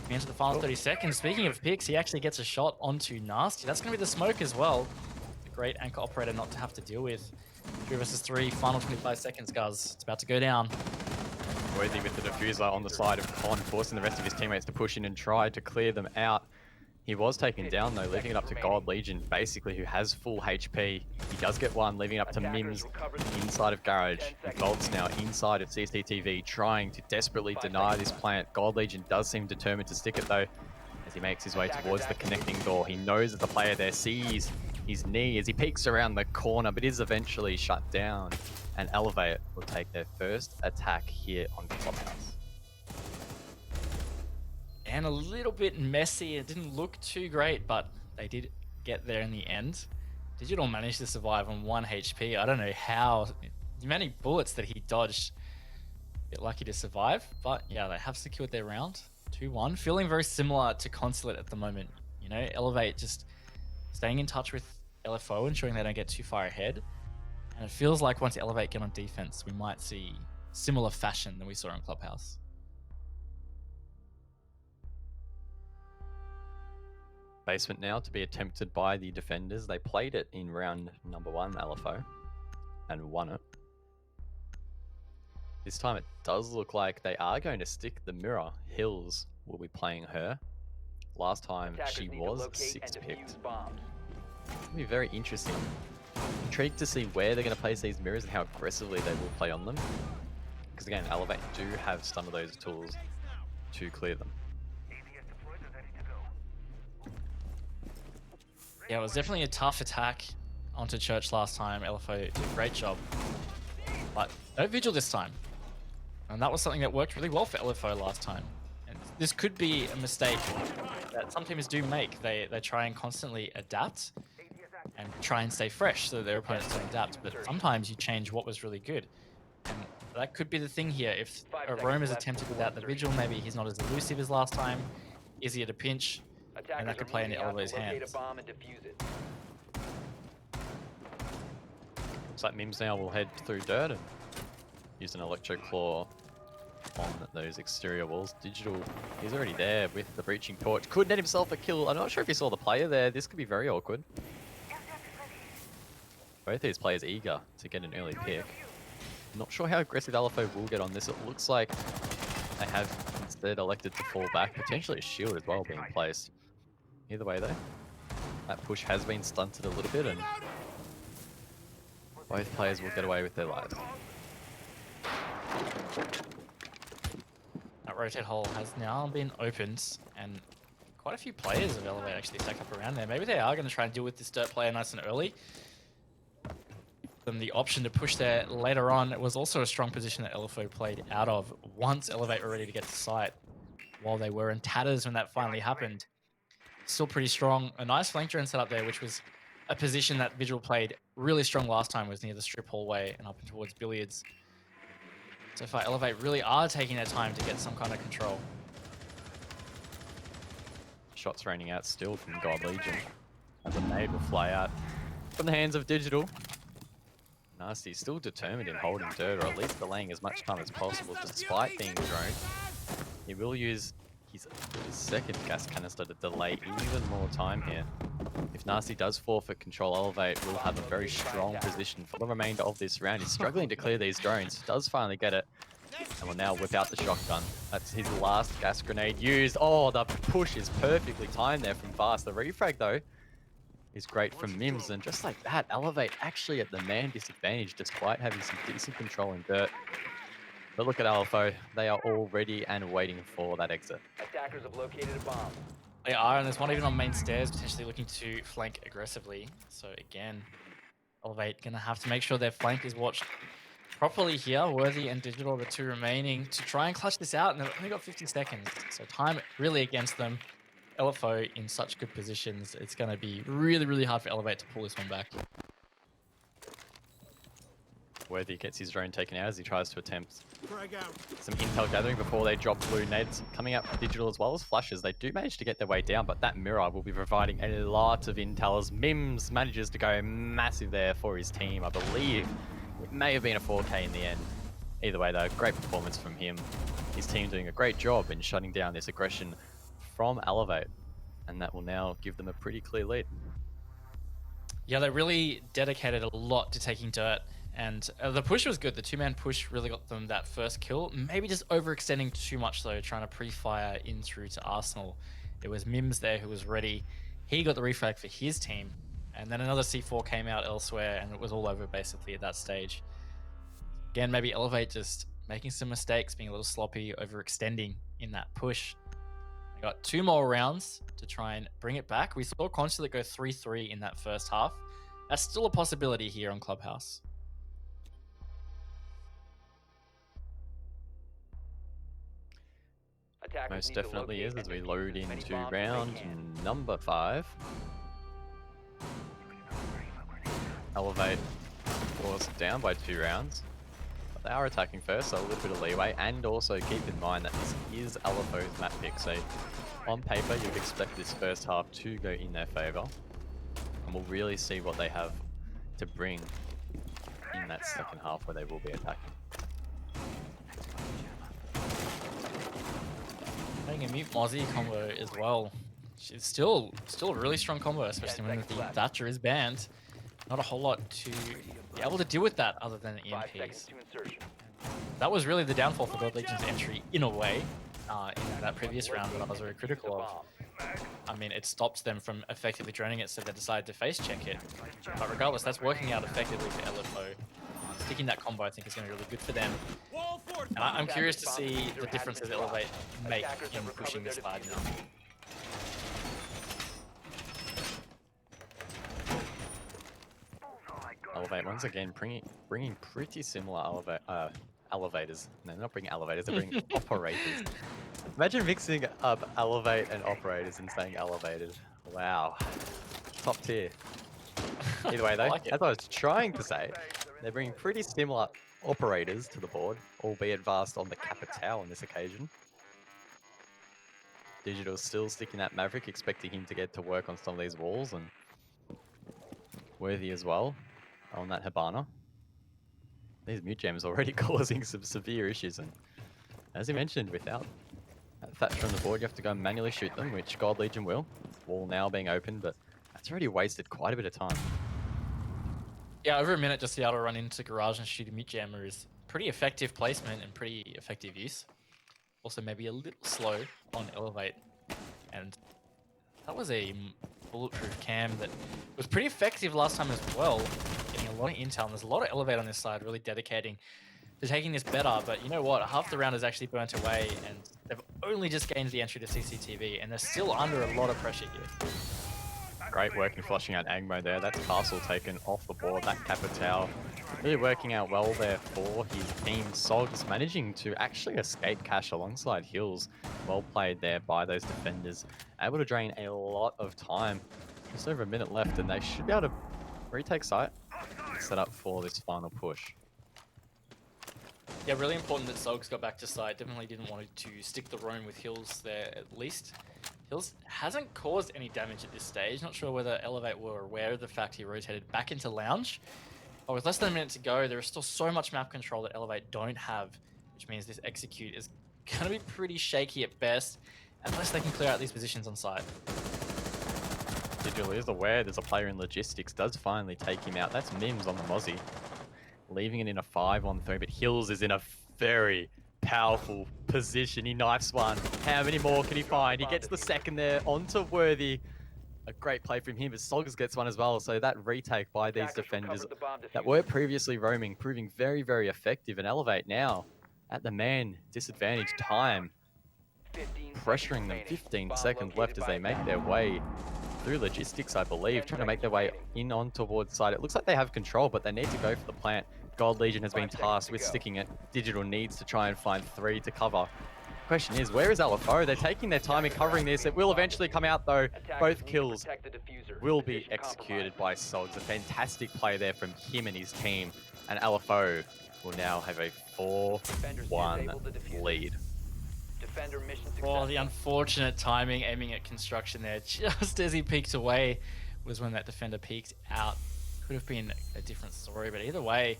We enter the final 30 seconds. Speaking of picks, he actually gets a shot onto Nasty. That's going to be the smoke as well. A great anchor operator not to have to deal with. 3 versus 3, final 25 seconds, guys. It's about to go down. Worthy with the diffuser on the side of Con, forcing the rest of his teammates to push in and try to clear them out. He was taken down though, leaving it up to God Legion, basically, who has full HP. He does get one, leaving it up to Mims inside of Garage. Gold's now inside of CCTV, trying to desperately deny this plant. God Legion does seem determined to stick it though, as he makes his way towards the connecting door. He knows that the player there sees his knee as he peeks around the corner, but is eventually shut down. And Elevate will take their first attack here on Clubhouse. And a little bit messy. It didn't look too great, but they did get there in the end. Digital managed to survive on 1 HP. I don't know how many bullets that he dodged. A bit lucky to survive, but yeah, they have secured their round. 2-1. Feeling very similar to Consulate at the moment. You know, Elevate just staying in touch with LFO, ensuring they don't get too far ahead. And it feels like once Elevate get on defense, we might see similar fashion than we saw in Clubhouse. Basement now to be attempted by the defenders. They played it in round number 1, LFO, and won it. This time it does look like they are going to stick the mirror. Hills will be playing her. Last time she was 6th picked. It'll be very interesting. Intrigued to see where they're going to place these mirrors and how aggressively they will play on them. Because again, Elevate do have some of those tools to clear them. Yeah, it was definitely a tough attack onto Church last time. LFO did a great job. But no Vigil this time. And that was something that worked really well for LFO last time. And this could be a mistake that some teams do make. They try and constantly adapt and try and stay fresh so their opponents don't adapt. But sometimes you change what was really good. And that could be the thing here. If Roma's attempted without the Vigil, maybe he's not as elusive as last time. Easier to pinch. And that could play into Elevato's hands. Looks like Mims now will head through dirt and use an Electro Claw on those exterior walls. Digital is already there with the breaching torch. Could net himself a kill. I'm not sure if you saw the player there. This could be very awkward. Both these players eager to get an early pick. Not sure how aggressive LFO will get on this. It looks like they have instead elected to fall back. Potentially a shield as well being placed. Either way though, that push has been stunted a little bit and both players will get away with their lives. That rotate hole has now been opened, and quite a few players of Elevate actually stack up around there. Maybe they are going to try and deal with this dirt player nice and early. Then the option to push there later on. It was also a strong position that LFO played out of once Elevate were ready to get to site, while they were in tatters when that finally happened. Still pretty strong. A nice flank drone set up there, which was a position that Vigil played really strong last time, was near the strip hallway and up towards Billiards. So far, Elevate really are taking their time to get some kind of control. Shots raining out still from God Legion as a nade will fly out from the hands of Digital. Nasty still determined in holding dirt, or at least delaying as much time as possible despite being droned. He will use his second gas canister to delay even more time here. If Nasty does forfeit control, Elevate will have a very strong position for the remainder of this round. He's struggling to clear these drones, does finally get it, and will now whip out the shotgun. That's his last gas grenade used. Oh, the push is perfectly timed there from Fast. The refrag though is great from Mims, and just like that, Elevate actually at the man disadvantage despite having some decent control in dirt. But look at LFO, they are all ready and waiting for that exit. Attackers have located a bomb. They are, and there's one even on main stairs, potentially looking to flank aggressively. So again, Elevate gonna have to make sure their flank is watched properly here. Worthy and Digital, the two remaining, to try and clutch this out, and they've only got 50 seconds. So time really against them. LFO in such good positions, it's gonna be really, really hard for Elevate to pull this one back. Worthy gets his drone taken out as he tries to attempt some intel gathering before they drop blue nades. Coming up Digital as well as flashes. They do manage to get their way down, but that mirror will be providing a lot of intel as Mims manages to go massive there for his team. I believe it may have been a 4K in the end. Either way though, great performance from him. His team doing a great job in shutting down this aggression from Elevate, and that will now give them a pretty clear lead. Yeah, they really dedicated a lot to taking dirt, and the push was good. The two-man push really got them that first kill. Maybe just overextending too much though, trying to pre-fire in through to Arsenal. It was Mims there who was ready. He got the refrag for his team, and then another C4 came out elsewhere, and it was all over basically at that stage. Again, maybe Elevate just making some mistakes, being a little sloppy, overextending in that push. They got 2 more rounds to try and bring it back. We saw Consulate go 3-3 in that first half. That's still a possibility here on Clubhouse. Most definitely is, as we load into round number 5. Elevate, of course, down by 2 rounds. But they are attacking first, so a little bit of leeway. And also keep in mind that this is LFO's map pick, so on paper you'd expect this first half to go in their favour. And we'll really see what they have to bring in that second half where they will be attacking. Playing a mute Mozzie combo as well. It's still a really strong combo, especially when the Thatcher is banned. Not a whole lot to be able to deal with that other than the EMPs. That was really the downfall for God Legion's entry in a way in that previous round that I was very critical of. I mean, it stopped them from effectively droning it, so they decided to face check it. But regardless, that's working out effectively for LFO. Sticking that combo, I think, is going to be really good for them. And I'm curious to see the differences Elevate make in pushing this side now. Elevate once again bringing pretty similar elevators. No, not bringing elevators, they're bringing operators. Imagine mixing up elevate and operators and saying elevated. Wow, top tier. Either way though, as I was trying to say, they're bringing pretty similar operators to the board, albeit vast on the Capital on this occasion. Digital still sticking that Maverick, expecting him to get to work on some of these walls, and Worthy as well on that Hibana. These mute gems already causing some severe issues, and As he mentioned, without Thatcher on the board, you have to go and manually shoot them, which God Legion will. Wall now being open, but that's already wasted quite a bit of time. Yeah, over a minute just to be able to run into garage and shoot a mid jammer is pretty effective placement and pretty effective use. Also maybe a little slow on elevate, and that was a bulletproof cam that was pretty effective last time as well, getting a lot of intel, and there's a lot of elevate on this side, really dedicating to taking this better. But you know what, half the round is actually burnt away, and they've only just gained the entry to CCTV, and they're still under a lot of pressure here. Great work in flushing out Angmo there. That's Castle taken off the board. That Capitao really working out well there for his team. Sogs managing to actually escape cash alongside Hills. Well played there by those defenders. Able to drain a lot of time. Just over a minute left, and they should be able to retake site. Set up for this final push. Yeah, really important that Sogs got back to site. Definitely didn't want to stick the roam with Hills there at least. Hills hasn't caused any damage at this stage. Not sure whether Elevate were aware of the fact he rotated back into Lounge. But with less than a minute to go, there is still so much map control that Elevate don't have, which means this execute is going to be pretty shaky at best, unless they can clear out these positions on site. Digital is aware there's a player in logistics, does finally take him out. That's Mims on the Mozzie. Leaving it in a 5-on-3, but Hills is in a very powerful position. He knifes one. How many more can he find? He gets the second there onto Worthy. A great play from him, but Soggers gets one as well. So that retake by these defenders that were previously roaming, proving very, very effective. And Elevate now at the man disadvantage time, pressuring them. 15 seconds left as they make their way through logistics, I believe, trying to make their way in on towards side. It looks like they have control, but they need to go for the plant. Gold Legion has been tasked with sticking it. Digital needs to try and find 3 to cover. Question is, where is LFO? They're taking their time in covering this. It will eventually come out though. Both kills will be executed by Sogs. A fantastic play there from him and his team. And LFO will now have a 4-1 lead. Oh, the unfortunate timing aiming at construction there. Just as he peeked away was when that defender peeked out. Could have been a different story, but either way,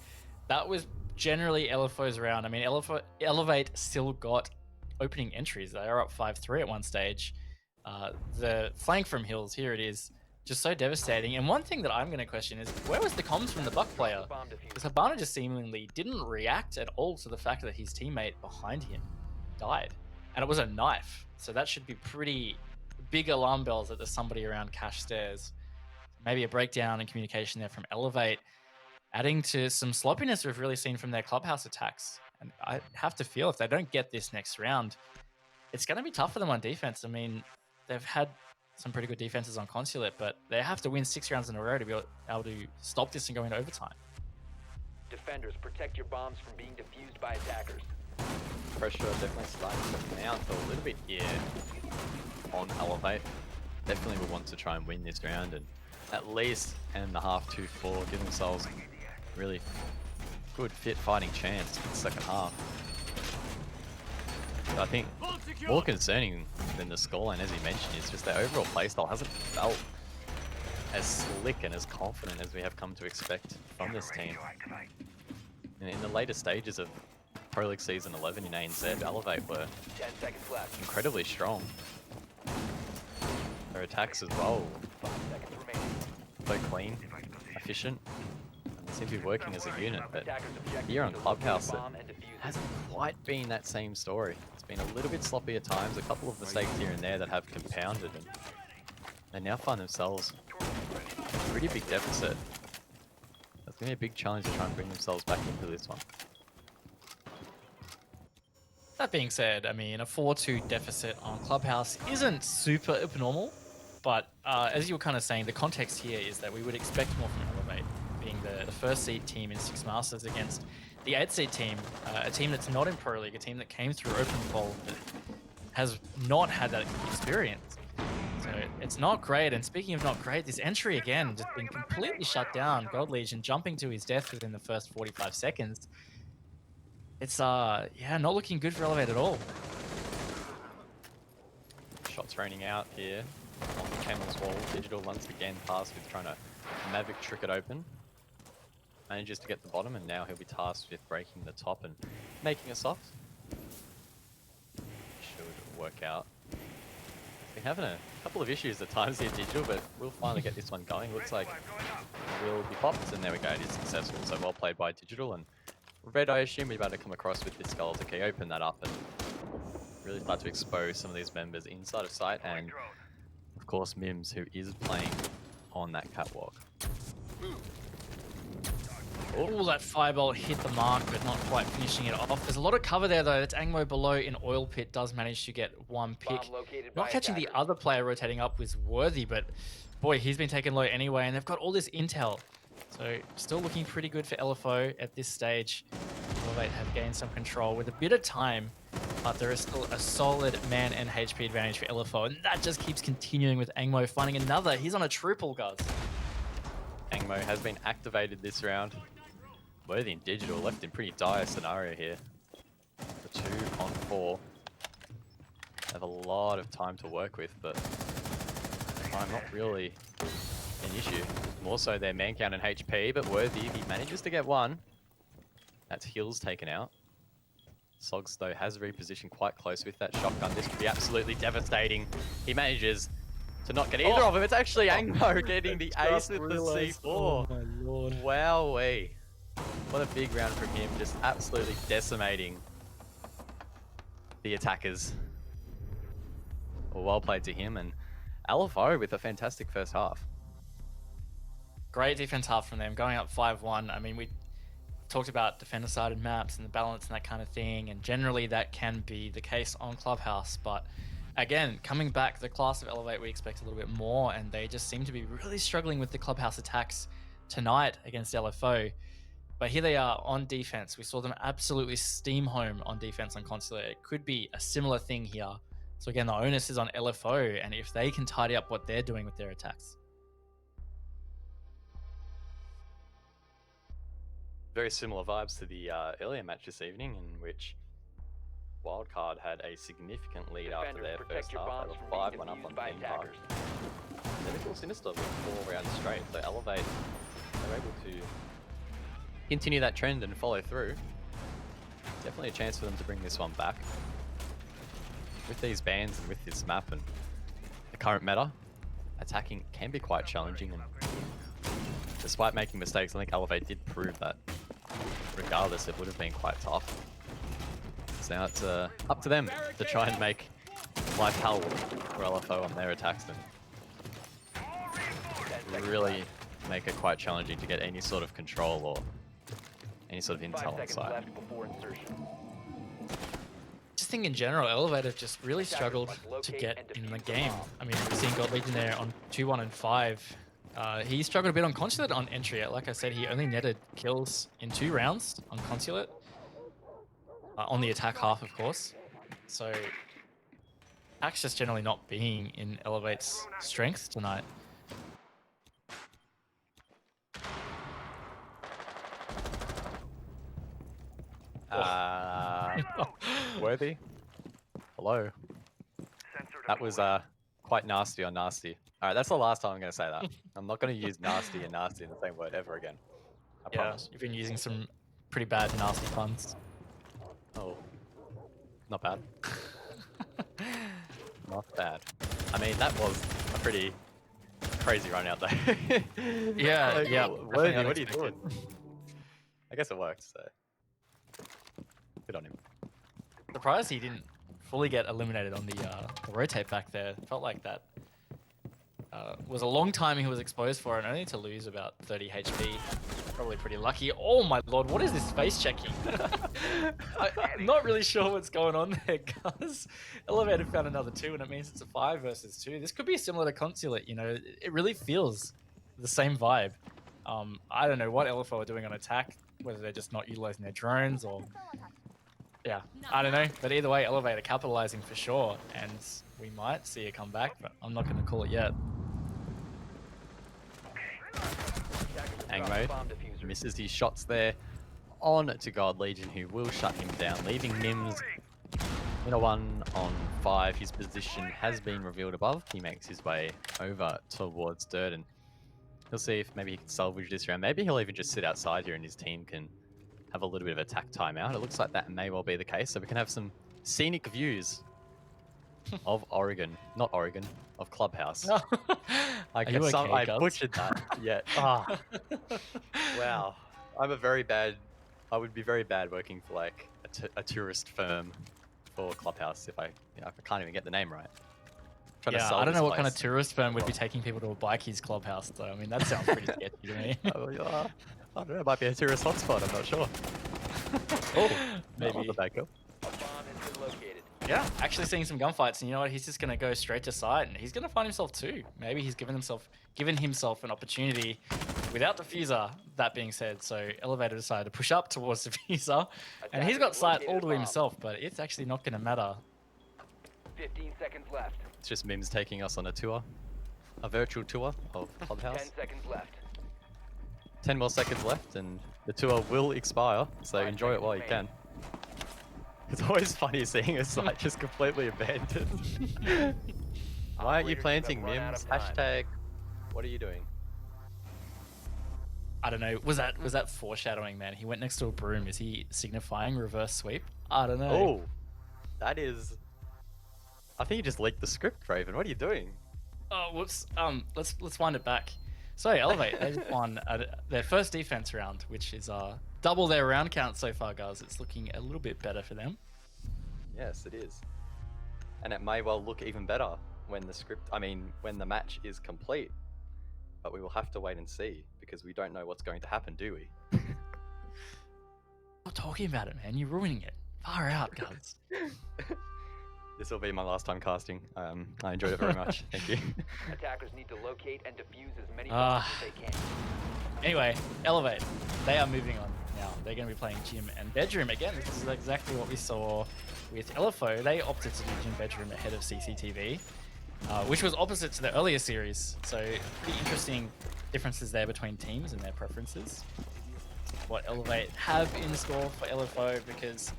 that was generally LFO's round. I mean, Elevate still got opening entries. They are up 5-3 at one stage. The flank from Hills, here it is, just so devastating. And one thing that I'm going to question is, where was the comms from the Buck player? Because Habana just seemingly didn't react at all to the fact that his teammate behind him died. And it was a knife. So that should be pretty big alarm bells that there's somebody around cash stairs. Maybe a breakdown in communication there from Elevate, adding to some sloppiness we've really seen from their clubhouse attacks. And I have to feel if they don't get this next round, it's going to be tough for them on defense. I mean, they've had some pretty good defenses on Consulate, but they have to win 6 rounds in a row to be able to stop this and go into overtime. Defenders, protect your bombs from being defused by attackers. Pressure definitely starting to mount a little bit here on Elevate. Definitely will want to try and win this round and at least 10.5 to 4, give themselves really good fit fighting chance in the second half. But I think more concerning than the scoreline, as you mentioned, is just their overall playstyle hasn't felt as slick and as confident as we have come to expect from this team. And in the later stages of Pro League Season 11 in ANZ, Elevate were 10 seconds left. incredibly strong. Their attacks as well, 5 seconds remaining. so clean, efficient, and seem to be working as a unit. But here on Clubhouse, it hasn't quite been that same story. It's been a little bit sloppy at times, a couple of mistakes here and there that have compounded, and they now find themselves in a pretty big deficit. That's going to be a big challenge to try and bring themselves back into this one. That being said, I mean, a 4-2 deficit on Clubhouse isn't super abnormal, but as you were kind of saying, the context here is that we would expect more from Elevate, being the first seed team in Six Masters against the 8th seed team, a team that's not in Pro League, a team that came through Open Qual but has not had that experience. So it's not great, and speaking of not great, this entry again, just been completely shut down. Gold Legion jumping to his death within the first 45 seconds. It's, yeah, not looking good for Elevate at all. Shots raining out here on the Camel's Wall. Digital once again tasked with trying to Mavic trick it open. Manages to get the bottom, and now he'll be tasked with breaking the top and making it soft. work out. Been having a couple of issues at times here, Digital, but we'll finally get this one going. Looks like we'll be popped, and there we go, it is successful. So well played by Digital, and Red, I assume we're about to come across with this skeleton key, open that up, and really start to expose some of these members inside of sight, and of course Mims, who is playing on that catwalk. Oh, that firebolt hit the mark, but not quite finishing it off. There's a lot of cover there, though. That's Angmo below in Oil Pit, does manage to get one pick. Not catching the other player rotating up was Worthy, but boy, he's been taken low anyway, and they've got all this intel. So still looking pretty good for LFO at this stage. Elevate have gained some control with a bit of time, but there is still a solid man and HP advantage for LFO, and that just keeps continuing with Angmo finding another. He's on a triple, guys. Angmo has been activated this round. Worthy and Digital left in pretty dire scenario here. The 2-on-4 have a lot of time to work with, but time not really an issue. More so their man count and HP, but Worthy, he manages to get one. That's Hills taken out. Sogs, though, has repositioned quite close with that shotgun. This could be absolutely devastating. He manages to not get either of them. It's actually Angmo getting the ace with the C4. Oh my lord. Wowee. What a big round from him, just absolutely decimating the attackers. Well played to him, and LFO with a fantastic first half. Great defense half from them, going up 5-1. I mean, we talked about defender-sided maps and the balance and that kind of thing, and generally that can be the case on Clubhouse, but again, coming back, the class of Elevate, we expect a little bit more, and they just seem to be really struggling with the Clubhouse attacks tonight against LFO. But here they are on defense. We saw them absolutely steam home on defense on Consulate. It could be a similar thing here. So again, the onus is on LFO, and if they can tidy up what they're doing with their attacks. Very similar vibes to the earlier match this evening, in which Wildcard had a significant lead after their first half. They were 5-1 up on Theme Park. Then Sinister with 4 rounds straight, so Elevate, they're able to continue that trend and follow through. Definitely a chance for them to bring this one back. With these bans and with this map and the current meta, attacking can be quite challenging, and despite making mistakes, I think Elevate did prove that regardless it would have been quite tough. So now it's up to them to try and make life hell for LFO on their attacks and really make it quite challenging to get any sort of control or any sort of intel on site. Just think in general, Elevate have just really struggled to get in the game. I mean, we've seen God Legion there on 2-1 and 5. He struggled a bit on Consulate on entry. Like I said, he only netted kills in 2 rounds on Consulate. On the attack half, of course. So, attack's just generally not being in Elevate's strength tonight. Worthy? Hello. That was quite nasty on nasty. Alright, that's the last time I'm going to say that. I'm not going to use nasty and nasty in the same word ever again. I promise. You've been using some pretty bad nasty puns. Oh. Not bad. Not bad. I mean, that was a pretty crazy run out there. Yeah, like, yeah. Worthy, what are you doing? I guess it worked, so. Good on him. Surprised he didn't fully get eliminated on the rotate back there. Felt like that was a long time he was exposed for, and only to lose about 30 HP. Probably pretty lucky. Oh my lord, what is this face checking? I'm not really sure what's going on there, guys. Elevator found another 2, and it means it's a 5 versus 2. This could be similar to Consulate, you know. It really feels the same vibe. I don't know what LFO are doing on attack, whether they're just not utilizing their drones or... Yeah, I don't know. But either way, Elevator capitalizing for sure, and we might see a comeback, but I'm not going to call it yet. Angmo misses his shots there on to God Legion, who will shut him down, leaving Mims in a 1-on-5. His position has been revealed above. He makes his way over towards dirt, and he'll see if maybe he can salvage this round. Maybe he'll even just sit outside here and his team can have a little bit of attack timeout. It looks like that may well be the case, so we can have some scenic views of Oregon. Not Oregon, of Clubhouse. Are I you guess okay, I Guz? butchered that. Yeah. Ah, wow. I'm a very bad. I would be very bad working for like a tourist firm for Clubhouse if I can't even get the name right. Trying to Yeah, sell I don't know this what kind of place. tourist firm would be taking people to a bikies clubhouse, though. I mean, that sounds pretty sketchy to me. Oh, yeah. I don't know. It might be a tourist hotspot. I'm not sure. Oh, maybe the back up. A bomb has been located. Yeah, actually seeing some gunfights, and you know what? He's just gonna go straight to site, and he's gonna find himself two. Maybe he's given himself an opportunity without diffuser. That being said, so Elevator decided to push up towards diffuser, and he's got sight all to himself, but it's actually not gonna matter. 15 seconds left. It's just Mims taking us on a tour, a virtual tour of Clubhouse. 10 seconds left. 10 more seconds left, and the tour will expire. So enjoy it while you can. It's always funny seeing a site just completely abandoned. Why aren't you planting, Mims? Hashtag. What are you doing? I don't know. Was that foreshadowing, man? He went next to a broom. Is he signifying reverse sweep? I don't know. Oh, that is. I think you just leaked the script, Raven. What are you doing? Oh, whoops. Let's wind it back. So Elevate, they just won their first defense round, which is double their round count so far, guys. It's looking a little bit better for them. Yes, it is. And it may well look even better when when the match is complete. But we will have to wait and see because we don't know what's going to happen, do we? Stop talking about it, man. You're ruining it. Far out, guys. This will be my last time casting. I enjoyed it very much. Thank you. Attackers need to locate and defuse as many bombs as they can. Anyway, Elevate. They are moving on now. They're going to be playing Gym and Bedroom. Again, this is exactly what we saw with LFO. They opted to do Gym Bedroom ahead of CCTV, which was opposite to the earlier series. So pretty interesting differences there between teams and their preferences. What Elevate have in store for LFO, because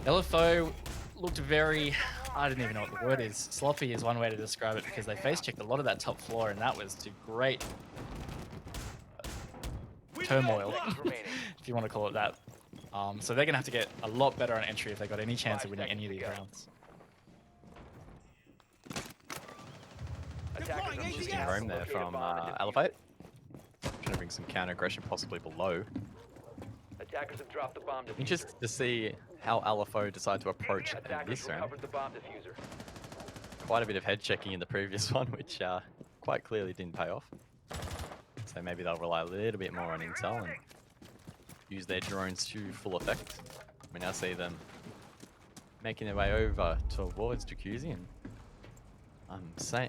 LFO looked very, I don't even know what the word is. Sloppy is one way to describe it, because they face checked a lot of that top floor, and that was to great turmoil, if you want to call it that. So they're going to have to get a lot better on entry if they got any chance of winning any of these rounds. Interesting roam there from Elevate. Trying to bring some counter aggression possibly below. Attackers have dropped the bomb diffuser. Interested to see how LFO decide to approach this round. Recovered the bomb diffuser. Quite a bit of head checking in the previous one, which quite clearly didn't pay off. So maybe they'll rely a little bit more on intel and use their drones to full effect. We now see them making their way over towards Jacuzzi, and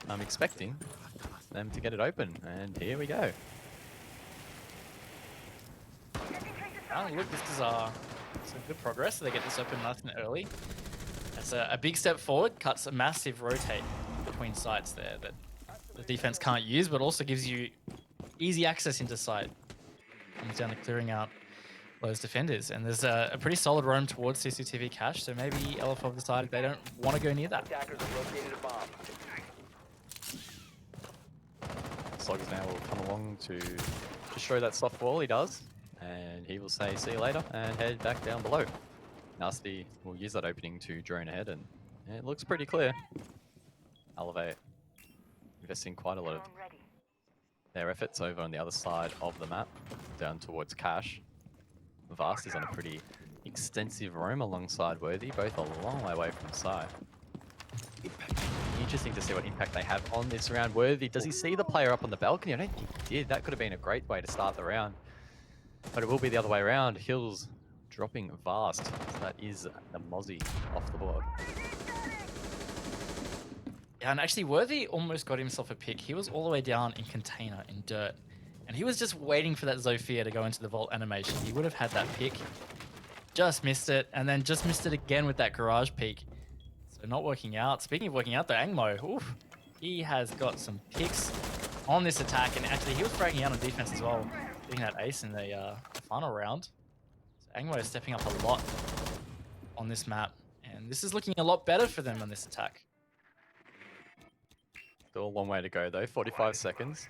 I'm expecting them to get it open, and here we go. Oh, look, this is some good progress. They get this open nice and early. That's a big step forward, cuts a massive rotate between sites there that the defense can't use, but also gives you easy access into site. Comes down to clearing out those defenders. And there's a pretty solid roam towards CCTV cache, so maybe LFO decided they don't want to go near that. Attackers have located a bomb. Slugs now will come along to show that soft wall. He does. And he will say, see you later, and head back down below. Nasty will use that opening to drone ahead, and it looks pretty clear. Elevate investing quite a lot of their efforts over on the other side of the map, down towards Cache. Vast is on a pretty extensive roam alongside Worthy, both a long way away from side. Interesting to see what impact they have on this round. Worthy, does he see the player up on the balcony? I don't think he did. That could have been a great way to start the round. But it will be the other way around. Hills dropping Vast. So that is the Mozzie off the board. Yeah, and actually Worthy almost got himself a pick. He was all the way down in container, in dirt. And he was just waiting for that Zofia to go into the vault animation. He would have had that pick. Just missed it, and then just missed it again with that garage peek. So not working out. Speaking of working out, though, Angmo, oof, he has got some picks on this attack. And actually, he was bragging out on defense as well, getting that ace in the final round. So Angmo is stepping up a lot on this map. And this is looking a lot better for them on this attack. Still a long way to go, though. 45 seconds.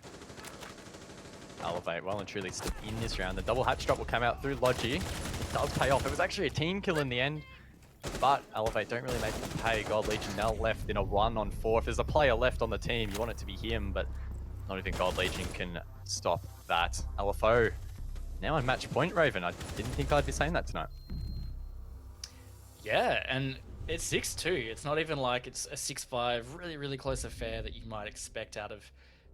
Elevate well and truly still in this round. The double hatch drop will come out through Logi. It does pay off. It was actually a team kill in the end. but Elevate don't really make them pay. God Legion now left in a 1-on-4. If there's a player left on the team, you want it to be him, but not even God Legion can stop that. LFO now on match point, Raven. I didn't think I'd be saying that tonight. Yeah, and it's 6-2. It's not even like it's a 6-5, really, really close affair that you might expect out of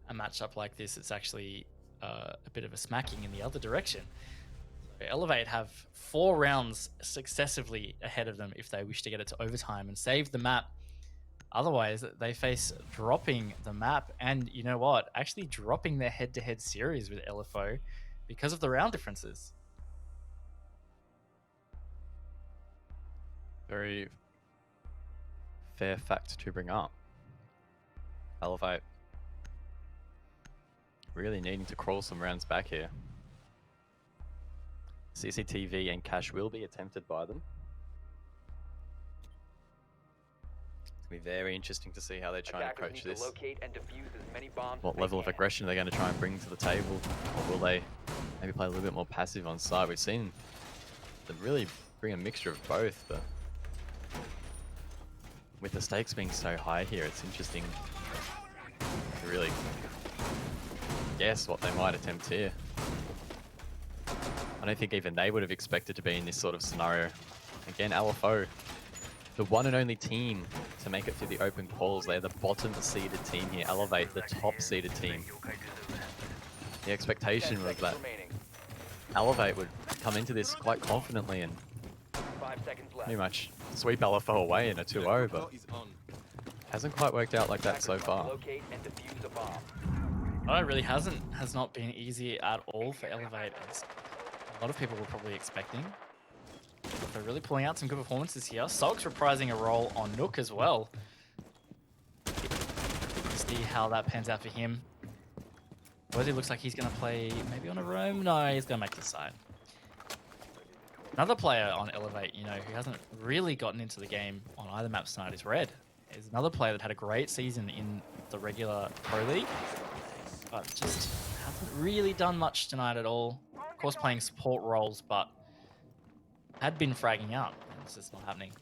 a matchup like this. It's actually a bit of a smacking in the other direction. So Elevate have 4 rounds successively ahead of them if they wish to get it to overtime and save the map. Otherwise, they face dropping the map and, you know what, actually dropping their head-to-head series with LFO because of the round differences. Very fair fact to bring up. Elevate really needing to crawl some rounds back here. CCTV and cash will be attempted by them. It's going to be very interesting to see how they try and approach this. What level of aggression they're going to try and bring to the table. Or will they maybe play a little bit more passive on side? We've seen them really bring a mixture of both, but with the stakes being so high here, it's interesting to really guess what they might attempt here. I don't think even they would have expected to be in this sort of scenario. Again, LFO, the one and only team to make it through the open calls. They're the bottom seeded team here. Elevate, the top seeded team. The expectation was that Elevate would come into this quite confidently and pretty much sweep LFO away in a 2-0, but hasn't quite worked out like that so far. No, it really has not been easy at all for Elevate, as a lot of people were probably expecting. But they're really pulling out some good performances here. Sulk's reprising a role on Nook as well. See how that pans out for him. Worthy looks like he's going to play maybe on a roam. No, he's going to make the side. Another player on Elevate, you know, who hasn't really gotten into the game on either map tonight is Red. Is another player that had a great season in the regular Pro League, but just hasn't really done much tonight at all. Of course, playing support roles, but had been fragging out. It's just not happening.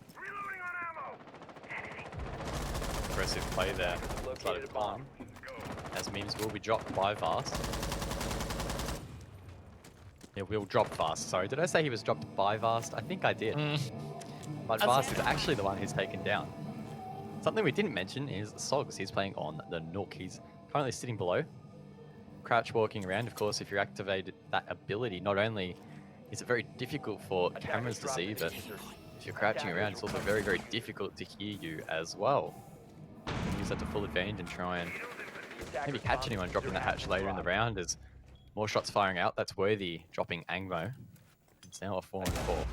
Aggressive play there. Started to bomb. As memes will be dropped by Vast. Yeah, will drop Vast. Sorry, did I say he was dropped by Vast? I think I did. But Vast is actually the one who's taken down. Something we didn't mention is Sogs. He's playing on the Nook. He's currently sitting below. Crouch walking around. Of course, if you're activated that ability, not only is it very difficult for cameras to see, but if you're crouching around, it's also very, very difficult to hear you as well. You can use that to full advantage and try and maybe catch anyone dropping the hatch later in the round as more shots firing out. That's Worthy dropping Angmo. It's now a 4-on-4.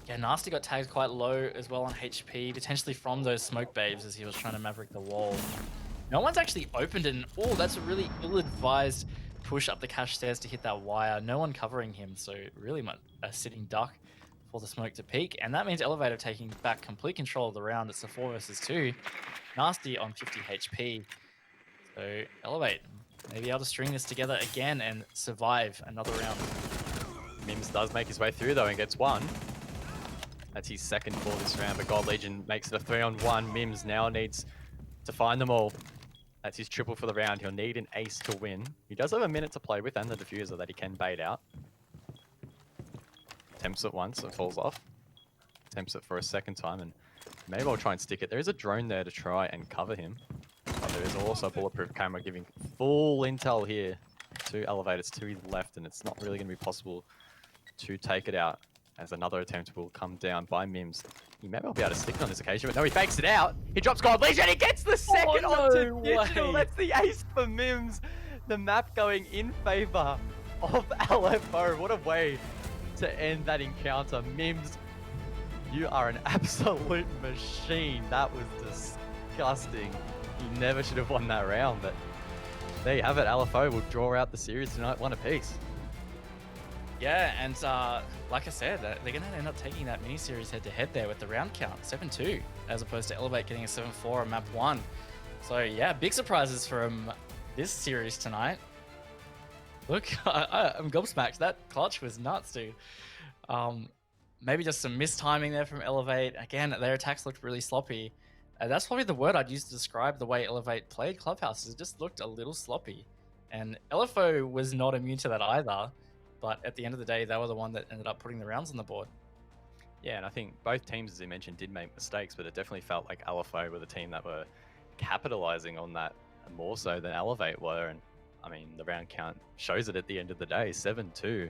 Yeah, Nasty got tagged quite low as well on HP, potentially from those smoke babes as he was trying to maverick the wall. No one's actually opened it, and oh, that's a really ill-advised push up the cache stairs to hit that wire. No one covering him, so really much a sitting duck for the smoke to peak, and that means Elevator taking back complete control of the round. It's a 4 versus 2. Nasty on 50 HP. So Elevate may be able to string this together again and survive another round. Mims does make his way through though and gets one. That's his second for this round, but God Legion makes it a 3-on-1. Mims now needs to find them all. That's his triple for the round. He'll need an ace to win. He does have a minute to play with and the diffuser that he can bait out. Attempts it once, it falls off. Attempts it for a second time, and maybe I'll try and stick it. There is a drone there to try and cover him. But there is also a bulletproof camera giving full intel here to Elevators to his left, and it's not really going to be possible to take it out, as another attempt will come down by Mims. He may well be able to stick it on this occasion, but no, he fakes it out. He drops God Legion, he gets the second onto Digital. That's the ace for Mims. The map going in favor of LFO. What a way to end that encounter. Mims, you are an absolute machine. That was disgusting. You never should have won that round, but there you have it. LFO will draw out the series tonight, 1 apiece. Yeah, and like I said, they're going to end up taking that mini-series head-to-head there with the round count, 7-2, as opposed to Elevate getting a 7-4 on map 1. So yeah, big surprises from this series tonight. Look, I'm gobsmacked. That clutch was nuts, dude. maybe just some mistiming there from Elevate. Again, their attacks looked really sloppy. That's probably the word I'd use to describe the way Elevate played Clubhouse. It just looked a little sloppy. And LFO was not immune to that either. But at the end of the day, they were the one that ended up putting the rounds on the board. Yeah, and I think both teams, as you mentioned, did make mistakes, but it definitely felt like LFO were the team that were capitalizing on that more so than Elevate were. And I mean, the round count shows it at the end of the day, 7-2.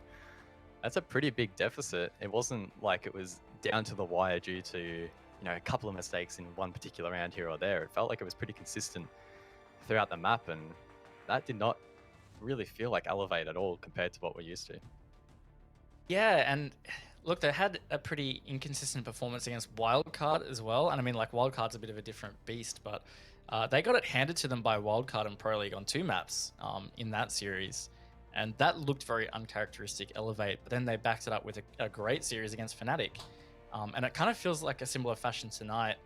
That's a pretty big deficit. It wasn't like it was down to the wire due to, a couple of mistakes in one particular round here or there. It felt like it was pretty consistent throughout the map, and that did not really feel like Elevate at all compared to what we're used to. Yeah, and look, they had a pretty inconsistent performance against Wildcard as well. And I mean, like, Wildcard's a bit of a different beast, but they got it handed to them by Wildcard and Pro League on 2 maps in that series. And that looked very uncharacteristic Elevate, but then they backed it up with a great series against Fnatic. And it kind of feels like a similar fashion tonight.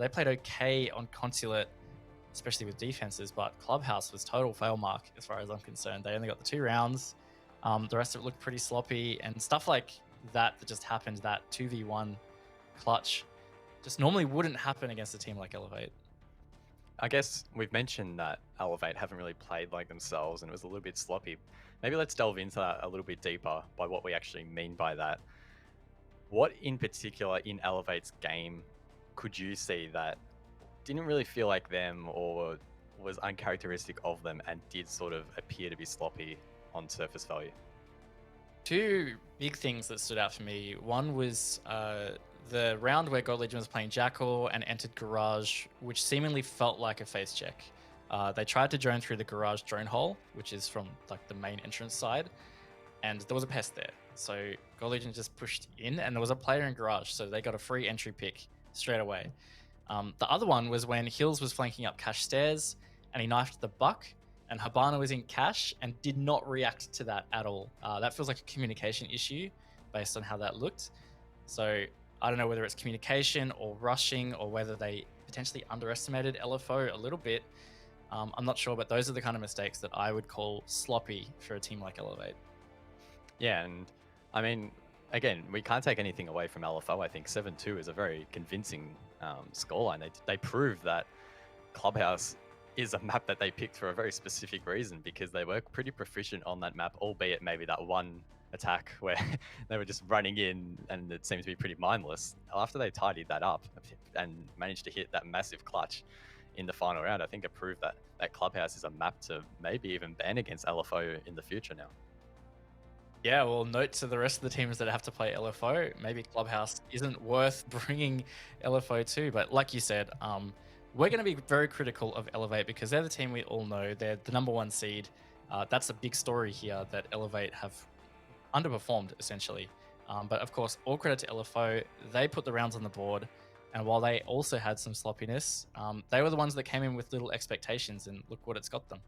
They played okay on Consulate, especially with defenses, but Clubhouse was total fail mark as far as I'm concerned. They only got the 2 rounds. The rest of it looked pretty sloppy, and stuff like that just happened, that 2v1 clutch, just normally wouldn't happen against a team like Elevate. I guess we've mentioned that Elevate haven't really played like themselves and it was a little bit sloppy. Maybe let's delve into that a little bit deeper by what we actually mean by that. What in particular in Elevate's game could you see that didn't really feel like them or was uncharacteristic of them and did sort of appear to be sloppy on surface value? 2 big things that stood out for me. One was the round where God Legion was playing Jackal and entered Garage, which seemingly felt like a face check. They tried to drone through the Garage drone hole, which is from like the main entrance side, and there was a pest there. So God Legion just pushed in, and there was a player in Garage, so they got a free entry pick straight away. The other one was when Hills was flanking up Cash Stairs, and he knifed the Buck, and Habana was in Cash and did not react to that at all. That feels like a communication issue based on how that looked. So I don't know whether it's communication or rushing or whether they potentially underestimated LFO a little bit. I'm not sure, but those are the kind of mistakes that I would call sloppy for a team like Elevate. Yeah, and I mean, again, we can't take anything away from LFO. I think 7-2 is a very convincing scoreline. They proved that Clubhouse is a map that they picked for a very specific reason, because they were pretty proficient on that map, albeit maybe that one attack where they were just running in and it seemed to be pretty mindless. After they tidied that up and managed to hit that massive clutch in the final round, I think it proved that Clubhouse is a map to maybe even ban against LFO in the future now. Yeah, well, note to the rest of the teams that have to play LFO, maybe Clubhouse isn't worth bringing LFO to, but like you said, we're going to be very critical of Elevate because they're the team we all know. They're the #1 seed. That's a big story here, that Elevate have underperformed, essentially. But of course, all credit to LFO. They put the rounds on the board. And while they also had some sloppiness, they were the ones that came in with little expectations, and look what it's got them.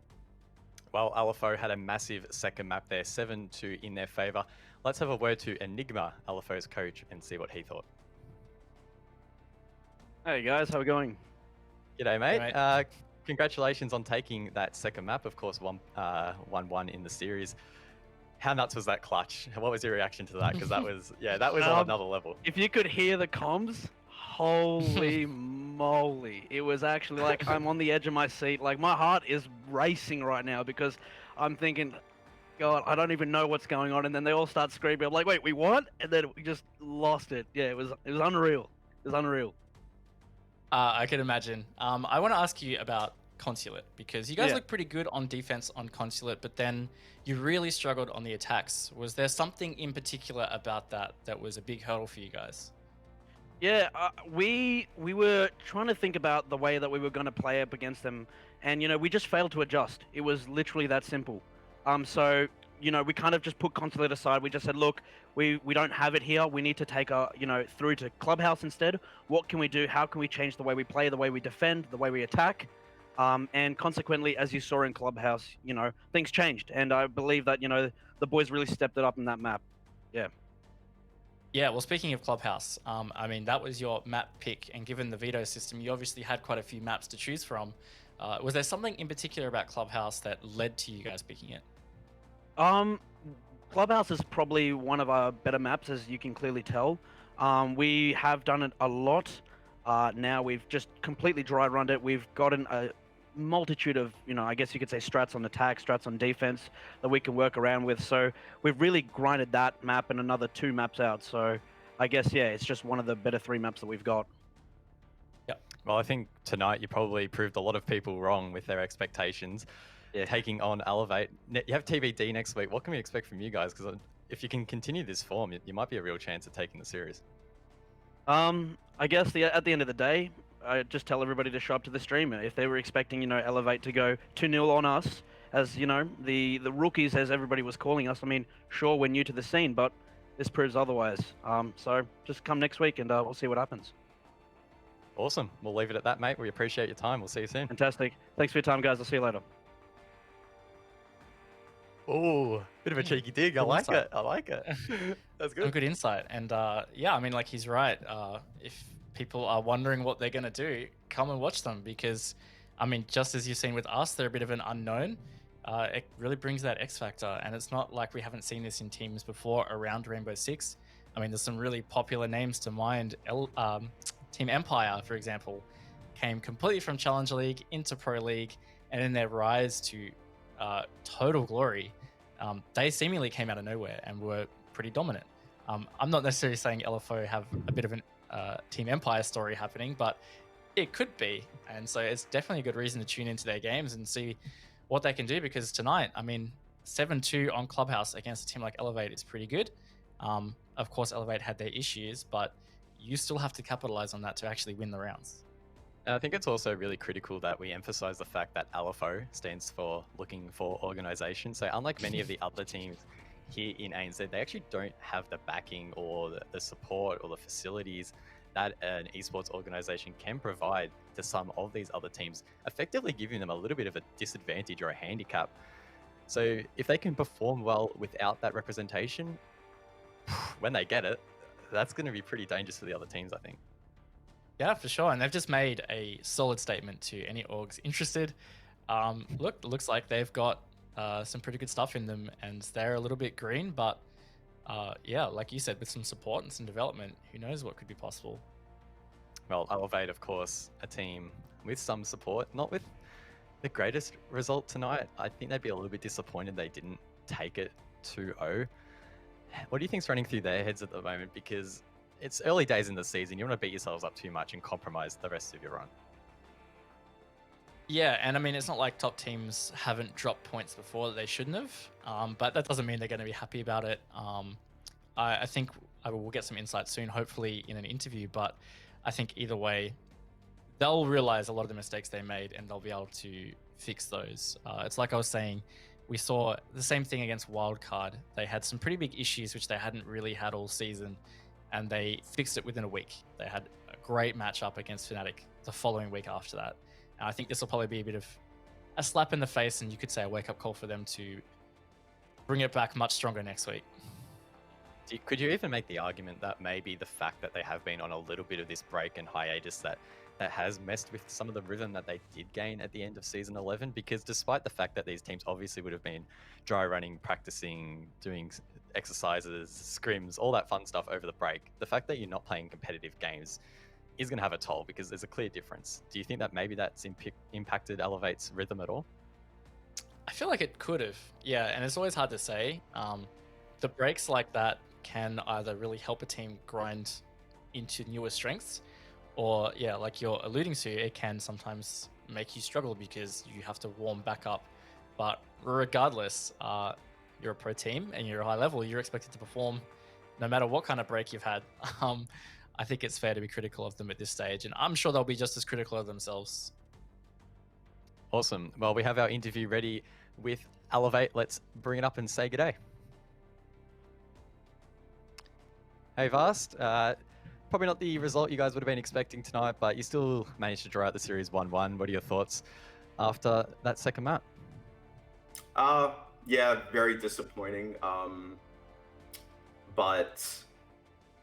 Well, LFO had a massive second map there, 7-2 in their favor. Let's have a word to Enigma, LFO's coach, and see what he thought. Hey guys, how are we going? G'day, mate. Hey, mate. Congratulations on taking that second map. Of course, 1-1 in the series. How nuts was that clutch? What was your reaction to that? Because that was, that was on another level. If you could hear the comms, holy moly. It was actually like I'm on the edge of my seat. Like my heart is racing right now because I'm thinking, God, I don't even know what's going on. And then they all start screaming. I'm like, wait, we what? And then we just lost it. Yeah, it was unreal. It was unreal. I can imagine. I want to ask you about Consulate, because you guys look pretty good on defense on Consulate, but then you really struggled on the attacks. Was there something in particular about that was a big hurdle for you guys? Yeah, we were trying to think about the way that we were going to play up against them, and we just failed to adjust. It was literally that simple. So we kind of just put Consulate aside. We just said, look, we don't have it here. We need to take through to Clubhouse instead. What can we do? How can we change the way we play, the way we defend, the way we attack? And consequently, as you saw in Clubhouse, things changed, and I believe that the boys really stepped it up in that map. Yeah. Yeah, well, speaking of Clubhouse, I mean, that was your map pick, and given the veto system, you obviously had quite a few maps to choose from. Was there something in particular about Clubhouse that led to you guys picking it? Clubhouse is probably one of our better maps, as you can clearly tell. We have done it a lot. Now we've just completely dry runned it. We've gotten a multitude of, I guess you could say strats on attack, strats on defense that we can work around with. So we've really grinded that map and another 2 maps out. So I guess, yeah, it's just one of the better 3 maps that we've got. Well, I think tonight you probably proved a lot of people wrong with their expectations. Yeah. Taking on Elevate. You have TBD next week. What can we expect from you guys? Because if you can continue this form, you might be a real chance of taking the series. I guess at the end of the day, I just tell everybody to show up to the stream. If they were expecting, Elevate to go 2-0 on us, as the rookies, as everybody was calling us. I mean, sure, we're new to the scene, but this proves otherwise. So just come next week and we'll see what happens. Awesome. We'll leave it at that, mate. We appreciate your time. We'll see you soon. Fantastic. Thanks for your time, guys. I'll see you later. Oh, bit of a cheeky dig. I like it. That's good. Good insight. And yeah, I mean, like he's right. If people are wondering what they're going to do, come and watch them because, I mean, just as you've seen with us, they're a bit of an unknown. It really brings that X factor. And it's not like we haven't seen this in teams before around Rainbow Six. I mean, there's some really popular names to mind. Team Empire, for example, came completely from Challenger League into Pro League, and in their rise to total glory, they seemingly came out of nowhere and were pretty dominant. I'm not necessarily saying LFO have a bit of an Team Empire story happening, but it could be. And so it's definitely a good reason to tune into their games and see what they can do, because tonight, I mean, 7-2 on Clubhouse against a team like Elevate is pretty good. Of course, Elevate had their issues, but you still have to capitalize on that to actually win the rounds. And I think it's also really critical that we emphasize the fact that LFO stands for looking for organization. So unlike many of the other teams here in ANZ, they actually don't have the backing or the support or the facilities that an esports organization can provide to some of these other teams, effectively giving them a little bit of a disadvantage or a handicap. So if they can perform well without that representation, when they get it, that's going to be pretty dangerous for the other teams, I think. Yeah, for sure. And they've just made a solid statement to any orgs interested. Looks like they've got some pretty good stuff in them, and they're a little bit green, but yeah, like you said, with some support and some development, who knows what could be possible. Well, Elevate, of course, a team with some support, not with the greatest result tonight. I think they'd be a little bit disappointed they didn't take it 2-0. What do you think's running through their heads at the moment? Because it's early days in the season. You want to beat yourselves up too much and compromise the rest of your run. Yeah, and I mean, it's not like top teams haven't dropped points before that they shouldn't have, but that doesn't mean they're going to be happy about it. I think I will get some insight soon, hopefully in an interview, but I think either way, they'll realize a lot of the mistakes they made and they'll be able to fix those. It's like I was saying, we saw the same thing against Wildcard. They had some pretty big issues which they hadn't really had all season, and they fixed it within a week. They had a great matchup against Fnatic the following week after that. And I think this will probably be a bit of a slap in the face, and you could say a wake-up call for them to bring it back much stronger next week. Could you even make the argument that maybe the fact that they have been on a little bit of this break and hiatus that has messed with some of the rhythm that they did gain at the end of season 11? Because despite the fact that these teams obviously would have been dry running, practicing, doing exercises, scrims, all that fun stuff over the break, the fact that you're not playing competitive games is going to have a toll, because there's a clear difference. Do you think that maybe that's impacted Elevate's rhythm at all? I feel like it could have, yeah, and it's always hard to say. The breaks like that can either really help a team grind into newer strengths, or yeah, like you're alluding to, it can sometimes make you struggle because you have to warm back up. But regardless, you're a pro team and you're a high level, you're expected to perform no matter what kind of break you've had. I think it's fair to be critical of them at this stage, and I'm sure they'll be just as critical of themselves. Awesome. Well, we have our interview ready with Elevate. Let's bring it up and say good day. Hey, Vast. Probably not the result you guys would have been expecting tonight, but you still managed to draw out the series 1-1. What are your thoughts after that second map? Yeah, very disappointing. But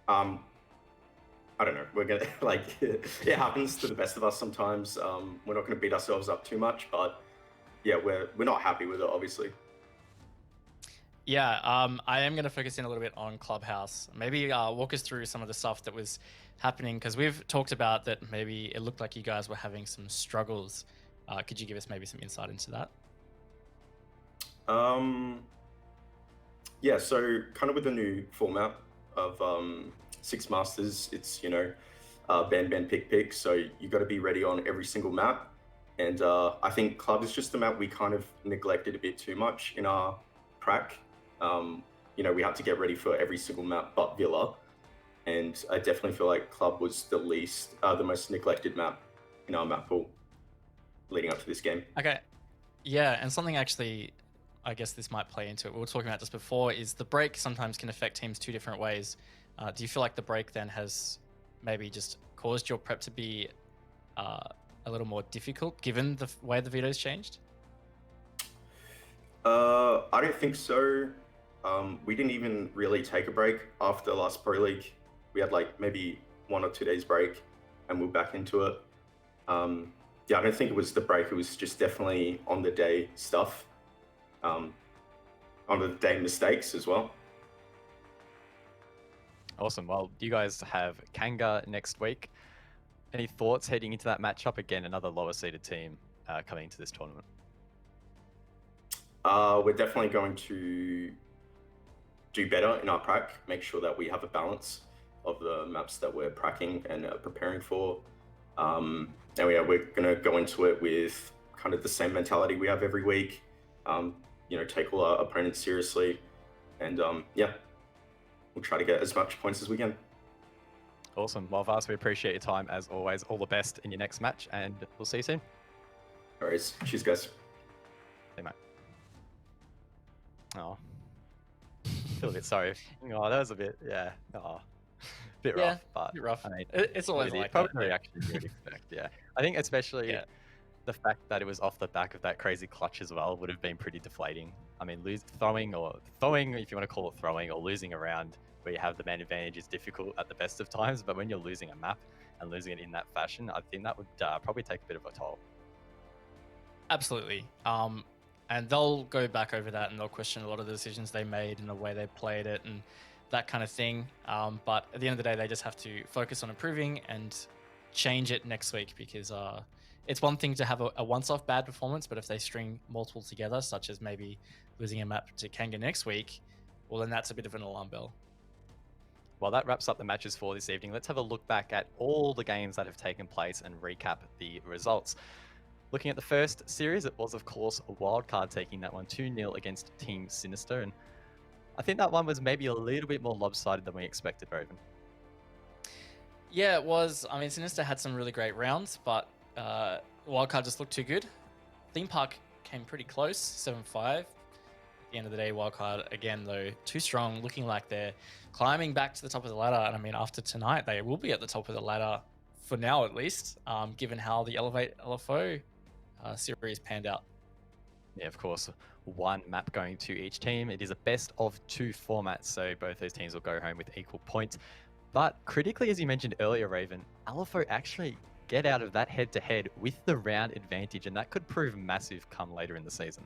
I don't know. We're gonna it happens to the best of us sometimes. We're not gonna beat ourselves up too much, but yeah, we're not happy with it, obviously. Yeah, I am going to focus in a little bit on Clubhouse. Maybe walk us through some of the stuff that was happening, because we've talked about that maybe it looked like you guys were having some struggles. Could you give us maybe some insight into that? Yeah, so kind of with the new format of Six Masters, it's, ban, pick. So you got to be ready on every single map. And I think Club is just a map we kind of neglected a bit too much in our prac. We had to get ready for every single map but Villa. And I definitely feel like Club was the most neglected map in our map pool leading up to this game. Okay. Yeah, and something actually, I guess this might play into it. We were talking about this before, is the break sometimes can affect teams two different ways. Do you feel like the break then has maybe just caused your prep to be a little more difficult given the way the vetoes changed? I don't think so. We didn't even really take a break after last Pro League. We had like maybe 1 or 2 days break and we're back into it. Yeah, I don't think it was the break. It was just definitely on the day stuff. On the day mistakes as well. Awesome. Well, you guys have Kanga next week. Any thoughts heading into that matchup? Again, another lower seeded team coming into this tournament. We're definitely going to do better in our prac, make sure that we have a balance of the maps that we're pracking and preparing for. And we're going to go into it with kind of the same mentality we have every week. Take all our opponents seriously. And yeah, we'll try to get as much points as we can. Awesome. Well, Vas, we appreciate your time as always. All the best in your next match, and we'll see you soon. All right. Cheers, guys. See you, mate. Oh, feel a bit sorry. Oh, that was a bit, yeah. Oh, bit rough, but a bit rough. I mean, It's always like probably that. the reaction you would expect. Yeah, I think especially the fact that it was off the back of that crazy clutch as well would have been pretty deflating. I mean, throwing, if you want to call it throwing, or losing a round where you have the man advantage is difficult at the best of times. But when you're losing a map and losing it in that fashion, I think that would probably take a bit of a toll. Absolutely. And they'll go back over that and they'll question a lot of the decisions they made and the way they played it and that kind of thing. But at the end of the day, they just have to focus on improving and change it next week, because it's one thing to have a once-off bad performance, but if they string multiple together, such as maybe losing a map to Kanga next week, well, then that's a bit of an alarm bell. Well, that wraps up the matches for this evening. Let's have a look back at all the games that have taken place and recap the results. Looking at the first series, it was, of course, a Wildcard taking that one 2-0 against Team Sinister. And I think that one was maybe a little bit more lopsided than we expected, Raven. Yeah, it was. I mean, Sinister had some really great rounds, but Wildcard just looked too good. Theme Park came pretty close, 7-5. At the end of the day, Wildcard, again, though, too strong, looking like they're climbing back to the top of the ladder. And I mean, after tonight, they will be at the top of the ladder, for now at least, given how the Elevate LFO series panned out. Yeah, of course, one map going to each team. It is a best of 2 format, so both those teams will go home with equal points. But critically, as you mentioned earlier, Raven, LFO actually get out of that head-to-head with the round advantage, and that could prove massive come later in the season.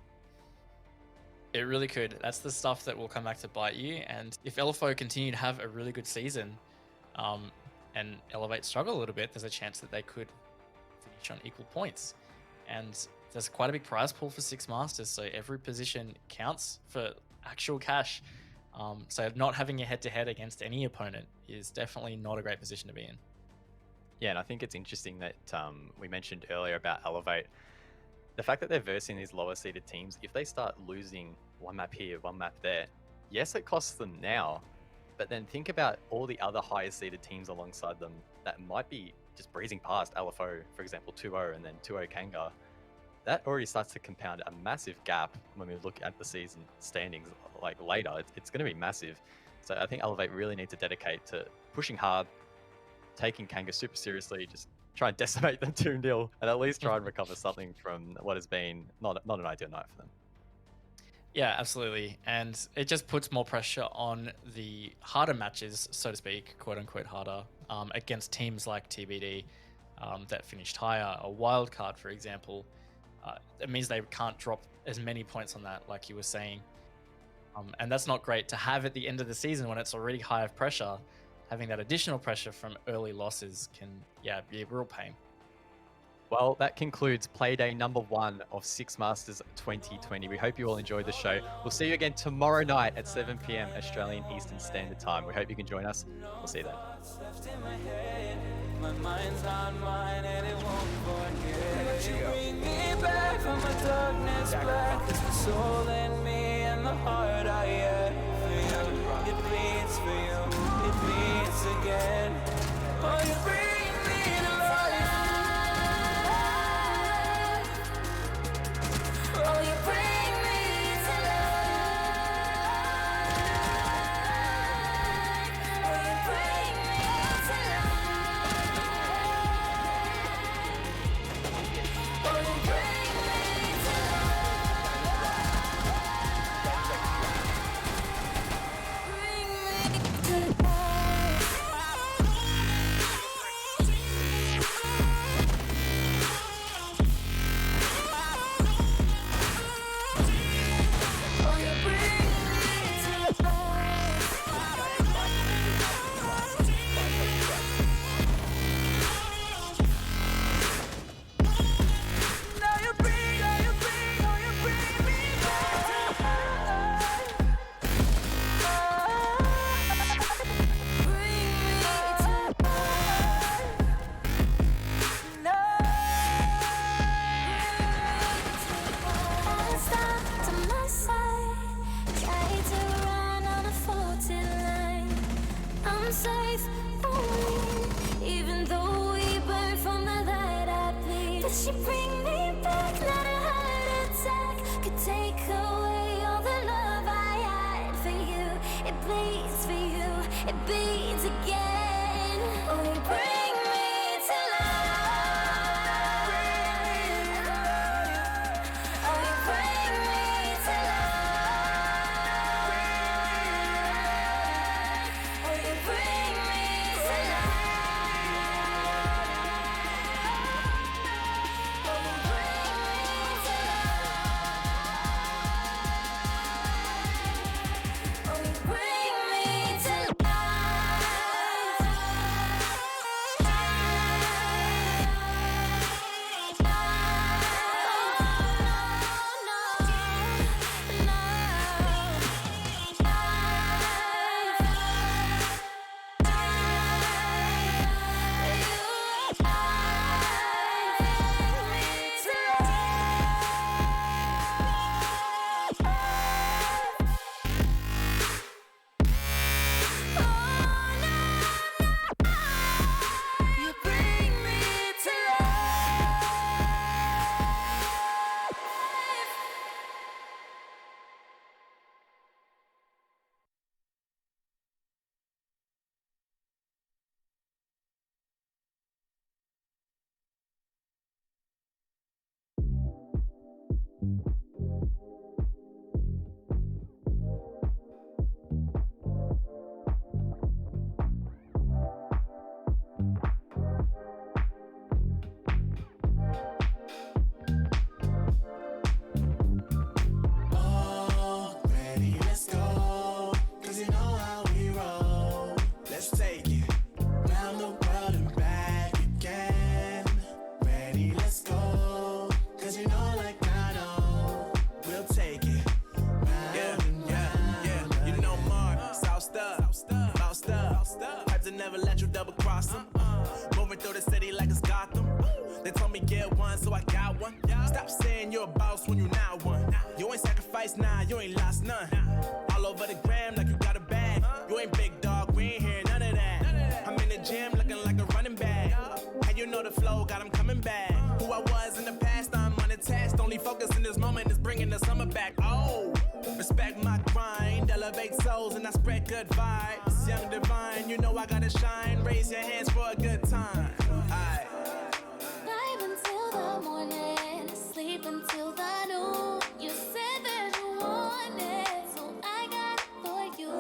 It really could. That's the stuff that will come back to bite you. And if LFO continue to have a really good season and Elevate struggle a little bit, there's a chance that they could finish on equal points. And there's quite a big prize pool for Six Masters, so every position counts for actual cash. So not having a head-to-head against any opponent is definitely not a great position to be in. Yeah, and I think it's interesting that we mentioned earlier about Elevate. The fact that they're versing these lower seeded teams, if they start losing one map here, one map there, yes, it costs them now, but then think about all the other higher seeded teams alongside them that might be just breezing past LFO, for example, 2-0 and then 2-0 Kanga. That already starts to compound a massive gap when we look at the season standings like later. It's going to be massive. So I think Elevate really need to dedicate to pushing hard, taking Kanga super seriously, just try and decimate them 2-0 and at least try and recover something from what has been not an ideal night for them. Yeah, absolutely. And it just puts more pressure on the harder matches, so to speak, quote unquote harder, against teams like TBD that finished higher, or Wildcard, for example. It means they can't drop as many points on that, like you were saying. And that's not great to have at the end of the season when it's already high of pressure. Having that additional pressure from early losses can, be a real pain. Well, that concludes Playday number 1 of Six Masters 2020. We hope you all enjoyed the show. We'll see you again tomorrow night at 7 p.m. Australian Eastern Standard Time. We hope you can join us. We'll see you then. My mind's on mine and it won't forget. But you bring me back from my darkness black. It's the soul in me and the heart I have for you. It bleeds for you, it bleeds again. Oh, you bring me to life. Oh, you bring me to life. Oh, you bring me to life. Oh, you bring me to life. Safe, even though we burn from the light I bleed. But she bring me back, not a heart attack could take away all the love I had for you. It bleeds for you, it bleeds again. Oh, you bring me to life. Oh, you bring me to life. Oh, you bring me to life. Oh, you bring me to life. Oh, you bring me to life. You bring me to life. Oh, ready, let's go. 'Cause you know how we roll. Let's take it round the world and back again. Ready, let's go. 'Cause you know, like I know, we'll take it round and round. You know Mark, South Stuff, South Stuff. Pipes that never let you double cross them. Moving through the city like it's Gotham. They told me get one, so I got one. Stop saying you're a boss when you not one. You ain't sacrificed, nah, you ain't lost none. All over the gram like you got a bag. You ain't big dog, we ain't hear none of that. I'm in the gym looking like a running back. And you know the flow, got 'em coming back. Who I was in the past, I'm unattached. Only focus in this moment is bringing the summer back. Oh, respect my grind, elevate souls and I spread good vibes. Young divine, you know I gotta shine. Raise your hands for a good time. Aight. Vibe until the morning, sleep until the noon. You said that you want it, so I got it for you.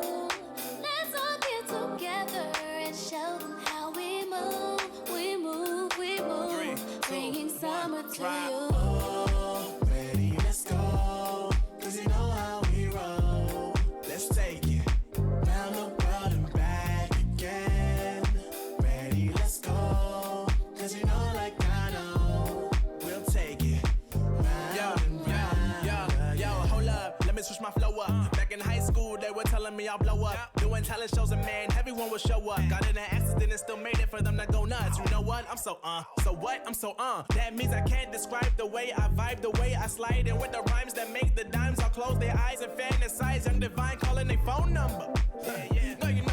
Let's all get together and show them how we move. We move, we move, bringing summer to you. Oh, ready, let's go. 'Cause you know how we roll. my flow up. Back in high school, they were telling me I'll blow up. Doing talent shows and man, everyone will show up. Got in an accident and still made it for them to go nuts. You know what? I'm so So what? I'm so That means I can't describe the way I vibe, the way I slide. And with the rhymes that make the dimes, I'll close their eyes and fantasize. Young Divine calling their phone number. No, you know